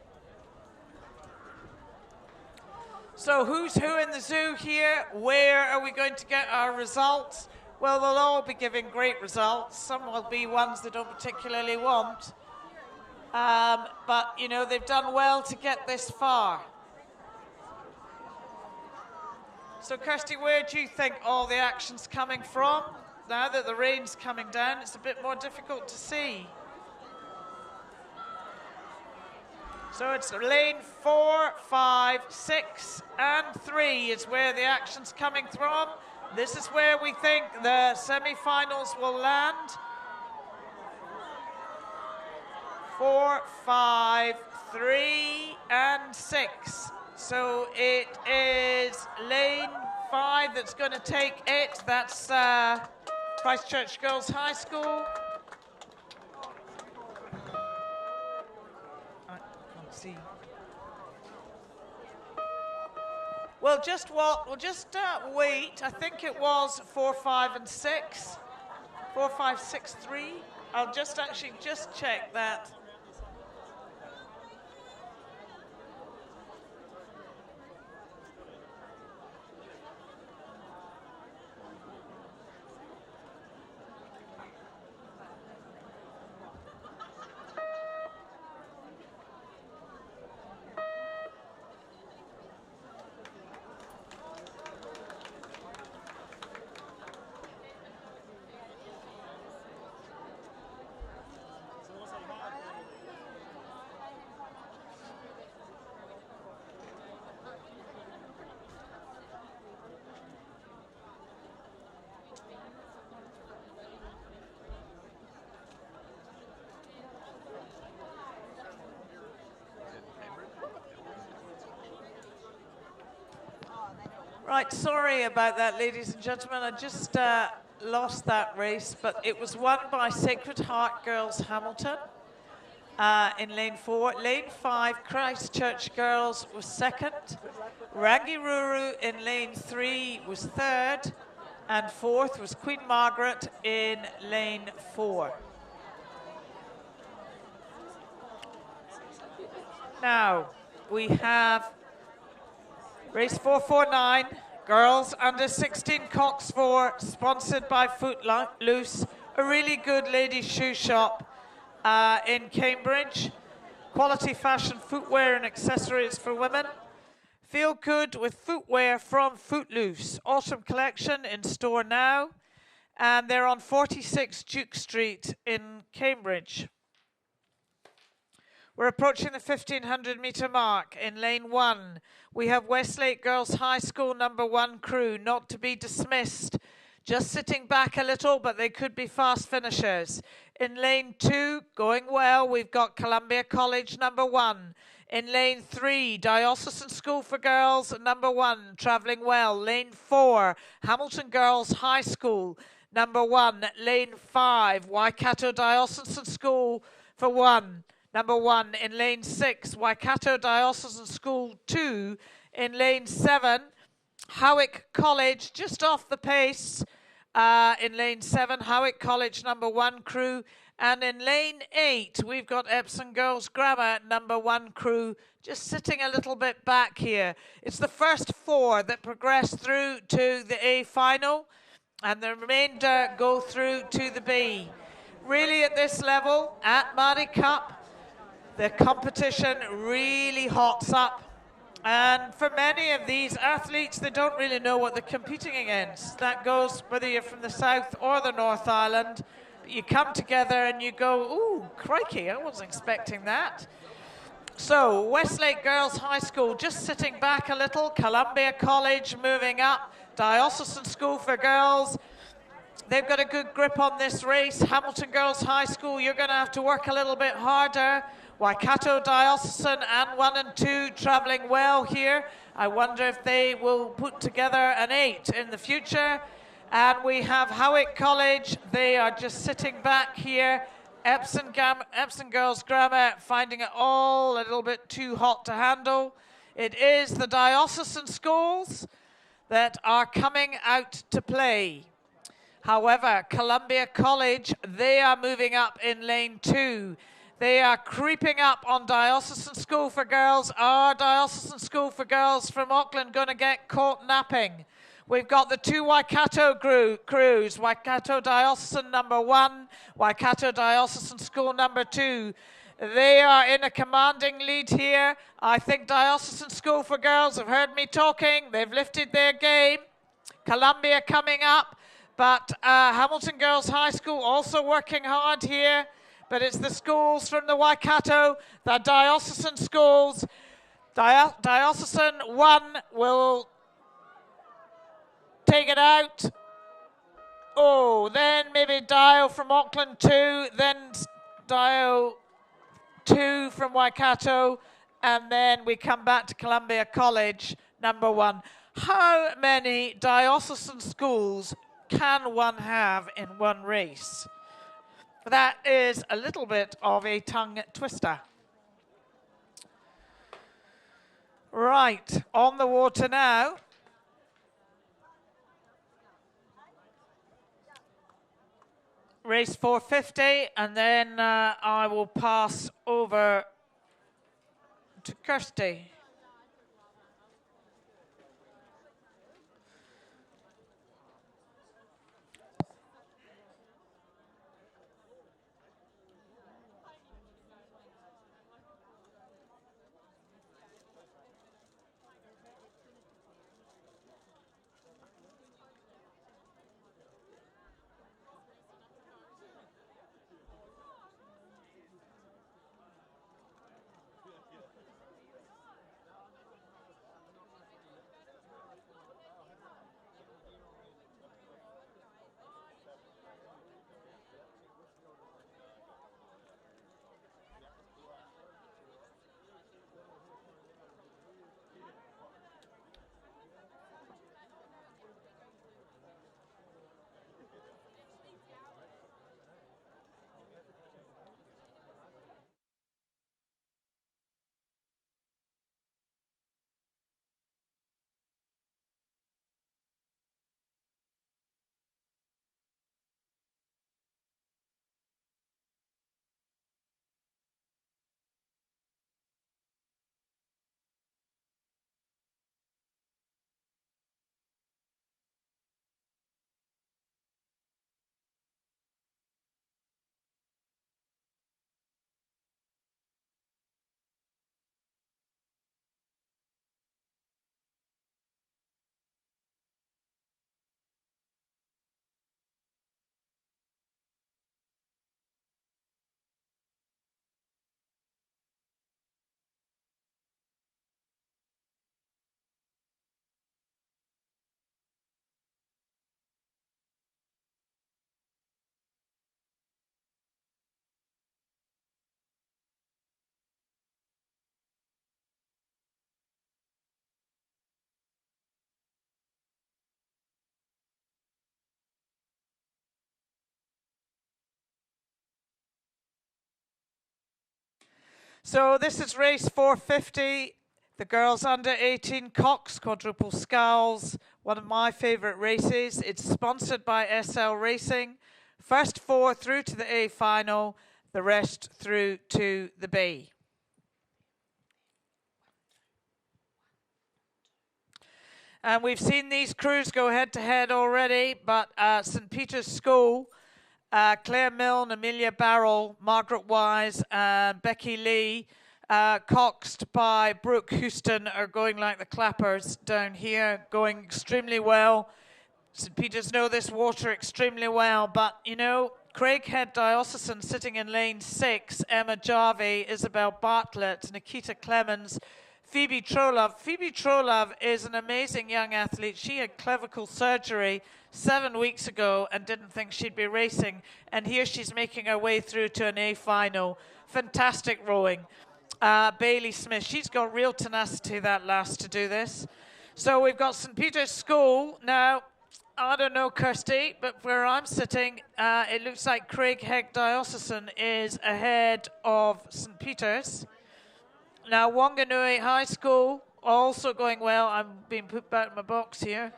So who's who in the zoo here? Where are we going to get our results? Well, they'll all be giving great results. Some will be ones they don't particularly want. But, you know, they've done well to get this far. So, Kirsty, where do you think all the action's coming from? Now that the rain's coming down, it's a bit more difficult to see. So it's lane 4, 5, 6, and 3 is where the action's coming from. This is where we think the semi-finals will land. 4, 5, 3, and 6. So it is lane 5 that's going to take it. That's Christchurch Girls High School. I can't see. We'll just wait. I think it was 4, 5, and 6. 4, 5, 6, 3. I'll just check that. Right, sorry about that, ladies and gentlemen. I just lost that race, but it was won by Sacred Heart Girls Hamilton in lane 4. Lane 5, Christchurch Girls was second. Rangiruru in lane 3 was third. And fourth was Queen Margaret in lane 4. Now, we have race 449, girls under 16 Cox 4, sponsored by Footloose, a really good ladies' shoe shop in Cambridge. Quality fashion footwear and accessories for women. Feel good with footwear from Footloose. Autumn collection in store now. And they're on 46 Duke Street in Cambridge. We're approaching the 1500 metre mark in lane 1. We have Westlake Girls High School number 1 crew, not to be dismissed. Just sitting back a little, but they could be fast finishers. In lane 2, going well, we've got Columbia College number 1. In lane 3, Diocesan School for Girls number 1, travelling well. Lane 4, Hamilton Girls High School number 1. Lane 5, Waikato Diocesan School for 1. Number 1 in lane 6, Waikato Diocesan School 2. In lane 7, Howick College, just off the pace. In lane 7, Howick College number 1 crew. And in lane 8, we've got Epsom Girls Grammar number 1 crew, just sitting a little bit back here. It's the first 4 that progress through to the A final, and the remainder go through to the B. Really at this level, at Maadi Cup, the competition really hots up. And for many of these athletes, they don't really know what they're competing against. That goes whether you're from the South or the North Island. You come together and you go, ooh, crikey, I wasn't expecting that. So, Westlake Girls High School just sitting back a little, Columbia College moving up, Diocesan School for Girls. They've got a good grip on this race. Hamilton Girls High School, you're going to have to work a little bit harder. Waikato Diocesan and 1 and 2 traveling well here. I wonder if they will put together an 8 in the future. And we have Howick College. They are just sitting back here. Epsom Girls Grammar finding it all a little bit too hot to handle. It is the diocesan schools that are coming out to play. However, Columbia College, they are moving up in lane 2. They are creeping up on Diocesan School for Girls. Are Diocesan School for Girls from Auckland going to get caught napping? We've got the 2 Waikato crews, Waikato Diocesan number 1, Waikato Diocesan School number 2. They are in a commanding lead here. I think Diocesan School for Girls have heard me talking. They've lifted their game. Columbia coming up, but Hamilton Girls High School also working hard here. But it's the schools from the Waikato, the diocesan schools. Diocesan 1 will take it out. Oh, then maybe Dio from Auckland 2, then Dio 2 from Waikato, and then we come back to Columbia College, number 1. How many diocesan schools can one have in one race? That is a little bit of a tongue twister. Right, on the water now. Race 450, and then I will pass over to Kirsty. So this is race 450, the girls under 18 Cox quadruple sculls, one of my favorite races. It's sponsored by SL Racing. First 4 through to the A final, the rest through to the B. And we've seen these crews go head to head already, but St. Peter's School Claire Milne, Amelia Barrell, Margaret Wise, and Becky Lee, coxed by Brooke Houston, are going like the clappers down here, going extremely well. St. Peter's know this water extremely well, but you know, Craighead Diocesan sitting in lane 6, Emma Jarvie, Isabel Bartlett, Nikita Clemens, Phoebe Trolove. Phoebe Trolove is an amazing young athlete. She had clavicle surgery 7 weeks ago and didn't think she'd be racing, and here she's making her way through to an A final. Fantastic rowing. Bailey Smith, she's got real tenacity, that lass, to do this. So we've got St. Peter's School. Now, I don't know, Kirsty, but where I'm sitting, it looks like Craighead Diocesan is ahead of St. Peter's. Now, Wanganui High School, also going well. I'm being put back in my box here.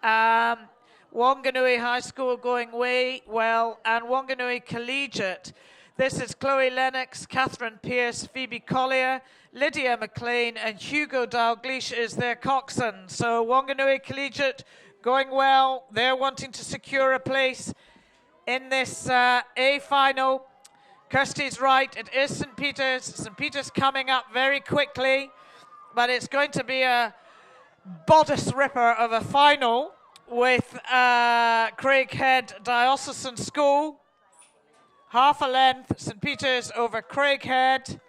Wanganui High School going way well, and Wanganui Collegiate. This is Chloe Lennox, Catherine Pierce, Phoebe Collier, Lydia McLean, and Hugo Dalgleish is their coxswain. So Wanganui Collegiate going well. They're wanting to secure a place in this A final. Kirsty's right, it is St. Peter's. St. Peter's coming up very quickly, but it's going to be a bodice ripper of a final with Craighead Diocesan School. Half a length, St. Peter's over Craighead.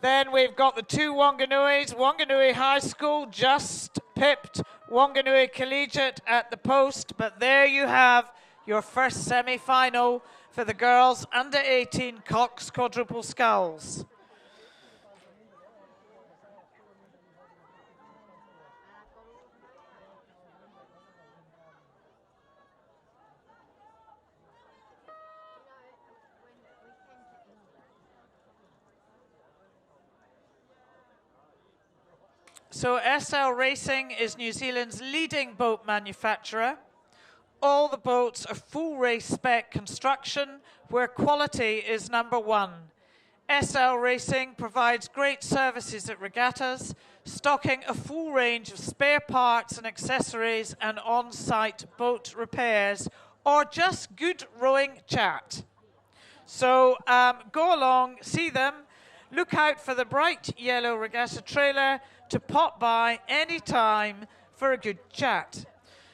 Then we've got the two Wanganuis. Wanganui High School just pipped Wanganui Collegiate at the post, but there you have your first semi-final for the girls under 18 Cox quadruple sculls. So SL Racing is New Zealand's leading boat manufacturer. All the boats are full race spec construction where quality is number one. SL Racing provides great services at regattas, stocking a full range of spare parts and accessories and on-site boat repairs, or just good rowing chat. So go along, see them, look out for the bright yellow regatta trailer to pop by any time for a good chat.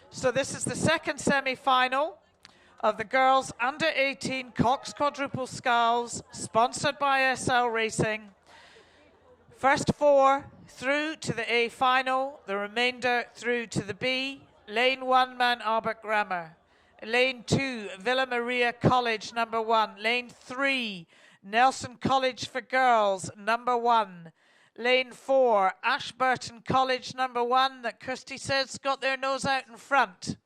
So this is the second semi-final of the girls under 18 Cox quadruple sculls, sponsored by SL Racing. First 4 through to the A final, the remainder through to the B. Lane 1, Mount Albert Grammar. Lane 2, Villa Maria College, number 1. Lane 3, Nelson College for Girls, number 1. Lane 4, Ashburton College, number 1, that Kirsty says got their nose out in front.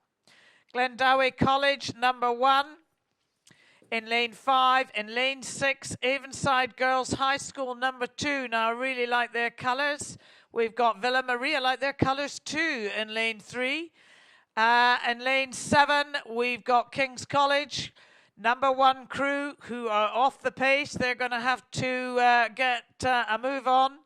Glendowie College, number 1. In lane 5, in lane 6, Avonside Girls High School, number 2. Now, I really like their colours. We've got Villa Maria, like their colours too, in lane 3. In lane 7, we've got King's College, number 1 crew, who are off the pace. They're going to have to get a move on.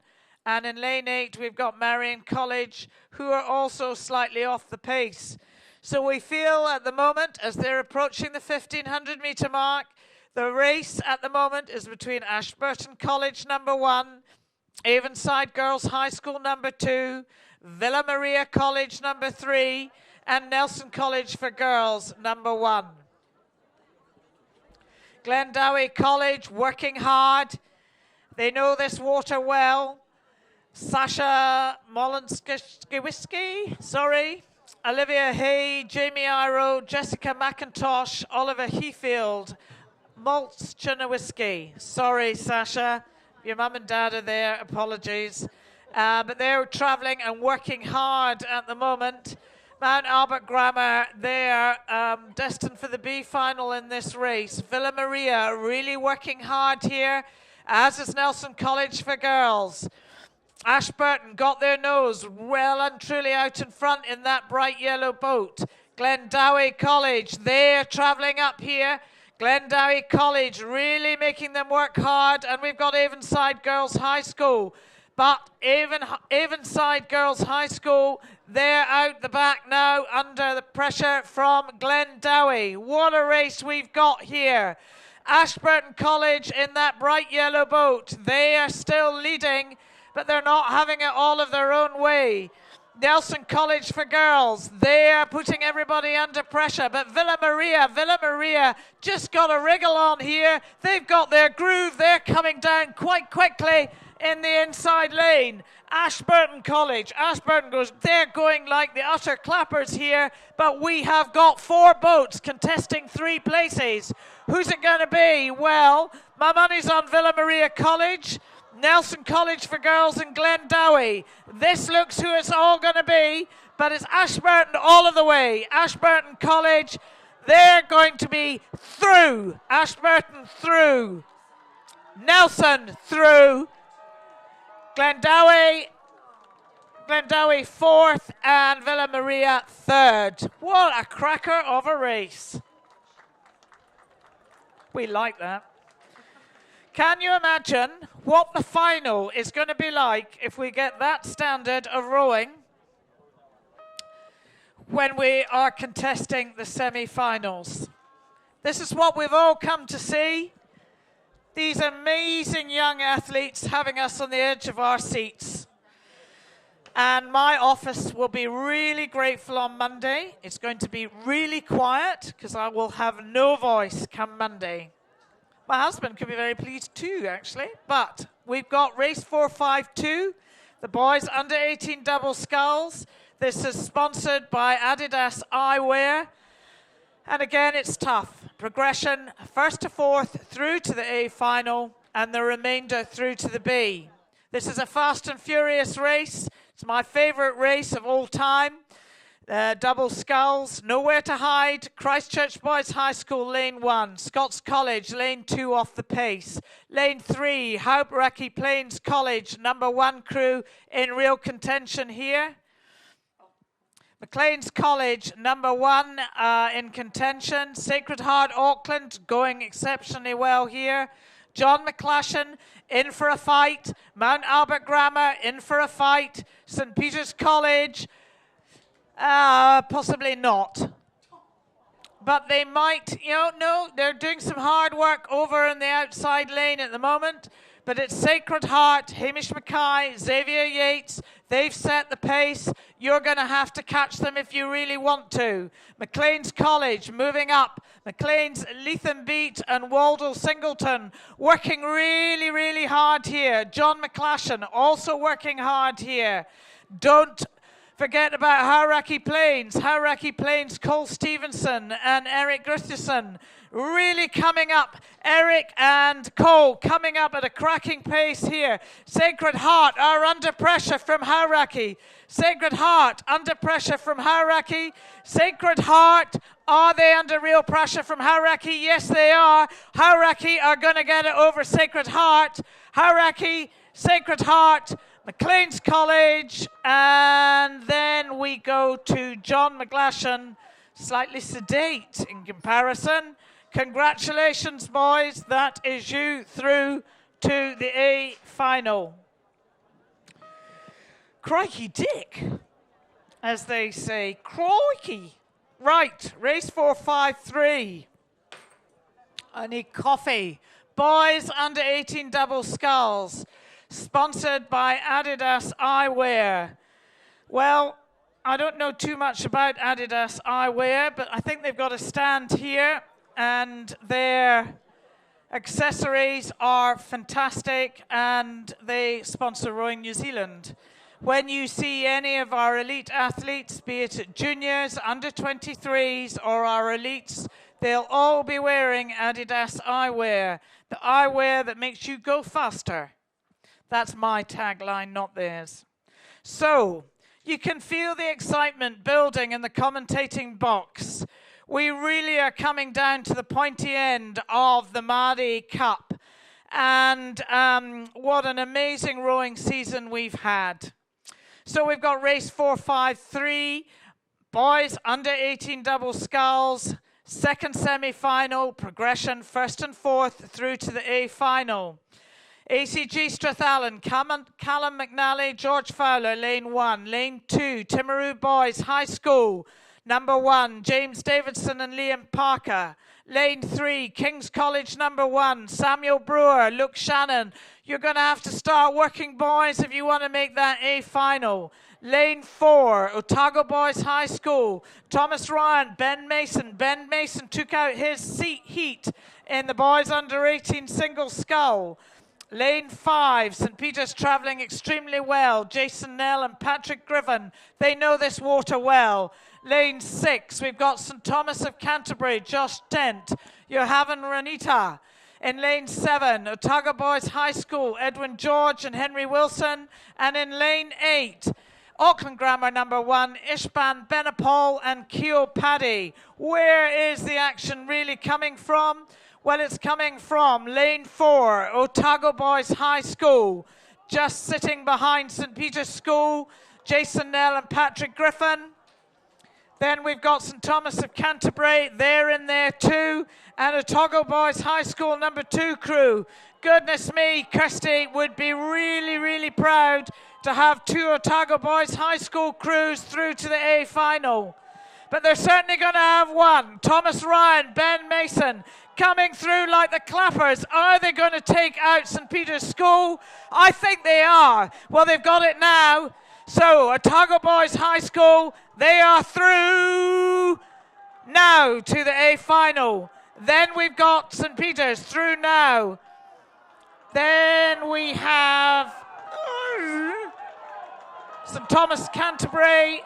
And in lane 8, we've got Marion College, who are also slightly off the pace. So we feel at the moment, as they're approaching the 1,500 metre mark, the race at the moment is between Ashburton College, number 1, Avonside Girls High School, number 2, Villa Maria College, number 3, and Nelson College for Girls, number 1. Glendowie College working hard. They know this water well. Sasha Molinski, sorry, Olivia Hay, Jamie Iro, Jessica McIntosh, Oliver Heafield, Maltz Chinowiski. Sorry, Sasha, your mum and dad are there, apologies. But they're travelling and working hard at the moment. Mount Albert Grammar, they're destined for the B final in this race. Villa Maria really working hard here, as is Nelson College for Girls. Ashburton got their nose well and truly out in front in that bright yellow boat. Glendowie College, they're travelling up here. Glendowie College really making them work hard. And we've got Avonside Girls High School But Avonside Girls High School, they're out the back now under the pressure from Glendowie. What a race we've got here. Ashburton College in that bright yellow boat. They are still leading, but they're not having it all of their own way. Nelson College for girls, they are putting everybody under pressure, but Villa Maria just got a wriggle on here. They've got their groove, they're coming down quite quickly in the inside lane. Ashburton College, Ashburton goes, they're going like the utter clappers here, but we have got 4 boats contesting 3 places. Who's it going to be? Well, my money's on Villa Maria College, Nelson College for girls, and Glendowie. This looks who it's all going to be, but it's Ashburton all of the way. Ashburton College, they're going to be through. Ashburton through. Nelson through. Glendowie 4th and Villa Maria 3rd. What a cracker of a race. We like that. Can you imagine what the final is going to be like if we get that standard of rowing when we are contesting the semi-finals? This is what we've all come to see. These amazing young athletes having us on the edge of our seats. And my office will be really grateful on Monday. It's going to be really quiet because I will have no voice come Monday. My husband could be very pleased too, actually. But we've got race 452, the boys under 18 double sculls. This is sponsored by Adidas Eyewear. And again, it's tough. Progression 1st to 4th through to the A final and the remainder through to the B. This is a fast and furious race. It's my favorite race of all time. Double sculls, nowhere to hide. Christchurch Boys High School, lane 1. Scots College, lane 2 off the pace. Lane 3, Hauraki Plains College, number 1 crew in real contention here. Maclean's College, number 1 in contention. Sacred Heart Auckland, going exceptionally well here. John McClashen, in for a fight. Mount Albert Grammar, in for a fight. St. Peter's College, possibly not. But they might, no, they're doing some hard work over in the outside lane at the moment. But it's Sacred Heart, Hamish Mackay, Xavier Yates. They've set the pace. You're going to have to catch them if you really want to. Maclean's College moving up. Maclean's Leatham Beat and Waldell Singleton working really, really hard here. John McClashen also working hard here. Don't forget about Hauraki Plains. Hauraki Plains, Cole Stevenson and Eric Gustafson really coming up. Eric and Cole coming up at a cracking pace here. Sacred Heart are under pressure from Hauraki. Sacred Heart under pressure from Hauraki. Sacred Heart, are they under real pressure from Hauraki? Yes, they are. Hauraki are going to get it over Sacred Heart. Hauraki, Sacred Heart, Maclean's College, and then we go to John McGlashan, slightly sedate in comparison. Congratulations, boys. That is you through to the A final. Crikey Dick, as they say. Crikey. Right, race 453. I need coffee. Boys under 18 double sculls, sponsored by Adidas Eyewear. Well, I don't know too much about Adidas Eyewear, but I think they've got a stand here, and their accessories are fantastic, and they sponsor Rowing New Zealand. When you see any of our elite athletes, be it juniors, under 23s, or our elites, they'll all be wearing Adidas Eyewear, the eyewear that makes you go faster. That's my tagline, not theirs. So, you can feel the excitement building in the commentating box. We really are coming down to the pointy end of the Maadi Cup. And what an amazing rowing season we've had. So we've got race 453, boys under 18 double sculls, second semi-final, progression 1st and 4th through to the A final. ACG Strathallan, Callum McNally, George Fowler, lane 1. Lane 2, Timaru Boys High School, number 1, James Davidson and Liam Parker. Lane 3, King's College number 1, Samuel Brewer, Luke Shannon. You're going to have to start working, boys, if you want to make that A final. Lane 4, Otago Boys High School, Thomas Ryan, Ben Mason. Ben Mason took out his heat in the boys under 18 single scull. Lane 5, St. Peter's travelling extremely well. Jason Nell and Patrick Griffin, they know this water well. Lane 6, we've got St. Thomas of Canterbury, Josh Dent, Johavan Ranita. In lane 7, Otago Boys High School, Edwin George and Henry Wilson. And in lane 8, Auckland Grammar number 1, Ishban Benapol and Keo Paddy. Where is the action really coming from? Well, it's coming from lane 4, Otago Boys High School. Just sitting behind St. Peter's School, Jason Nell and Patrick Griffin. Then we've got St. Thomas of Canterbury, they're in there too. And Otago Boys High School number 2 crew. Goodness me, Kirsty would be really, really proud to have 2 Otago Boys High School crews through to the A final. But they're certainly going to have one. Thomas Ryan, Ben Mason, coming through like the clappers. Are they going to take out St. Peter's School? I think they are. Well, they've got it now. So, Otago Boys High School, they are through now to the A final. Then we've got St. Peter's through now. Then we have St. Thomas Canterbury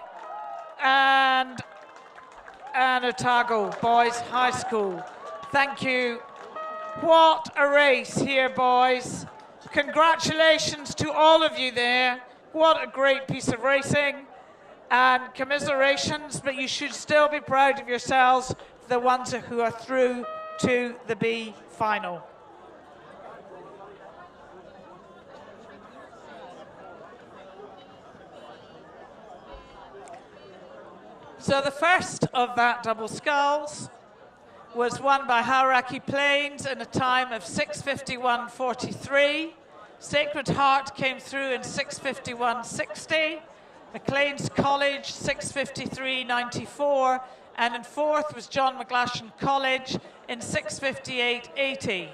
and Otago Boys High School. Thank you. What a race here, boys. Congratulations to all of you there. What a great piece of racing. And commiserations, but you should still be proud of yourselves, the ones who are through to the B final. So the first of that double sculls was won by Hauraki Plains in a time of 6:51.43. Sacred Heart came through in 6:51.60. Maclean's College 6:53.94. And in fourth was John McGlashan College in 6:58.80.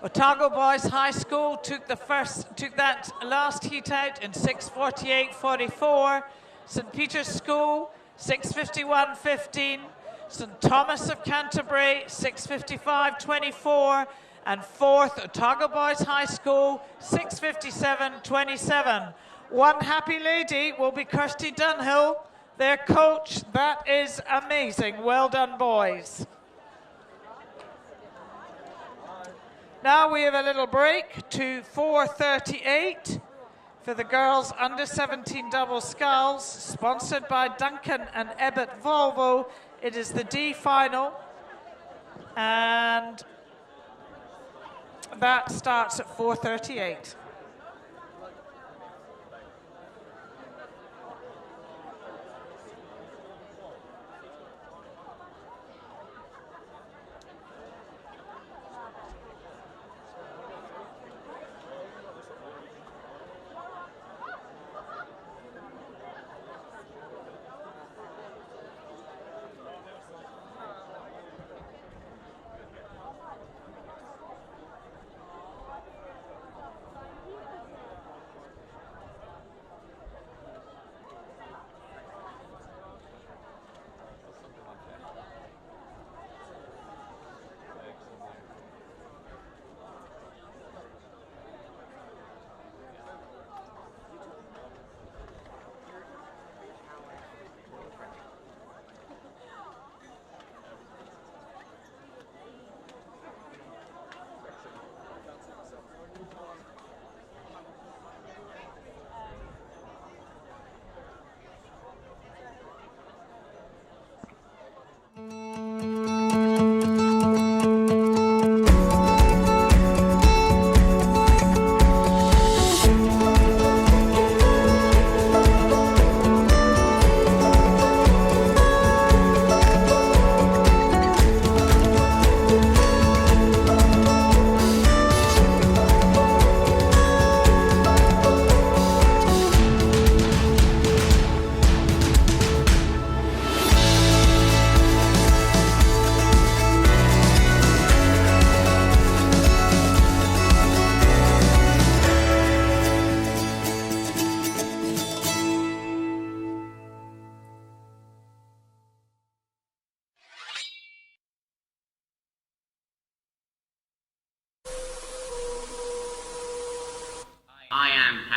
Otago Boys High School took that last heat out in 6:48.44. St. Peter's School 6:51.15. St. Thomas of Canterbury 6:55.24. And fourth, Otago Boys High School 6:57.27. One happy lady will be Kirsty Dunhill, their coach. That is amazing. Well done, boys. Now we have a little break to 4:38 for the girls under 17 double sculls, sponsored by Duncan and Ebbett Volvo. It is the D final, and that starts at 4:38.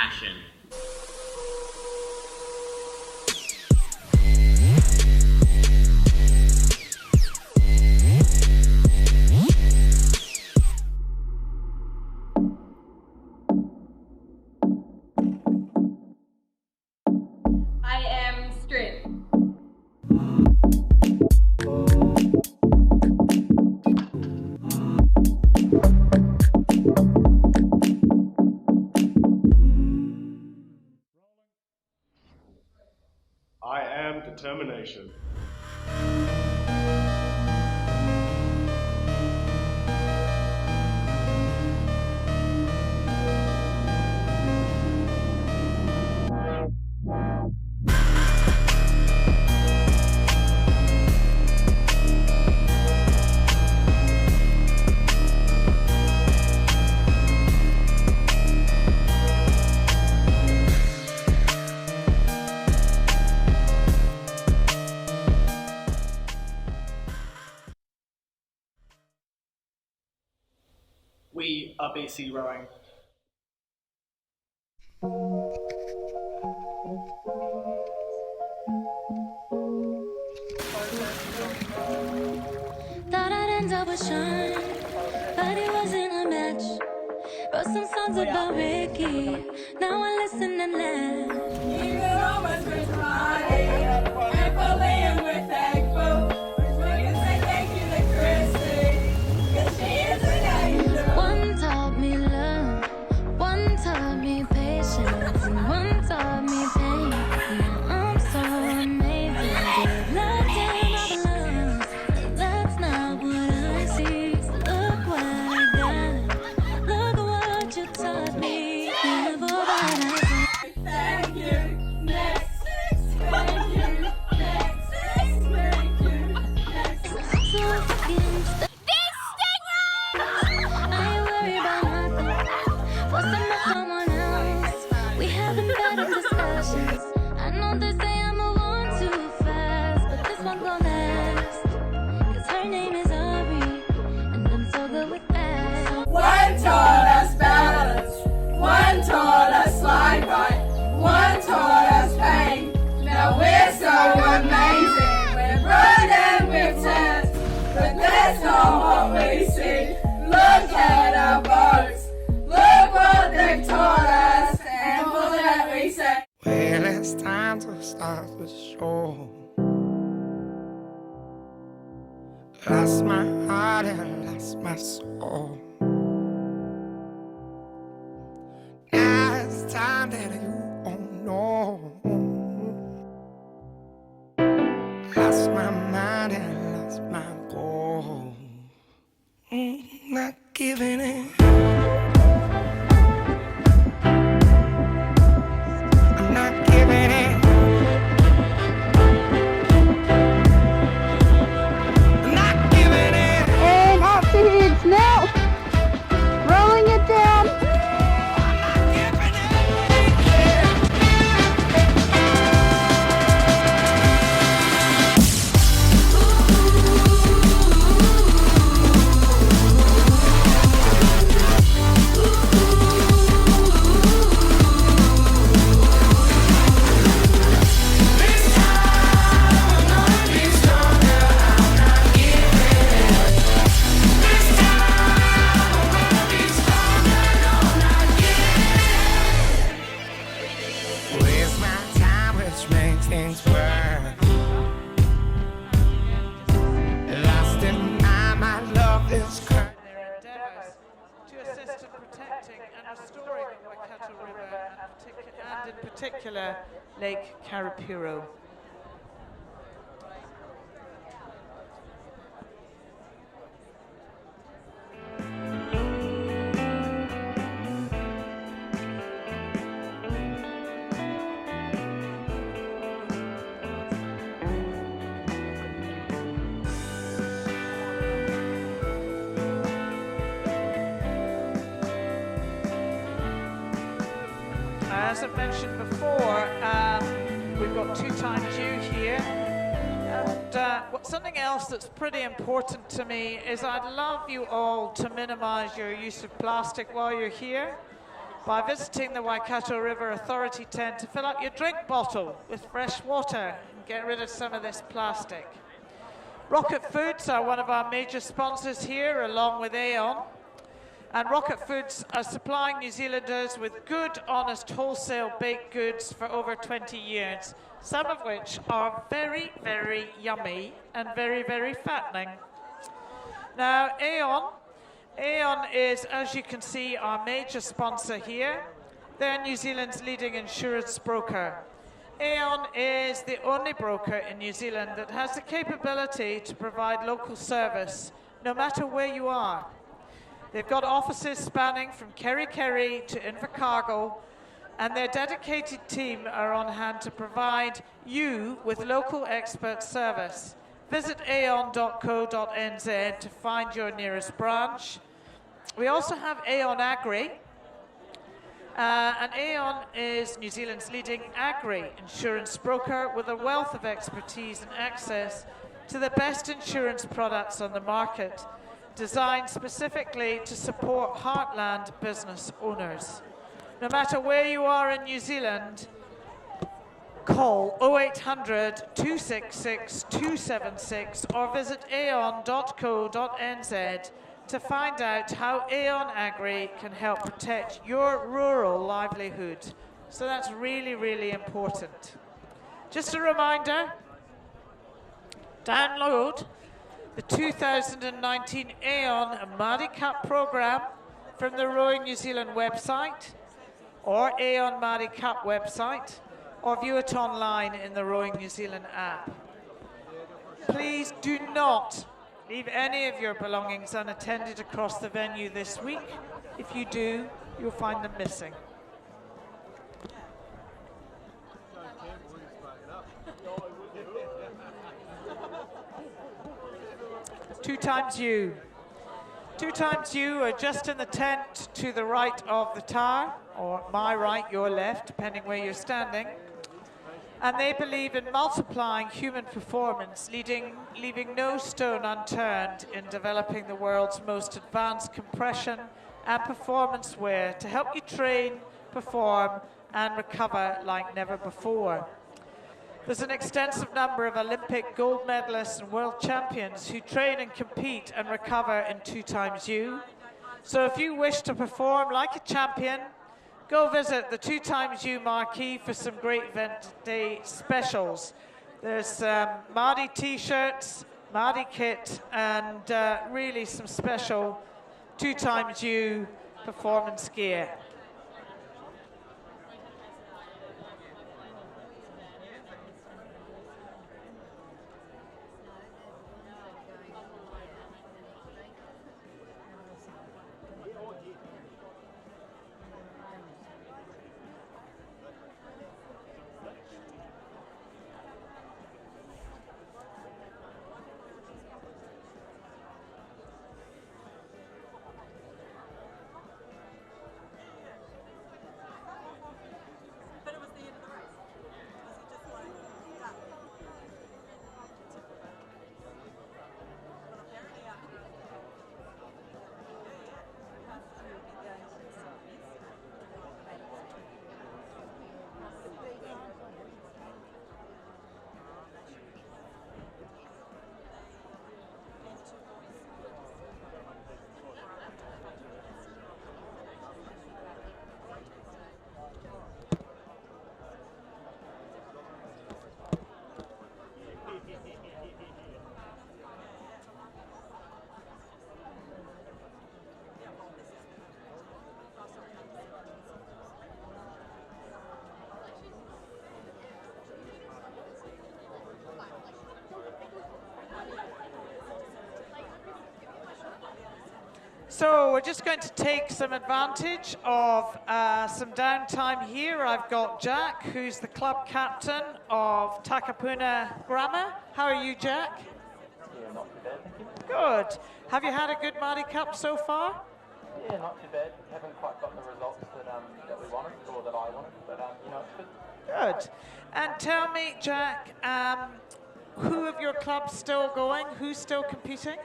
passion. I am strength. I am determination. We are BC Rowing. Thought I'd end up with Sean, but it wasn't a match. Wrote some songs about Ricky, now I listen and laugh. Even almost with Maadi, and for Liam we're thankful. We can say thank you to Chrissy, 'cause she is an angel. One taught me love, one taught me patience, and one taught me pain. Now I'm so amazing, good luck and all the love, but that's not what I see. So look what I got, look what you taught me. Never what I say. Thank you, next, thank you, next, thank you, next. So fucking I ain't worried about nothing. What's up with someone else? We having better discussions. I know they say I move on too fast, but this one gon' last. 'Cause her name is Ari, and I'm so good with that. One taught us balance, one taught us life right, one taught us pain. Now we're so amazing. We're run and we're tense, but that's not what we see. Look at our boats, look what they've taught us, and all that we say. Well, it's time to start the show. Lost my heart and lost my soul. Now it's time that you all know. Lost my mind and lost my goal. Not giving in. I'm not giving in. I'm not giving in. And up to heads now. Rolling it down. Waste my time, which makes things worse. Lost in my love is cursed. Their endeavours to assist in protecting and restoring the Waikato River and in particular Lake Karapiro. As I mentioned before, we've got two-time due here. And something else that's pretty important to me is I'd love you all to minimize your use of plastic while you're here. by visiting the Waikato River Authority tent to fill up your drink bottle with fresh water and get rid of some of this plastic. Rocket Foods are one of our major sponsors here, along with Aon. And Rocket Foods are supplying New Zealanders with good, honest, wholesale baked goods for over 20 years, some of which are very, very yummy and very, very fattening. Now, Aon is, as you can see, our major sponsor here. They're New Zealand's leading insurance broker. Aon is the only broker in New Zealand that has the capability to provide local service, no matter where you are. They've got offices spanning from Kerikeri to Invercargill, and their dedicated team are on hand to provide you with local expert service. Visit aon.co.nz to find your nearest branch. We also have Aon Agri, and Aon is New Zealand's leading agri insurance broker with a wealth of expertise and access to the best insurance products on the market, designed specifically to support heartland business owners. No matter where you are in New Zealand, call 0800 266 276 or visit aon.co.nz to find out how Aon Agri can help protect your rural livelihood. So that's really, really important. Just a reminder, download the 2019 Aon Maadi Cup program from the Rowing New Zealand website or Aon Maadi Cup website, or view it online in the Rowing New Zealand app. Please do not leave any of your belongings unattended across the venue this week. If you do, you'll find them missing. Two times you. Two times you are just in the tent to the right of the tower, or my right, your left, depending where you're standing. And they believe in multiplying human performance, leaving no stone unturned in developing the world's most advanced compression and performance wear to help you train, perform, and recover like never before. There's an extensive number of Olympic gold medalists and world champions who train and compete and recover in 2 times U. So if you wish to perform like a champion, go visit the 2 times U marquee for some great event day specials. There's Maadi t-shirts, Maadi kit, and really some special 2 times U performance gear. So we're just going to take some advantage of some downtime here. I've got Jack, who's the club captain of Takapuna Grammar. How are you, Jack? Yeah, not too bad, thank you. Good. Have you had a good Maadi Cup so far? Yeah, not too bad. Haven't quite got the results that we wanted, or that I wanted, but you know, it's good. Good. And tell me, Jack, who of your clubs still going? Who's still competing?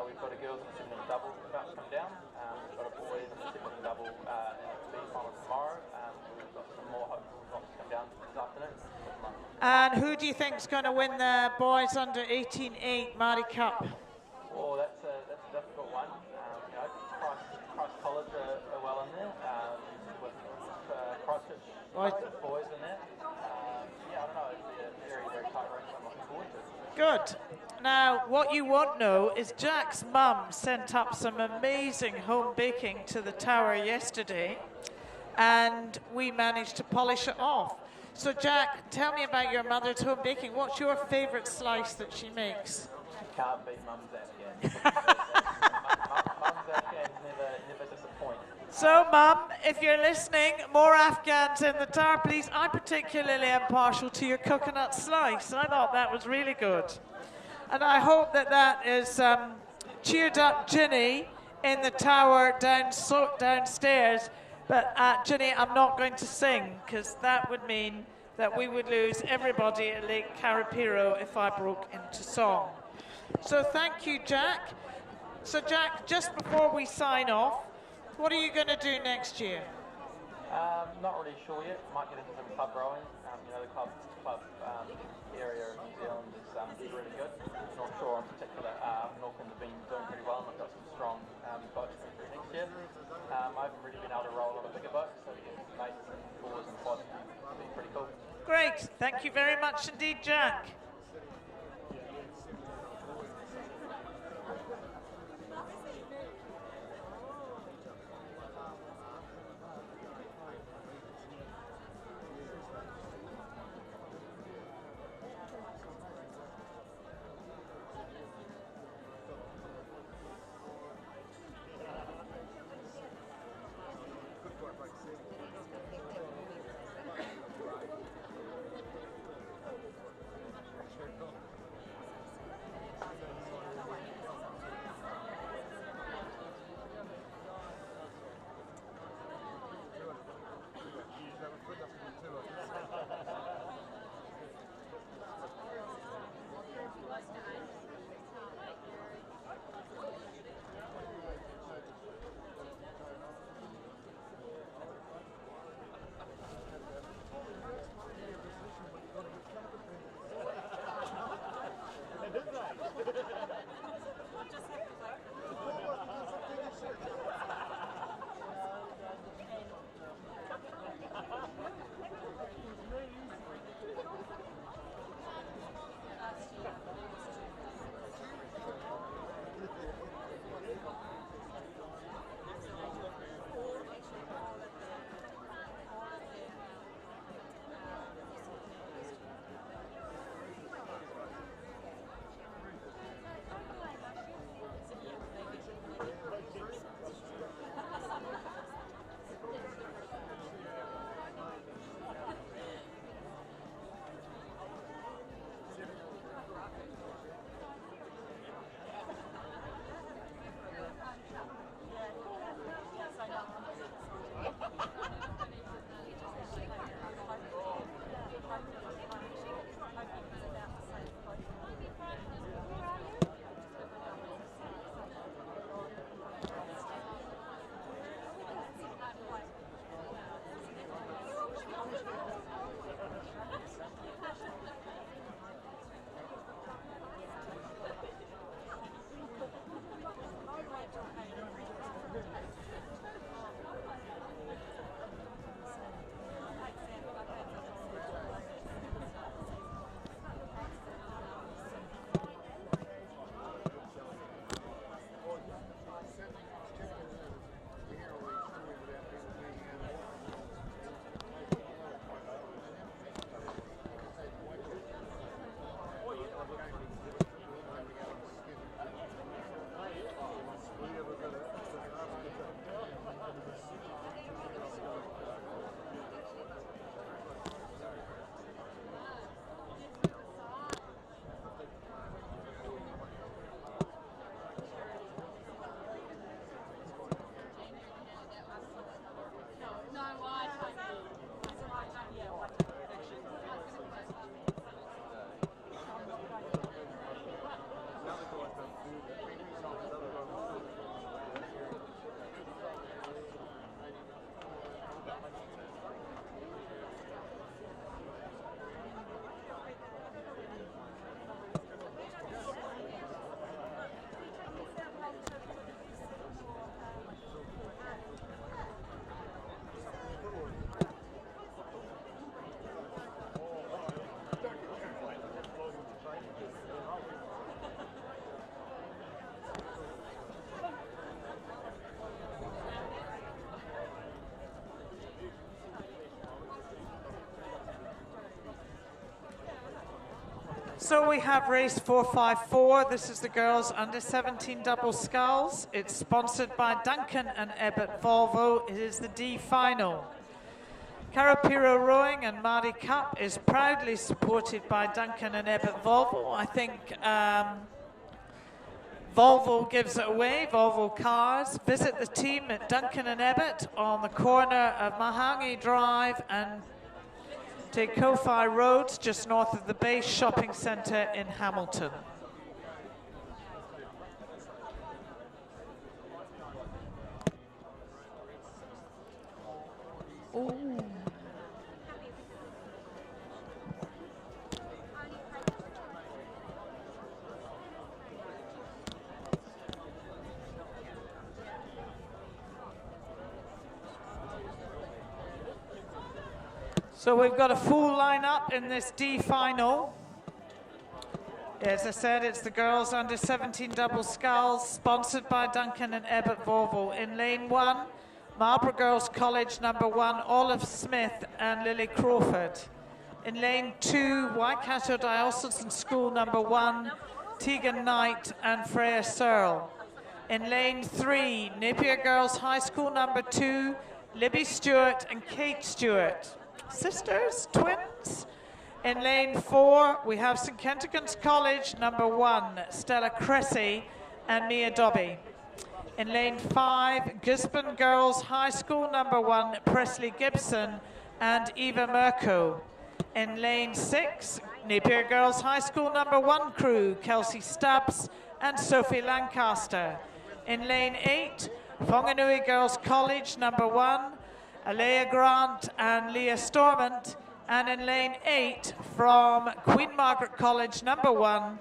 We've got a girls in the 17 double about to come down. We've got a boys in the 17 double in the B final tomorrow. We've got some more hopeful results come down this afternoon. And who do you think is going to win the boys under 18-8 Maadi Cup? Oh, that's a difficult one. You know, Christ College are well in there. With Christchurch boys in there. Yeah, I don't know. It'll be a very, very tight race. I'm looking forward to it. Good. Now, what you won't know is Jack's mum sent up some amazing home baking to the tower yesterday, and we managed to polish it off. So, Jack, tell me about your mother's home baking. What's your favourite slice that she makes? Can't beat Mum's Afghan. Mum's Afghans never disappoint. So, Mum, if you're listening, more Afghans in the tower, please. I particularly am partial to your coconut slice. I thought that was really good. And I hope that that is cheered up Ginny in the tower downstairs. But Ginny, I'm not going to sing, because that would mean that we would lose everybody at Lake Karapiro if I broke into song. So thank you, Jack. So Jack, just before we sign off, what are you going to do next year? Not really sure yet. Might get into some club rowing. You know, the club area of New Zealand is really good. North Shore in particular. Auckland have been doing pretty well, and we've got some strong boats coming through next year. I haven't really been able to roll a lot of bigger boats, so to get mates and boards and quads would be pretty cool. Great. Thank you very much indeed, Jack. So we have race 454. This is the girls under 17 double sculls. It's sponsored by Duncan and Ebbett Volvo. It is the D final. Karapiro Rowing and Maadi Cup is proudly supported by Duncan and Ebbett Volvo. I think Volvo gives it away, Volvo cars. Visit the team at Duncan and Ebbett on the corner of Mahangi Drive and take Kofi Road, just north of the Base Shopping Centre in Hamilton. Ooh. So we've got a full lineup in this D final. As I said, it's the girls under 17 double sculls, sponsored by Duncan and Ebbett Volvo. In lane 1, Marlborough Girls College #1, Olive Smith and Lily Crawford. In lane 2, Waikato Diocesan School #1, Tegan Knight and Freya Searle. In lane 3, Napier Girls High School #2, Libby Stewart and Kate Stewart. Sisters, twins. In lane 4, we have St. Kentigern's College #1, Stella Cressy and Mia Dobby. In lane 5, Gisborne Girls High School #1, Presley Gibson and Eva Merko. In lane 6, Napier Girls High School #1 crew, Kelsey Stubbs and Sophie Lancaster. In lane 8, Whanganui Girls College #1, Alea Grant and Leah Stormont. And in lane 8, from Queen Margaret College #1,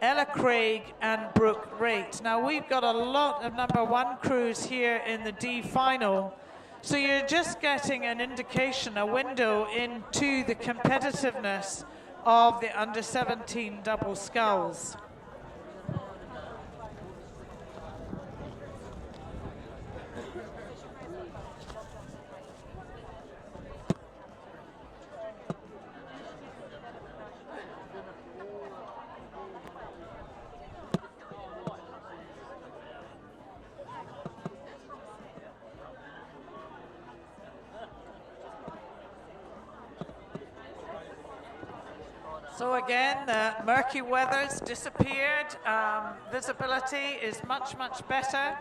Ella Craig and Brooke Raitt. Now we've got a lot of #1 crews here in the D final, so you're just getting an indication, a window into the competitiveness of the under 17 double sculls. So again, the murky weather's disappeared. Visibility is much, much better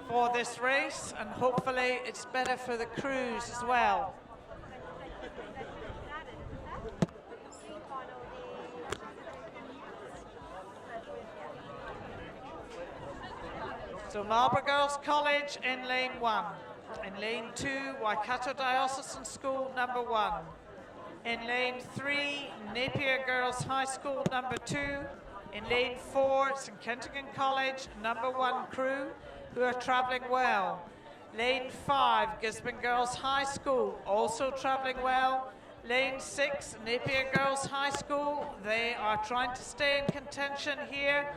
for this race, and hopefully it's better for the crews as well. So Marlborough Girls College in lane 1. In lane 2, Waikato Diocesan School #1. In lane 3, Napier Girls High School #2. In lane 4, St. Kentigern College #1 crew, who are travelling well. Lane 5, Gisborne Girls High School, also travelling well. Lane 6, Napier Girls High School, they are trying to stay in contention here.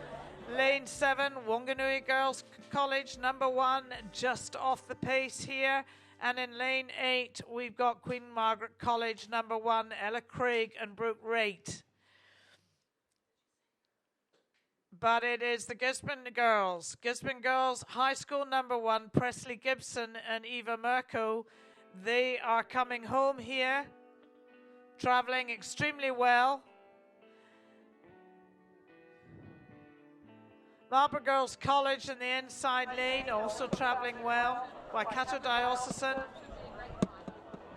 Lane 7, Wanganui Girls College #1, just off the pace here. And in lane 8, we've got Queen Margaret College #1, Ella Craig and Brooke Raitt. But it is the Gisborne Girls High School #1, Presley Gibson and Eva Merko. They are coming home here, traveling extremely well. Marlborough Girls College in the inside lane, also traveling well. Waikato Diocesan,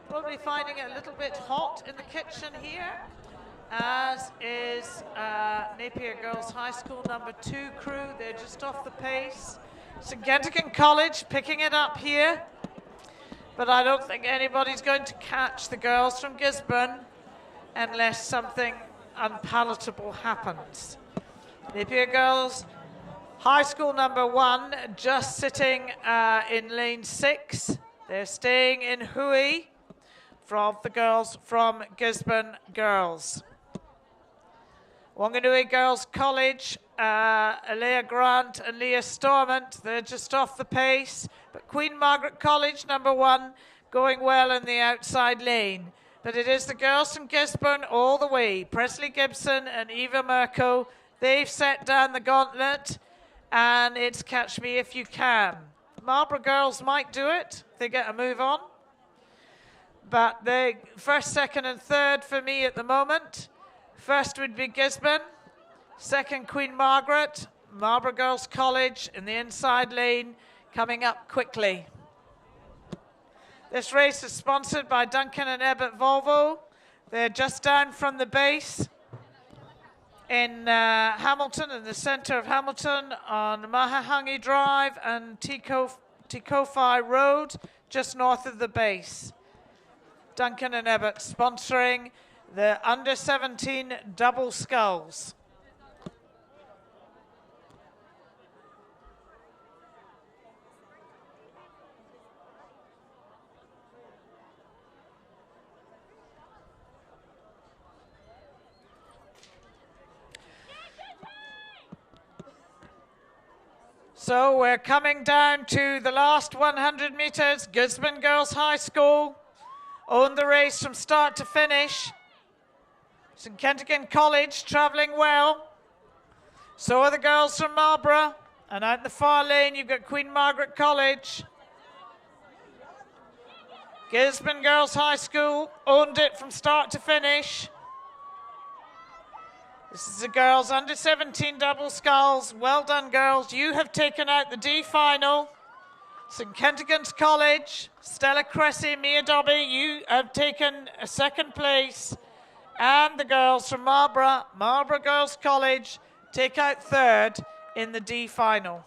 probably finding it a little bit hot in the kitchen here, as is Napier Girls High School #2 crew. They're just off the pace. St. Kentigern College picking it up here, but I don't think anybody's going to catch the girls from Gisborne unless something unpalatable happens. Napier Girls High School #1 just sitting in lane 6. They're staying in Hui from the girls from Gisborne Girls. Wanganui Girls College, Alea Grant and Leah Stormont, they're just off the pace. But Queen Margaret College #1 going well in the outside lane. But it is the girls from Gisborne all the way. Presley Gibson and Eva Merkel, they've set down the gauntlet, and it's Catch Me If You Can. Marlborough girls might do it if they get a move on. But the first, second, and third for me at the moment. First would be Gisborne. Second, Queen Margaret. Marlborough Girls College in the inside lane, coming up quickly. This race is sponsored by Duncan and Ebbett Volvo. They're just down from the base in Hamilton, in the centre of Hamilton, on Mahahangi Drive and Tikofai Road, just north of the base. Duncan and Ebbett sponsoring the under-17 double sculls. So we're coming down to the last 100 metres. Gisborne Girls High School owned the race from start to finish. St Kentigern College travelling well. So are the girls from Marlborough. And out in the far lane, you've got Queen Margaret College. Gisborne Girls High School owned it from start to finish. This is the girls under 17 double sculls. Well done, girls. You have taken out the D final. St Kentigern's College, Stella Cressy, Mia Dobby, you have taken a second place. And the girls from Marlborough, Marlborough Girls College, take out third in the D final.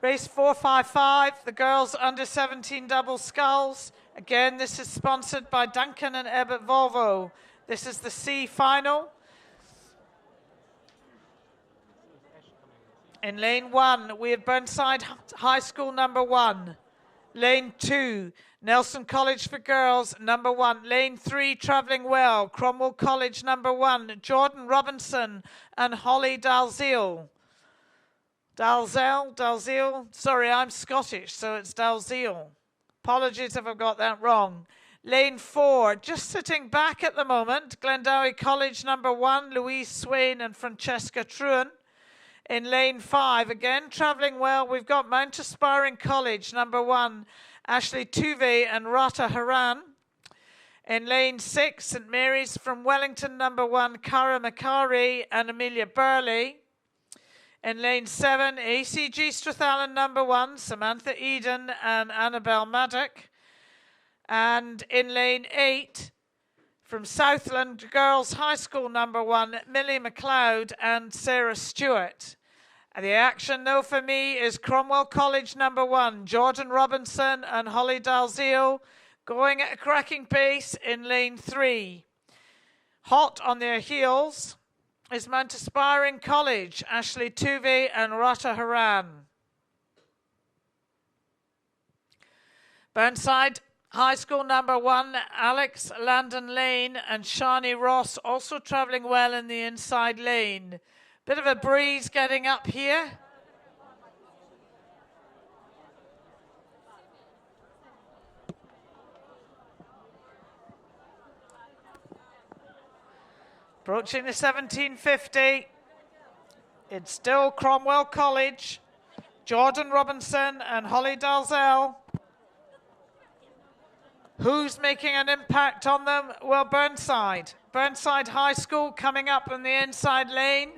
Race 455, the girls under 17 double sculls. Again, this is sponsored by Duncan and Ebbett Volvo. This is the C final. In lane 1, we have Burnside High School number 1. Lane 2, Nelson College for Girls number 1. Lane 3, travelling well, Cromwell College number 1. Jordan Robinson and Holly Dalziel. Dalziel. Sorry, I'm Scottish, so it's Dalziel. Apologies if I've got that wrong. Lane 4, just sitting back at the moment, Glendowie College number 1, Louise Swain and Francesca Truen. In lane 5, again, travelling well, we've got Mount Aspiring College number 1, Ashley Tuve and Rata Haran. In lane 6, St Mary's from Wellington number 1, Cara Macari and Amelia Burley. In lane 7, ACG Strathallan number 1, Samantha Eden and Annabelle Maddock. And in lane 8, from Southland Girls High School number 1, Millie McLeod and Sarah Stewart. And the action, though, for me is Cromwell College number 1, Jordan Robinson and Holly Dalziel, going at a cracking pace in lane 3. Hot on their heels is Mount Aspiring College, Ashley Tuve and Rata Haran. Burnside High School number 1, Alex Landon Lane and Shani Ross also travelling well in the inside lane. Bit of a breeze getting up here. Approaching the 1750. It's still Cromwell College, Jordan Robinson and Holly Dalzell. Who's making an impact on them? Well, Burnside. Burnside High School coming up in the inside lane.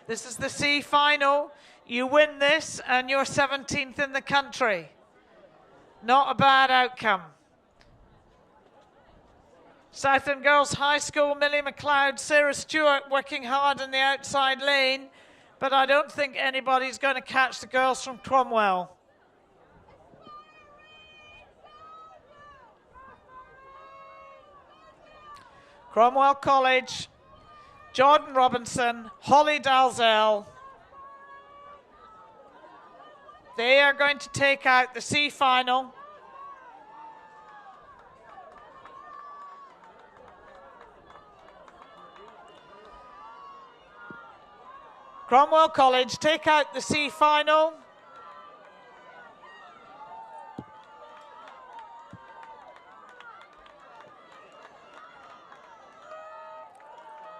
This is the C final. You win this and you're 17th in the country. Not a bad outcome. Southland Girls High School, Millie McLeod, Sarah Stewart working hard in the outside lane. but I don't think anybody's going to catch the girls from Cromwell. Cromwell College, Jordan Robinson, Holly Dalzell. They are going to take out the C final. Cromwell College take out the C final.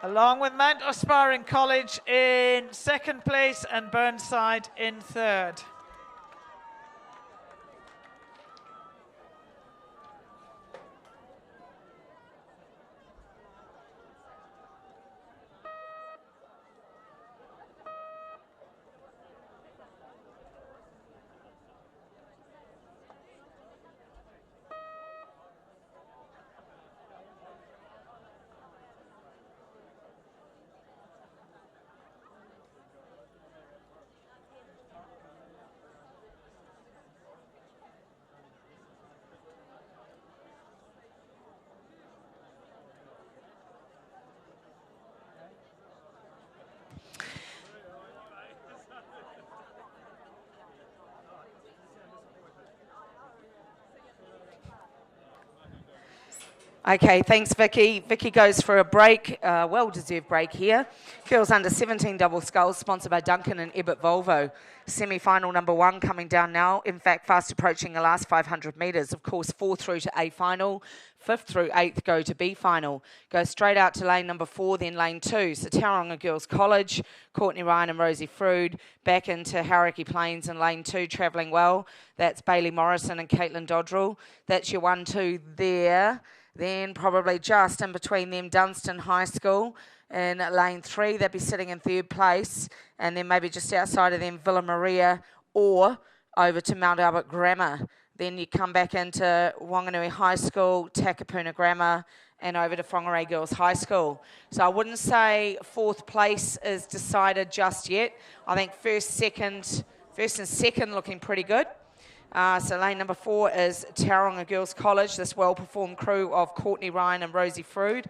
Along with Mount Aspiring College in second place and Burnside in third. Okay, thanks, Vicky. Vicky goes for a break, well-deserved break here. Girls under 17 double sculls, sponsored by Duncan and Ebbett Volvo. Semi-final number 1 coming down now. In fact, fast approaching the last 500 metres. Of course, 4 through to A final. 5th through 8th go to B final. Go straight out to lane number 4, then lane 2. So Tauranga Girls College, Courtney Ryan and Rosie Frood. Back into Hauraki Plains in lane 2, travelling well. That's Bailey Morrison and Caitlin Dodrell. That's your 1-2 there. Then probably just in between them, Dunstan High School in lane 3. They'd be sitting in 3rd place. And then maybe just outside of them, Villa Maria or over to Mount Albert Grammar. Then you come back into Wanganui High School, Takapuna Grammar, and over to Whangarei Girls High School. So I wouldn't say 4th place is decided just yet. I think first and second looking pretty good. So lane number 4 is Tauranga Girls College, this well-performed crew of Courtney Ryan and Rosie Frood.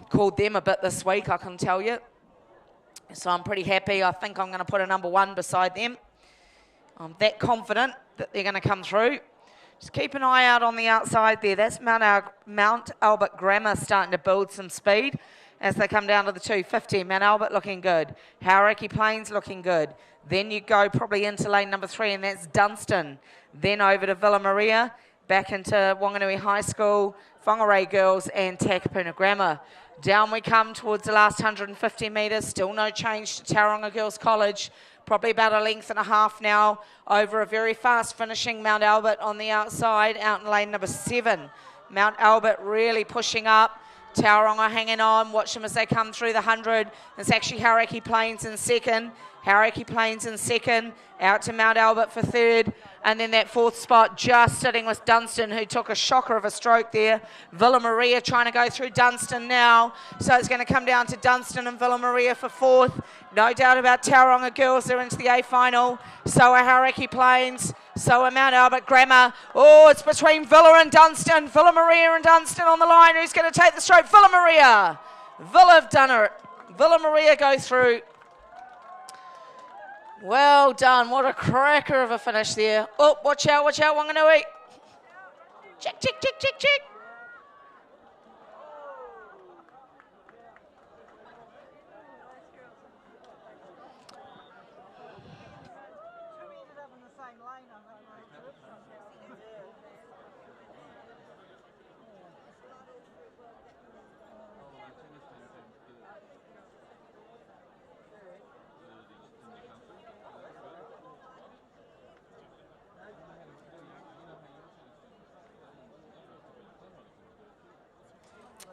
Called them a bit this week, I can tell you. So I'm pretty happy. I think I'm going to put a number 1 beside them. I'm that confident that they're going to come through. Just keep an eye out on the outside there. That's Mount Albert Grammar starting to build some speed as they come down to the 250. Mount Albert looking good. Hauraki Plains looking good. Then you go probably into lane number 3, and that's Dunstan. Then over to Villa Maria, back into Wanganui High School, Whangarei Girls, and Takapuna Grammar. Down we come towards the last 150 metres. Still no change to Tauranga Girls College. Probably about a length and a half now over a very fast finishing Mount Albert on the outside, out in lane number 7. Mount Albert really pushing up. Tauranga hanging on. Watch them as they come through the 100. It's actually Hauraki Plains in second. Hauraki Plains in second, out to Mount Albert for 3rd, and then that 4th spot just sitting with Dunstan, who took a shocker of a stroke there. Villa Maria trying to go through Dunstan now, so it's going to come down to Dunstan and Villa Maria for 4th. No doubt about Tauranga Girls, they're into the A final. So are Hauraki Plains, so are Mount Albert Grammar. Oh, it's between Villa and Dunstan. Villa Maria and Dunstan on the line. Who's going to take the stroke? Villa Maria. Villa have done it. Villa Maria go through. Well done. What a cracker of a finish there. Oh, watch out, Wanganui. Check, check, check, check, check.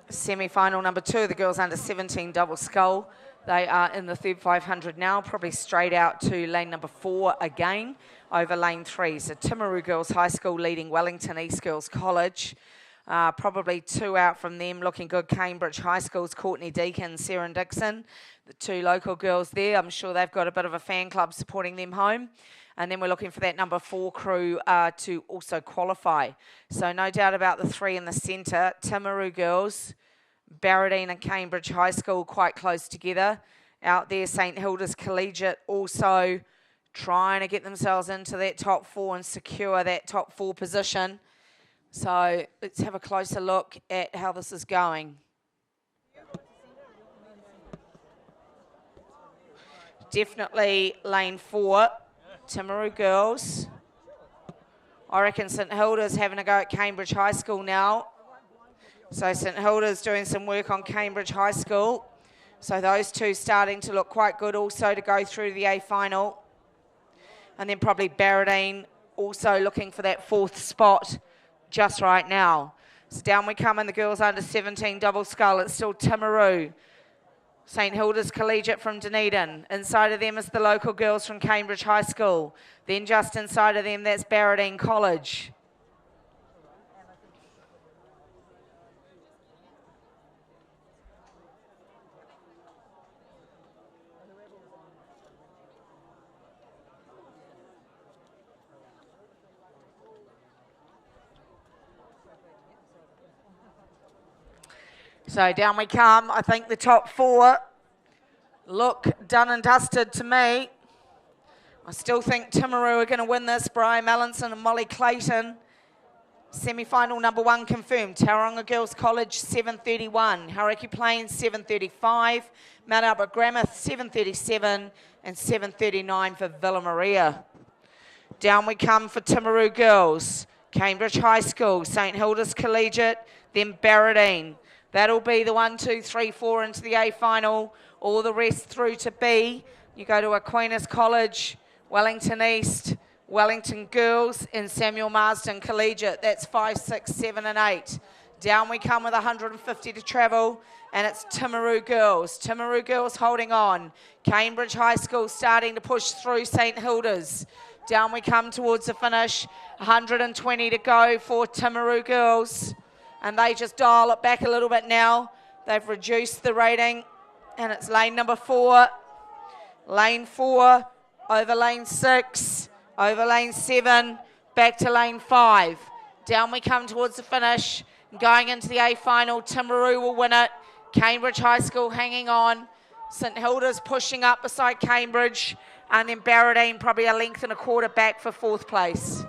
Semi-final number 2, the girls under 17 double scull. They are in the 3rd 500 now, probably straight out to lane number 4 again over lane 3. So Timaru Girls High School leading Wellington East Girls College. Probably 2 out from them, looking good. Cambridge High School's Courtney Deacon, Sarah Dixon, the 2 local girls there. I'm sure they've got a bit of a fan club supporting them home. And then we're looking for that number 4 crew to also qualify. So no doubt about the 3 in the centre. Timaru girls, Barradine and Cambridge High School quite close together. Out there, St Hilda's Collegiate also trying to get themselves into that top 4 and secure that top 4 position. So let's have a closer look at how this is going. Definitely lane 4, Timaru girls. I reckon St Hilda's having a go at Cambridge High School now. So St Hilda's doing some work on Cambridge High School. So those 2 starting to look quite good also to go through the A final. And then probably Barradine also looking for that 4th spot just right now. So down we come in the girls under 17 double scull. It's still Timaru. St Hilda's Collegiate from Dunedin. Inside of them is the local girls from Cambridge High School. Then just inside of them, that's Barradine College. So down we come. I think the top 4 look done and dusted to me. I still think Timaru are going to win this. Brian Mallinson and Molly Clayton. Semi-final number 1 confirmed. Tauranga Girls College 7:31. Hauraki Plains 7:35. Mount Albert Grammar 7:37 and 7:39 for Villa Maria. Down we come for Timaru Girls. Cambridge High School, St Hilda's Collegiate, then Barradine. That'll be the 1, 2, 3, 4 into the A final. All the rest through to B. You go to Aquinas College, Wellington East, Wellington Girls, and Samuel Marsden Collegiate. That's 5, 6, 7, and 8. Down we come with 150 to travel, and it's Timaru Girls. Timaru Girls holding on. Cambridge High School starting to push through St Hilda's. Down we come towards the finish. 120 to go for Timaru Girls. And they just dial it back a little bit now. They've reduced the rating. And it's lane number 4. Lane 4, over lane 6, over lane 7, back to lane 5. Down we come towards the finish. Going into the A final, Timaru will win it. Cambridge High School hanging on. St Hilda's pushing up beside Cambridge. And then Barradine probably a length and a quarter back for 4th place.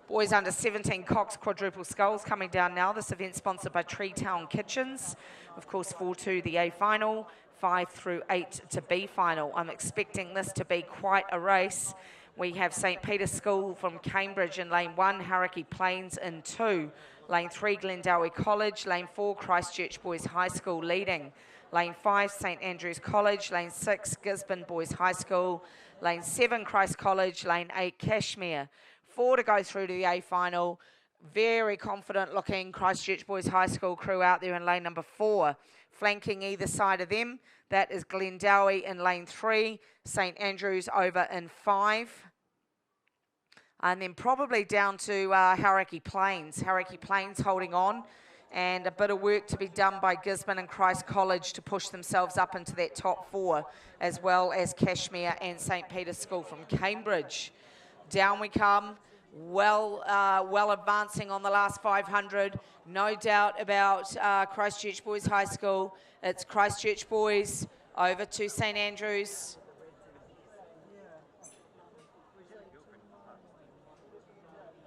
Boys under 17 Cox quadruple sculls coming down now. This event sponsored by Tree Town Kitchens. Of course, 4-2 the A final, 5 through 8 to B final. I'm expecting this to be quite a race. We have St Peter's School from Cambridge in lane 1, Hauraki Plains in 2. Lane 3, Glendowie College. Lane 4, Christchurch Boys High School leading. Lane 5, St Andrews College. Lane 6, Gisborne Boys High School. Lane 7, Christ College. Lane 8, Cashmere. 4 to go through to the A final. Very confident looking Christchurch Boys High School crew out there in lane number 4. Flanking either side of them, that is Glendowie in lane 3, St Andrews over in 5. And then probably down to Hauraki Plains. Hauraki Plains holding on, and a bit of work to be done by Gisborne and Christ College to push themselves up into that top 4, as well as Cashmere and St Peter's School from Cambridge. Down we come, well advancing on the last 500. No doubt about Christchurch Boys High School. It's Christchurch Boys over to St Andrews.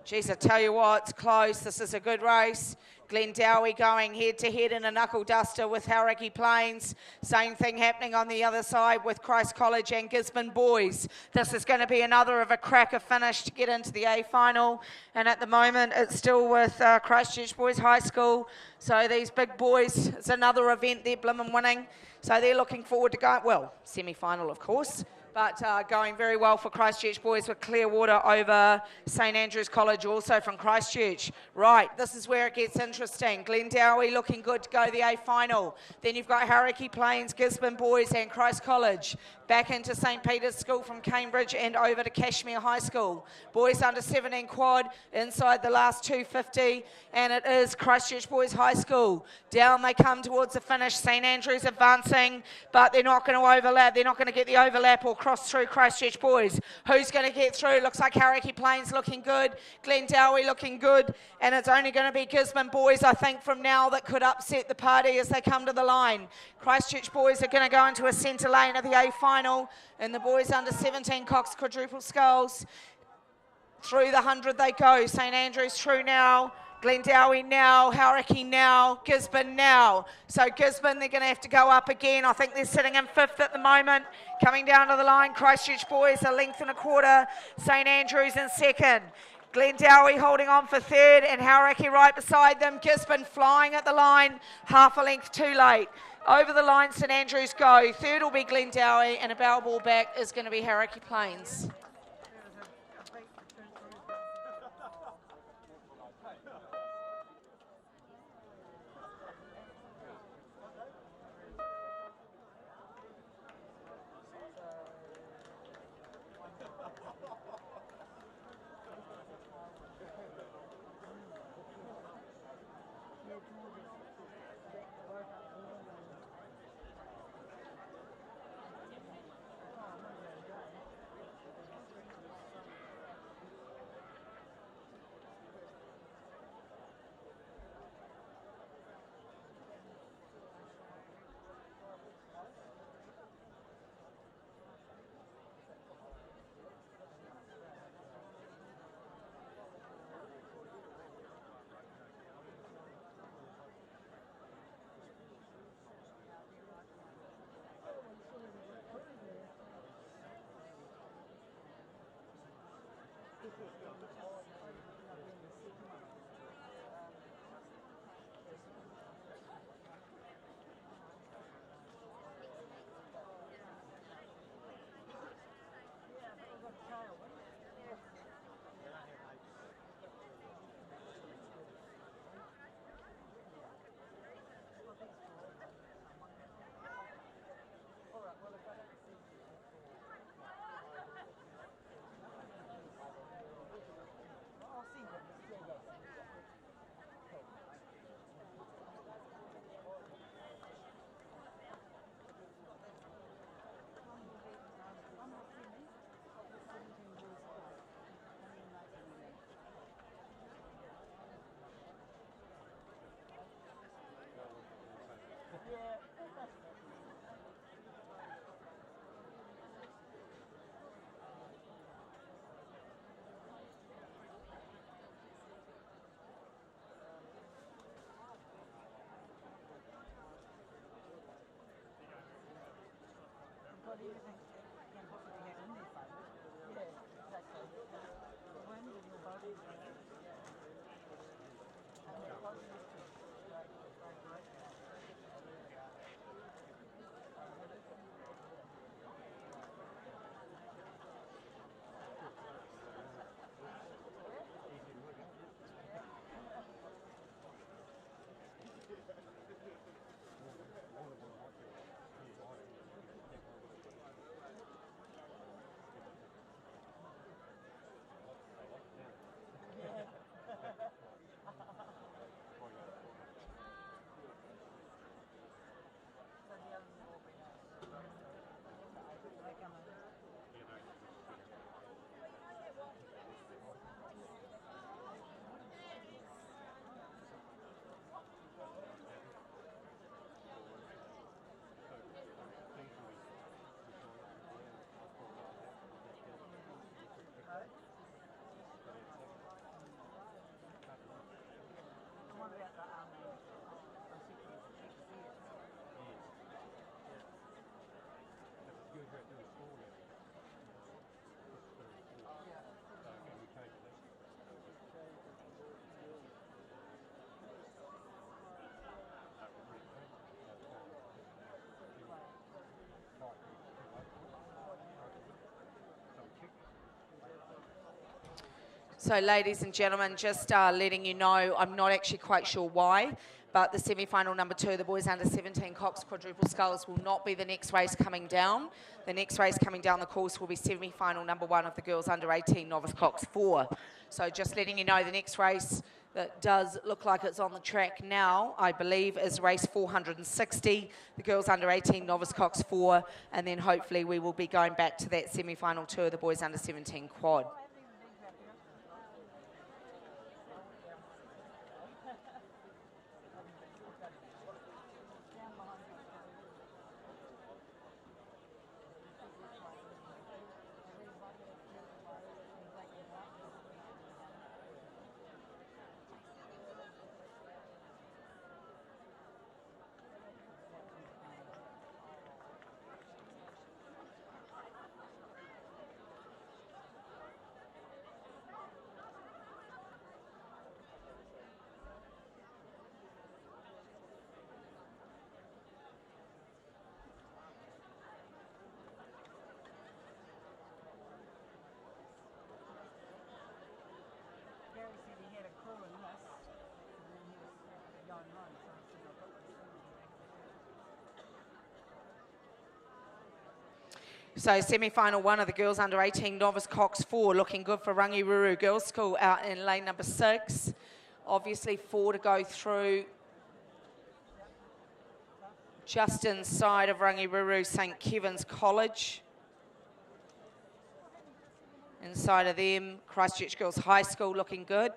Geez, I tell you what, it's close. This is a good race. Glendowie going head-to-head in a knuckle duster with Hauraki Plains. Same thing happening on the other side with Christ College and Gisborne Boys. This is going to be another of a cracker finish to get into the A final. And at the moment, it's still with Christchurch Boys High School. So these big boys, it's another event they're blimmin' winning. So they're looking forward to going, well, semi-final, of course. But going very well for Christchurch Boys with Clearwater over St Andrews College, also from Christchurch. Right, this is where it gets interesting. Glendowie looking good to go to the A final. Then you've got Hauraki Plains, Gisborne Boys and Christ College. Back into St Peter's School from Cambridge and over to Cashmere High School. Boys under 17 quad inside the last 250, and it is Christchurch Boys High School. Down they come towards the finish. St Andrews advancing, but they're not going to overlap. They're not going to get the overlap or cross through Christchurch Boys. Who's going to get through? Looks like Hauraki Plains looking good, Glendowie looking good, and it's only going to be Gisborne Boys, I think, from now that could upset the party as they come to the line. Christchurch Boys are going to go into a centre lane of the A final, and the boys under 17 Cox quadruple skulls. Through the 100 they go. St Andrews through now. Glendowie now, Hauraki now, Gisborne now. So Gisborne, they're going to have to go up again. I think they're sitting in 5th at the moment. Coming down to the line, Christchurch Boys, a length and a quarter. St Andrews in 2nd. Glendowie holding on for 3rd, and Hauraki right beside them. Gisborne flying at the line, half a length too late. Over the line, St Andrews go. 3rd will be Glendowie, and a bow ball back is going to be Hauraki Plains. So, ladies and gentlemen, just letting you know, I'm not actually quite sure why, but the semi-final number 2, the boys under 17 Cox quadruple sculls, will not be the next race coming down. The next race coming down the course will be semi-final number 1 of the girls under 18 novice Cox 4. So just letting you know, the next race that does look like it's on the track now, I believe, is race 460, the girls under 18 novice Cox 4, and then hopefully we will be going back to that semi-final 2 of the boys under 17 quad. So semi-final 1 of the girls under 18 novice Cox 4, looking good for Rangiruru Girls School out in lane number 6. Obviously 4 to go through. Just inside of Rangiruru St. Kevin's College. Inside of them, Christchurch Girls High School looking good.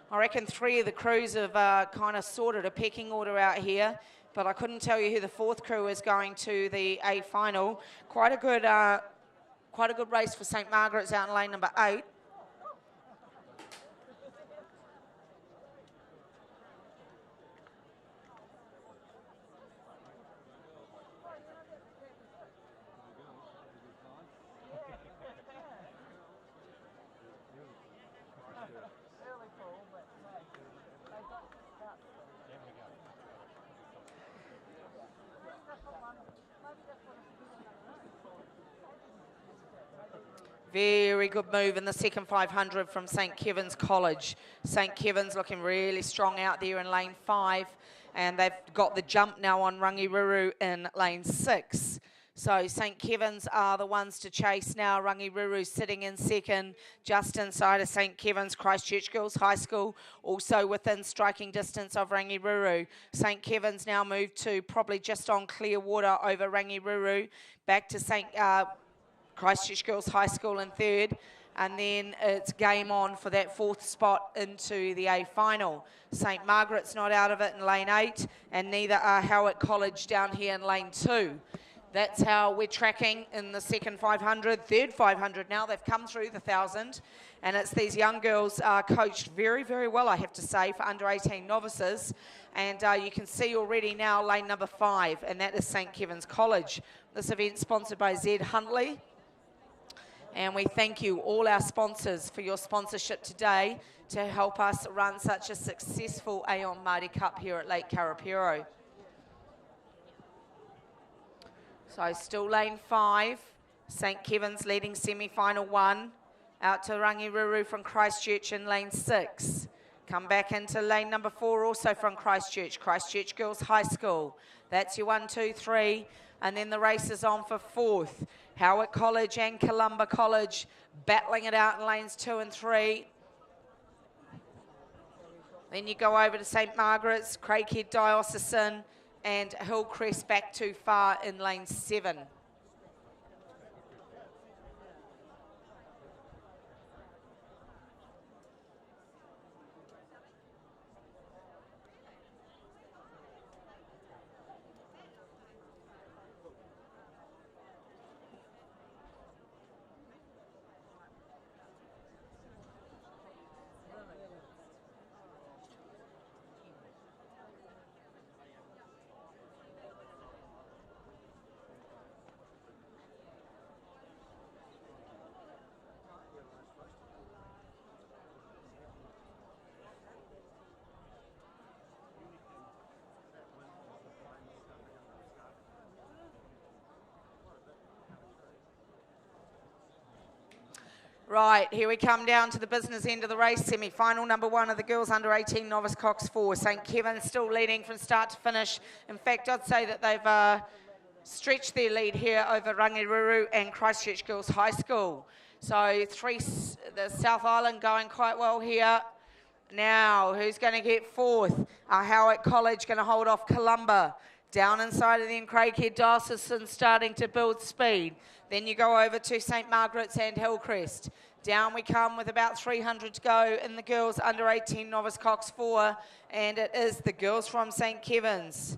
I reckon 3 of the crews have kind of sorted a pecking order out here, but I couldn't tell you who the 4th crew is going to the A final. Quite a good race for St. Margaret's out in lane number 8. Very good move in the second 500 from St. Kevin's College. St. Kevin's looking really strong out there in lane 5, and they've got the jump now on Rangiruru in lane 6. So St. Kevin's are the ones to chase now. Rangiruru sitting in second, just inside of St. Kevin's. Christchurch Girls High School also within striking distance of Rangiruru. St. Kevin's now moved to probably just on clear water over Rangiruru. Back to Christchurch Girls High School in third, and then it's game on for that 4th spot into the A final. St. Margaret's not out of it in lane 8, and neither are Howard College down here in lane 2. That's how we're tracking in the second 500, third 500 now. They've come through the 1,000, and it's these young girls coached very, very well, I have to say, for under 18 novices. And you can see already now lane number 5, and that is St. Kevin's College. This event sponsored by Zed Huntley. And we thank you, all our sponsors, for your sponsorship today to help us run such a successful Aon Māori Cup here at Lake Karapiro. So still lane 5, St. Kevin's leading semi-final 1, out to Rangiruru from Christchurch in lane 6. Come back into lane number 4 also from Christchurch, Christchurch Girls High School. That's your 1, 2, 3, and then the race is on for 4th. Howard College and Columba College battling it out in lanes 2 and 3. Then you go over to St. Margaret's, Craighead Diocesan, and Hillcrest back too far in lane 7. Right, here we come down to the business end of the race. Semi-final number 1 of the girls under 18 novice Cox 4. St. Kevin's still leading from start to finish. In fact, I'd say that they've stretched their lead here over Rangiruru and Christchurch Girls High School. So the South Island going quite well here. Now, who's going to get 4th? Howick College going to hold off Columba. Down inside of them, Craighead Diocesan starting to build speed. Then you go over to St. Margaret's and Hillcrest. Down we come with about 300 to go in the girls under 18 novice Cox 4. And it is the girls from St. Kevin's.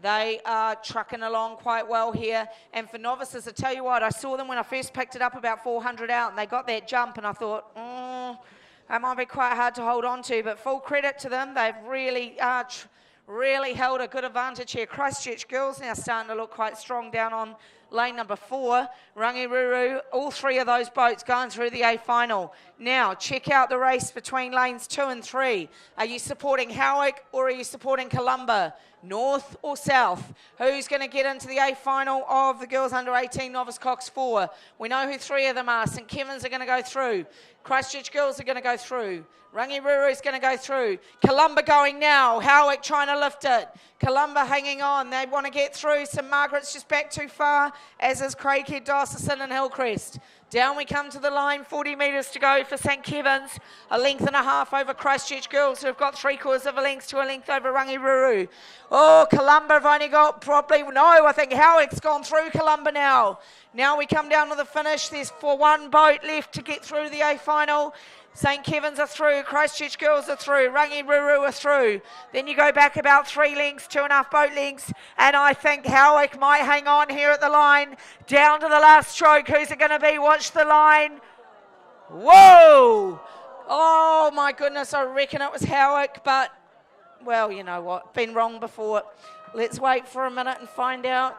They are trucking along quite well here. And for novices, I tell you what, I saw them when I first picked it up about 400 out, and they got that jump, and I thought, that might be quite hard to hold on to. But full credit to them. They've really held a good advantage here. Christchurch Girls now starting to look quite strong down on lane number 4. Rangiruru, all 3 of those boats going through the A final. Now, check out the race between lanes 2 and 3. Are you supporting Howick or are you supporting Columba? North or south? Who's going to get into the A final of the girls under 18 novice Cox 4? We know who 3 of them are. St. Kevin's are going to go through. Christchurch Girls are going to go through. Rangiruru is going to go through. Columba going now. Howick trying to lift it. Columba hanging on. They want to get through. St. Margaret's just back too far, as is Craighead, Diocesan and Hillcrest. Down we come to the line, 40 metres to go for St. Kevin's. A length and a half over Christchurch Girls, who have got 3/4 of a length to a length over Rangiruru. Oh, Columba have only got probably, no, I think Howick's gone through Columba now. Now we come down to the finish. There's 1 boat left to get through the A final. St. Kevin's are through, Christchurch Girls are through, Rangiruru are through. Then you go back about 3 lengths, 2.5 boat lengths, and I think Howick might hang on here at the line. Down to the last stroke, who's it going to be? Watch the line. Whoa! Oh my goodness, I reckon it was Howick, but, well, you know what, been wrong before. Let's wait for a minute and find out.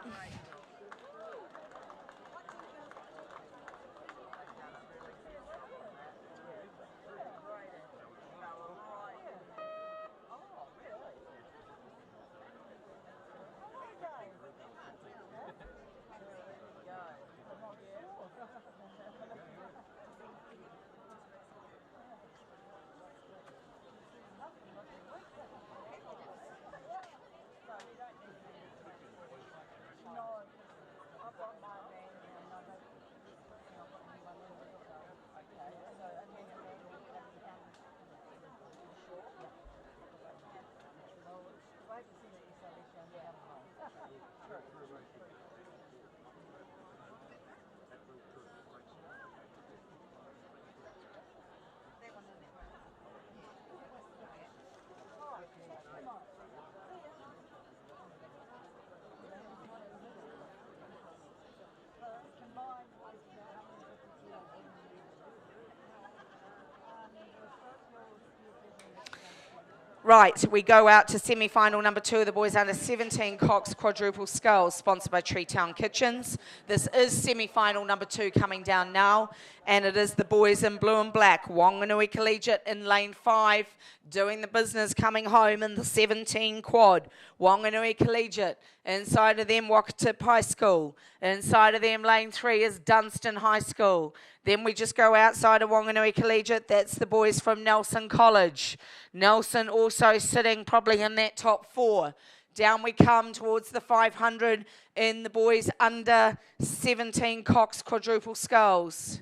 Right, we go out to semi-final number 2 of the boys under 17 Cox Quadruple Skulls, sponsored by Treetown Kitchens. This is semi-final number 2 coming down now, and it is the boys in blue and black. Wanganui Collegiate in lane 5, doing the business, coming home in the 17 quad. Wanganui Collegiate. Inside of them, Wakatip High School. Inside of them, lane 3 is Dunstan High School. Then we just go outside of Wanganui Collegiate. That's the boys from Nelson College. Nelson also sitting probably in that top 4. Down we come towards the 500 in the boys under 17 Cox Quadruple Skulls.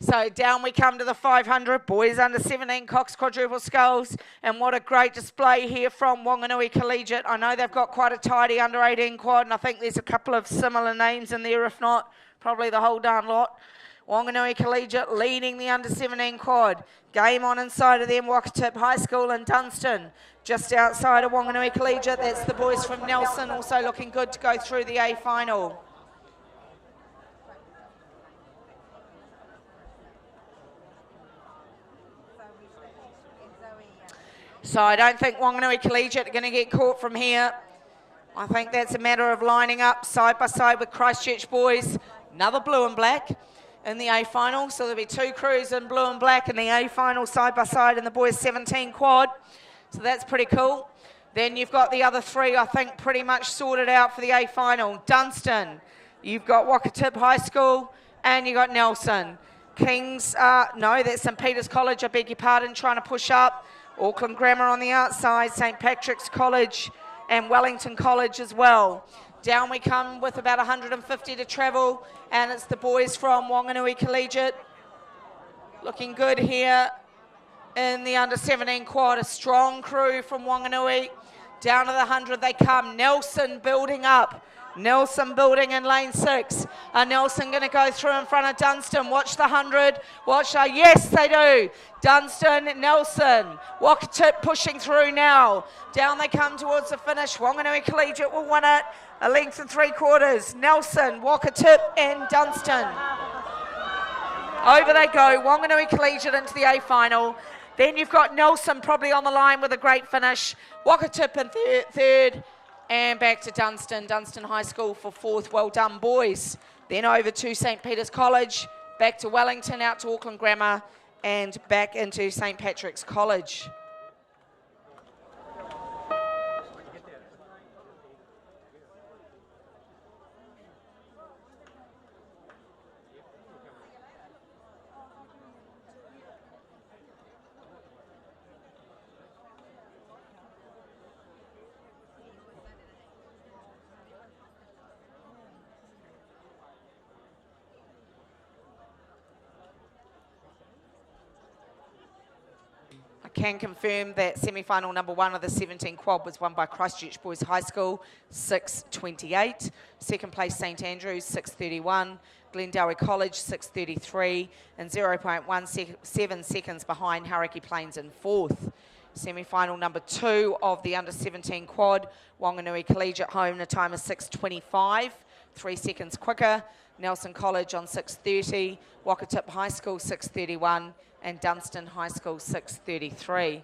So down we come to the 500, boys under 17 Cox Quadruple Skulls, and what a great display here from Wanganui Collegiate. I know they've got quite a tidy under 18 quad, and I think there's a couple of similar names in there, if not, probably the whole darn lot. Wanganui Collegiate leading the under 17 quad. Game on inside of them, Wakatip High School in Dunstan. Just outside of Wanganui Collegiate, that's the boys from Nelson, also looking good to go through the A final. So I don't think Wanganui Collegiate are going to get caught from here. I think that's a matter of lining up side by side with Christchurch boys. Another blue and black. in the A final. So there'll be 2 crews in blue and black in the A final side by side in the boys 17 quad. So that's pretty cool. Then you've got the other 3, I think, pretty much sorted out for the A final. Dunstan, you've got Wakatip High School, and you've got Nelson. Kings, no, that's St Peter's College, I beg your pardon, trying to push up. Auckland Grammar on the outside, St Patrick's College and Wellington College as well. Down we come with about 150 to travel, and it's the boys from Wanganui Collegiate. Looking good here in the under-17 quad, a strong crew from Wanganui. Down to the 100 they come. Nelson building up. Nelson building in lane 6. Nelson going to go through in front of Dunstan. Watch the 100. Watch, yes they do. Dunstan, Nelson. Wakatip pushing through now. Down they come towards the finish. Wanganui Collegiate will win it. A length and 3/4. Nelson, Wakatip and Dunstan. Over they go. Wanganui Collegiate into the A final. Then you've got Nelson probably on the line with a great finish. Wakatip in third. And back to Dunstan. Dunstan High School for 4th. Well done, boys. Then over to St Peter's College. Back to Wellington, out to Auckland Grammar. And back into St Patrick's College. Can confirm that semi-final number 1 of the 17 quad was won by Christchurch Boys High School, 6:28. Second place, St Andrews, 6:31. Glendowie College, 6:33. And 0.17 seconds behind Hauraki Plains in 4th. Semi-final number 2 of the under-17 quad, Wanganui Collegiate home, the time is 6:25. 3 seconds quicker. Nelson College on 6:30. Wakatip High School, 6:31. And Dunstan High School, 6:33.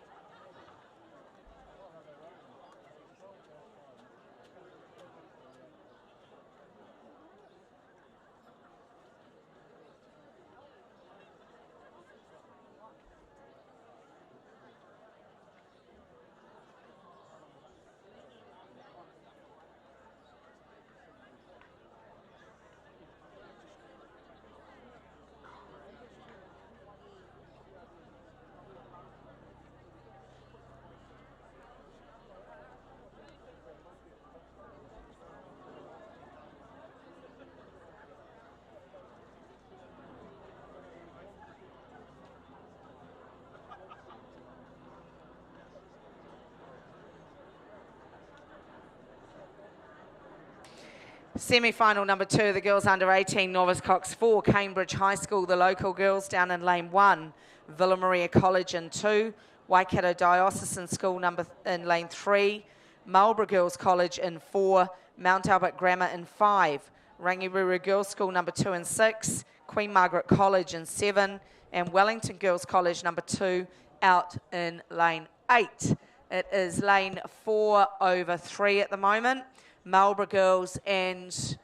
Semi-final number 2, the girls under 18, Novice Cox 4, Cambridge High School, the local girls down in lane 1, Villa Maria College in 2, Waikato Diocesan School in lane 3, Marlborough Girls College in 4, Mount Albert Grammar in 5, Rangiruru Girls School number 2 and 6, Queen Margaret College in 7, and Wellington Girls College number 2 out in lane 8. It is lane 4/3 at the moment. Marlborough Girls and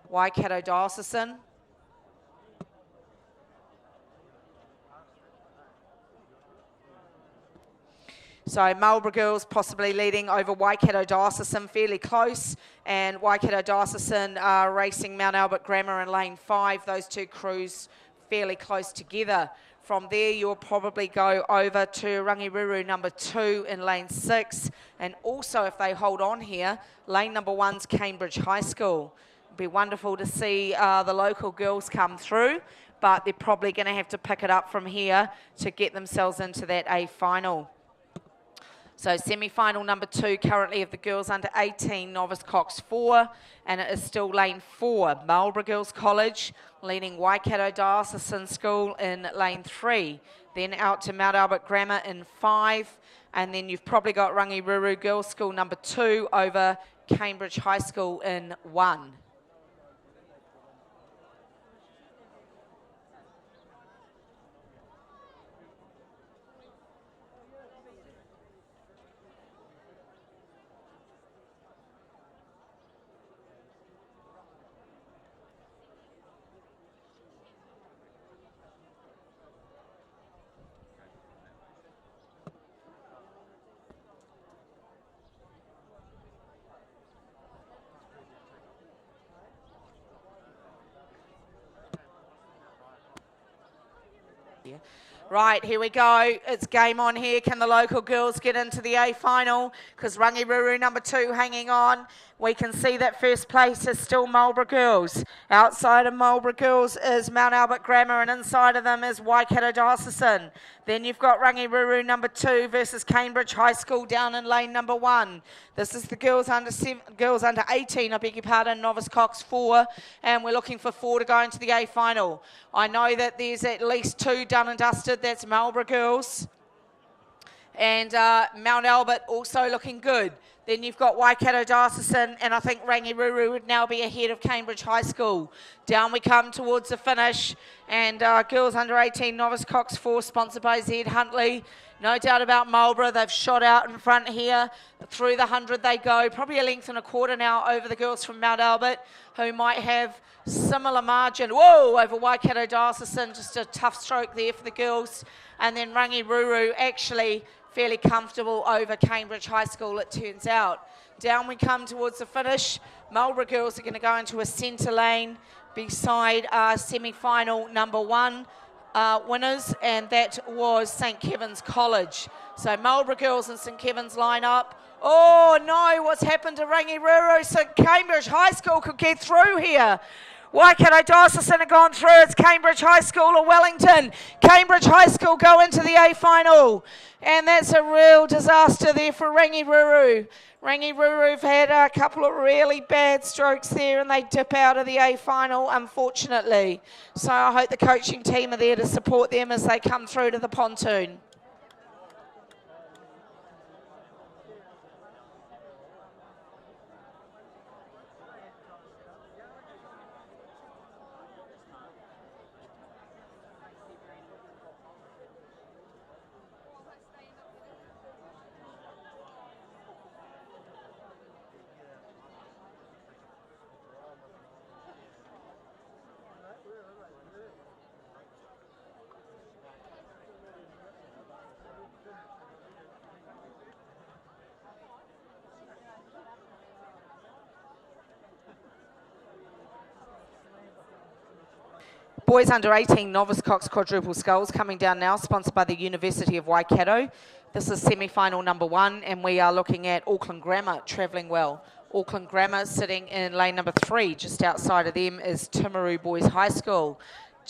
Waikato Diocesan. So Marlborough Girls possibly leading over Waikato Diocesan, fairly close, and Waikato Diocesan are racing Mount Albert Grammar in lane 5. Those 2 crews fairly close together. From there, you'll probably go over to Rangiruru number 2 in lane 6. And also, if they hold on here, lane number 1's Cambridge High School. It'd be wonderful to see the local girls come through, but they're probably going to have to pick it up from here to get themselves into that A final. So semi-final number 2 currently of the girls under 18, Novice Cox 4, and it is still lane 4. Marlborough Girls College leading Waikato Diocesan School in lane 3. Then out to Mount Albert Grammar in 5, and then you've probably got Rangiruru Girls School number 2 over Cambridge High School in 1. Right, here we go. It's game on here. Can the local girls get into the A final? Because Rangiruru number 2 hanging on. We can see that first place is still Marlborough Girls. Outside of Marlborough Girls is Mount Albert Grammar, and inside of them is Waikato Diocesan. Then you've got Rangiruru number 2 versus Cambridge High School down in lane number 1. This is the girls under 18, I beg your pardon, Novice Cox 4, and we're looking for 4 to go into the A final. I know that there's at least 2 done and dusted. That's Marlborough Girls. And Mount Albert also looking good. Then you've got Waikato Diocesan, and I think Rangiruru would now be ahead of Cambridge High School. Down we come towards the finish, and girls under 18, Novice Cox 4, sponsored by Zed Huntley. No doubt about Marlborough. They've shot out in front here. Through the 100 they go. Probably a length and a quarter now over the girls from Mount Albert, who might have similar margin. Whoa, over Waikato Diocesan. Just a tough stroke there for the girls. And then Rangiruru actually fairly comfortable over Cambridge High School, it turns out. Down we come towards the finish. Marlborough girls are going to go into a centre lane beside semi-final number 1 winners, and that was St Kevin's College. So Marlborough girls and St Kevin's line up. Oh no, what's happened to Rangiruru? So Cambridge High School could get through here. Waikato Diocesan have gone through. It's Cambridge High School or Wellington. Cambridge High School go into the A final. And that's a real disaster there for Rangiruru. Rangiruru have had a couple of really bad strokes there, and they dip out of the A final, unfortunately. So I hope the coaching team are there to support them as they come through to the pontoon. Boys under 18, Novice Cox Quadruple Sculls coming down now, sponsored by the University of Waikato. This is semi-final number 1, and we are looking at Auckland Grammar travelling well. Auckland Grammar sitting in lane number 3. Just outside of them is Timaru Boys High School.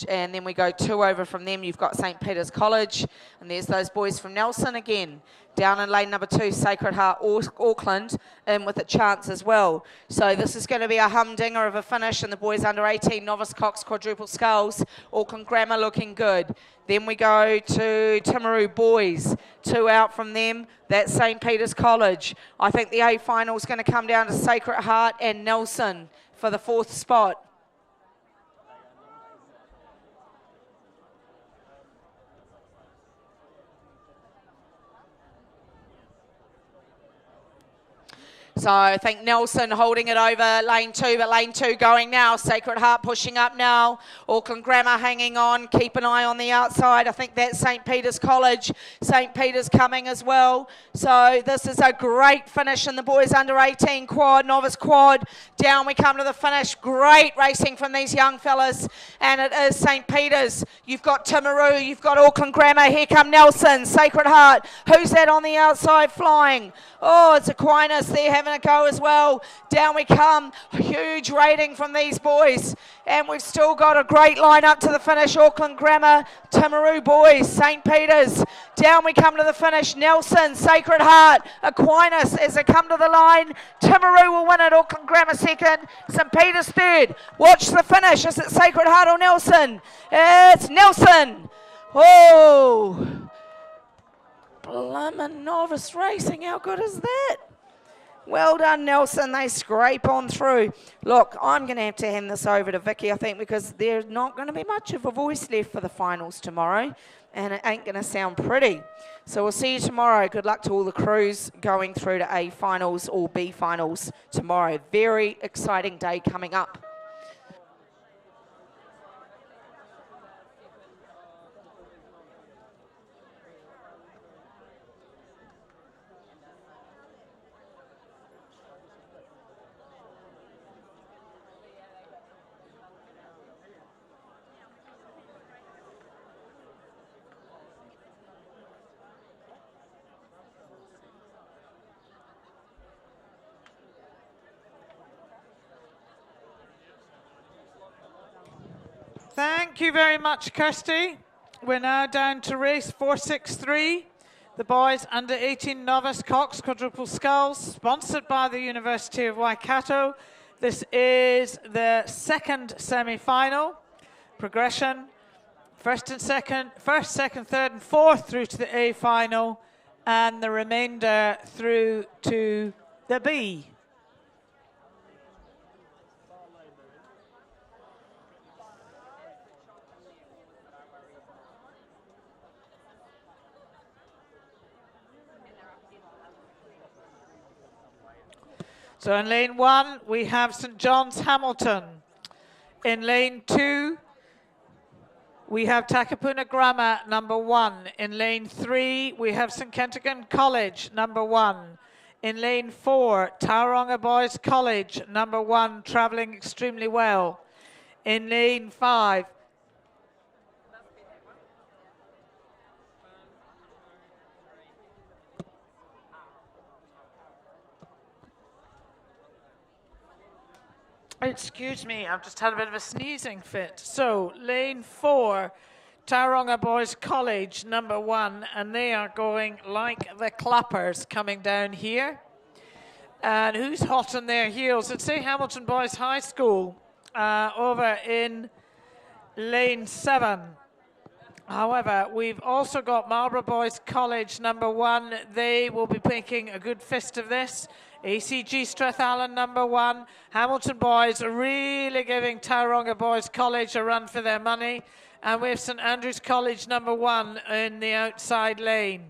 And then we go 2 over from them, you've got St Peter's College, and there's those boys from Nelson again. Down in lane number 2, Sacred Heart Auckland, in with a chance as well. So this is going to be a humdinger of a finish, and the boys under 18, Novice Cox Quadruple Sculls, Auckland Grammar looking good. Then we go to Timaru Boys, 2 out from them, that's St Peter's College. I think the A final is going to come down to Sacred Heart and Nelson for the 4th spot. So I think Nelson holding it over lane 2, but lane 2 going now. Sacred Heart pushing up now. Auckland Grammar hanging on. Keep an eye on the outside. I think that's St Peter's College. St Peter's coming as well. So this is a great finish in the boys under 18 quad, novice quad. Down we come to the finish. Great racing from these young fellas. And it is St Peter's. You've got Timaru. You've got Auckland Grammar. Here come Nelson. Sacred Heart. Who's that on the outside flying? Oh, it's Aquinas. They're having a go as well. Down we come. Huge rating from these boys. And we've still got a great line up to the finish. Auckland Grammar, Timaru Boys, St Peter's. Down we come to the finish. Nelson, Sacred Heart, Aquinas as they come to the line. Timaru will win it. Auckland Grammar second. St Peter's third. Watch the finish. Is it Sacred Heart or Nelson? It's Nelson. Oh. Bloomin' novice racing, how good is that? Well done, Nelson. They scrape on through. Look, I'm going to have to hand this over to Vicky, I think, because there's not going to be much of a voice left for the finals tomorrow, and it ain't going to sound pretty. So we'll see you tomorrow. Good luck to all the crews going through to A finals or B finals tomorrow. Very exciting day coming up. Thank you very much, Kirsty. We're now down to race 463. The boys under 18 novice Cox quadruple sculls, sponsored by the University of Waikato. This is the second semi-final. Progression, first, second, third and fourth through to the A final, and the remainder through to the B. So in lane 1, we have St. John's Hamilton. In lane 2, we have Takapuna Grammar, number 1. In lane 3, we have St. Kentigern College, number 1. In lane 4, Tauranga Boys College, number 1, travelling extremely well. In lane 5, excuse me, I've just had a bit of a sneezing fit. So, lane 4, Tauranga Boys College, number 1, and they are going like the clappers coming down here. And who's hot on their heels? I'd say Hamilton Boys High School over in lane 7. However, we've also got Marlborough Boys College, number 1. They will be making a good fist of this. ACG Strathallan, number 1. Hamilton Boys are really giving Tauranga Boys College a run for their money. And we have St Andrews College, number 1, in the outside lane.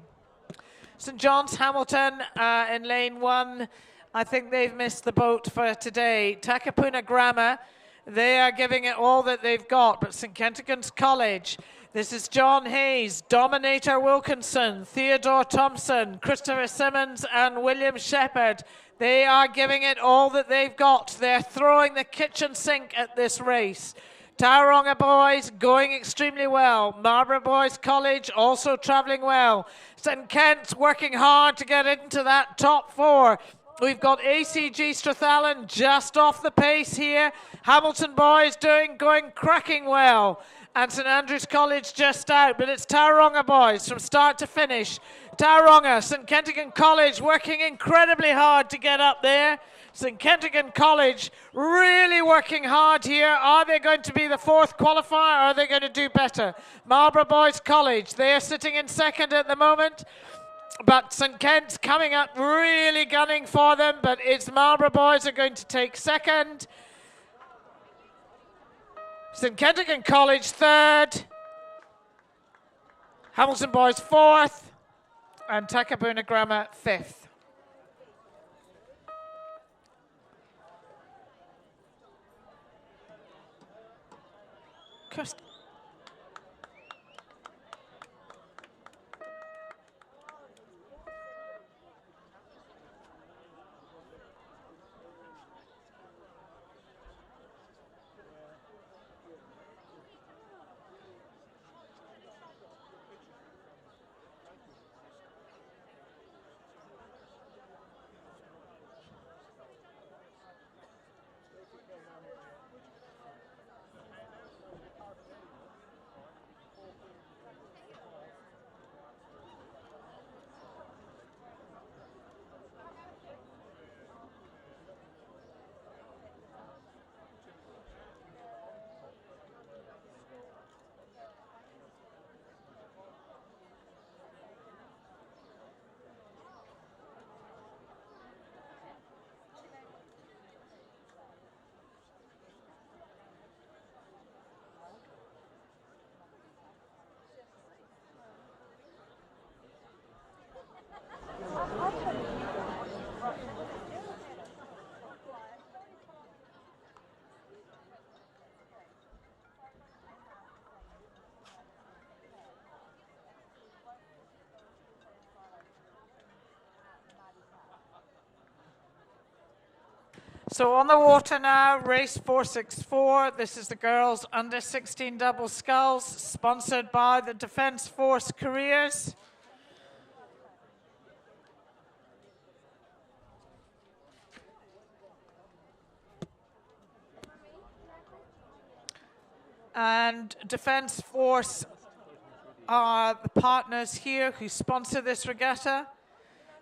St John's Hamilton in lane 1. I think they've missed the boat for today. Takapuna Grammar, they are giving it all that they've got. But St Kentigern's College, this is John Hayes, Dominator Wilkinson, Theodore Thompson, Christopher Simmons, and William Shepherd. They are giving it all that they've got. They're throwing the kitchen sink at this race. Tauranga Boys going extremely well. Marlborough Boys College also travelling well. St Kent's working hard to get into that top 4. We've got ACG Strathallan just off the pace here. Hamilton Boys going cracking well. And St Andrews College just out, but it's Tauranga Boys from start to finish. Tauranga, St Kentigern College working incredibly hard to get up there. St Kentigern College really working hard here. Are they going to be the 4th qualifier, or are they going to do better? Marlborough Boys College, they are sitting in 2nd at the moment. But St Kent's coming up, really gunning for them, but it's Marlborough Boys are going to take 2nd. St Kentigern College 3rd. Hamilton Boys 4th. And Takapuna Grammar 5th. So on the water now, race 464. This is the girls under 16 double sculls, sponsored by the Defence Force Careers. And Defence Force are the partners here who sponsor this regatta.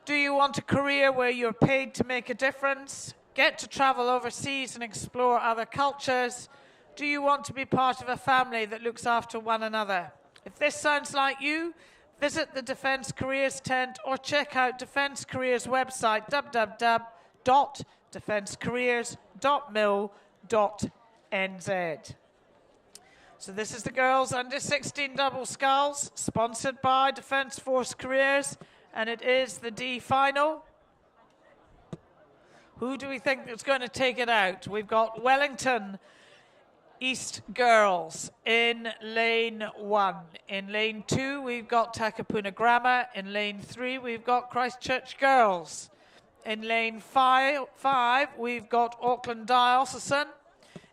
Do you want a career where you're paid to make a difference? Get to travel overseas and explore other cultures? Do you want to be part of a family that looks after one another? If this sounds like you, visit the Defence Careers tent or check out Defence Careers website www.defencecareers.mil.nz. So this is the girls under 16 double sculls, sponsored by Defence Force Careers, and it is the D final. Who do we think is going to take it out? We've got Wellington East girls in lane 1. In lane 2, we've got Takapuna Grammar. In lane 3, we've got Christchurch girls. In lane 5, we've got Auckland Diocesan.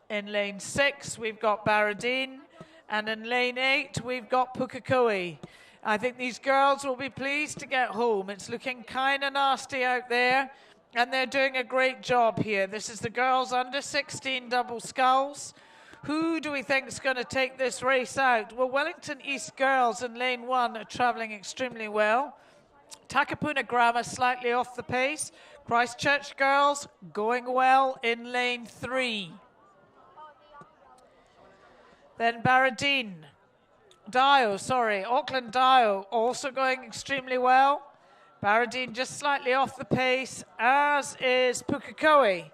In lane 6, we've got Barradine. And in lane 8, we've got Pukekohe. I think these girls will be pleased to get home. It's looking kind of nasty out there, and they're doing a great job here. This is the girls under 16 double sculls. Who do we think is going to take this race out? Well, Wellington East girls in lane 1 are travelling extremely well. Takapuna Grammar slightly off the pace. Christchurch girls going well in lane 3. Then Barradine. Auckland Dio also going extremely well. Barradine just slightly off the pace, as is Pukekohe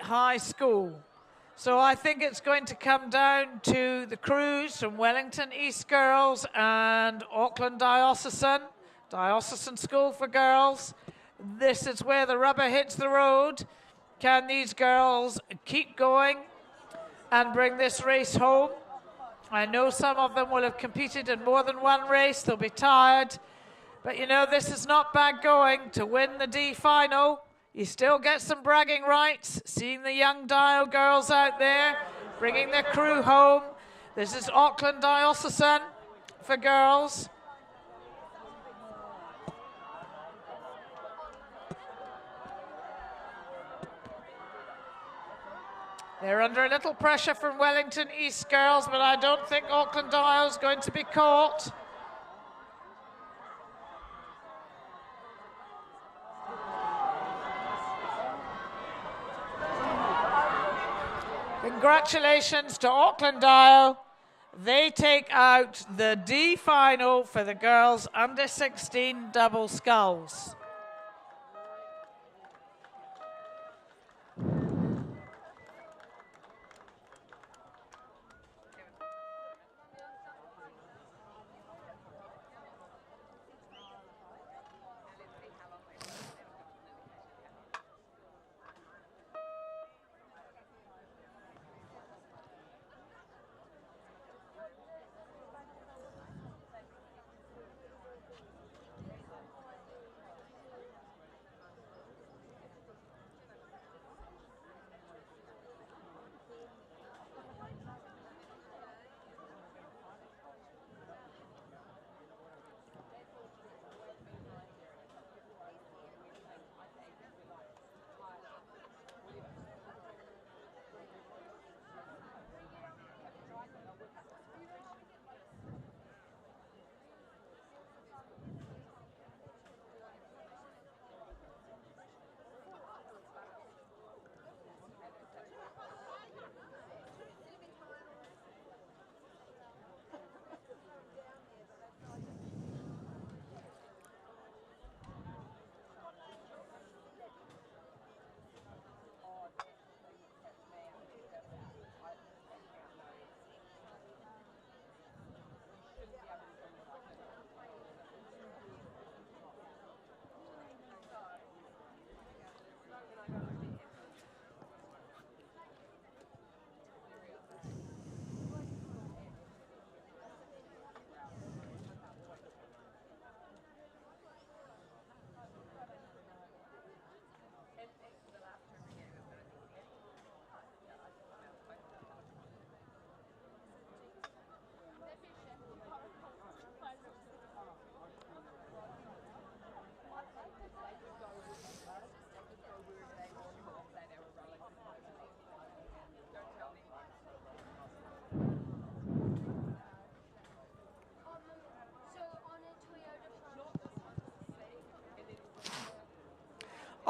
High School. So I think it's going to come down to the crews from Wellington East girls and Auckland Diocesan School for girls. This is where the rubber hits the road. Can these girls keep going and bring this race home? I know some of them will have competed in more than one race. They'll be tired. But you know, this is not bad going. To win the D final, you still get some bragging rights. Seeing the young Dio girls out there, bringing their crew home. This is Auckland Diocesan for girls. They're under a little pressure from Wellington East girls, but I don't think Auckland Dio is going to be caught. Congratulations to Auckland Dio. They take out the D final for the girls under 16 double sculls.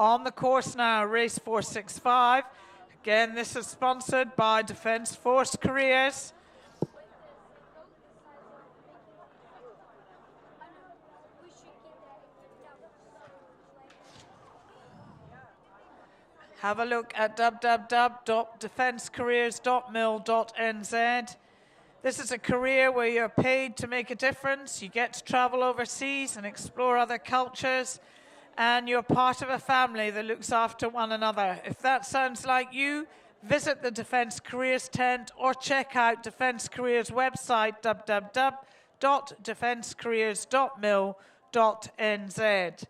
On the course now, race 465. Again, this is sponsored by Defence Force Careers. Have a look at www.defencecareers.mil.nz. This is a career where you're paid to make a difference. You get to travel overseas and explore other cultures, and you're part of a family that looks after one another. If that sounds like you, visit the Defence Careers tent or check out Defence Careers website, www.defencecareers.mil.nz.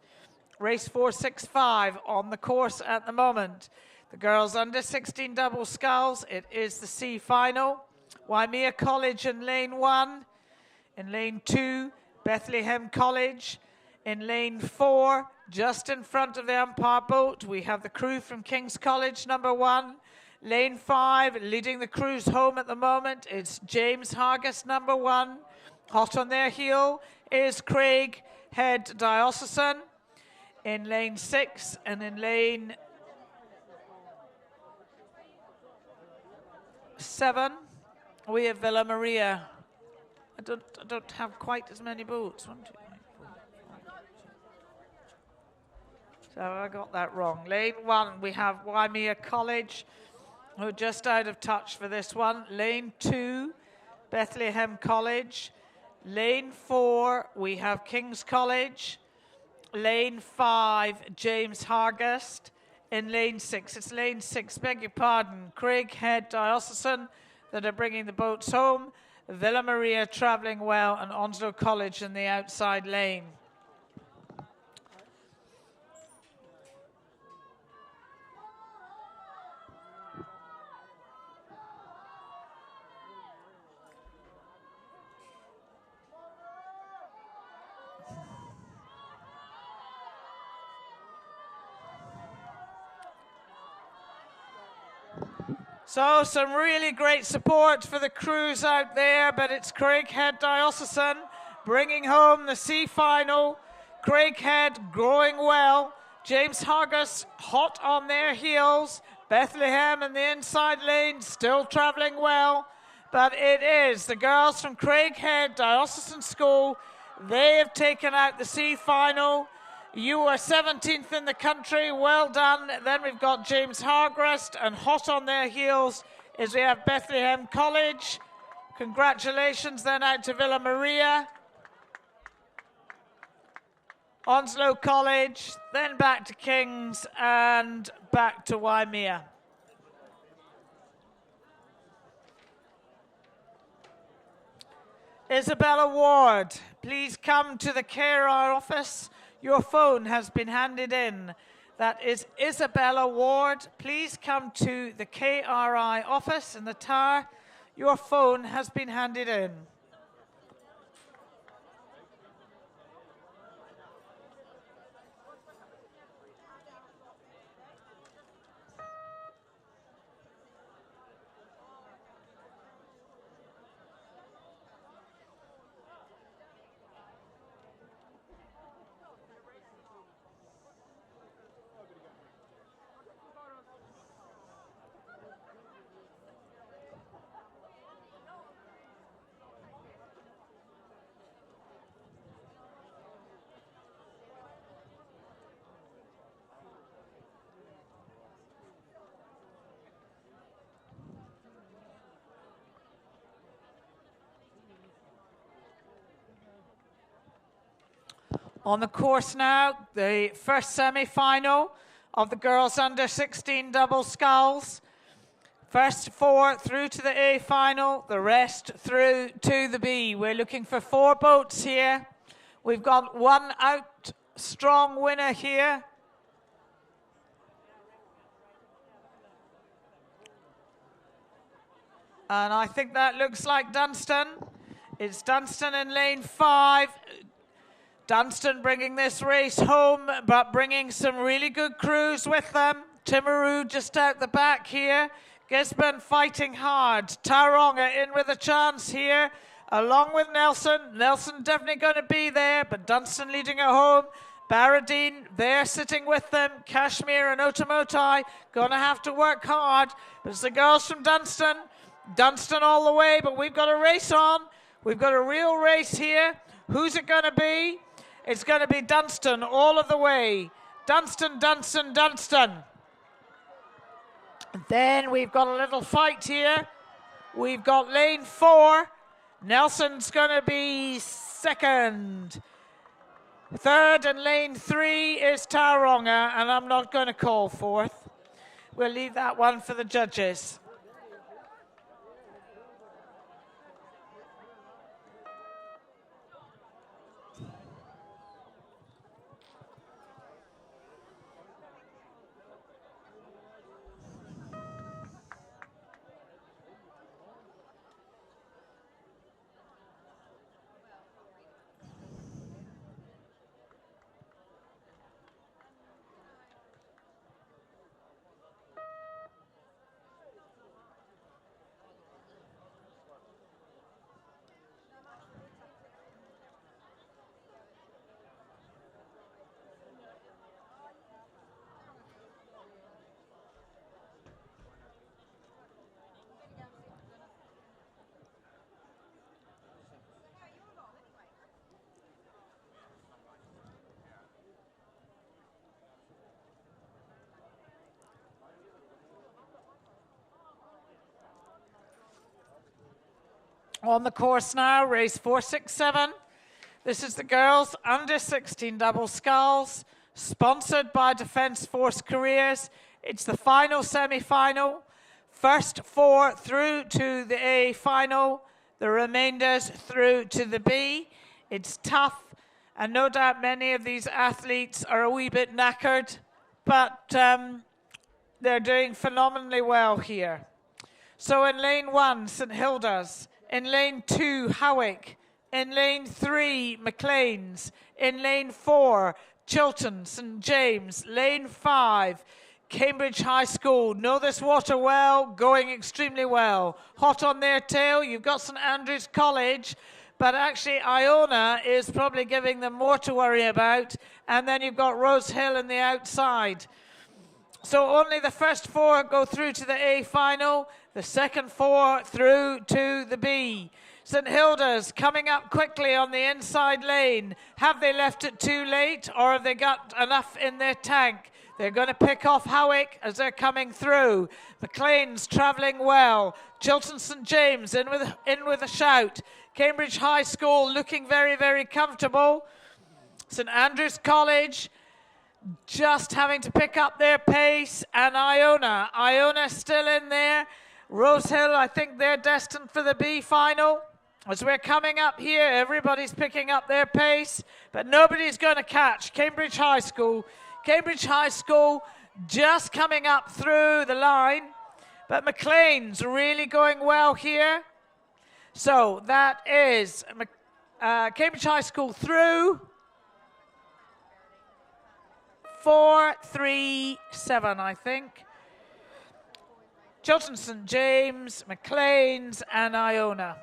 Race 465 on the course at the moment. The girls under 16 double sculls, it is the C final. Waimea College in lane 1. In lane 2, Bethlehem College. In lane 4, just in front of the umpire boat, we have the crew from King's College, number 1. Lane 5, leading the crews home at the moment, it's James Hargis, number 1. Hot on their heel is Craig Head Diocesan. In lane 6 and in lane 7, we have Villa Maria. I don't have quite as many boats. 1, 2, 3, 4, 5, 6. So I got that wrong. Lane 1, we have Waimea College, who are just out of touch for this one. Lane 2, Bethlehem College. Lane 4, we have King's College. Lane 5, James Hargest. In lane 6, it's lane 6, beg your pardon, Craig Head Diocesan that are bringing the boats home. Villa Maria travelling well, and Onslow College in the outside lane. So some really great support for the crews out there, but it's Craighead Diocesan bringing home the C final. Craighead growing well. James Hargis hot on their heels. Bethlehem in the inside lane still travelling well. But it is the girls from Craighead Diocesan School. They have taken out the C final. You are 17th in the country, well done. Then we've got James Hargrest, and hot on their heels is we have Bethlehem College. Congratulations then out to Villa Maria. Onslow College, then back to King's and back to Waimea. Isabella Ward, please come to the KRI office. Your phone has been handed in. That is Isabella Ward. Please come to the KRI office in the tower. Your phone has been handed in. On the course now, the first semi-final of the girls under 16 double sculls. First 4 through to the A final, the rest through to the B. We're looking for 4 boats here. We've got one out strong winner here. And I think that looks like Dunstan. It's Dunstan in lane 5. Dunstan bringing this race home, but bringing some really good crews with them. Timaru just out the back here. Gisborne fighting hard. Tauranga in with a chance here, along with Nelson. Nelson definitely going to be there, but Dunstan leading her home. Baradine, they're sitting with them. Kashmir and Otamotai going to have to work hard. But it's the girls from Dunstan. Dunstan all the way, but we've got a race on. We've got a real race here. Who's it going to be? It's going to be Dunstan all of the way. Dunstan, Dunstan, Dunstan. Then we've got a little fight here. We've got lane 4. Nelson's going to be second. Third and lane 3 is Tauranga, and I'm not going to call fourth. We'll leave that one for the judges. On the course now, race 467. This is the girls under 16 double sculls, sponsored by Defence Force Careers. It's the final semi-final. First 4 through to the A final, the remainders through to the B. It's tough, and no doubt many of these athletes are a wee bit knackered, but they're doing phenomenally well here. So in lane 1, St Hilda's. In lane 2, Howick. In lane 3, McLean's. In lane 4, Chilton, St James. Lane 5, Cambridge High School. Know this water well, going extremely well. Hot on their tail, you've got St Andrews College, but actually Iona is probably giving them more to worry about. And then you've got Rose Hill in the outside. So only the first 4 go through to the A final, the second 4 through to the B. St Hilda's coming up quickly on the inside lane. Have they left it too late, or have they got enough in their tank? They're going to pick off Howick as they're coming through. McLean's travelling well. Chilton St James in with a shout. Cambridge High School looking very, very comfortable. St Andrews College just having to pick up their pace, and Iona still in there. Rose Hill, I think they're destined for the B final. As we're coming up here, everybody's picking up their pace, but nobody's going to catch Cambridge High School. Cambridge High School just coming up through the line, but McLean's really going well here. So that is Cambridge High School through. 4-3-7, I think. Chilton St James, McLean's, and Iona.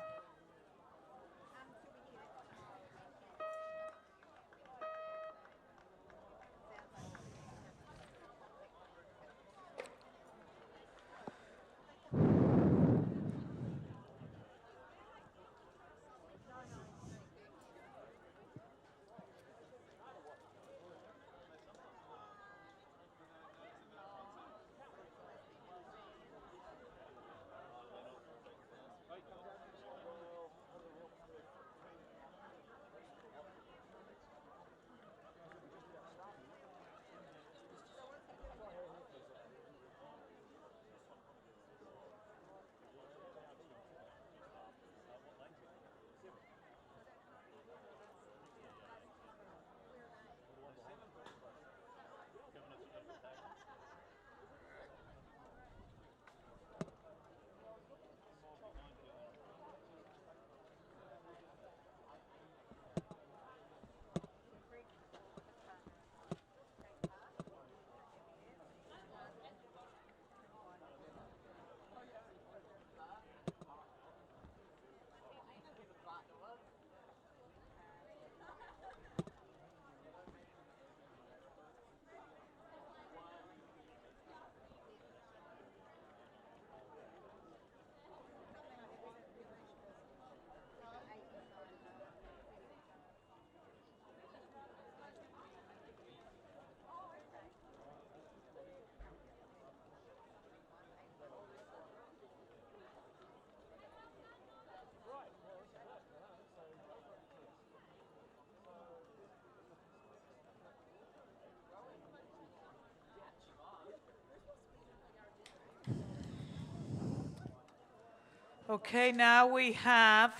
Okay, now we have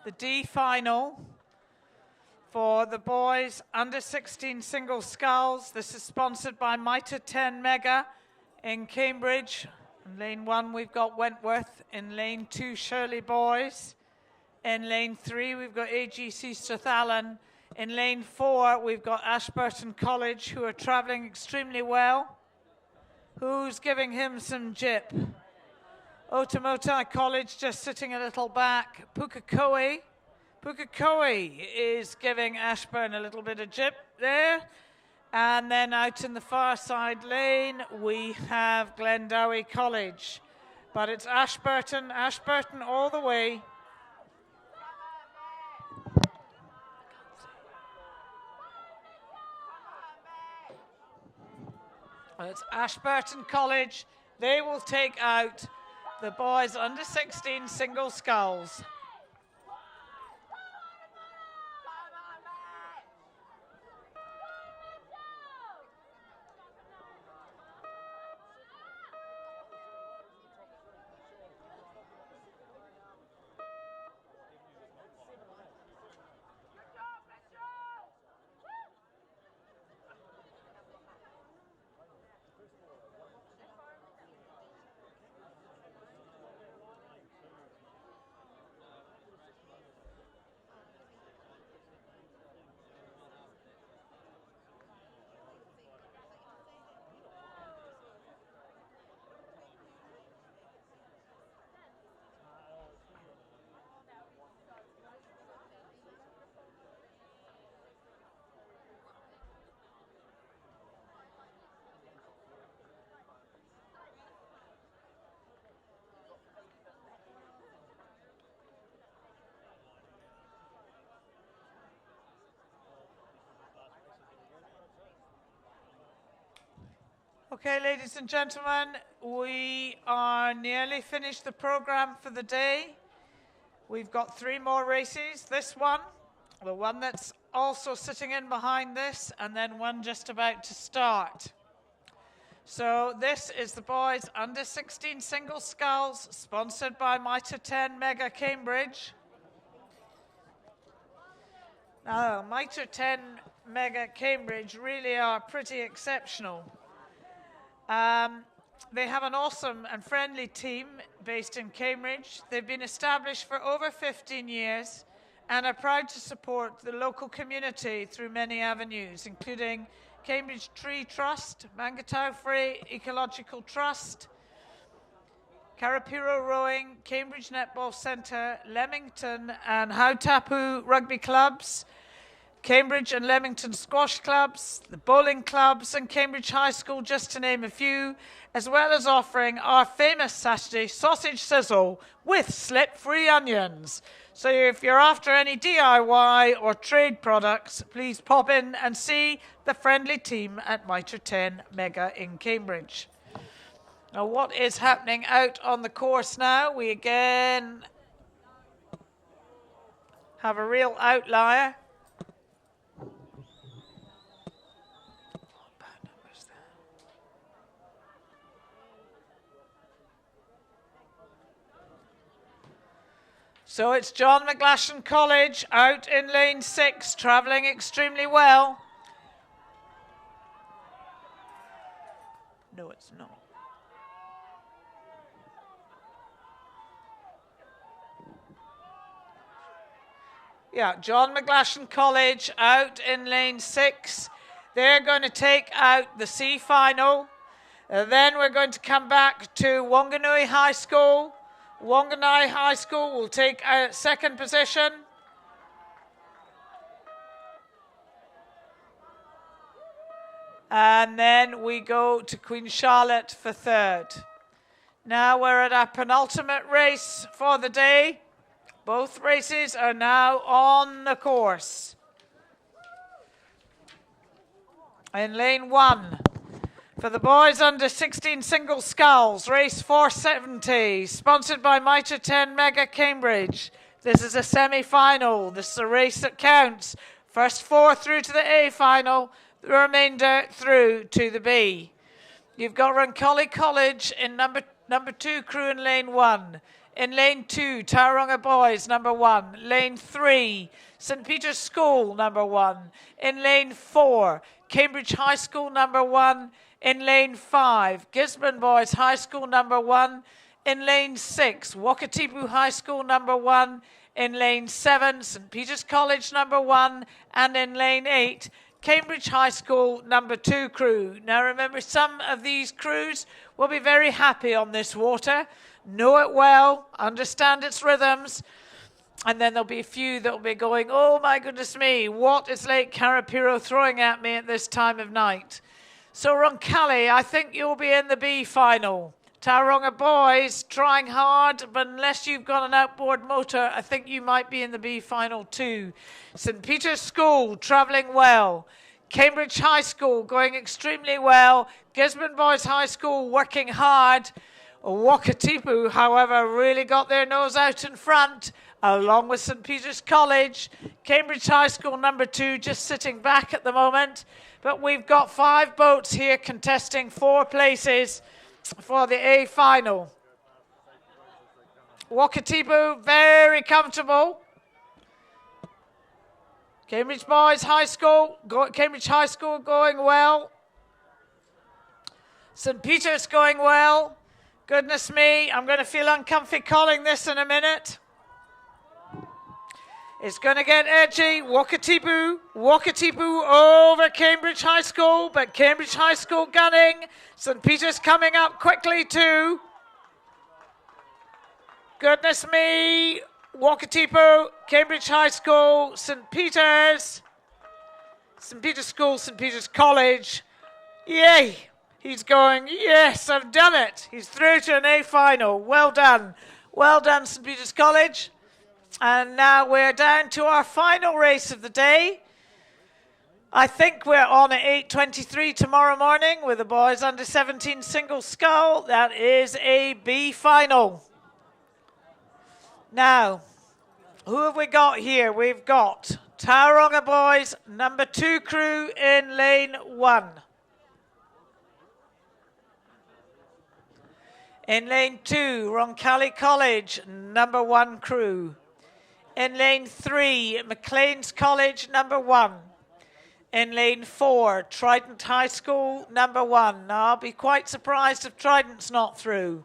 the D final for the boys under 16 single sculls. This is sponsored by Mitre 10 Mega in Cambridge. In lane 1 we've got Wentworth. In lane 2 Shirley Boys. In lane 3 we've got AGC Strathallan. In lane 4 we've got Ashburton College, who are travelling extremely well. Who's giving him some jip? Otamotai College just sitting a little back. Pukekohe is giving Ashburn a little bit of jip there. And then out in the far side lane, we have Glendowie College. But it's Ashburton all the way. And it's Ashburton College. They will take out the boys under 16 single sculls. Okay, ladies and gentlemen, we are nearly finished the program for the day. We've got 3 more races. This one, the one that's also sitting in behind this, and then one just about to start. So this is the boys under 16 single sculls, sponsored by Mitre 10 Mega Cambridge. Now, Mitre 10 Mega Cambridge really are pretty exceptional. They have an awesome and friendly team based in Cambridge. They've been established for over 15 years and are proud to support the local community through many avenues, including Cambridge Tree Trust, Mangatau Free Ecological Trust, Karapiro Rowing, Cambridge Netball Centre, Leamington and Hautapu Rugby Clubs, Cambridge and Leamington Squash Clubs, the bowling clubs and Cambridge High School, just to name a few, as well as offering our famous Saturday sausage sizzle with slit-free onions. So if you're after any DIY or trade products, please pop in and see the friendly team at Mitre 10 Mega in Cambridge. Now, what is happening out on the course now? We again have a real outlier. So it's John McGlashan College out in lane 6, travelling extremely well. No, it's not. Yeah, John McGlashan College out in lane 6. They're going to take out the C final. Then we're going to come back to Wanganui High School. Wanganui High School will take second position. And then we go to Queen Charlotte for third. Now we're at our penultimate race for the day. Both races are now on the course. In lane 1, for the boys under 16 single sculls, race 470, sponsored by Mitre 10 Mega Cambridge. This is a semi-final. This is a race that counts. First 4 through to the A final, the remainder through to the B. You've got Runcolly College in number 2 crew in lane 1. In lane 2, Tauranga Boys, number 1. Lane 3, St. Peter's School, number 1. In lane 4, Cambridge High School, number 1. In lane 5, Gisborne Boys High School, number 1. In lane 6, Wakatipu High School, number 1. In lane 7, St. Peter's College, number 1. And in lane 8, Cambridge High School, number 2 crew. Now remember, some of these crews will be very happy on this water, know it well, understand its rhythms, and then there'll be a few that will be going, oh my goodness me, what is Lake Karapiro throwing at me at this time of night? So Roncalli, I think you'll be in the B final. Tauranga Boys trying hard, but unless you've got an outboard motor, I think you might be in the B final too. St. Peter's School travelling well. Cambridge High School going extremely well. Gisborne Boys High School working hard. Wakatipu, however, really got their nose out in front, along with St. Peter's College. Cambridge High School number 2 just sitting back at the moment. But we've got 5 boats here contesting 4 places for the A final. Wakatipu very comfortable. Cambridge Boys High School, Cambridge High School going well. St. Peter's going well. Goodness me, I'm going to feel uncomfy calling this in a minute. It's going to get edgy. Wakatipu over Cambridge High School, but Cambridge High School gunning. St. Peter's coming up quickly too. Goodness me, Wakatipu, Cambridge High School, St. Peter's School, St. Peter's College. Yay! He's going, yes, I've done it. He's through to an A final. Well done. Well done, St. Peter's College. And now we're down to our final race of the day. I think we're on at 8:23 tomorrow morning with the boys under 17 single scull. That is a B final. Now, who have we got here? We've got Tauranga Boys, number 2 crew in lane 1. In lane 2, Roncalli College, number 1 crew. In lane 3, Maclean's College, number 1. In lane 4, Trident High School, number 1. Now, I'll be quite surprised if Trident's not through.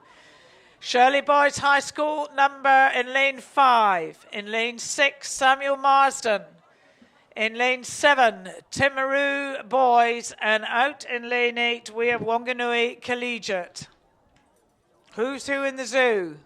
Shirley Boys High School, in lane 5. In lane 6, Samuel Marsden. In lane 7, Timaru Boys. And out in lane 8, we have Wanganui Collegiate. Who's who in the zoo?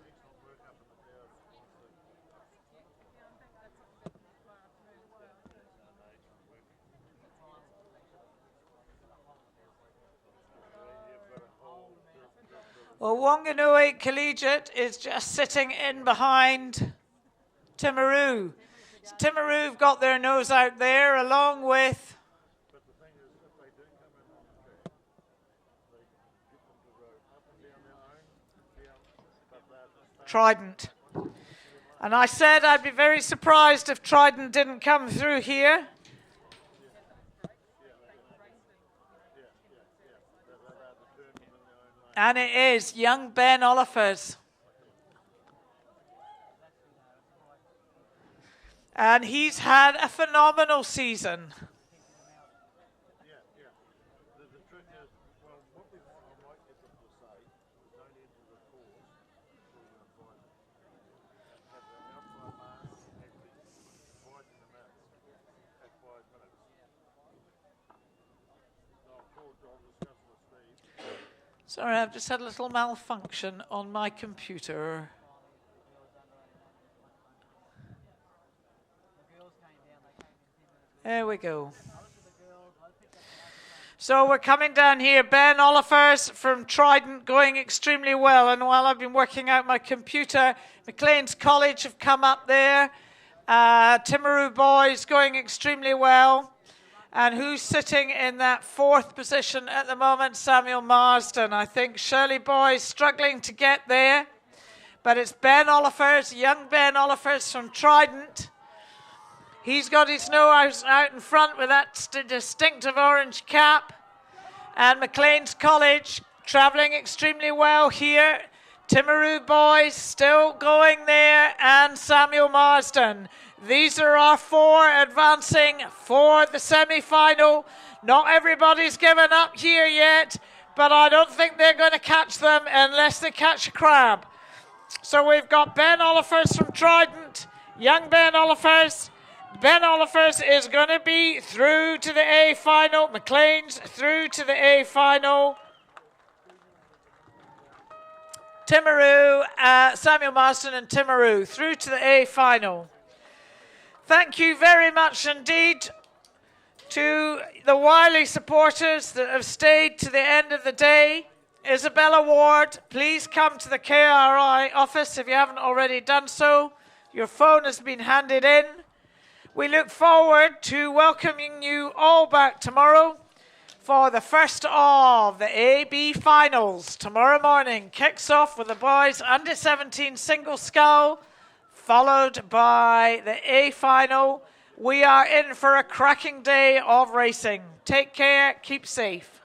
Well, Wanganui Collegiate is just sitting in behind Timaru. Timaru have got their nose out there along with Trident. And I said I'd be very surprised if Trident didn't come through here. And it is young Ben Olifers. And he's had a phenomenal season. Sorry, I've just had a little malfunction on my computer. There we go. So we're coming down here. Ben Olifers from Trident going extremely well. And while I've been working out my computer, Maclean's College have come up there. Timaru Boys going extremely well. And who's sitting in that 4th position at the moment? Samuel Marsden. I think Shirley Boys struggling to get there. But it's Ben Olifers, young Ben Olifers from Trident. He's got his nose out in front with that distinctive orange cap. And Maclean's College travelling extremely well here. Timaru boys still going there, and Samuel Marsden. These are our 4 advancing for the semi-final. Not everybody's given up here yet, but I don't think they're going to catch them unless they catch a crab. So we've got Ben Olifers from Trident, young Ben Olifers. Ben Olifers is going to be through to the A final. McLean's through to the A final. Timaru, Samuel Marsden and Timaru through to the A final. Thank you very much indeed to the Wiley supporters that have stayed to the end of the day. Isabella Ward, please come to the KRI office if you haven't already done so. Your phone has been handed in. We look forward to welcoming you all back tomorrow for the first of the AB finals. Tomorrow morning kicks off with the boys under 17 single scull, followed by the A final. We are in for a cracking day of racing. Take care, keep safe.